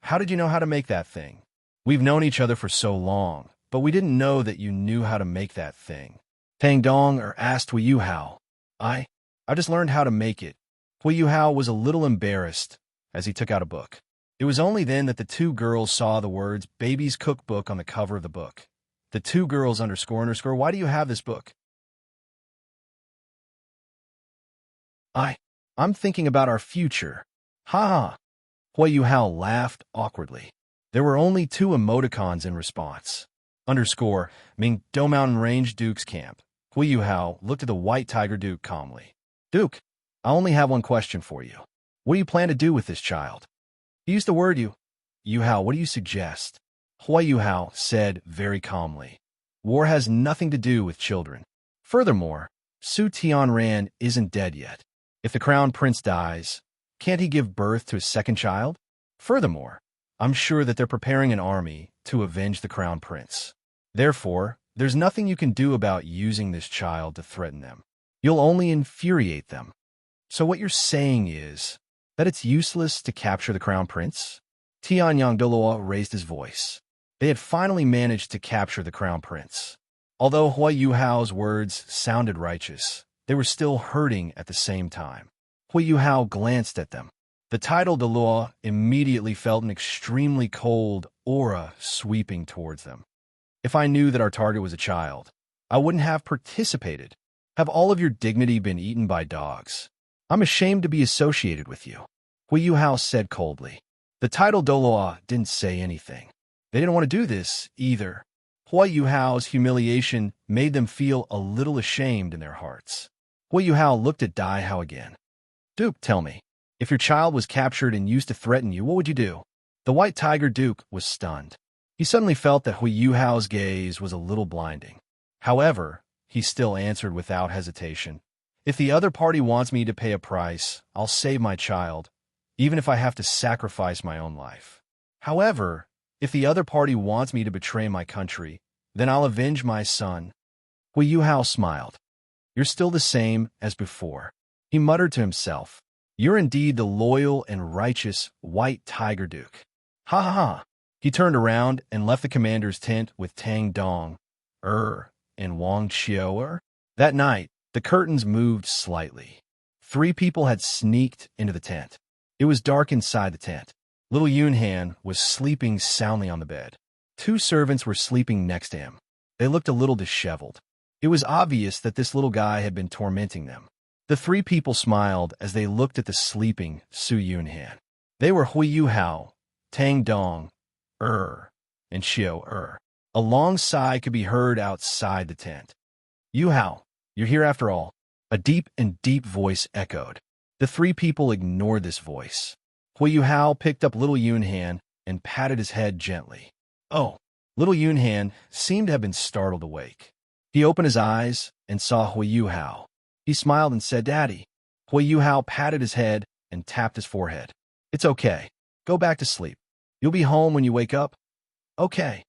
[SPEAKER 1] how did you know how to make that thing? We've known each other for so long, but we didn't know that you knew how to make that thing. Tang Dong asked Yuhao. I just learned how to make it. Yuhao was a little embarrassed as he took out a book. It was only then that the two girls saw the words Baby's Cookbook on the cover of the book. The two girls __. Why do you have this book? I'm thinking about our future. Ha ha. Yuhao laughed awkwardly. There were only two emoticons in response. Ming Do Mountain Range Duke's camp. Yuhao looked at the white tiger Duke calmly. Duke, I only have one question for you. What do you plan to do with this child? He used the word you. Yuhao, what do you suggest? Yuhao said very calmly. War has nothing to do with children. Furthermore, Su Tianran isn't dead yet. If the crown prince dies, can't he give birth to his second child? Furthermore, I'm sure that they're preparing an army to avenge the crown prince. Therefore, there's nothing you can do about using this child to threaten them. You'll only infuriate them. So what you're saying is that it's useless to capture the crown prince? Tianyang Doloa raised his voice. They had finally managed to capture the crown prince. Although Yuhao's words sounded righteous, they were still hurting at the same time. Yuhao glanced at them. The title Doloa immediately felt an extremely cold aura sweeping towards them. If I knew that our target was a child, I wouldn't have participated. Have all of your dignity been eaten by dogs? I'm ashamed to be associated with you, Yuhao said coldly. The title Doloa didn't say anything. They didn't want to do this either. Yuhao's humiliation made them feel a little ashamed in their hearts. Yuhao looked at Dai Hao again. Duke, tell me, if your child was captured and used to threaten you, what would you do? The white tiger Duke was stunned. He suddenly felt that Yuhao's gaze was a little blinding. However, he still answered without hesitation. If the other party wants me to pay a price, I'll save my child, even if I have to sacrifice my own life. However, if the other party wants me to betray my country, then I'll avenge my son. Yuhao smiled. You're still the same as before. He muttered to himself. You're indeed the loyal and righteous white tiger Duke. Ha ha ha. He turned around and left the commander's tent with Tang Dong, and Wang Qiao. That night, the curtains moved slightly. 3 people had sneaked into the tent. It was dark inside the tent. Little Yunhan was sleeping soundly on the bed. 2 servants were sleeping next to him. They looked a little disheveled. It was obvious that this little guy had been tormenting them. The 3 people smiled as they looked at the sleeping Su Yunhan. They were Yuhao, Tang Dong, and Xiao. A long sigh could be heard outside the tent. Yuhao, you're here after all. A deep voice echoed. The 3 people ignored this voice. Yuhao picked up little Yunhan and patted his head gently. Oh, little Yunhan seemed to have been startled awake. He opened his eyes and saw Yuhao. He smiled and said, Daddy. Yuhao patted his head and tapped his forehead. It's okay. Go back to sleep. You'll be home when you wake up? Okay.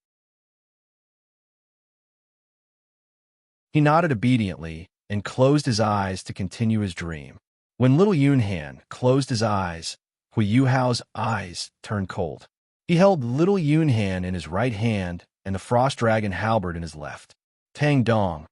[SPEAKER 1] He nodded obediently and closed his eyes to continue his dream. When little Yunhan closed his eyes, Yuhao's eyes turned cold. He held little Yunhan in his right hand and the frost dragon halberd in his left. Tang Dong,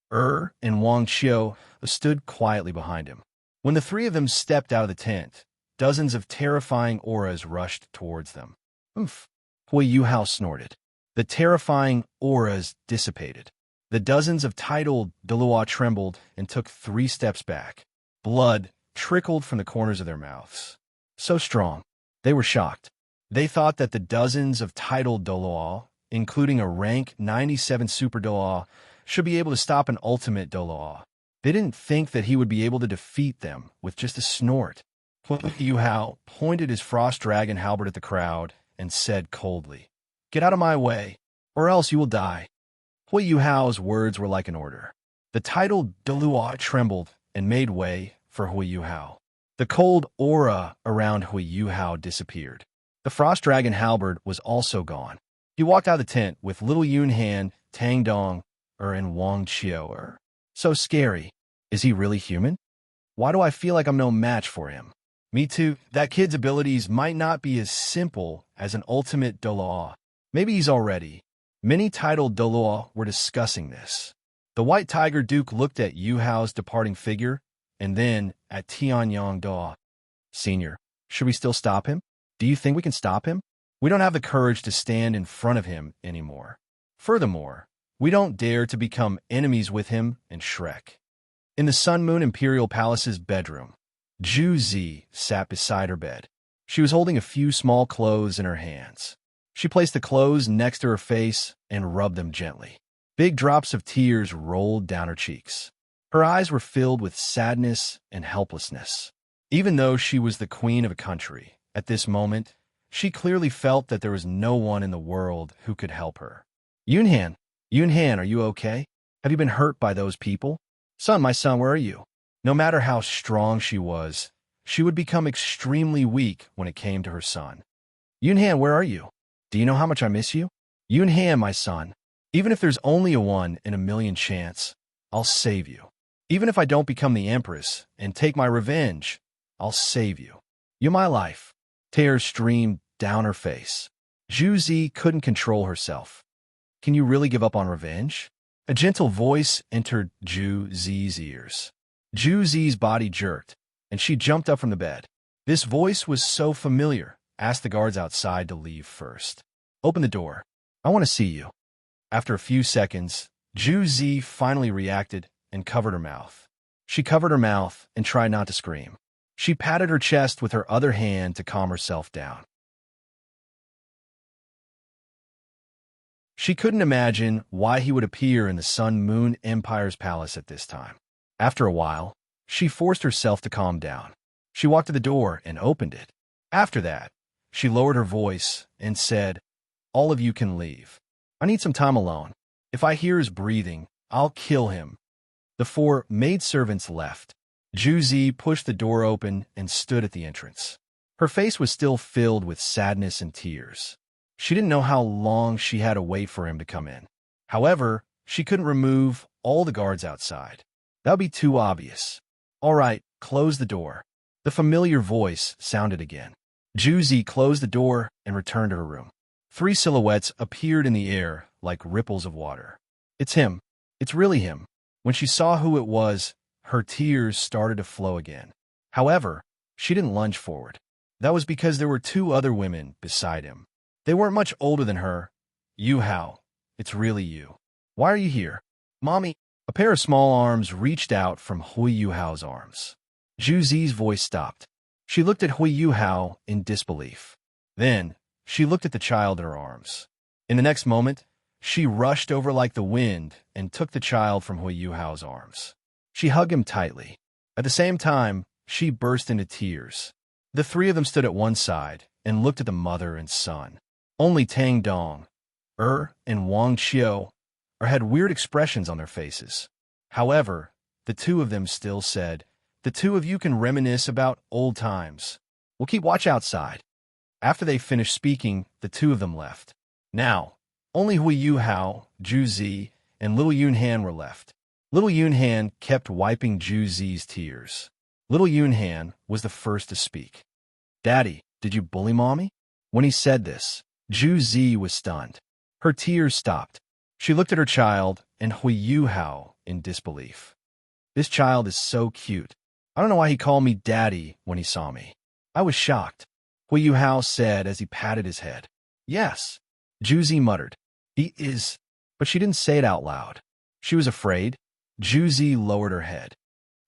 [SPEAKER 1] and Wang Qiao stood quietly behind him. When the 3 of them stepped out of the tent, dozens of terrifying auras rushed towards them. Oomph! Yuhao snorted. The terrifying auras dissipated. The dozens of titled Doloa trembled and took 3 steps back. Blood trickled from the corners of their mouths. So strong. They were shocked. They thought that the dozens of titled Doloa, including a rank 97 super Doloa, should be able to stop an ultimate Doloa. They didn't think that he would be able to defeat them with just a snort. Yuhao pointed his frost dragon halberd at the crowd and said coldly, Get out of my way, or else you will die. Yuhao's words were like an order. The titled Doloa trembled and made way for Yuhao. The cold aura around Yuhao disappeared. The frost dragon halberd was also gone. He walked out of the tent with little Yunhan, Tang Dong, and Wang Qiao. So scary. Is he really human? Why do I feel like I'm no match for him? Me too. That kid's abilities might not be as simple as an ultimate Doloa. Maybe he's already. Many titled Doloa were discussing this. The white tiger Duke looked at Yuhao's departing figure and then at Tianyang Doa. Senior, should we still stop him? Do you think we can stop him? We don't have the courage to stand in front of him anymore. Furthermore, We don't dare to become enemies with him and Shrek. In the Sun Moon Imperial Palace's bedroom, Ju Zi sat beside her bed. She was holding a few small clothes in her hands. She placed the clothes next to her face and rubbed them gently. Big drops of tears rolled down her cheeks. Her eyes were filled with sadness and helplessness. Even though she was the queen of a country, at this moment, she clearly felt that there was no one in the world who could help her. Yunhan, Yunhan, are you okay? Have you been hurt by those people? Son, my son, where are you? No matter how strong she was, she would become extremely weak when it came to her son. Yunhan, where are you? Do you know how much I miss you? Yunhan, my son, even if there's only a 1 in a million chance, I'll save you. Even if I don't become the empress and take my revenge, I'll save you. You're my life. Tears streamed down her face. Ju Zi couldn't control herself. Can you really give up on revenge? A gentle voice entered Ju Zi's ears. Ju Zi's body jerked, and she jumped up from the bed. This voice was so familiar. Ask the guards outside to leave first. Open the door. I want to see you. After a few seconds, Ju Zi finally reacted and covered her mouth. She covered her mouth and tried not to scream. She patted her chest with her other hand to calm herself down. She couldn't imagine why he would appear in the Sun Moon Empire's palace at this time. After a while, she forced herself to calm down. She walked to the door and opened it. After that, she lowered her voice and said, "All of you can leave. I need some time alone. If I hear his breathing, I'll kill him." The 4 maidservants left. Ju Zi pushed the door open and stood at the entrance. Her face was still filled with sadness and tears. She didn't know how long she had to wait for him to come in. However, she couldn't remove all the guards outside. That would be too obvious. All right, close the door. The familiar voice sounded again. Ju Zi closed the door and returned to her room. 3 silhouettes appeared in the air like ripples of water. It's him. It's really him. When she saw who it was, her tears started to flow again. However, she didn't lunge forward. That was because there were 2 other women beside him. They weren't much older than her. Yuhao, it's really you. Why are you here? Mommy. A pair of small arms reached out from Hui Yuhao's arms. Ju Zi's voice stopped. She looked at Hui Yuhao in disbelief. Then, she looked at the child in her arms. In the next moment, she rushed over like the wind and took the child from Hui Yuhao's arms. She hugged him tightly. At the same time, she burst into tears. The 3 of them stood at one side and looked at the mother and son. Only Tang Dong, and Wang Qiu had weird expressions on their faces. However, the 2 of them still said, "The 2 of you can reminisce about old times. We'll keep watch outside." After they finished speaking, the 2 of them left. Now, only Hui Yuhao, Ju Zi, and little Yunhan were left. Little Yunhan kept wiping Ju Zi's tears. Little Yunhan was the first to speak. "Daddy, did you bully Mommy?" When he said this, Ju Zi was stunned. Her tears stopped. She looked at her child and Hui Yuhao in disbelief. "This child is so cute. I don't know why he called me Daddy when he saw me." I was shocked. Hui Yuhao said as he patted his head. "Yes," Ju Zi muttered. "He is," but she didn't say it out loud. She was afraid. Ju Zi lowered her head.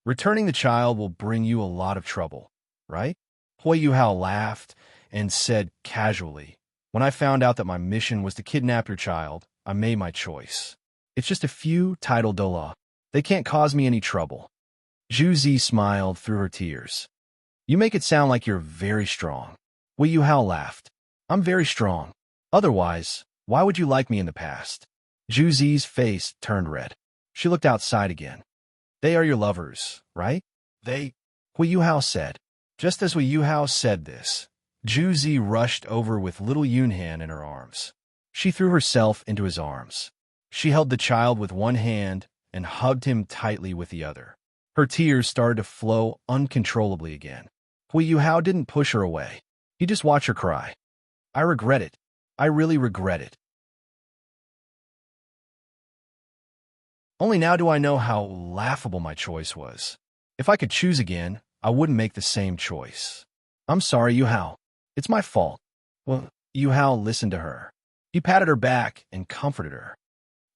[SPEAKER 1] "Returning the child will bring you a lot of trouble, right?" Hui Yuhao laughed and said casually, "When I found out that my mission was to kidnap your child, I made my choice. It's just a few title dola. They can't cause me any trouble." Ju Zi smiled through her tears. "You make it sound like you're very strong." Hui Yuhao laughed. "I'm very strong. Otherwise, why would you like me in the past?" Ju Zi's face turned red. She looked outside again. "They are your lovers, right?" "They," Hui Yuhao said. Just as Hui Yuhao said this, Ju Zi rushed over with little Yunhan in her arms. She threw herself into his arms. She held the child with one hand and hugged him tightly with the other. Her tears started to flow uncontrollably again. Hui Yuhao didn't push her away. He just watched her cry. "I regret it. I really regret it. Only now do I know how laughable my choice was. If I could choose again, I wouldn't make the same choice. I'm sorry, Yuhao. It's my fault." Well, Yuhao listened to her. He patted her back and comforted her.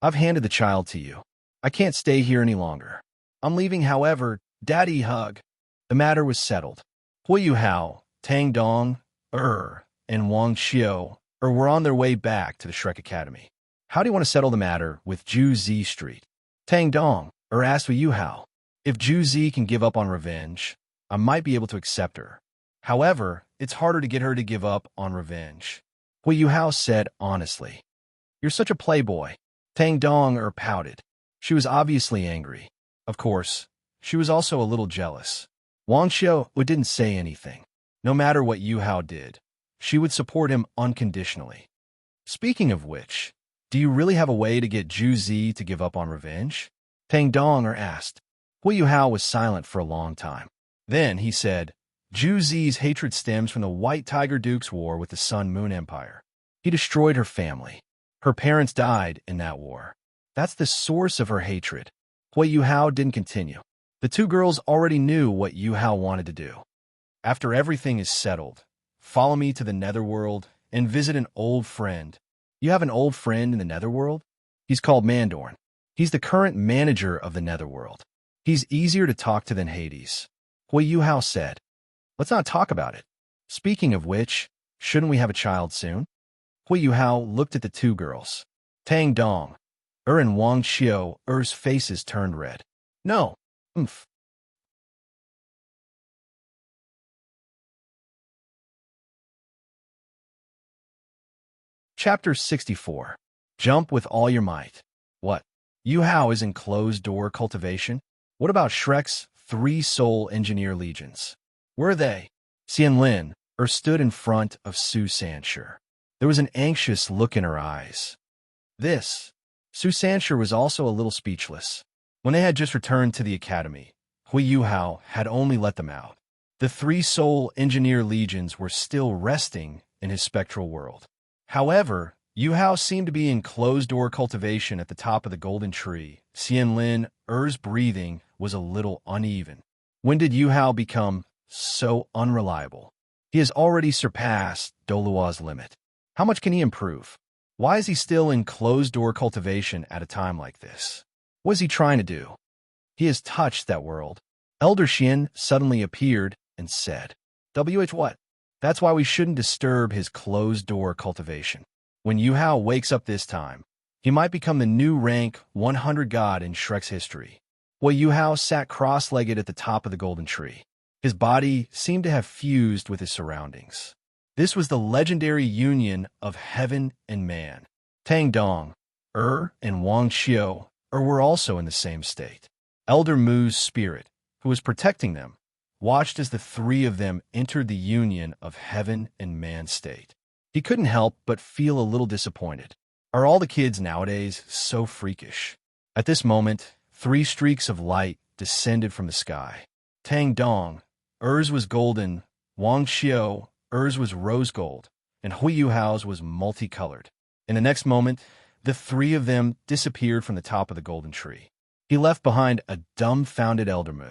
[SPEAKER 1] I've handed the child to you. I can't stay here any longer. I'm leaving, however, Daddy hug. The matter was settled. Hui Yuhao, Tang Dong, and Wang Xiao were on their way back to the Shrek Academy. How do you want to settle the matter with Zhu Zi Street? Tang Dong asked Hui Yuhao. If Zhu Zi can give up on revenge, I might be able to accept her. However, it's harder to get her to give up on revenge. Hui Yuhao said honestly. You're such a playboy. Tang Dong pouted. She was obviously angry. Of course, she was also a little jealous. Wang Xiao didn't say anything. No matter what Yuhao did, she would support him unconditionally. Speaking of which, do you really have a way to get Zhu Zi to give up on revenge? Tang Dong asked. Hui Yuhao was silent for a long time. Then he said, Zhu Zi's hatred stems from the White Tiger Duke's war with the Sun Moon Empire. He destroyed her family. Her parents died in that war. That's the source of her hatred. Hui Yuhao didn't continue. The two girls already knew what Yuhao wanted to do. After everything is settled, follow me to the Netherworld and visit an old friend. You have an old friend in the Netherworld? He's called Mandorn. He's the current manager of the Netherworld. He's easier to talk to than Hades. Hui Yuhao said. Let's not talk about it. Speaking of which, shouldn't we have a child soon? Hui Yuhao looked at the two girls. Tang Dong, and Wang Xiao's faces turned red. No. Chapter 64. Jump with all your might. What? Yuhao is in closed-door cultivation? What about Shrek's 3 soul engineer legions? Where are they? Xianlin stood in front of Su Sanshur. There was an anxious look in her eyes. Su Sanshur was also a little speechless. When they had just returned to the academy, Hui Yuhao had only let them out. The 3 soul engineer legions were still resting in his spectral world. However, Yuhao seemed to be in closed-door cultivation at the top of the golden tree. Xianlin's breathing was a little uneven. When did Yuhao become so unreliable? He has already surpassed Dolua's limit. How much can he improve? Why is he still in closed-door cultivation at a time like this? What is he trying to do? He has touched that world. Elder Xian suddenly appeared and said, what? That's why we shouldn't disturb his closed-door cultivation. When Yuhao wakes up this time, he might become the new rank 100 god in Shrek's history. Hui Yuhao sat cross-legged at the top of the golden tree. His body seemed to have fused with his surroundings. This was the legendary union of heaven and man. Tang Dong, and Wang Xiao were also in the same state. Elder Mu's spirit, who was protecting them, watched as the 3 of them entered the union of heaven and man state. He couldn't help but feel a little disappointed. Are all the kids nowadays so freakish? At this moment, 3 streaks of light descended from the sky. Tang Dong, was golden, Wang Xiao, was rose gold, and Hui Yuhao's was multicolored. In the next moment, the 3 of them disappeared from the top of the golden tree. He left behind a dumbfounded Elder Mu.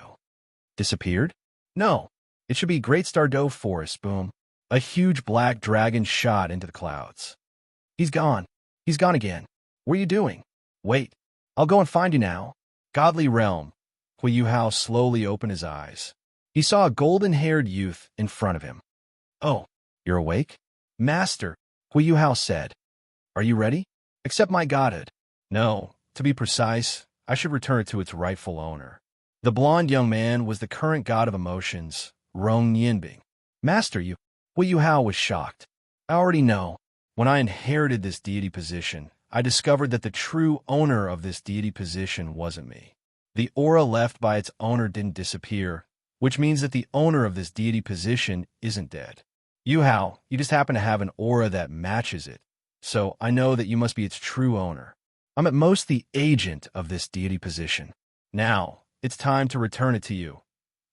[SPEAKER 1] Disappeared? No, it should be Great Stardow Forest, boom. A huge black dragon shot into the clouds. He's gone. He's gone again. What are you doing? Wait, I'll go and find you now. Godly realm. Hui Yuhao slowly opened his eyes. He saw a golden-haired youth in front of him. Oh, you're awake? Master, Hui Yuhao said. Are you ready? Accept my godhood. No, to be precise, I should return it to its rightful owner. The blond young man was the current god of emotions, Rong Yinbing. Master, Hui Yuhao was shocked. I already know. When I inherited this deity position, I discovered that the true owner of this deity position wasn't me. The aura left by its owner didn't disappear, which means that the owner of this deity position isn't dead. Yuhao, you just happen to have an aura that matches it, so I know that you must be its true owner. I'm at most the agent of this deity position. Now, it's time to return it to you.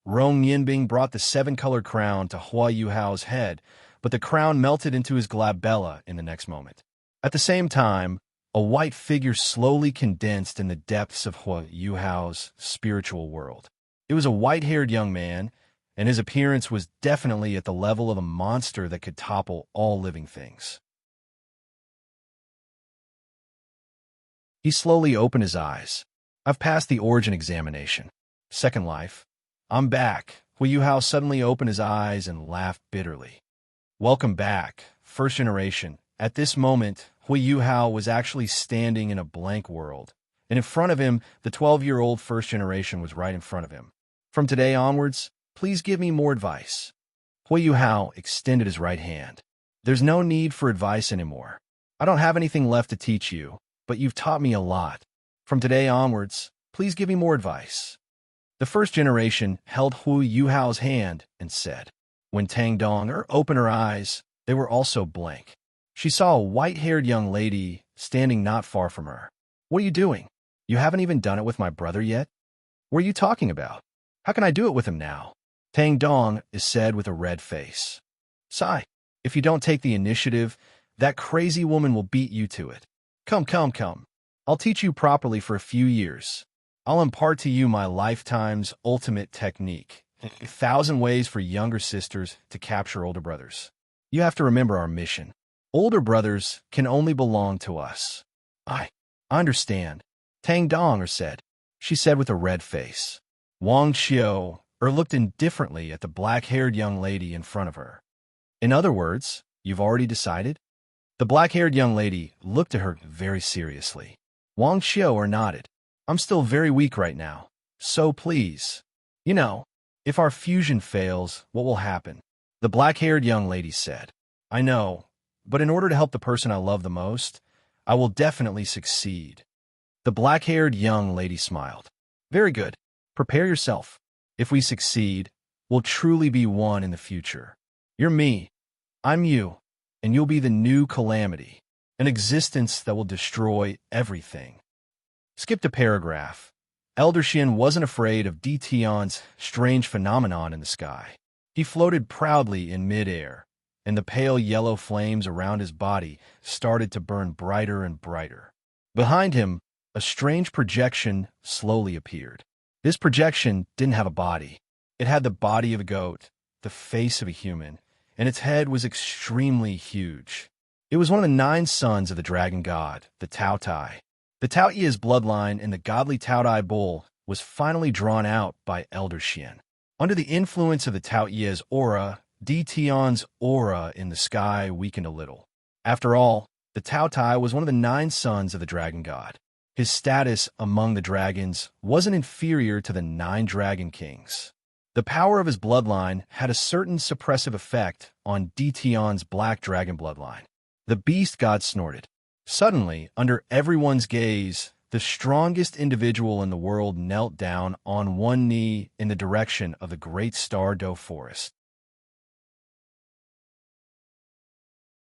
[SPEAKER 1] Rong Yinbing brought the 7-colored crown to Hui Yuhao's head, but the crown melted into his glabella in the next moment. At the same time, a white figure slowly condensed in the depths of Hui Yuhao's spiritual world. It was a white-haired young man, and his appearance was definitely at the level of a monster that could topple all living things. He slowly opened his eyes. I've passed the origin examination. Second life. I'm back. Yuhao suddenly opened his eyes and laughed bitterly. Welcome back, first generation. At this moment, Yuhao was actually standing in a blank world, and in front of him, the 12-year-old first generation was right in front of him. From today onwards, please give me more advice. Yuhao extended his right hand. There's no need for advice anymore. I don't have anything left to teach you, but you've taught me a lot. From today onwards, please give me more advice. The first generation held Yuhao's hand and said. When Tang Dong opened her eyes, they were also blank. She saw a white-haired young lady standing not far from her. What are you doing? You haven't even done it with my brother yet? What are you talking about? How can I do it with him now? Tang Dong is said with a red face. Sigh, if you don't take the initiative, that crazy woman will beat you to it. Come. I'll teach you properly for a few years. I'll impart to you my lifetime's ultimate technique. 1,000 ways for younger sisters to capture older brothers. You have to remember our mission. Older brothers can only belong to us. I understand. Tang Dong said. She said with a red face. Wang Xiao looked indifferently at the black-haired young lady in front of her. In other words, you've already decided? The black-haired young lady looked at her very seriously. Wang Xiao nodded. I'm still very weak right now, so please. If our fusion fails, what will happen? The black-haired young lady said. I know, but in order to help the person I love the most, I will definitely succeed. The black-haired young lady smiled. Very good. Prepare yourself. If we succeed, we'll truly be one in the future. You're me, I'm you, and you'll be the new calamity, an existence that will destroy everything. Skip to paragraph. Elder Xian wasn't afraid of Tion's strange phenomenon in the sky. He floated proudly in midair, and the pale yellow flames around his body started to burn brighter and brighter. Behind him, a strange projection slowly appeared. This projection didn't have a body. It had the body of a goat, the face of a human, and its head was extremely huge. It was one of the 9 sons of the dragon god, the Tao Tai. The Tao Ye's bloodline in the godly Tao Tai bull was finally drawn out by Elder Xian. Under the influence of the Tao Ye's aura, Tion's aura in the sky weakened a little. After all, the Tao Tai was one of the 9 sons of the dragon god. His status among the dragons wasn't inferior to the 9 dragon kings. The power of his bloodline had a certain suppressive effect on Tion's black dragon bloodline. The beast god snorted. Suddenly, under everyone's gaze, the strongest individual in the world knelt down on one knee in the direction of the great star doe forest.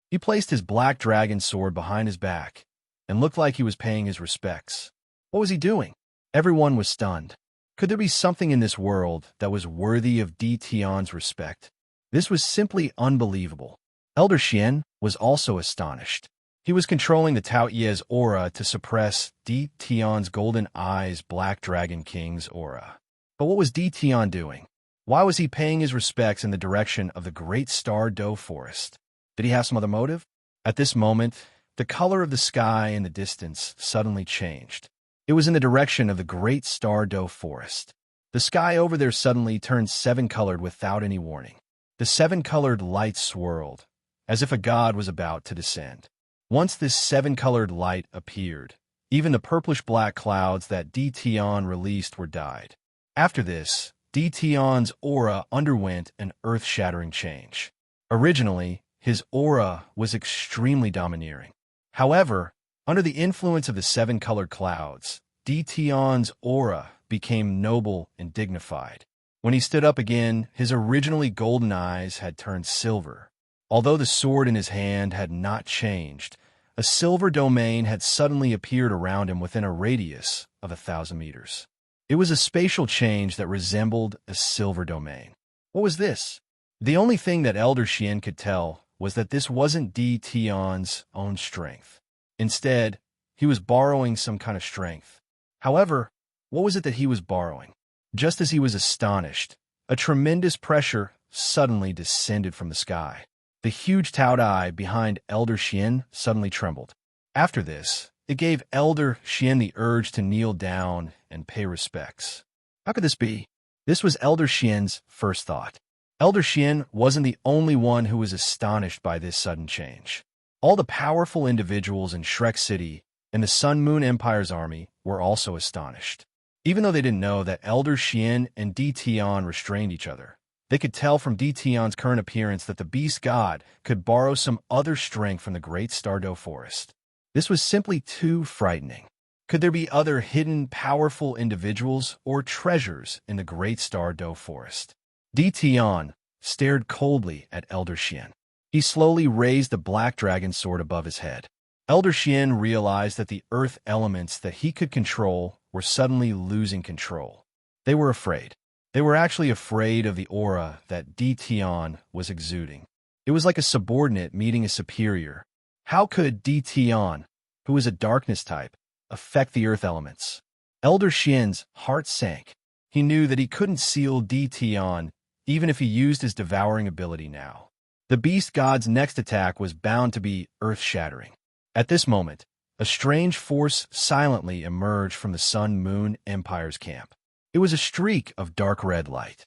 [SPEAKER 1] He placed his black dragon sword behind his back and looked like he was paying his respects. What was he doing? Everyone was stunned. Could there be something in this world that was worthy of Tion's respect? This was simply unbelievable. Elder Xian was also astonished. He was controlling the Tao Ye's aura to suppress Tion's golden eyes black dragon king's aura. But what was Tion doing? Why was he paying his respects in the direction of the great star doe forest? Did he have some other motive? At this moment, the color of the sky in the distance suddenly changed. It was in the direction of the great star doe forest. The sky over there suddenly turned 7-colored without any warning. The 7-colored light swirled, as if a god was about to descend. Once this 7-colored light appeared, even the purplish-black clouds that Tion released were dyed. After this, Tion's aura underwent an earth-shattering change. Originally, his aura was extremely domineering. However, under the influence of the 7-colored clouds, Tion's aura became noble and dignified. When he stood up again, his originally golden eyes had turned silver. Although the sword in his hand had not changed, a silver domain had suddenly appeared around him within a radius of 1,000 meters. It was a spatial change that resembled a silver domain. What was this? The only thing that Elder Xian could tell was that this wasn't Tion's own strength. Instead, he was borrowing some kind of strength. However, what was it that he was borrowing? Just as he was astonished, a tremendous pressure suddenly descended from the sky. The huge Tao Tai behind Elder Xian suddenly trembled. After this, It gave Elder Xian the urge to kneel down and pay respects. How could this be? This was Elder Xian's first thought. Elder Xian wasn't the only one who was astonished by this sudden change. All the powerful individuals in Shrek City and the Sun Moon Empire's army were also astonished. Even though they didn't know that Elder Xian and Di Tian restrained each other, they could tell from Di Tian's current appearance that the Beast God could borrow some other strength from the Great Stardow Forest. This was simply too frightening. Could there be other hidden, powerful individuals or treasures in the Great Stardow Forest? Di Tian stared coldly at Elder Xian. He slowly raised the black dragon sword above his head. Elder Xian realized that the earth elements that he could control were suddenly losing control. They were afraid. They were actually afraid of the aura that Di Tian was exuding. It was like a subordinate meeting a superior. How could Di Tian, who was a darkness type, affect the earth elements? Elder Xian's heart sank. He knew that he couldn't seal Di Tian even if he used his devouring ability now. The beast god's next attack was bound to be earth-shattering. At this moment, a strange force silently emerged from the Sun Moon Empire's camp. It was a streak of dark red light.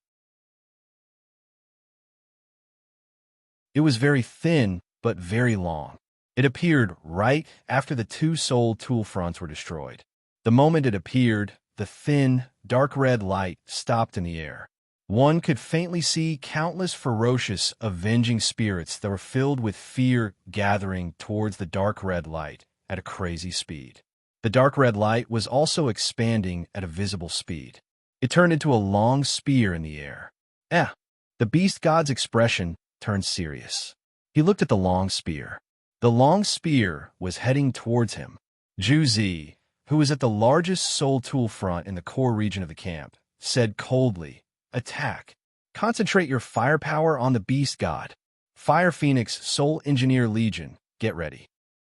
[SPEAKER 1] It was very thin, but very long. It appeared right after the two soul tool fronts were destroyed. The moment it appeared, the thin, dark red light stopped in the air. One could faintly see countless ferocious, avenging spirits that were filled with fear gathering towards the dark red light at a crazy speed. The dark red light was also expanding at a visible speed. It turned into a long spear in the air. The beast god's expression turned serious. He looked at the long spear. The long spear was heading towards him. Zhu Zi, who was at the largest soul tool front in the core region of the camp, said coldly, "Attack. Concentrate your firepower on the beast god. Fire Phoenix Soul Engineer Legion, get ready."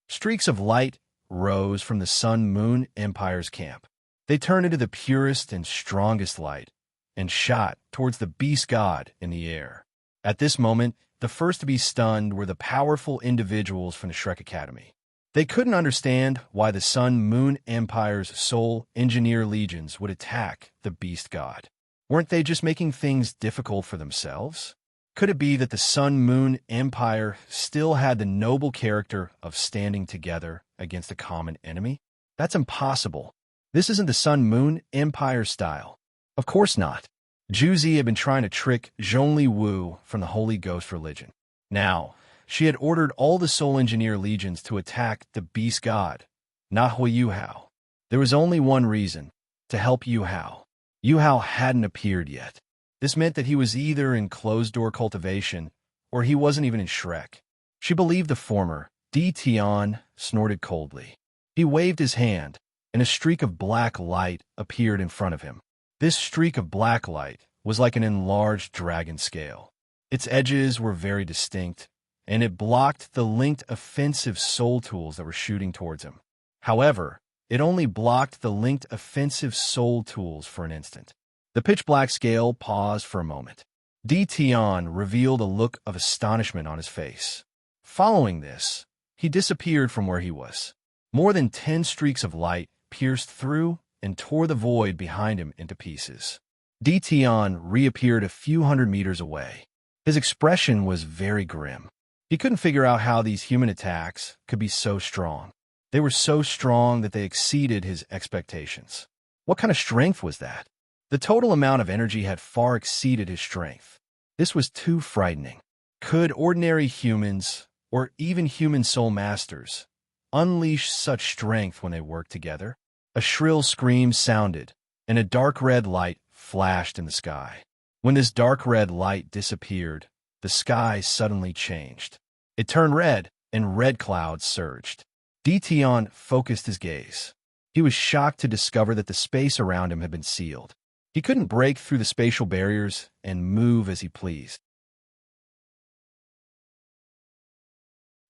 [SPEAKER 1] Streaks of light rose from the Sun Moon Empire's camp. They turned into the purest and strongest light and shot towards the beast god in the air. At this moment, the first to be stunned were the powerful individuals from the Shrek Academy. They couldn't understand why the Sun Moon Empire's Soul Engineer Legions would attack the beast god. Weren't they just making things difficult for themselves? Could it be that the Sun Moon Empire still had the noble character of standing together against a common enemy? That's impossible. This isn't the Sun Moon Empire style. Of course not. Zhu Zi had been trying to trick Zhongli Wu from the Holy Ghost religion. Now, she had ordered all the Soul Engineer legions to attack the beast god, not Yuhao. There was only one reason: to help Yuhao. Yuhao hadn't appeared yet. This meant that he was either in closed-door cultivation, or he wasn't even in Shrek. She believed the former. Di Tian snorted coldly. He waved his hand, and a streak of black light appeared in front of him. This streak of black light was like an enlarged dragon scale. Its edges were very distinct, and it blocked the linked offensive soul tools that were shooting towards him. However, it only blocked the linked offensive soul tools for an instant. The pitch-black scale paused for a moment. Di Tian revealed a look of astonishment on his face. Following this, he disappeared from where he was. More than 10 streaks of light pierced through and tore the void behind him into pieces. Di Tian reappeared a few hundred meters away. His expression was very grim. He couldn't figure out how these human attacks could be so strong. They were so strong that they exceeded his expectations. What kind of strength was that? The total amount of energy had far exceeded his strength. This was too frightening. Could ordinary humans, or even human soul masters, unleash such strength when they worked together? A shrill scream sounded, and a dark red light flashed in the sky. When this dark red light disappeared, the sky suddenly changed. It turned red, and red clouds surged. Di Tian focused his gaze. He was shocked to discover that the space around him had been sealed. He couldn't break through the spatial barriers and move as he pleased.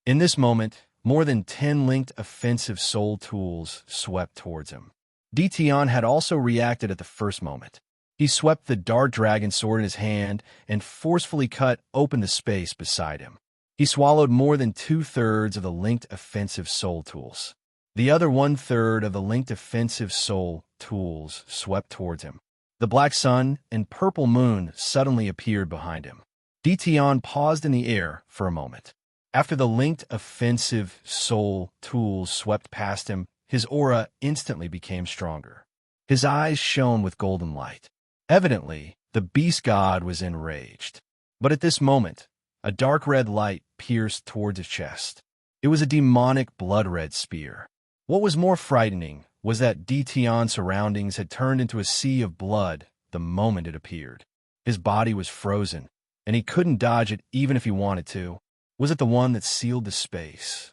[SPEAKER 1] In this moment, more than 10 linked offensive soul tools swept towards him. Di Tian had also reacted at the first moment. He swept the dark dragon sword in his hand and forcefully cut open the space beside him. He swallowed more than 2/3 of the linked offensive soul tools. The other one-third of the linked offensive soul tools swept towards him. The black sun and purple moon suddenly appeared behind him. Dition paused in the air for a moment. After the linked offensive soul tools swept past him, his aura instantly became stronger. His eyes shone with golden light. Evidently, the beast god was enraged. But at this moment, a dark red light pierced towards his chest. It was a demonic blood-red spear. What was more frightening was that Dition's surroundings had turned into a sea of blood the moment it appeared. His body was frozen, and he couldn't dodge it even if he wanted to. Was it the one that sealed the space?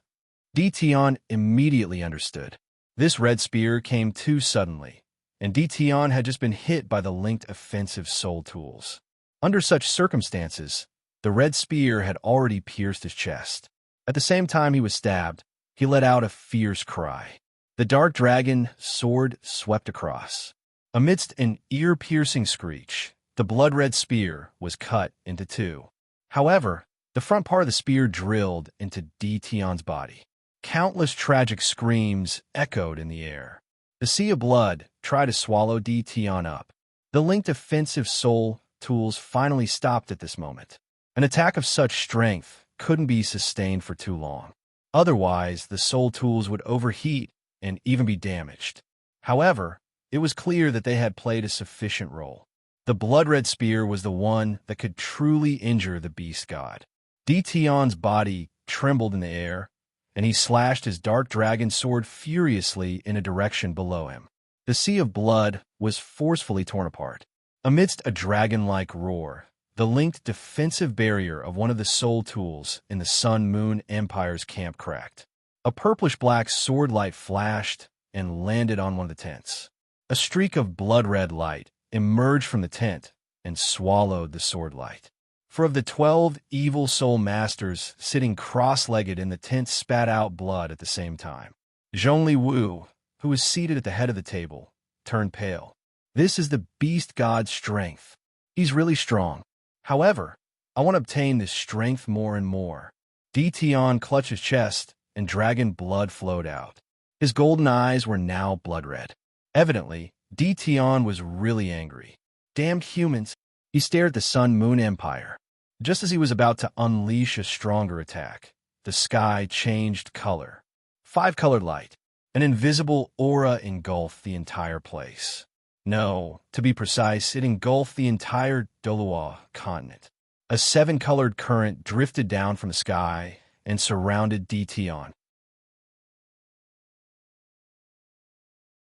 [SPEAKER 1] Dition immediately understood. This red spear came too suddenly, and Dition had just been hit by the linked offensive soul tools. Under such circumstances, the red spear had already pierced his chest. At the same time he was stabbed, he let out a fierce cry. The dark dragon sword swept across. Amidst an ear-piercing screech, the blood-red spear was cut into two. However, the front part of the spear drilled into Dition's body. Countless tragic screams echoed in the air. The sea of blood tried to swallow Dition up. The linked offensive soul tools finally stopped at this moment. An attack of such strength couldn't be sustained for too long. Otherwise, the soul tools would overheat and even be damaged. However, it was clear that they had played a sufficient role. The blood-red spear was the one that could truly injure the beast god. Dition's body trembled in the air, and he slashed his dark dragon sword furiously in a direction below him. The sea of blood was forcefully torn apart. Amidst a dragon-like roar, the linked defensive barrier of one of the soul tools in the Sun-Moon Empire's camp cracked. A purplish-black sword light flashed and landed on one of the tents. A streak of blood-red light emerged from the tent and swallowed the sword light. For of the 12 evil soul masters sitting cross-legged in the tent spat out blood at the same time. Zhongli Wu, who was seated at the head of the table, turned pale. This is the beast god's strength. He's really strong. However, I want to obtain this strength more and more. Dition clutched his chest, and dragon blood flowed out. His golden eyes were now blood-red. Evidently, Dition was really angry. Damned humans! He stared at the Sun-Moon Empire. Just as he was about to unleash a stronger attack, the sky changed color. 5-colored light. An invisible aura engulfed the entire place. No, to be precise, it engulfed the entire Dolua continent. A 7-colored current drifted down from the sky and surrounded Dition.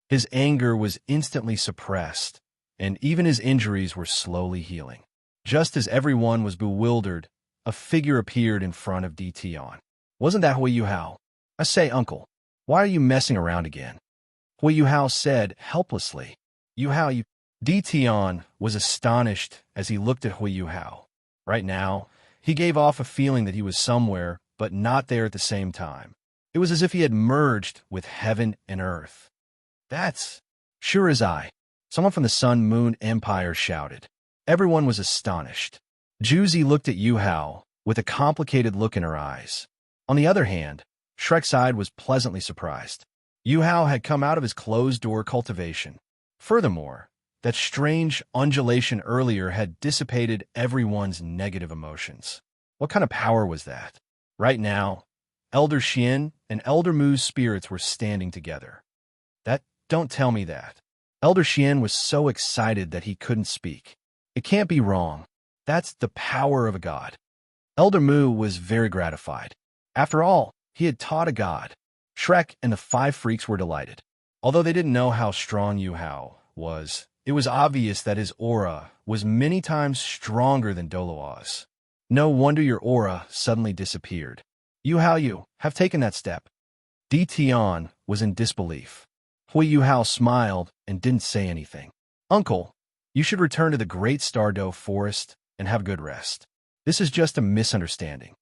[SPEAKER 1] His anger was instantly suppressed, and even his injuries were slowly healing. Just as everyone was bewildered, a figure appeared in front of Dition. Wasn't that Yuhao? I say, uncle, why are you messing around again? Yuhao said helplessly. Yuhao, you... Dition was astonished as he looked at Yuhao. Right now, he gave off a feeling that he was somewhere, but not there at the same time. It was as if he had merged with heaven and earth. That's sure as I. Someone from the Sun-Moon Empire shouted. Everyone was astonished. Juzi looked at Yuhao with a complicated look in her eyes. On the other hand, Shrek'side was pleasantly surprised. Yuhao had come out of his closed-door cultivation. Furthermore, that strange undulation earlier had dissipated everyone's negative emotions. What kind of power was that? Right now, Elder Xian and Elder Mu's spirits were standing together. Don't tell me that. Elder Xian was so excited that he couldn't speak. It can't be wrong. That's the power of a god. Elder Mu was very gratified. After all, he had taught a god. Shrek and the 5 freaks were delighted. Although they didn't know how strong Yuhao was, it was obvious that his aura was many times stronger than Dolua's. No wonder your aura suddenly disappeared. Yuhao, you have taken that step. Dition was in disbelief. Yuhao smiled and didn't say anything. Uncle, you should return to the Great Stardow Forest and have good rest. This is just a misunderstanding.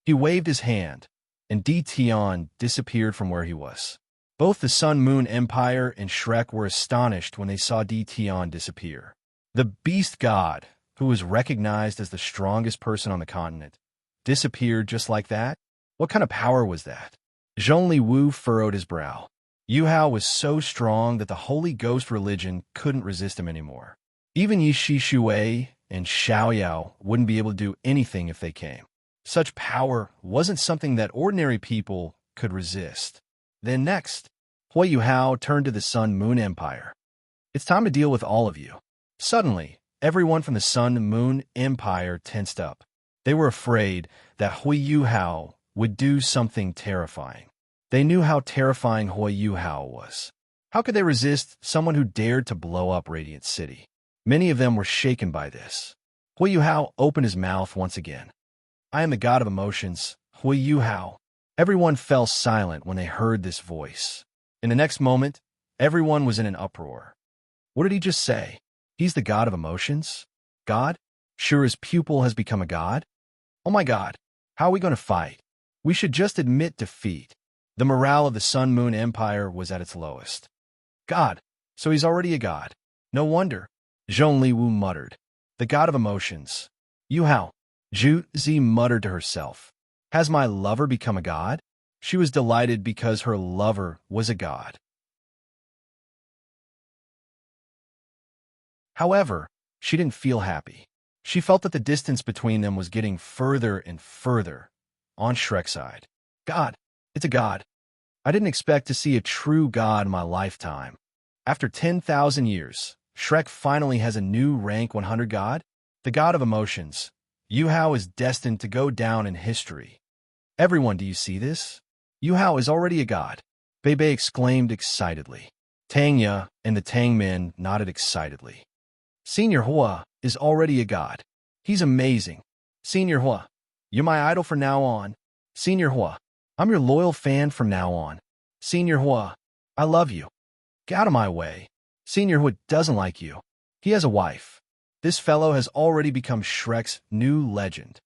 [SPEAKER 1] He waved his hand, and Dition disappeared from where he was. Both the Sun-Moon Empire and Shrek were astonished when they saw Dition disappear. The beast god, who was recognized as the strongest person on the continent, disappeared just like that? What kind of power was that? Zhongli Wu furrowed his brow. Yuhao was so strong that the Holy Ghost religion couldn't resist him anymore. Even Yishi Shui and Xiaoyao wouldn't be able to do anything if they came. Such power wasn't something that ordinary people could resist. Then next, Hui Yuhao turned to the Sun Moon Empire. It's time to deal with all of you. Suddenly, everyone from the Sun Moon Empire tensed up. They were afraid that Hui Yuhao would do something terrifying. They knew how terrifying Hui Yuhao was. How could they resist someone who dared to blow up Radiant City? Many of them were shaken by this. Hui Yuhao opened his mouth once again. I am the god of emotions, Hui Yuhao. Everyone fell silent when they heard this voice. In the next moment, everyone was in an uproar. What did he just say? He's the god of emotions? God? Sure, his pupil has become a god? Oh my god, how are we going to fight? We should just admit defeat. The morale of the Sun Moon Empire was at its lowest. God, so he's already a god. No wonder. Zhongli Wu muttered. The god of emotions. Yuhao. Zhu Zi muttered to herself. Has my lover become a god? She was delighted because her lover was a god. However, she didn't feel happy. She felt that the distance between them was getting further and further. On Shrek's side. God, it's a god. I didn't expect to see a true god in my lifetime. After 10,000 years, Shrek finally has a new rank 100 god, the god of emotions. Yuhao is destined to go down in history. Everyone, do you see this? Yuhao is already a god. Bebe exclaimed excitedly. Tangya and the Tang men nodded excitedly. Senior Hua is already a god. He's amazing. Senior Hua, you're my idol from now on. Senior Hua, I'm your loyal fan from now on. Senior Hua, I love you. Get out of my way. Senior Hua doesn't like you. He has a wife. This fellow has already become Shrek's new legend.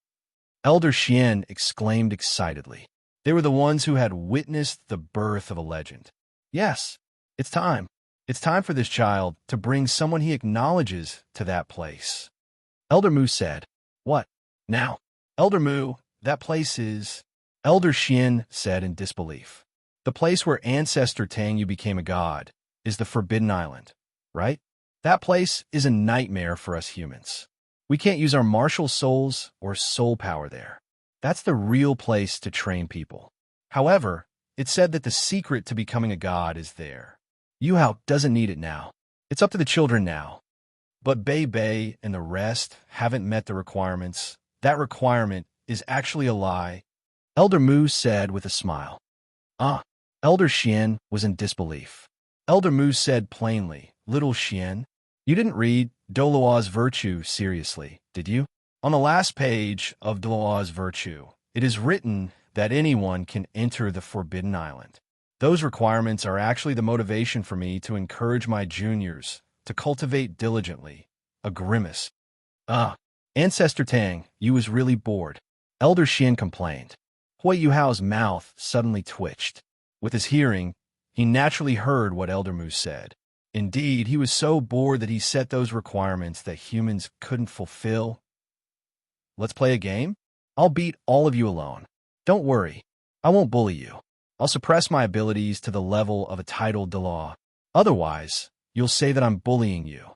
[SPEAKER 1] Elder Xian exclaimed excitedly. They were the ones who had witnessed the birth of a legend. Yes, it's time. It's time for this child to bring someone he acknowledges to that place. Elder Mu said, What? Now? Elder Mu, that place is... Elder Xian said in disbelief. The place where Ancestor Tang you became a god is the Forbidden Island, right? That place is a nightmare for us humans. We can't use our martial souls or soul power there. That's the real place to train people. However, it's said that the secret to becoming a god is there. Yuhao doesn't need it now. It's up to the children now. But Bei Bei and the rest haven't met the requirements. That requirement is actually a lie. Elder Mu said with a smile. Elder Xian was in disbelief. Elder Mu said plainly, Little Xian, you didn't read Dolua's Virtue seriously, did you? On the last page of Dolua's Virtue, it is written that anyone can enter the Forbidden Island. Those requirements are actually the motivation for me to encourage my juniors to cultivate diligently. A grimace. Ancestor Tang, you was really bored. Elder Xian complained. Hui Yuhao's mouth suddenly twitched. With his hearing, he naturally heard what Elder Mu said. Indeed, he was so bored that he set those requirements that humans couldn't fulfill. Let's play a game? I'll beat all of you alone. Don't worry, I won't bully you. I'll suppress my abilities to the level of a titled Delaw. Otherwise, you'll say that I'm bullying you.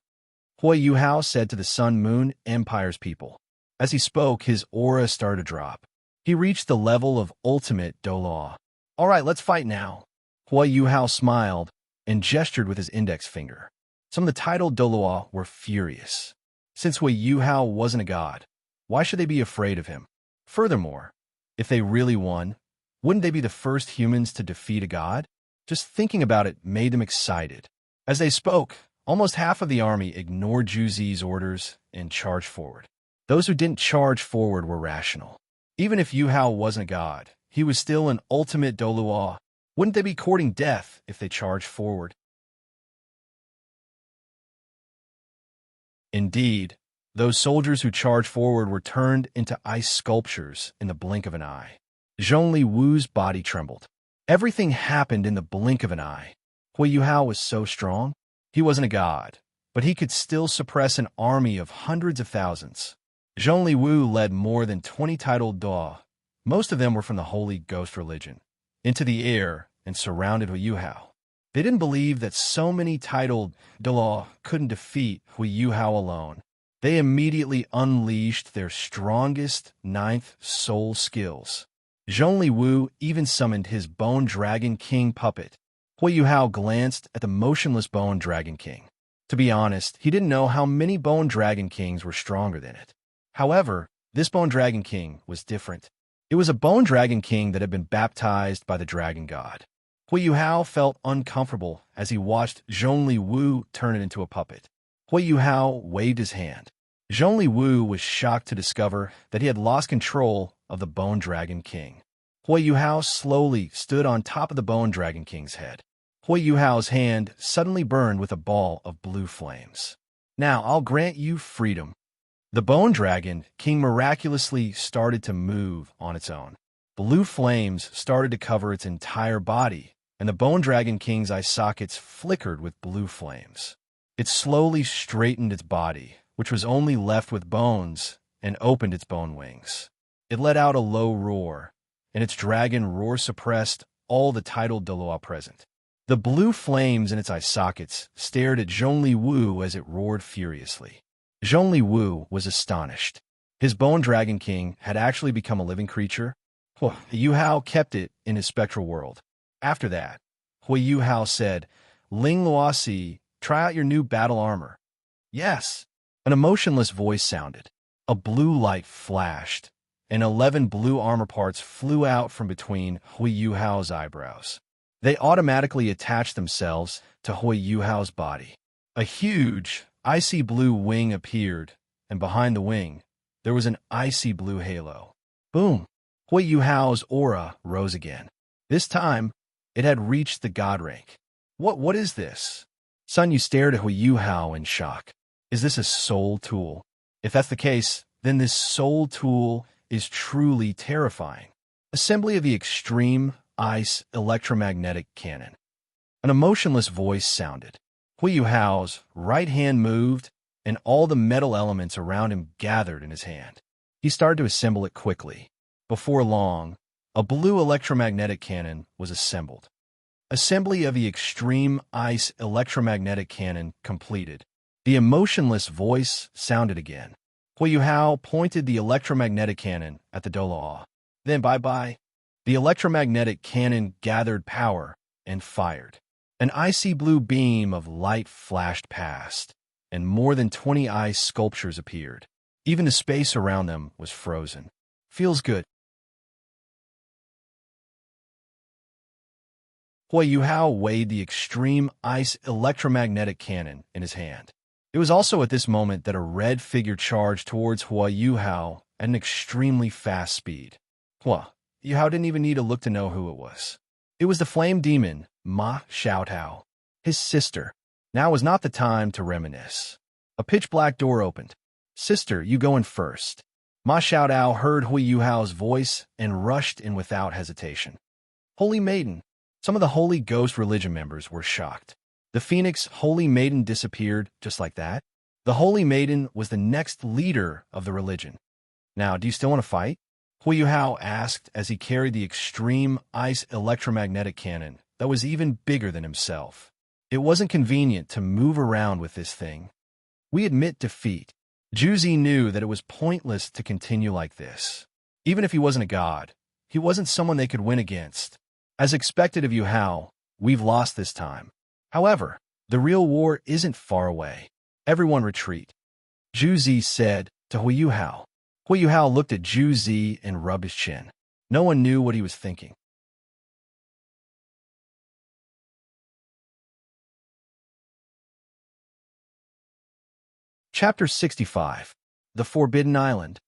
[SPEAKER 1] Hui Yuhao said to the Sun Moon Empire's people. As he spoke, his aura started to drop. He reached the level of ultimate Dolaw. All right, let's fight now. Hui Yuhao smiled and gestured with his index finger. Some of the titled Dolaw were furious. Since Hui Yuhao wasn't a god, why should they be afraid of him? Furthermore, if they really won, wouldn't they be the first humans to defeat a god? Just thinking about it made them excited. As they spoke, almost half of the army ignored Zhu Zi's orders and charged forward. Those who didn't charge forward were rational. Even if Yuhao wasn't a god, he was still an ultimate Doluo. Wouldn't they be courting death if they charged forward? Indeed, those soldiers who charged forward were turned into ice sculptures in the blink of an eye. Zhongli Wu's body trembled. Everything happened in the blink of an eye. Hui Yuhao was so strong. He wasn't a god, but he could still suppress an army of hundreds of thousands. Zhongli Wu led more than 20 titled Daw. Most of them were from the Holy Ghost religion. into the air and surrounded Yuhao. They didn't believe that so many titled Delaw couldn't defeat Yuhao alone. They immediately unleashed their strongest ninth soul skills. Zhongli Wu even summoned his Bone Dragon King puppet. Yuhao glanced at the motionless Bone Dragon King. To be honest, he didn't know how many Bone Dragon Kings were stronger than it. However, this Bone Dragon King was different. It was a Bone Dragon King that had been baptized by the Dragon God. Yuhao felt uncomfortable as he watched Zhongli Wu turn it into a puppet. Yuhao waved his hand. Zhongli Wu was shocked to discover that he had lost control of the Bone Dragon King. Yuhao slowly stood on top of the Bone Dragon King's head. Yuhao's hand suddenly burned with a ball of blue flames. Now I'll grant you freedom. The Bone Dragon King miraculously started to move on its own. Blue flames started to cover its entire body, and the Bone Dragon King's eye sockets flickered with blue flames. It slowly straightened its body, which was only left with bones, and opened its bone wings. It let out a low roar, and its dragon roar suppressed all the titled Doloa present. The blue flames in its eye sockets stared at Zhongli Wu as it roared furiously. Zhongli Wu was astonished. His Bone Dragon King had actually become a living creature. Yuhao kept it in his spectral world. After that, Yuhao said, "Ling Luosi, try out your new battle armor." "Yes." An emotionless voice sounded. A blue light flashed, and 11 blue armor parts flew out from between Yuhao's eyebrows. They automatically attached themselves to Yuhao's body. A huge, icy blue wing appeared, and behind the wing, there was an icy blue halo. Boom! Yuhao's aura rose again. This time, it had reached the god rank. What is this? Sun Yu stared at Yuhao in shock. Is this a soul tool? If that's the case, then this soul tool is truly terrifying. Assembly of the extreme ice electromagnetic cannon. An emotionless voice sounded. Yuhao's right hand moved, and all the metal elements around him gathered in his hand. He started to assemble it quickly. Before long, a blue electromagnetic cannon was assembled. Assembly of the extreme ice electromagnetic cannon completed. The emotionless voice sounded again. Yuhao pointed the electromagnetic cannon at the Doloa. Then bye-bye. The electromagnetic cannon gathered power and fired. An icy blue beam of light flashed past, and more than 20 ice sculptures appeared. Even the space around them was frozen. Feels good. Yuhao weighed the extreme ice electromagnetic cannon in his hand. It was also at this moment that a red figure charged towards Yuhao at an extremely fast speed. Yuhao didn't even need to look to know who it was. It was the flame demon, Ma Xiaotao, his sister. Now was not the time to reminisce. A pitch-black door opened. "Sister, you go in first." Ma Xiaotao heard Yuhao's voice and rushed in without hesitation. "Holy Maiden." Some of the Holy Ghost religion members were shocked. The Phoenix Holy Maiden disappeared just like that. The Holy Maiden was the next leader of the religion. "Now, do you still want to fight?" Yuhao asked as he carried the extreme ice electromagnetic cannon that was even bigger than himself. It wasn't convenient to move around with this thing. We admit defeat. Juzi knew that it was pointless to continue like this. Even if he wasn't a god, he wasn't someone they could win against. As expected of Yuhao, we've lost this time. However, the real war isn't far away. Everyone retreat. Juzi said to Yuhao. Yuhao looked at Juzi and rubbed his chin. No one knew what he was thinking. Chapter 65. The Forbidden Island.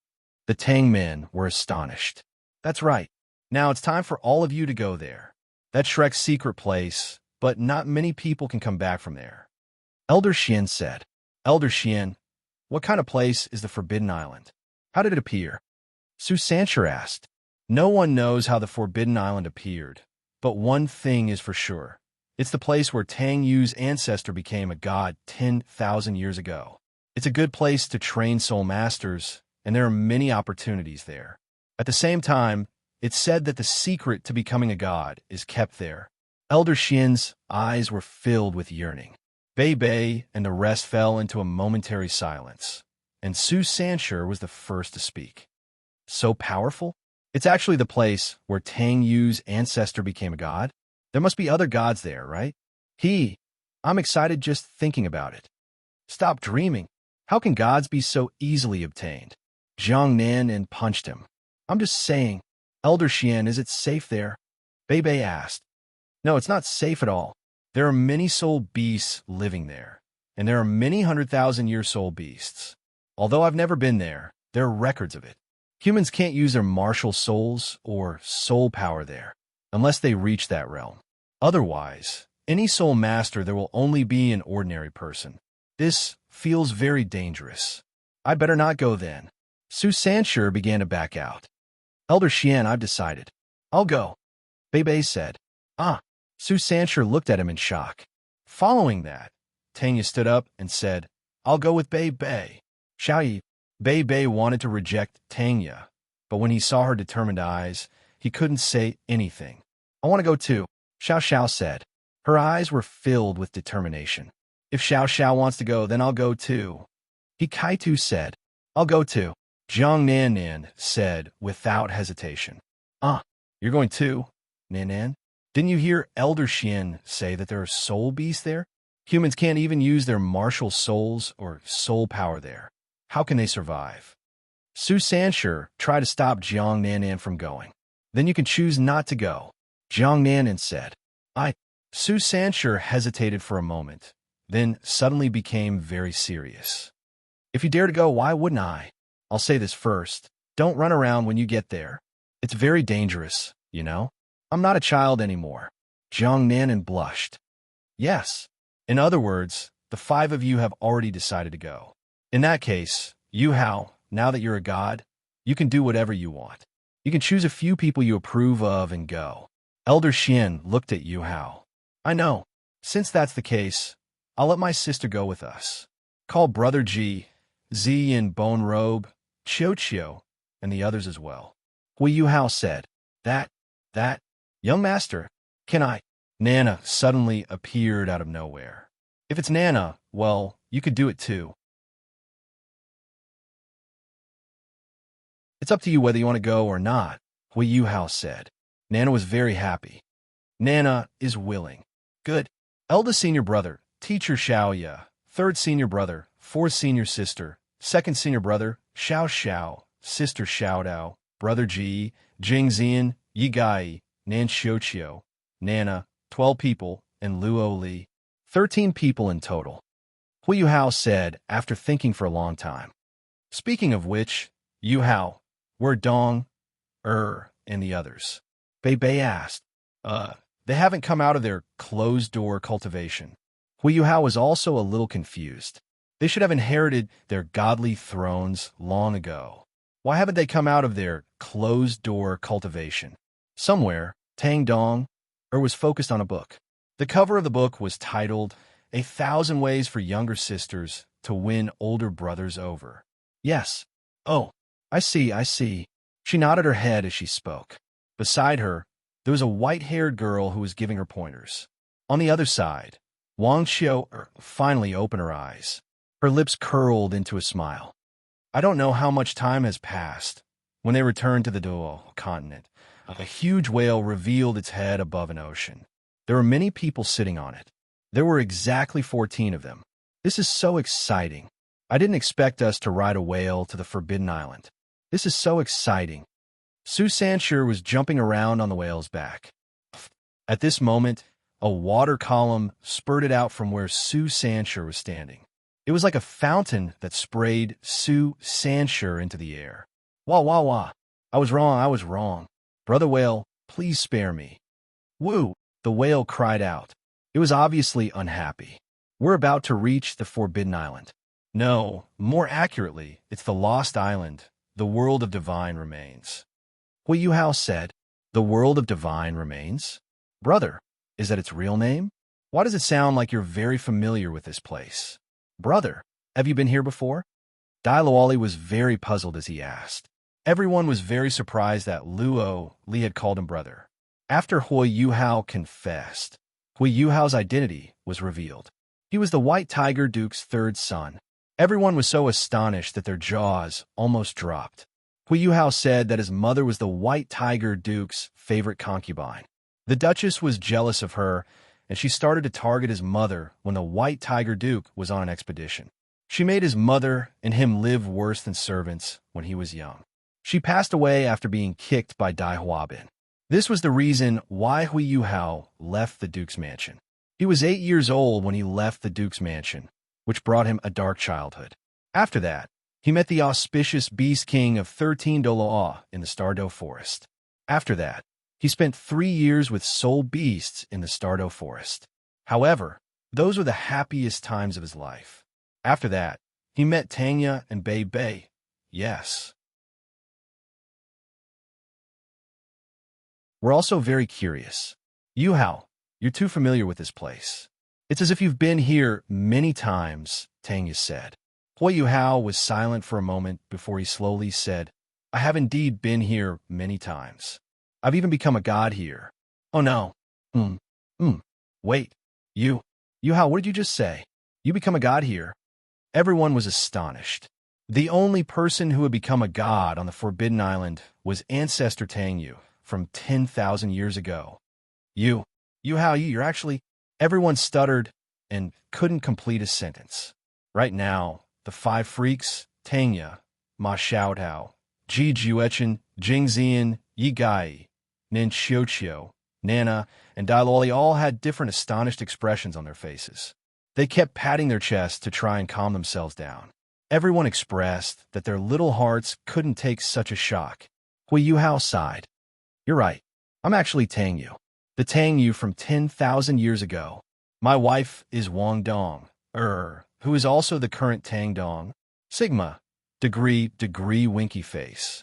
[SPEAKER 1] The Tang men were astonished. That's right. Now it's time for all of you to go there. That's Shrek's secret place, but not many people can come back from there. Elder Xian said. Elder Xian, what kind of place is the Forbidden Island? How did it appear? Su Sancher asked. No one knows how the Forbidden Island appeared, but one thing is for sure. It's the place where Tang Yu's ancestor became a god 10,000 years ago. It's a good place to train soul masters, and there are many opportunities there. At the same time, It's said that the secret to becoming a god is kept there. Elder Xian's eyes were filled with yearning. Bei Bei and the rest fell into a momentary silence, and Su Sanshur was the first to speak. So powerful? It's actually the place where Tang Yu's ancestor became a god? There must be other gods there, right? I'm excited just thinking about it. Stop dreaming. How can gods be so easily obtained? Zhang Nan punched him. I'm just saying. Elder Xian, is it safe there? Bei Bei asked. No, it's not safe at all. There are many soul beasts living there, and there are many 100,000-year soul beasts. Although I've never been there, there are records of it. Humans can't use their martial souls or soul power there, unless they reach that realm. Otherwise, any soul master there will only be an ordinary person. This feels very dangerous. I'd better not go then. Su Sanshur began to back out. Elder Xian, I've decided. I'll go. Bei Bei said. Su Sanshur looked at him in shock. Following that, Tanya stood up and said, I'll go with Bei Bei. Xiaoyi. Bei Bei wanted to reject Tanya, but when he saw her determined eyes, he couldn't say anything. I want to go too, Xiao Xiao said. Her eyes were filled with determination. If Xiao Xiao wants to go, then I'll go too. He Kaitu said, I'll go too. Zhang Nan said without hesitation. You're going too, Nan? Didn't you hear Elder Xian say that there are soul beasts there? Humans can't even use their martial souls or soul power there. How can they survive? Su Sanshur tried to stop Zhang Nan from going. Then you can choose not to go, Zhang Nan said. Su Sanshur hesitated for a moment, then suddenly became very serious. If you dare to go, why wouldn't I? I'll say this first. Don't run around when you get there. It's very dangerous, you know? I'm not a child anymore. Zhang Nan blushed. Yes. In other words, the 5 of you have already decided to go. In that case, Yuhao, now that you're a god, you can do whatever you want. You can choose a few people you approve of and go. Elder Xian looked at Yuhao. I know. Since that's the case, I'll let my sister go with us. Call Brother Ji, Z in Bone Robe, Chiu, and the others as well. Hui Yuhao said. That, young master, can I? Nana suddenly appeared out of nowhere. If it's Nana, well, you could do it too. It's up to you whether you want to go or not, Hui Yuhao said. Nana was very happy. Nana is willing. Good. Eldest senior brother, teacher Xiaoya. Third senior brother, fourth senior sister. Second senior brother, Xiao Xiao. Sister Xiao Dao. Brother Ji, Jing Zian, Yi Gai, Nan Xiuqiu, Nana, 12 people, and Luo Li. 13 people in total. Hui Yuhao said after thinking for a long time. Speaking of which, Yuhao, where Dong, and the others? Bei Bei asked. They haven't come out of their closed-door cultivation. Hui Yuhao was also a little confused. They should have inherited their godly thrones long ago. Why haven't they come out of their closed-door cultivation? Somewhere, Tang Dong was focused on a book. The cover of the book was titled, 1,000 Ways for Younger Sisters to Win Older Brothers Over. Yes. Oh, I see. She nodded her head as she spoke. Beside her, there was a white-haired girl who was giving her pointers. On the other side, Wang Xiu finally opened her eyes. Her lips curled into a smile. I don't know how much time has passed. When they returned to the Duo continent, a huge whale revealed its head above an ocean. There were many people sitting on it. There were exactly 14 of them. This is so exciting. I didn't expect us to ride a whale to the Forbidden Island. This is so exciting. Su Sanshur was jumping around on the whale's back. At this moment, a water column spurted out from where Su Sanshur was standing. It was like a fountain that sprayed Su Sanshur into the air. Wah. I was wrong. Brother Whale, please spare me. Woo! The whale cried out. It was obviously unhappy. We're about to reach the Forbidden Island. No, more accurately, it's the Lost Island, the world of divine remains. Hui Yuhao said, the world of divine remains? Brother, is that its real name? Why does it sound like you're very familiar with this place? Brother, have you been here before? Dai Luoli was very puzzled as he asked. Everyone was very surprised that Li had called him brother. After Yuhao confessed, Yuhao's identity was revealed. He was the White Tiger Duke's third son. Everyone was so astonished that their jaws almost dropped. Yuhao said that his mother was the White Tiger Duke's favorite concubine. The Duchess was jealous of her, and she started to target his mother when the White Tiger Duke was on an expedition. She made his mother and him live worse than servants when he was young. She passed away after being kicked by Dai Huabin. This was the reason why Yuhao left the Duke's mansion. He was 8 years old when he left the Duke's mansion, which brought him a dark childhood. After that, he met the auspicious Beast King of 13 Doloa in the Stardew Forest. After that, he spent 3 years with soul beasts in the Stardew Forest. However, those were the happiest times of his life. After that, he met Tanya and Bei Bei. Yes. We're also very curious. Yuhao, you're too familiar with this place. It's as if you've been here many times, Tanya said. Yuhao was silent for a moment before he slowly said, I have indeed been here many times. I've even become a god here. Oh no. Wait. Yuhao, what did you just say? You become a god here? Everyone was astonished. The only person who had become a god on the Forbidden Island was Ancestor Tangyu from 10,000 years ago. Yuhao, you're actually... Everyone stuttered and couldn't complete a sentence. Right now, the 5 freaks, Tanya, Ma Xiaotao, Ji Juechen, Jing Zian, Yi Gai, Nin Xiuqiu, Nana, and Dailoli all had different astonished expressions on their faces. They kept patting their chests to try and calm themselves down. Everyone expressed that their little hearts couldn't take such a shock. Yuhao sighed. You're right. I'm actually Tangyu. The Tangyu from 10,000 years ago. My wife is Wang Dong, who is also the current Tang Dong. Sigma, degree, winky face.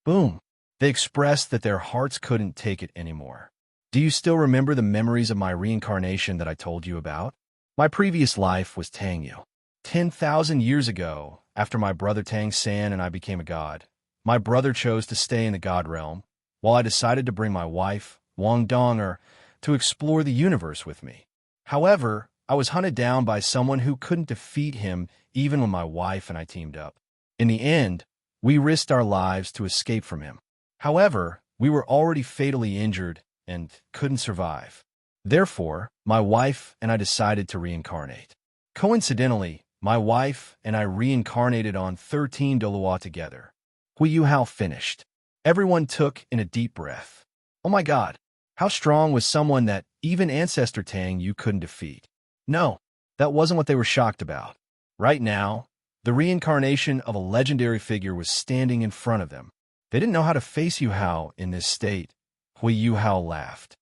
[SPEAKER 1] Boom. They expressed that their hearts couldn't take it anymore. Do you still remember the memories of my reincarnation that I told you about? My previous life was Tangyu. 10,000 years ago, after my brother Tang San and I became a god, my brother chose to stay in the god realm, while I decided to bring my wife, Wang Dong, to explore the universe with me. However, I was hunted down by someone who couldn't defeat him even when my wife and I teamed up. In the end, we risked our lives to escape from him. However, we were already fatally injured and couldn't survive. Therefore, my wife and I decided to reincarnate. Coincidentally, my wife and I reincarnated on 13 Doloa together. Yuhao finished. Everyone took in a deep breath. Oh my god, how strong was someone that even Ancestor Tang you couldn't defeat? No, that wasn't what they were shocked about. Right now, the reincarnation of a legendary figure was standing in front of them. They didn't know how to face Yuhao in this state. Yuhao laughed.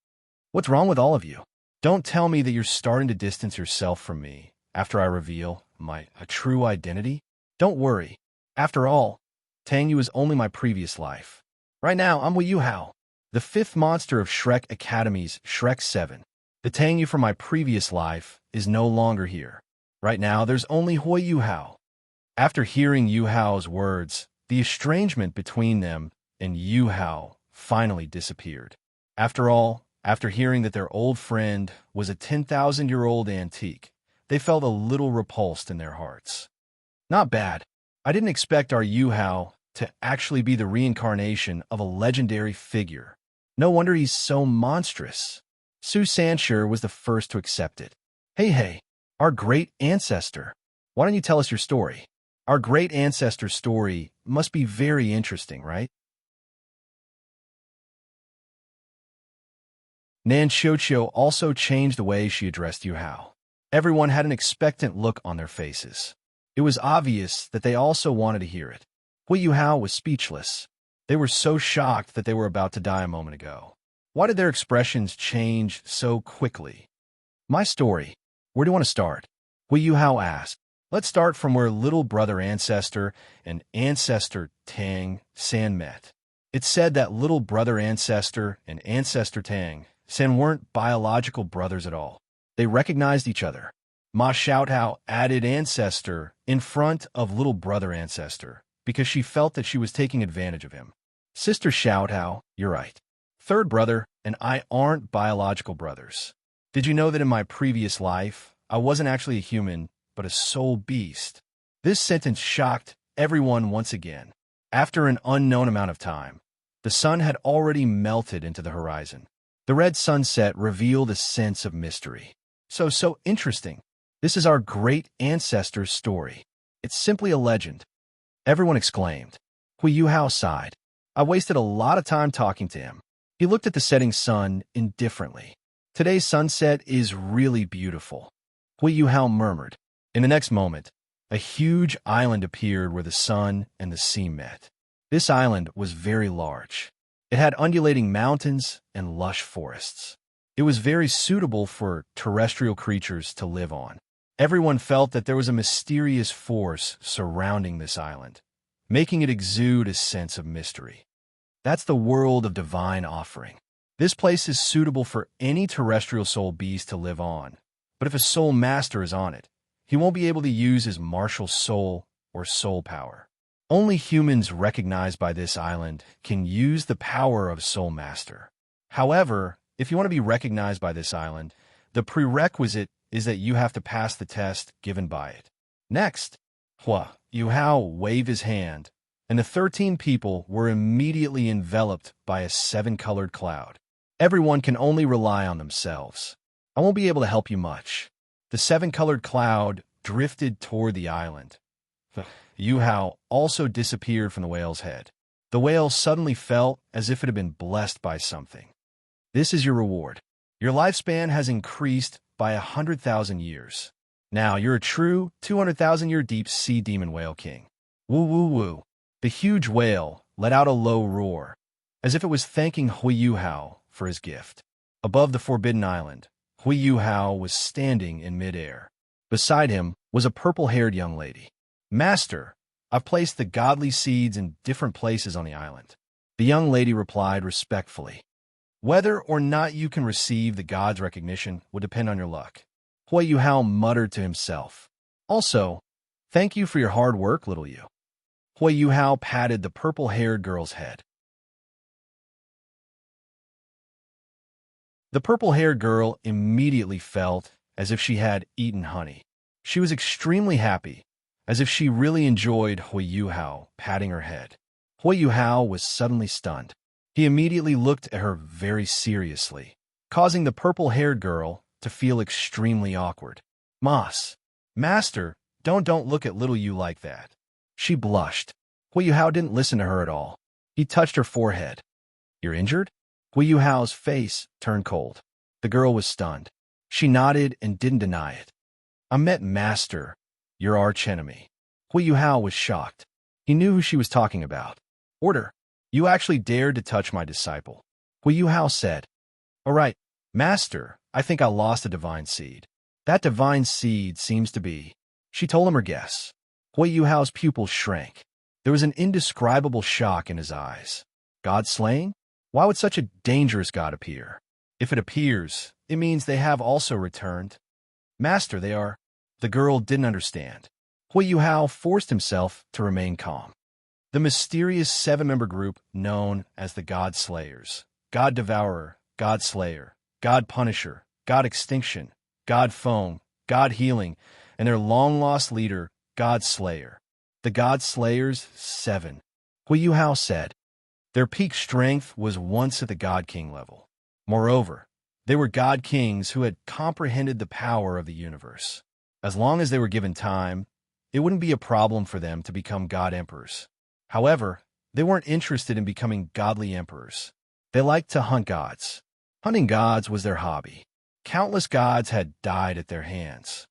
[SPEAKER 1] What's wrong with all of you? Don't tell me that you're starting to distance yourself from me after I reveal my true identity? Don't worry. After all, Tangyu is only my previous life. Right now, I'm Yuhao, the 5th monster of Shrek Academy's Shrek 7. The Tangyu from my previous life is no longer here. Right now, there's only Yuhao. After hearing Yuhao's words, the estrangement between them and Yuhao finally disappeared. After all, after hearing that their old friend was a 10,000-year-old antique, they felt a little repulsed in their hearts. Not bad. I didn't expect our Yuhao to actually be the reincarnation of a legendary figure. No wonder he's so monstrous. Su Sanshur was the first to accept it. Hey, our great ancestor. Why don't you tell us your story? Our great ancestor's story must be very interesting, right? Nan Xiuqiu also changed the way she addressed Yuhao. Everyone had an expectant look on their faces. It was obvious that they also wanted to hear it. Yuhao was speechless. They were so shocked that they were about to die a moment ago. Why did their expressions change so quickly? My story. Where do you want to start? Yuhao asked. Let's start from where little brother Ancestor and Ancestor Tang San met. It's said that little brother Ancestor and Ancestor Tang San weren't biological brothers at all. They recognized each other. Ma Xiaotao added Ancestor in front of little brother Ancestor, because she felt that she was taking advantage of him. Sister Xiaotao, you're right. Third brother and I aren't biological brothers. Did you know that in my previous life, I wasn't actually a human, but a soul beast? This sentence shocked everyone once again. After an unknown amount of time, the sun had already melted into the horizon. The red sunset revealed a sense of mystery. So interesting. This is our great ancestor's story. It's simply a legend. Everyone exclaimed. Yuhao sighed. I wasted a lot of time talking to him. He looked at the setting sun indifferently. Today's sunset is really beautiful. Yuhao murmured. In the next moment, a huge island appeared where the sun and the sea met. This island was very large. It had undulating mountains and lush forests. It was very suitable for terrestrial creatures to live on. Everyone felt that there was a mysterious force surrounding this island, making it exude a sense of mystery. That's the world of divine offering. This place is suitable for any terrestrial soul beast to live on, but if a soul master is on it, he won't be able to use his martial soul or soul power. Only humans recognized by this island can use the power of soul master. However, if you want to be recognized by this island, the prerequisite is that you have to pass the test given by it. Next, Yuhao waved his hand, and the 13 people were immediately enveloped by a 7-colored cloud. Everyone can only rely on themselves. I won't be able to help you much. The 7-colored cloud drifted toward the island. Yuhao also disappeared from the whale's head. The whale suddenly felt as if it had been blessed by something. This is your reward. Your lifespan has increased by 100,000 years. Now you're a true 200,000-year deep-sea demon whale king. Woo woo woo. The huge whale let out a low roar, as if it was thanking Yuhao for his gift. Above the forbidden island, Yuhao was standing in midair. Beside him was a purple-haired young lady. Master, I've placed the godly seeds in different places on the island. The young lady replied respectfully. Whether or not you can receive the god's recognition would depend on your luck. Yuhao muttered to himself. Also, thank you for your hard work, little you. Yuhao patted the purple-haired girl's head. The purple-haired girl immediately felt as if she had eaten honey. She was extremely happy, as if she really enjoyed Yuhao patting her head. Yuhao was suddenly stunned. He immediately looked at her very seriously, causing the purple-haired girl to feel extremely awkward. Master, don't look at little you like that. She blushed. Yuhao didn't listen to her at all. He touched her forehead. You're injured? Yuhao's face turned cold. The girl was stunned. She nodded and didn't deny it. I met Master, your archenemy. Yuhao was shocked. He knew who she was talking about. Order. You actually dared to touch my disciple. Yuhao said. All right, Master, I think I lost a divine seed. That divine seed seems to be. She told him her guess. Yuhao's pupils shrank. There was an indescribable shock in his eyes. God slaying? Why would such a dangerous god appear? If it appears, it means they have also returned. Master, they are. The girl didn't understand. Yuhao forced himself to remain calm. The mysterious 7-member group known as the God Slayers, God Devourer, God Slayer, God Punisher, God Extinction, God Foam, God Healing, and their long-lost leader, God Slayer. The God Slayers 7. Yuhao said. Their peak strength was once at the God King level. Moreover, they were God Kings who had comprehended the power of the universe. As long as they were given time, it wouldn't be a problem for them to become God Emperors. However, they weren't interested in becoming godly emperors. They liked to hunt gods. Hunting gods was their hobby. Countless gods had died at their hands.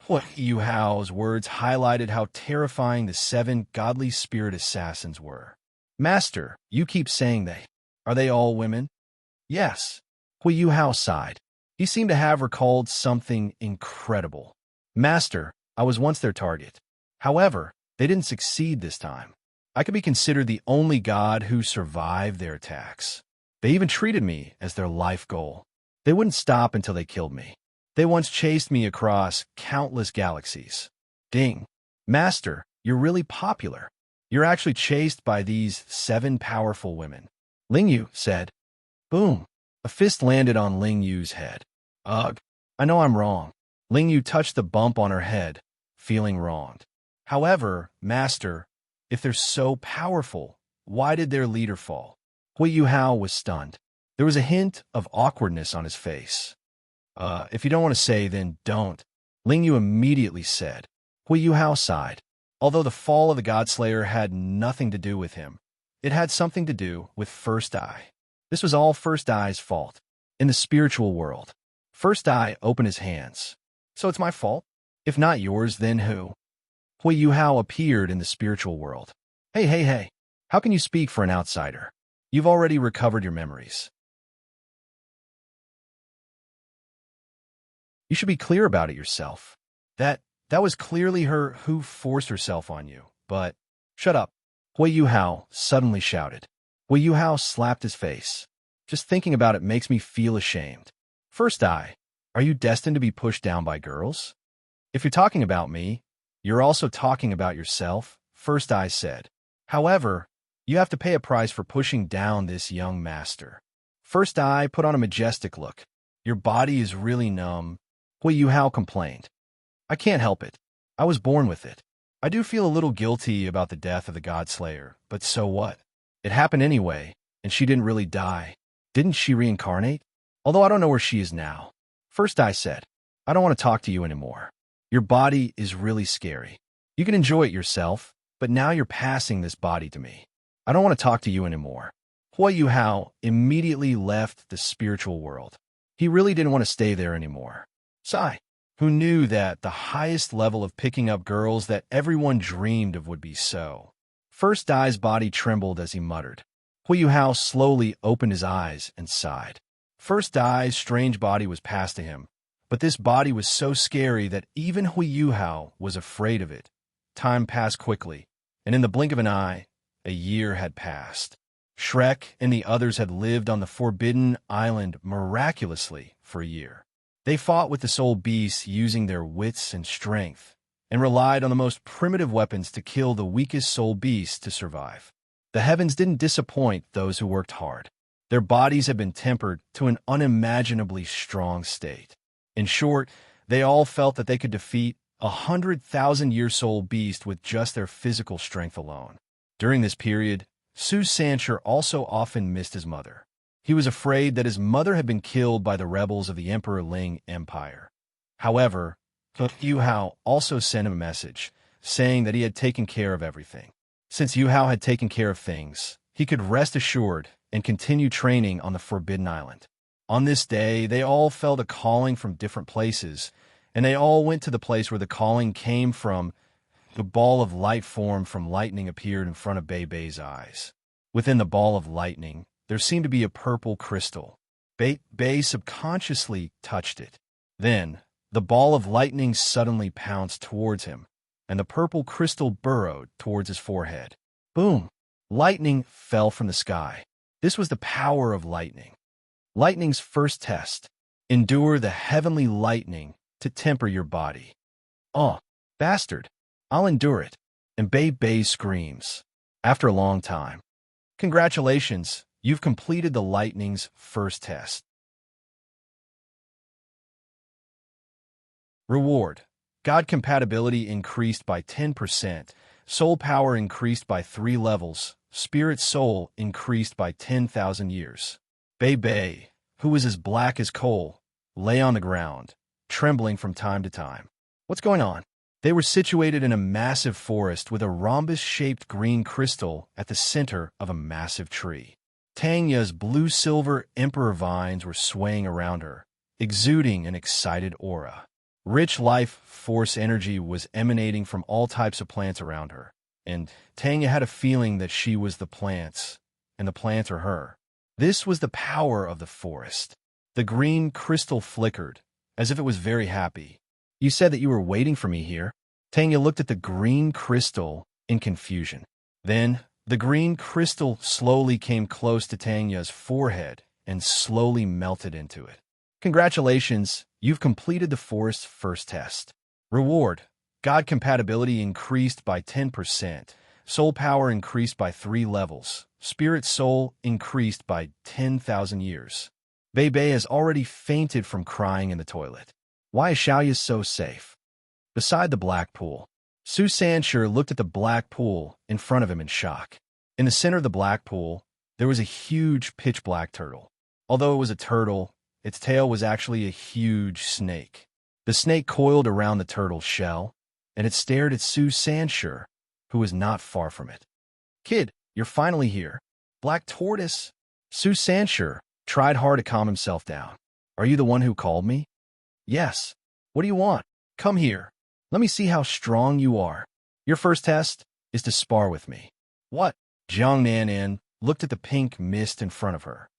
[SPEAKER 1] Yuhao's words highlighted how terrifying the 7 godly spirit assassins were. Master, you keep saying they. Are they all women? Yes. Yuhao sighed. He seemed to have recalled something incredible. Master, I was once their target. However, they didn't succeed this time. I could be considered the only god who survived their attacks. They even treated me as their life goal. They wouldn't stop until they killed me. They once chased me across countless galaxies. Ding. Master, you're really popular. You're actually chased by these 7 powerful women. Ling Yu said. Boom. A fist landed on Ling Yu's head. Ugh. I know I'm wrong. Ling Yu touched the bump on her head, feeling wronged. However, Master, if they're so powerful, why did their leader fall? Yuhao was stunned. There was a hint of awkwardness on his face. If you don't want to say, then don't, Ling Yu immediately said. Yuhao sighed. Although the fall of the Godslayer had nothing to do with him, it had something to do with First Eye. This was all First Eye's fault. In the spiritual world, First Eye opened his hands. So it's my fault? If not yours, then who? Yuhao appeared in the spiritual world. Hey. How can you speak for an outsider? You've already recovered your memories. You should be clear about it yourself. That was clearly her who forced herself on you, but... Shut up. Yuhao suddenly shouted. Yuhao slapped his face. Just thinking about it makes me feel ashamed. First Eye, are you destined to be pushed down by girls? If you're talking about me, you're also talking about yourself, First Eye said. However, you have to pay a price for pushing down this young master. First Eye put on a majestic look. Your body is really numb. Yuhao complained. I can't help it. I was born with it. I do feel a little guilty about the death of the Godslayer, but so what? It happened anyway, and she didn't really die. Didn't she reincarnate? Although I don't know where she is now. First Eye said, I don't want to talk to you anymore. Your body is really scary. You can enjoy it yourself, but now you're passing this body to me. I don't want to talk to you anymore. Yuhao immediately left the spiritual world. He really didn't want to stay there anymore. Sai, who knew that the highest level of picking up girls that everyone dreamed of would be so. First Eye's body trembled as he muttered. Yuhao slowly opened his eyes and sighed. First Eye's strange body was passed to him, but this body was so scary that even Yuhao was afraid of it. Time passed quickly, and in the blink of an eye, a year had passed. Shrek and the others had lived on the Forbidden Island miraculously for a year. They fought with the soul beasts using their wits and strength, and relied on the most primitive weapons to kill the weakest soul beasts to survive. The heavens didn't disappoint those who worked hard. Their bodies had been tempered to an unimaginably strong state. In short, they all felt that they could defeat 100,000-year soul beast with just their physical strength alone. During this period, Su Sancher also often missed his mother. He was afraid that his mother had been killed by the rebels of the Emperor Ling Empire. However, Yuhao also sent him a message, saying that he had taken care of everything. Since Yuhao had taken care of things, he could rest assured and continue training on the Forbidden Island. On this day, they all felt a calling from different places, and they all went to the place where the calling came from. The ball of light formed from lightning appeared in front of Bei's eyes. Within the ball of lightning, there seemed to be a purple crystal. Bei subconsciously touched it. Then, the ball of lightning suddenly pounced towards him, and the purple crystal burrowed towards his forehead. Boom! Lightning fell from the sky. This was the power of lightning. Lightning's first test. Endure the heavenly lightning to temper your body. Oh, bastard! I'll endure it. And Bei screams. After a long time. Congratulations, you've completed the lightning's first test. Reward. God compatibility increased by 10%, soul power increased by 3 levels, spirit soul increased by 10,000 years. Bei, who was as black as coal, lay on the ground, trembling from time to time. What's going on? They were situated in a massive forest with a rhombus-shaped green crystal at the center of a massive tree. Tanya's blue-silver emperor vines were swaying around her, exuding an excited aura. Rich life force energy was emanating from all types of plants around her, and Tanya had a feeling that she was the plants, and the plants are her. This was the power of the forest. The green crystal flickered, as if it was very happy. You said that you were waiting for me here. Tanya looked at the green crystal in confusion. Then, the green crystal slowly came close to Tanya's forehead and slowly melted into it. Congratulations, you've completed the forest's first test. Reward. God compatibility increased by 10%, Soul power increased by 3 levels. Spirit soul increased by 10,000 years. Bei Bei has already fainted from crying in the toilet. Why is Xiaoya so safe? Beside the black pool, Su Sanshur looked at the black pool in front of him in shock. In the center of the black pool, there was a huge pitch-black turtle. Although it was a turtle, its tail was actually a huge snake. The snake coiled around the turtle's shell, and it stared at Su Sanshur, who was not far from it. "Kid, you're finally here. Black tortoise." Su Sanshur tried hard to calm himself down. "Are you the one who called me?" "Yes. What do you want? Come here. Let me see how strong you are. Your first test is to spar with me." "What?" Jiang Nanan looked at the pink mist in front of her.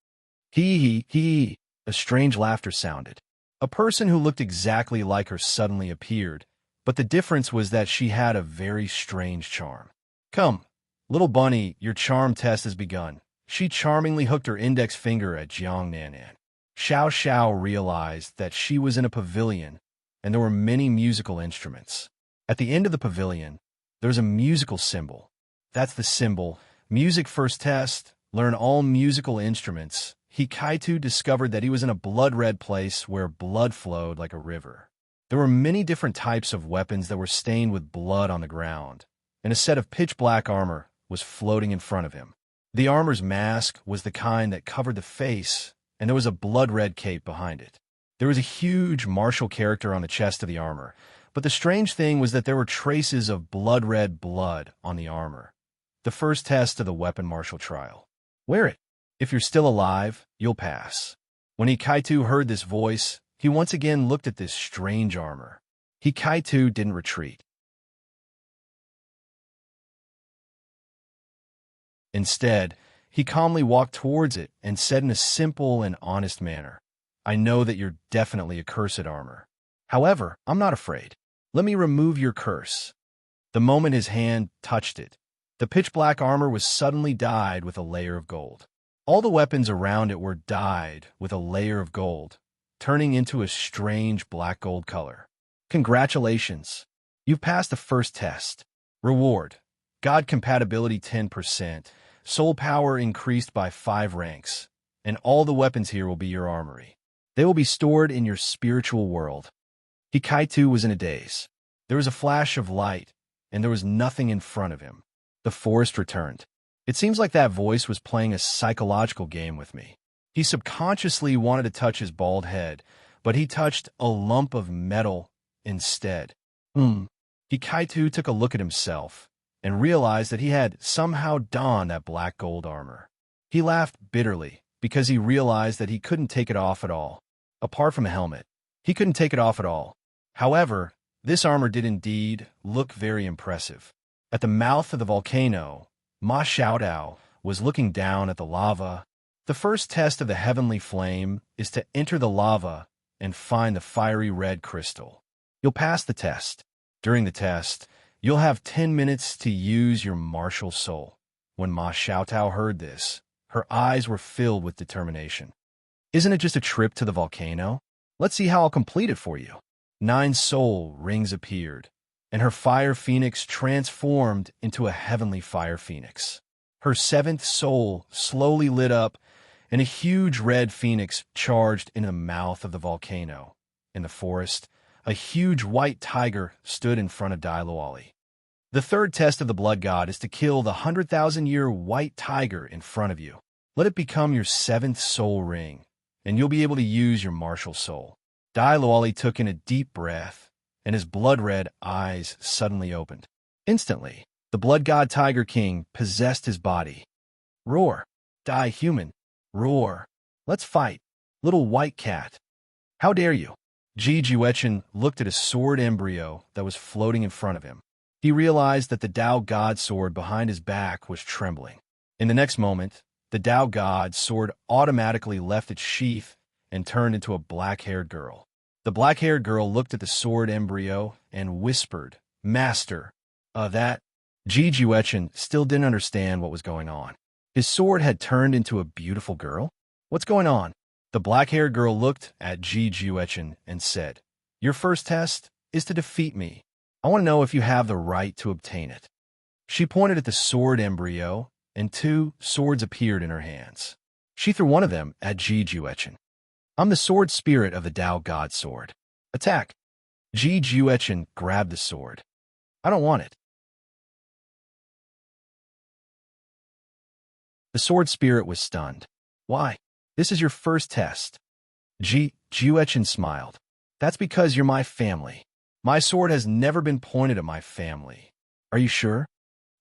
[SPEAKER 1] Hee. A strange laughter sounded. A person who looked exactly like her suddenly appeared, but the difference was that she had a very strange charm. "Come, little bunny, your charm test has begun." She charmingly hooked her index finger at Jiang Nanan. Xiao Xiao realized that she was in a pavilion, and there were many musical instruments. At the end of the pavilion, there's a musical symbol. That's the symbol. Music first test. Learn all musical instruments. Hikaitu discovered that he was in a blood-red place where blood flowed like a river. There were many different types of weapons that were stained with blood on the ground, and a set of pitch-black armor was floating in front of him. The armor's mask was the kind that covered the face, and there was a blood-red cape behind it. There was a huge martial character on the chest of the armor, but the strange thing was that there were traces of blood-red blood on the armor. The first test of the weapon martial trial. "Wear it. If you're still alive, you'll pass." When Hikaitu heard this voice, he once again looked at this strange armor. Hikaitu didn't retreat. Instead, he calmly walked towards it and said in a simple and honest manner, "I know that you're definitely a cursed armor. However, I'm not afraid. Let me remove your curse." The moment his hand touched it, the pitch-black armor was suddenly dyed with a layer of gold. All the weapons around it were dyed with a layer of gold, turning into a strange black-gold color. "Congratulations! You've passed the first test. Reward: God compatibility 10%, soul power increased by 5 ranks, and all the weapons here will be your armory. They will be stored in your spiritual world." Hikaitu was in a daze. There was a flash of light, and there was nothing in front of him. The forest returned. It seems like that voice was playing a psychological game with me. He subconsciously wanted to touch his bald head, but he touched a lump of metal instead. Hikaitu took a look at himself and realized that he had somehow donned that black gold armor. He laughed bitterly because he realized that he couldn't take it off at all. Apart from a helmet, he couldn't take it off at all. However, this armor did indeed look very impressive. At the mouth of the volcano, Ma Xiaodao was looking down at the lava. The first test of the heavenly flame is to enter the lava and find the fiery red crystal. You'll pass the test. During the test, you'll have 10 minutes to use your martial soul. When Ma Xiaodao heard this, her eyes were filled with determination. "Isn't it just a trip to the volcano? Let's see how I'll complete it for you." 9 soul rings appeared, and her fire phoenix transformed into a heavenly fire phoenix. Her 7th soul slowly lit up, and a huge red phoenix charged into the mouth of the volcano. In the forest, a huge white tiger stood in front of Dailuoli. The third test of the blood god is to kill the 100,000-year white tiger in front of you. Let it become your 7th soul ring, and you'll be able to use your martial soul. Dailuoli took in a deep breath, and his blood-red eyes suddenly opened. Instantly, the blood god Tiger King possessed his body. "Roar! Die, human! Roar! Let's fight! Little white cat! How dare you!" Ji Juechen looked at a sword embryo that was floating in front of him. He realized that the Tao God sword behind his back was trembling. In the next moment, the Tao God sword automatically left its sheath and turned into a black-haired girl. The black-haired girl looked at the sword embryo and whispered, "Master, that..." Ji Juechen still didn't understand what was going on. His sword had turned into a beautiful girl? What's going on? The black-haired girl looked at Ji Juechen and said, "Your first test is to defeat me. I want to know if you have the right to obtain it." She pointed at the sword embryo, and 2 swords appeared in her hands. She threw one of them at Ji Juechen. I'm the sword spirit of the Tao God sword. Attack! Ji Juechen grabbed the sword. I don't want it. The sword spirit was stunned. Why? This is your first test. Ji Juechen smiled. That's because you're my family. My sword has never been pointed at my family. Are you sure?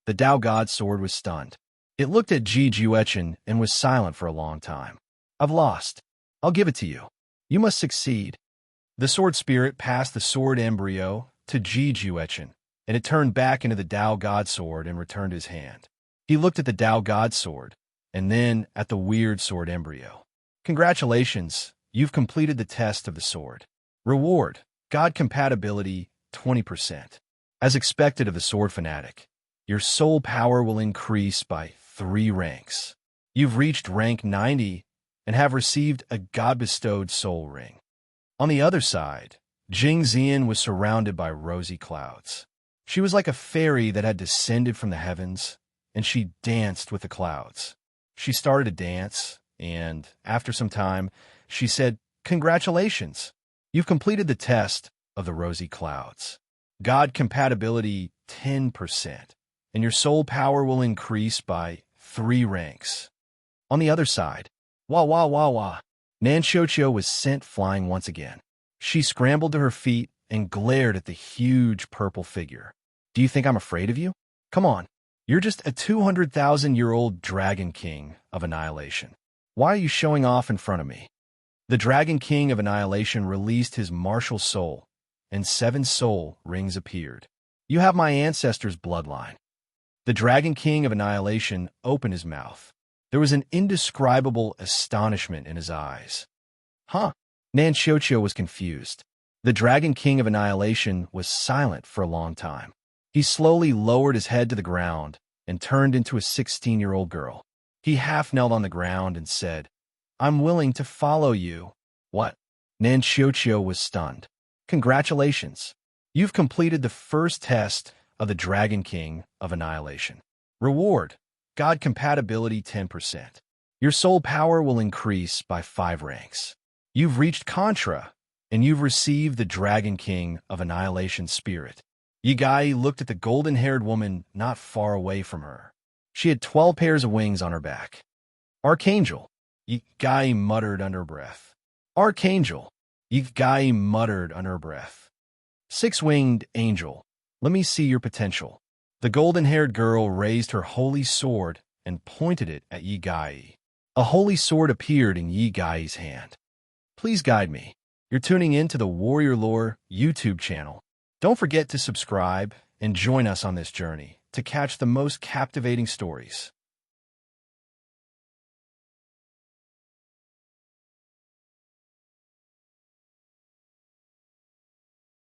[SPEAKER 1] The Tao God sword was stunned. It looked at Ji Juechen and was silent for a long time. I've lost. I'll give it to you. You must succeed. The sword spirit passed the sword embryo to Ji Juechen, and it turned back into the Tao God sword and returned his hand. He looked at the Tao God sword, and then at the weird sword embryo. Congratulations, you've completed the test of the sword. Reward, God compatibility, 20%. As expected of the sword fanatic, your soul power will increase by 3 ranks. You've reached rank 90 and have received a God-bestowed soul ring. On the other side, Jing Xian was surrounded by rosy clouds. She was like a fairy that had descended from the heavens, and she danced with the clouds. She started to dance, and after some time, she said, "Congratulations! You've completed the test of the rosy clouds. God compatibility 10%, and your soul power will increase by 3 ranks." On the other side, wah wah wah wah, Nan Xiuqiu was sent flying once again. She scrambled to her feet and glared at the huge purple figure. Do you think I'm afraid of you? Come on, you're just a 200,000-year-old dragon king of annihilation. Why are you showing off in front of me? The Dragon King of Annihilation released his martial soul, and 7 soul rings appeared. You have my ancestors' bloodline. The Dragon King of Annihilation opened his mouth. There was an indescribable astonishment in his eyes. Huh? Nan Xiuqiu was confused. The Dragon King of Annihilation was silent for a long time. He slowly lowered his head to the ground and turned into a 16-year-old girl. He half knelt on the ground and said, I'm willing to follow you. What? Nan Xiuqiu was stunned. Congratulations. You've completed the first test of the Dragon King of Annihilation. Reward, God compatibility 10%. Your soul power will increase by 5 ranks. You've reached Contra, and you've received the Dragon King of Annihilation spirit. Yigai looked at the golden-haired woman not far away from her. She had 12 pairs of wings on her back. Archangel, Yigai muttered under breath. Archangel, Yigai muttered under her breath. 6-winged angel, let me see your potential. The golden-haired girl raised her holy sword and pointed it at Yigai. A holy sword appeared in Yigai's hand. Please guide me. You're tuning in to the Warrior Lore YouTube channel. Don't forget to subscribe and join us on this journey to catch the most captivating stories.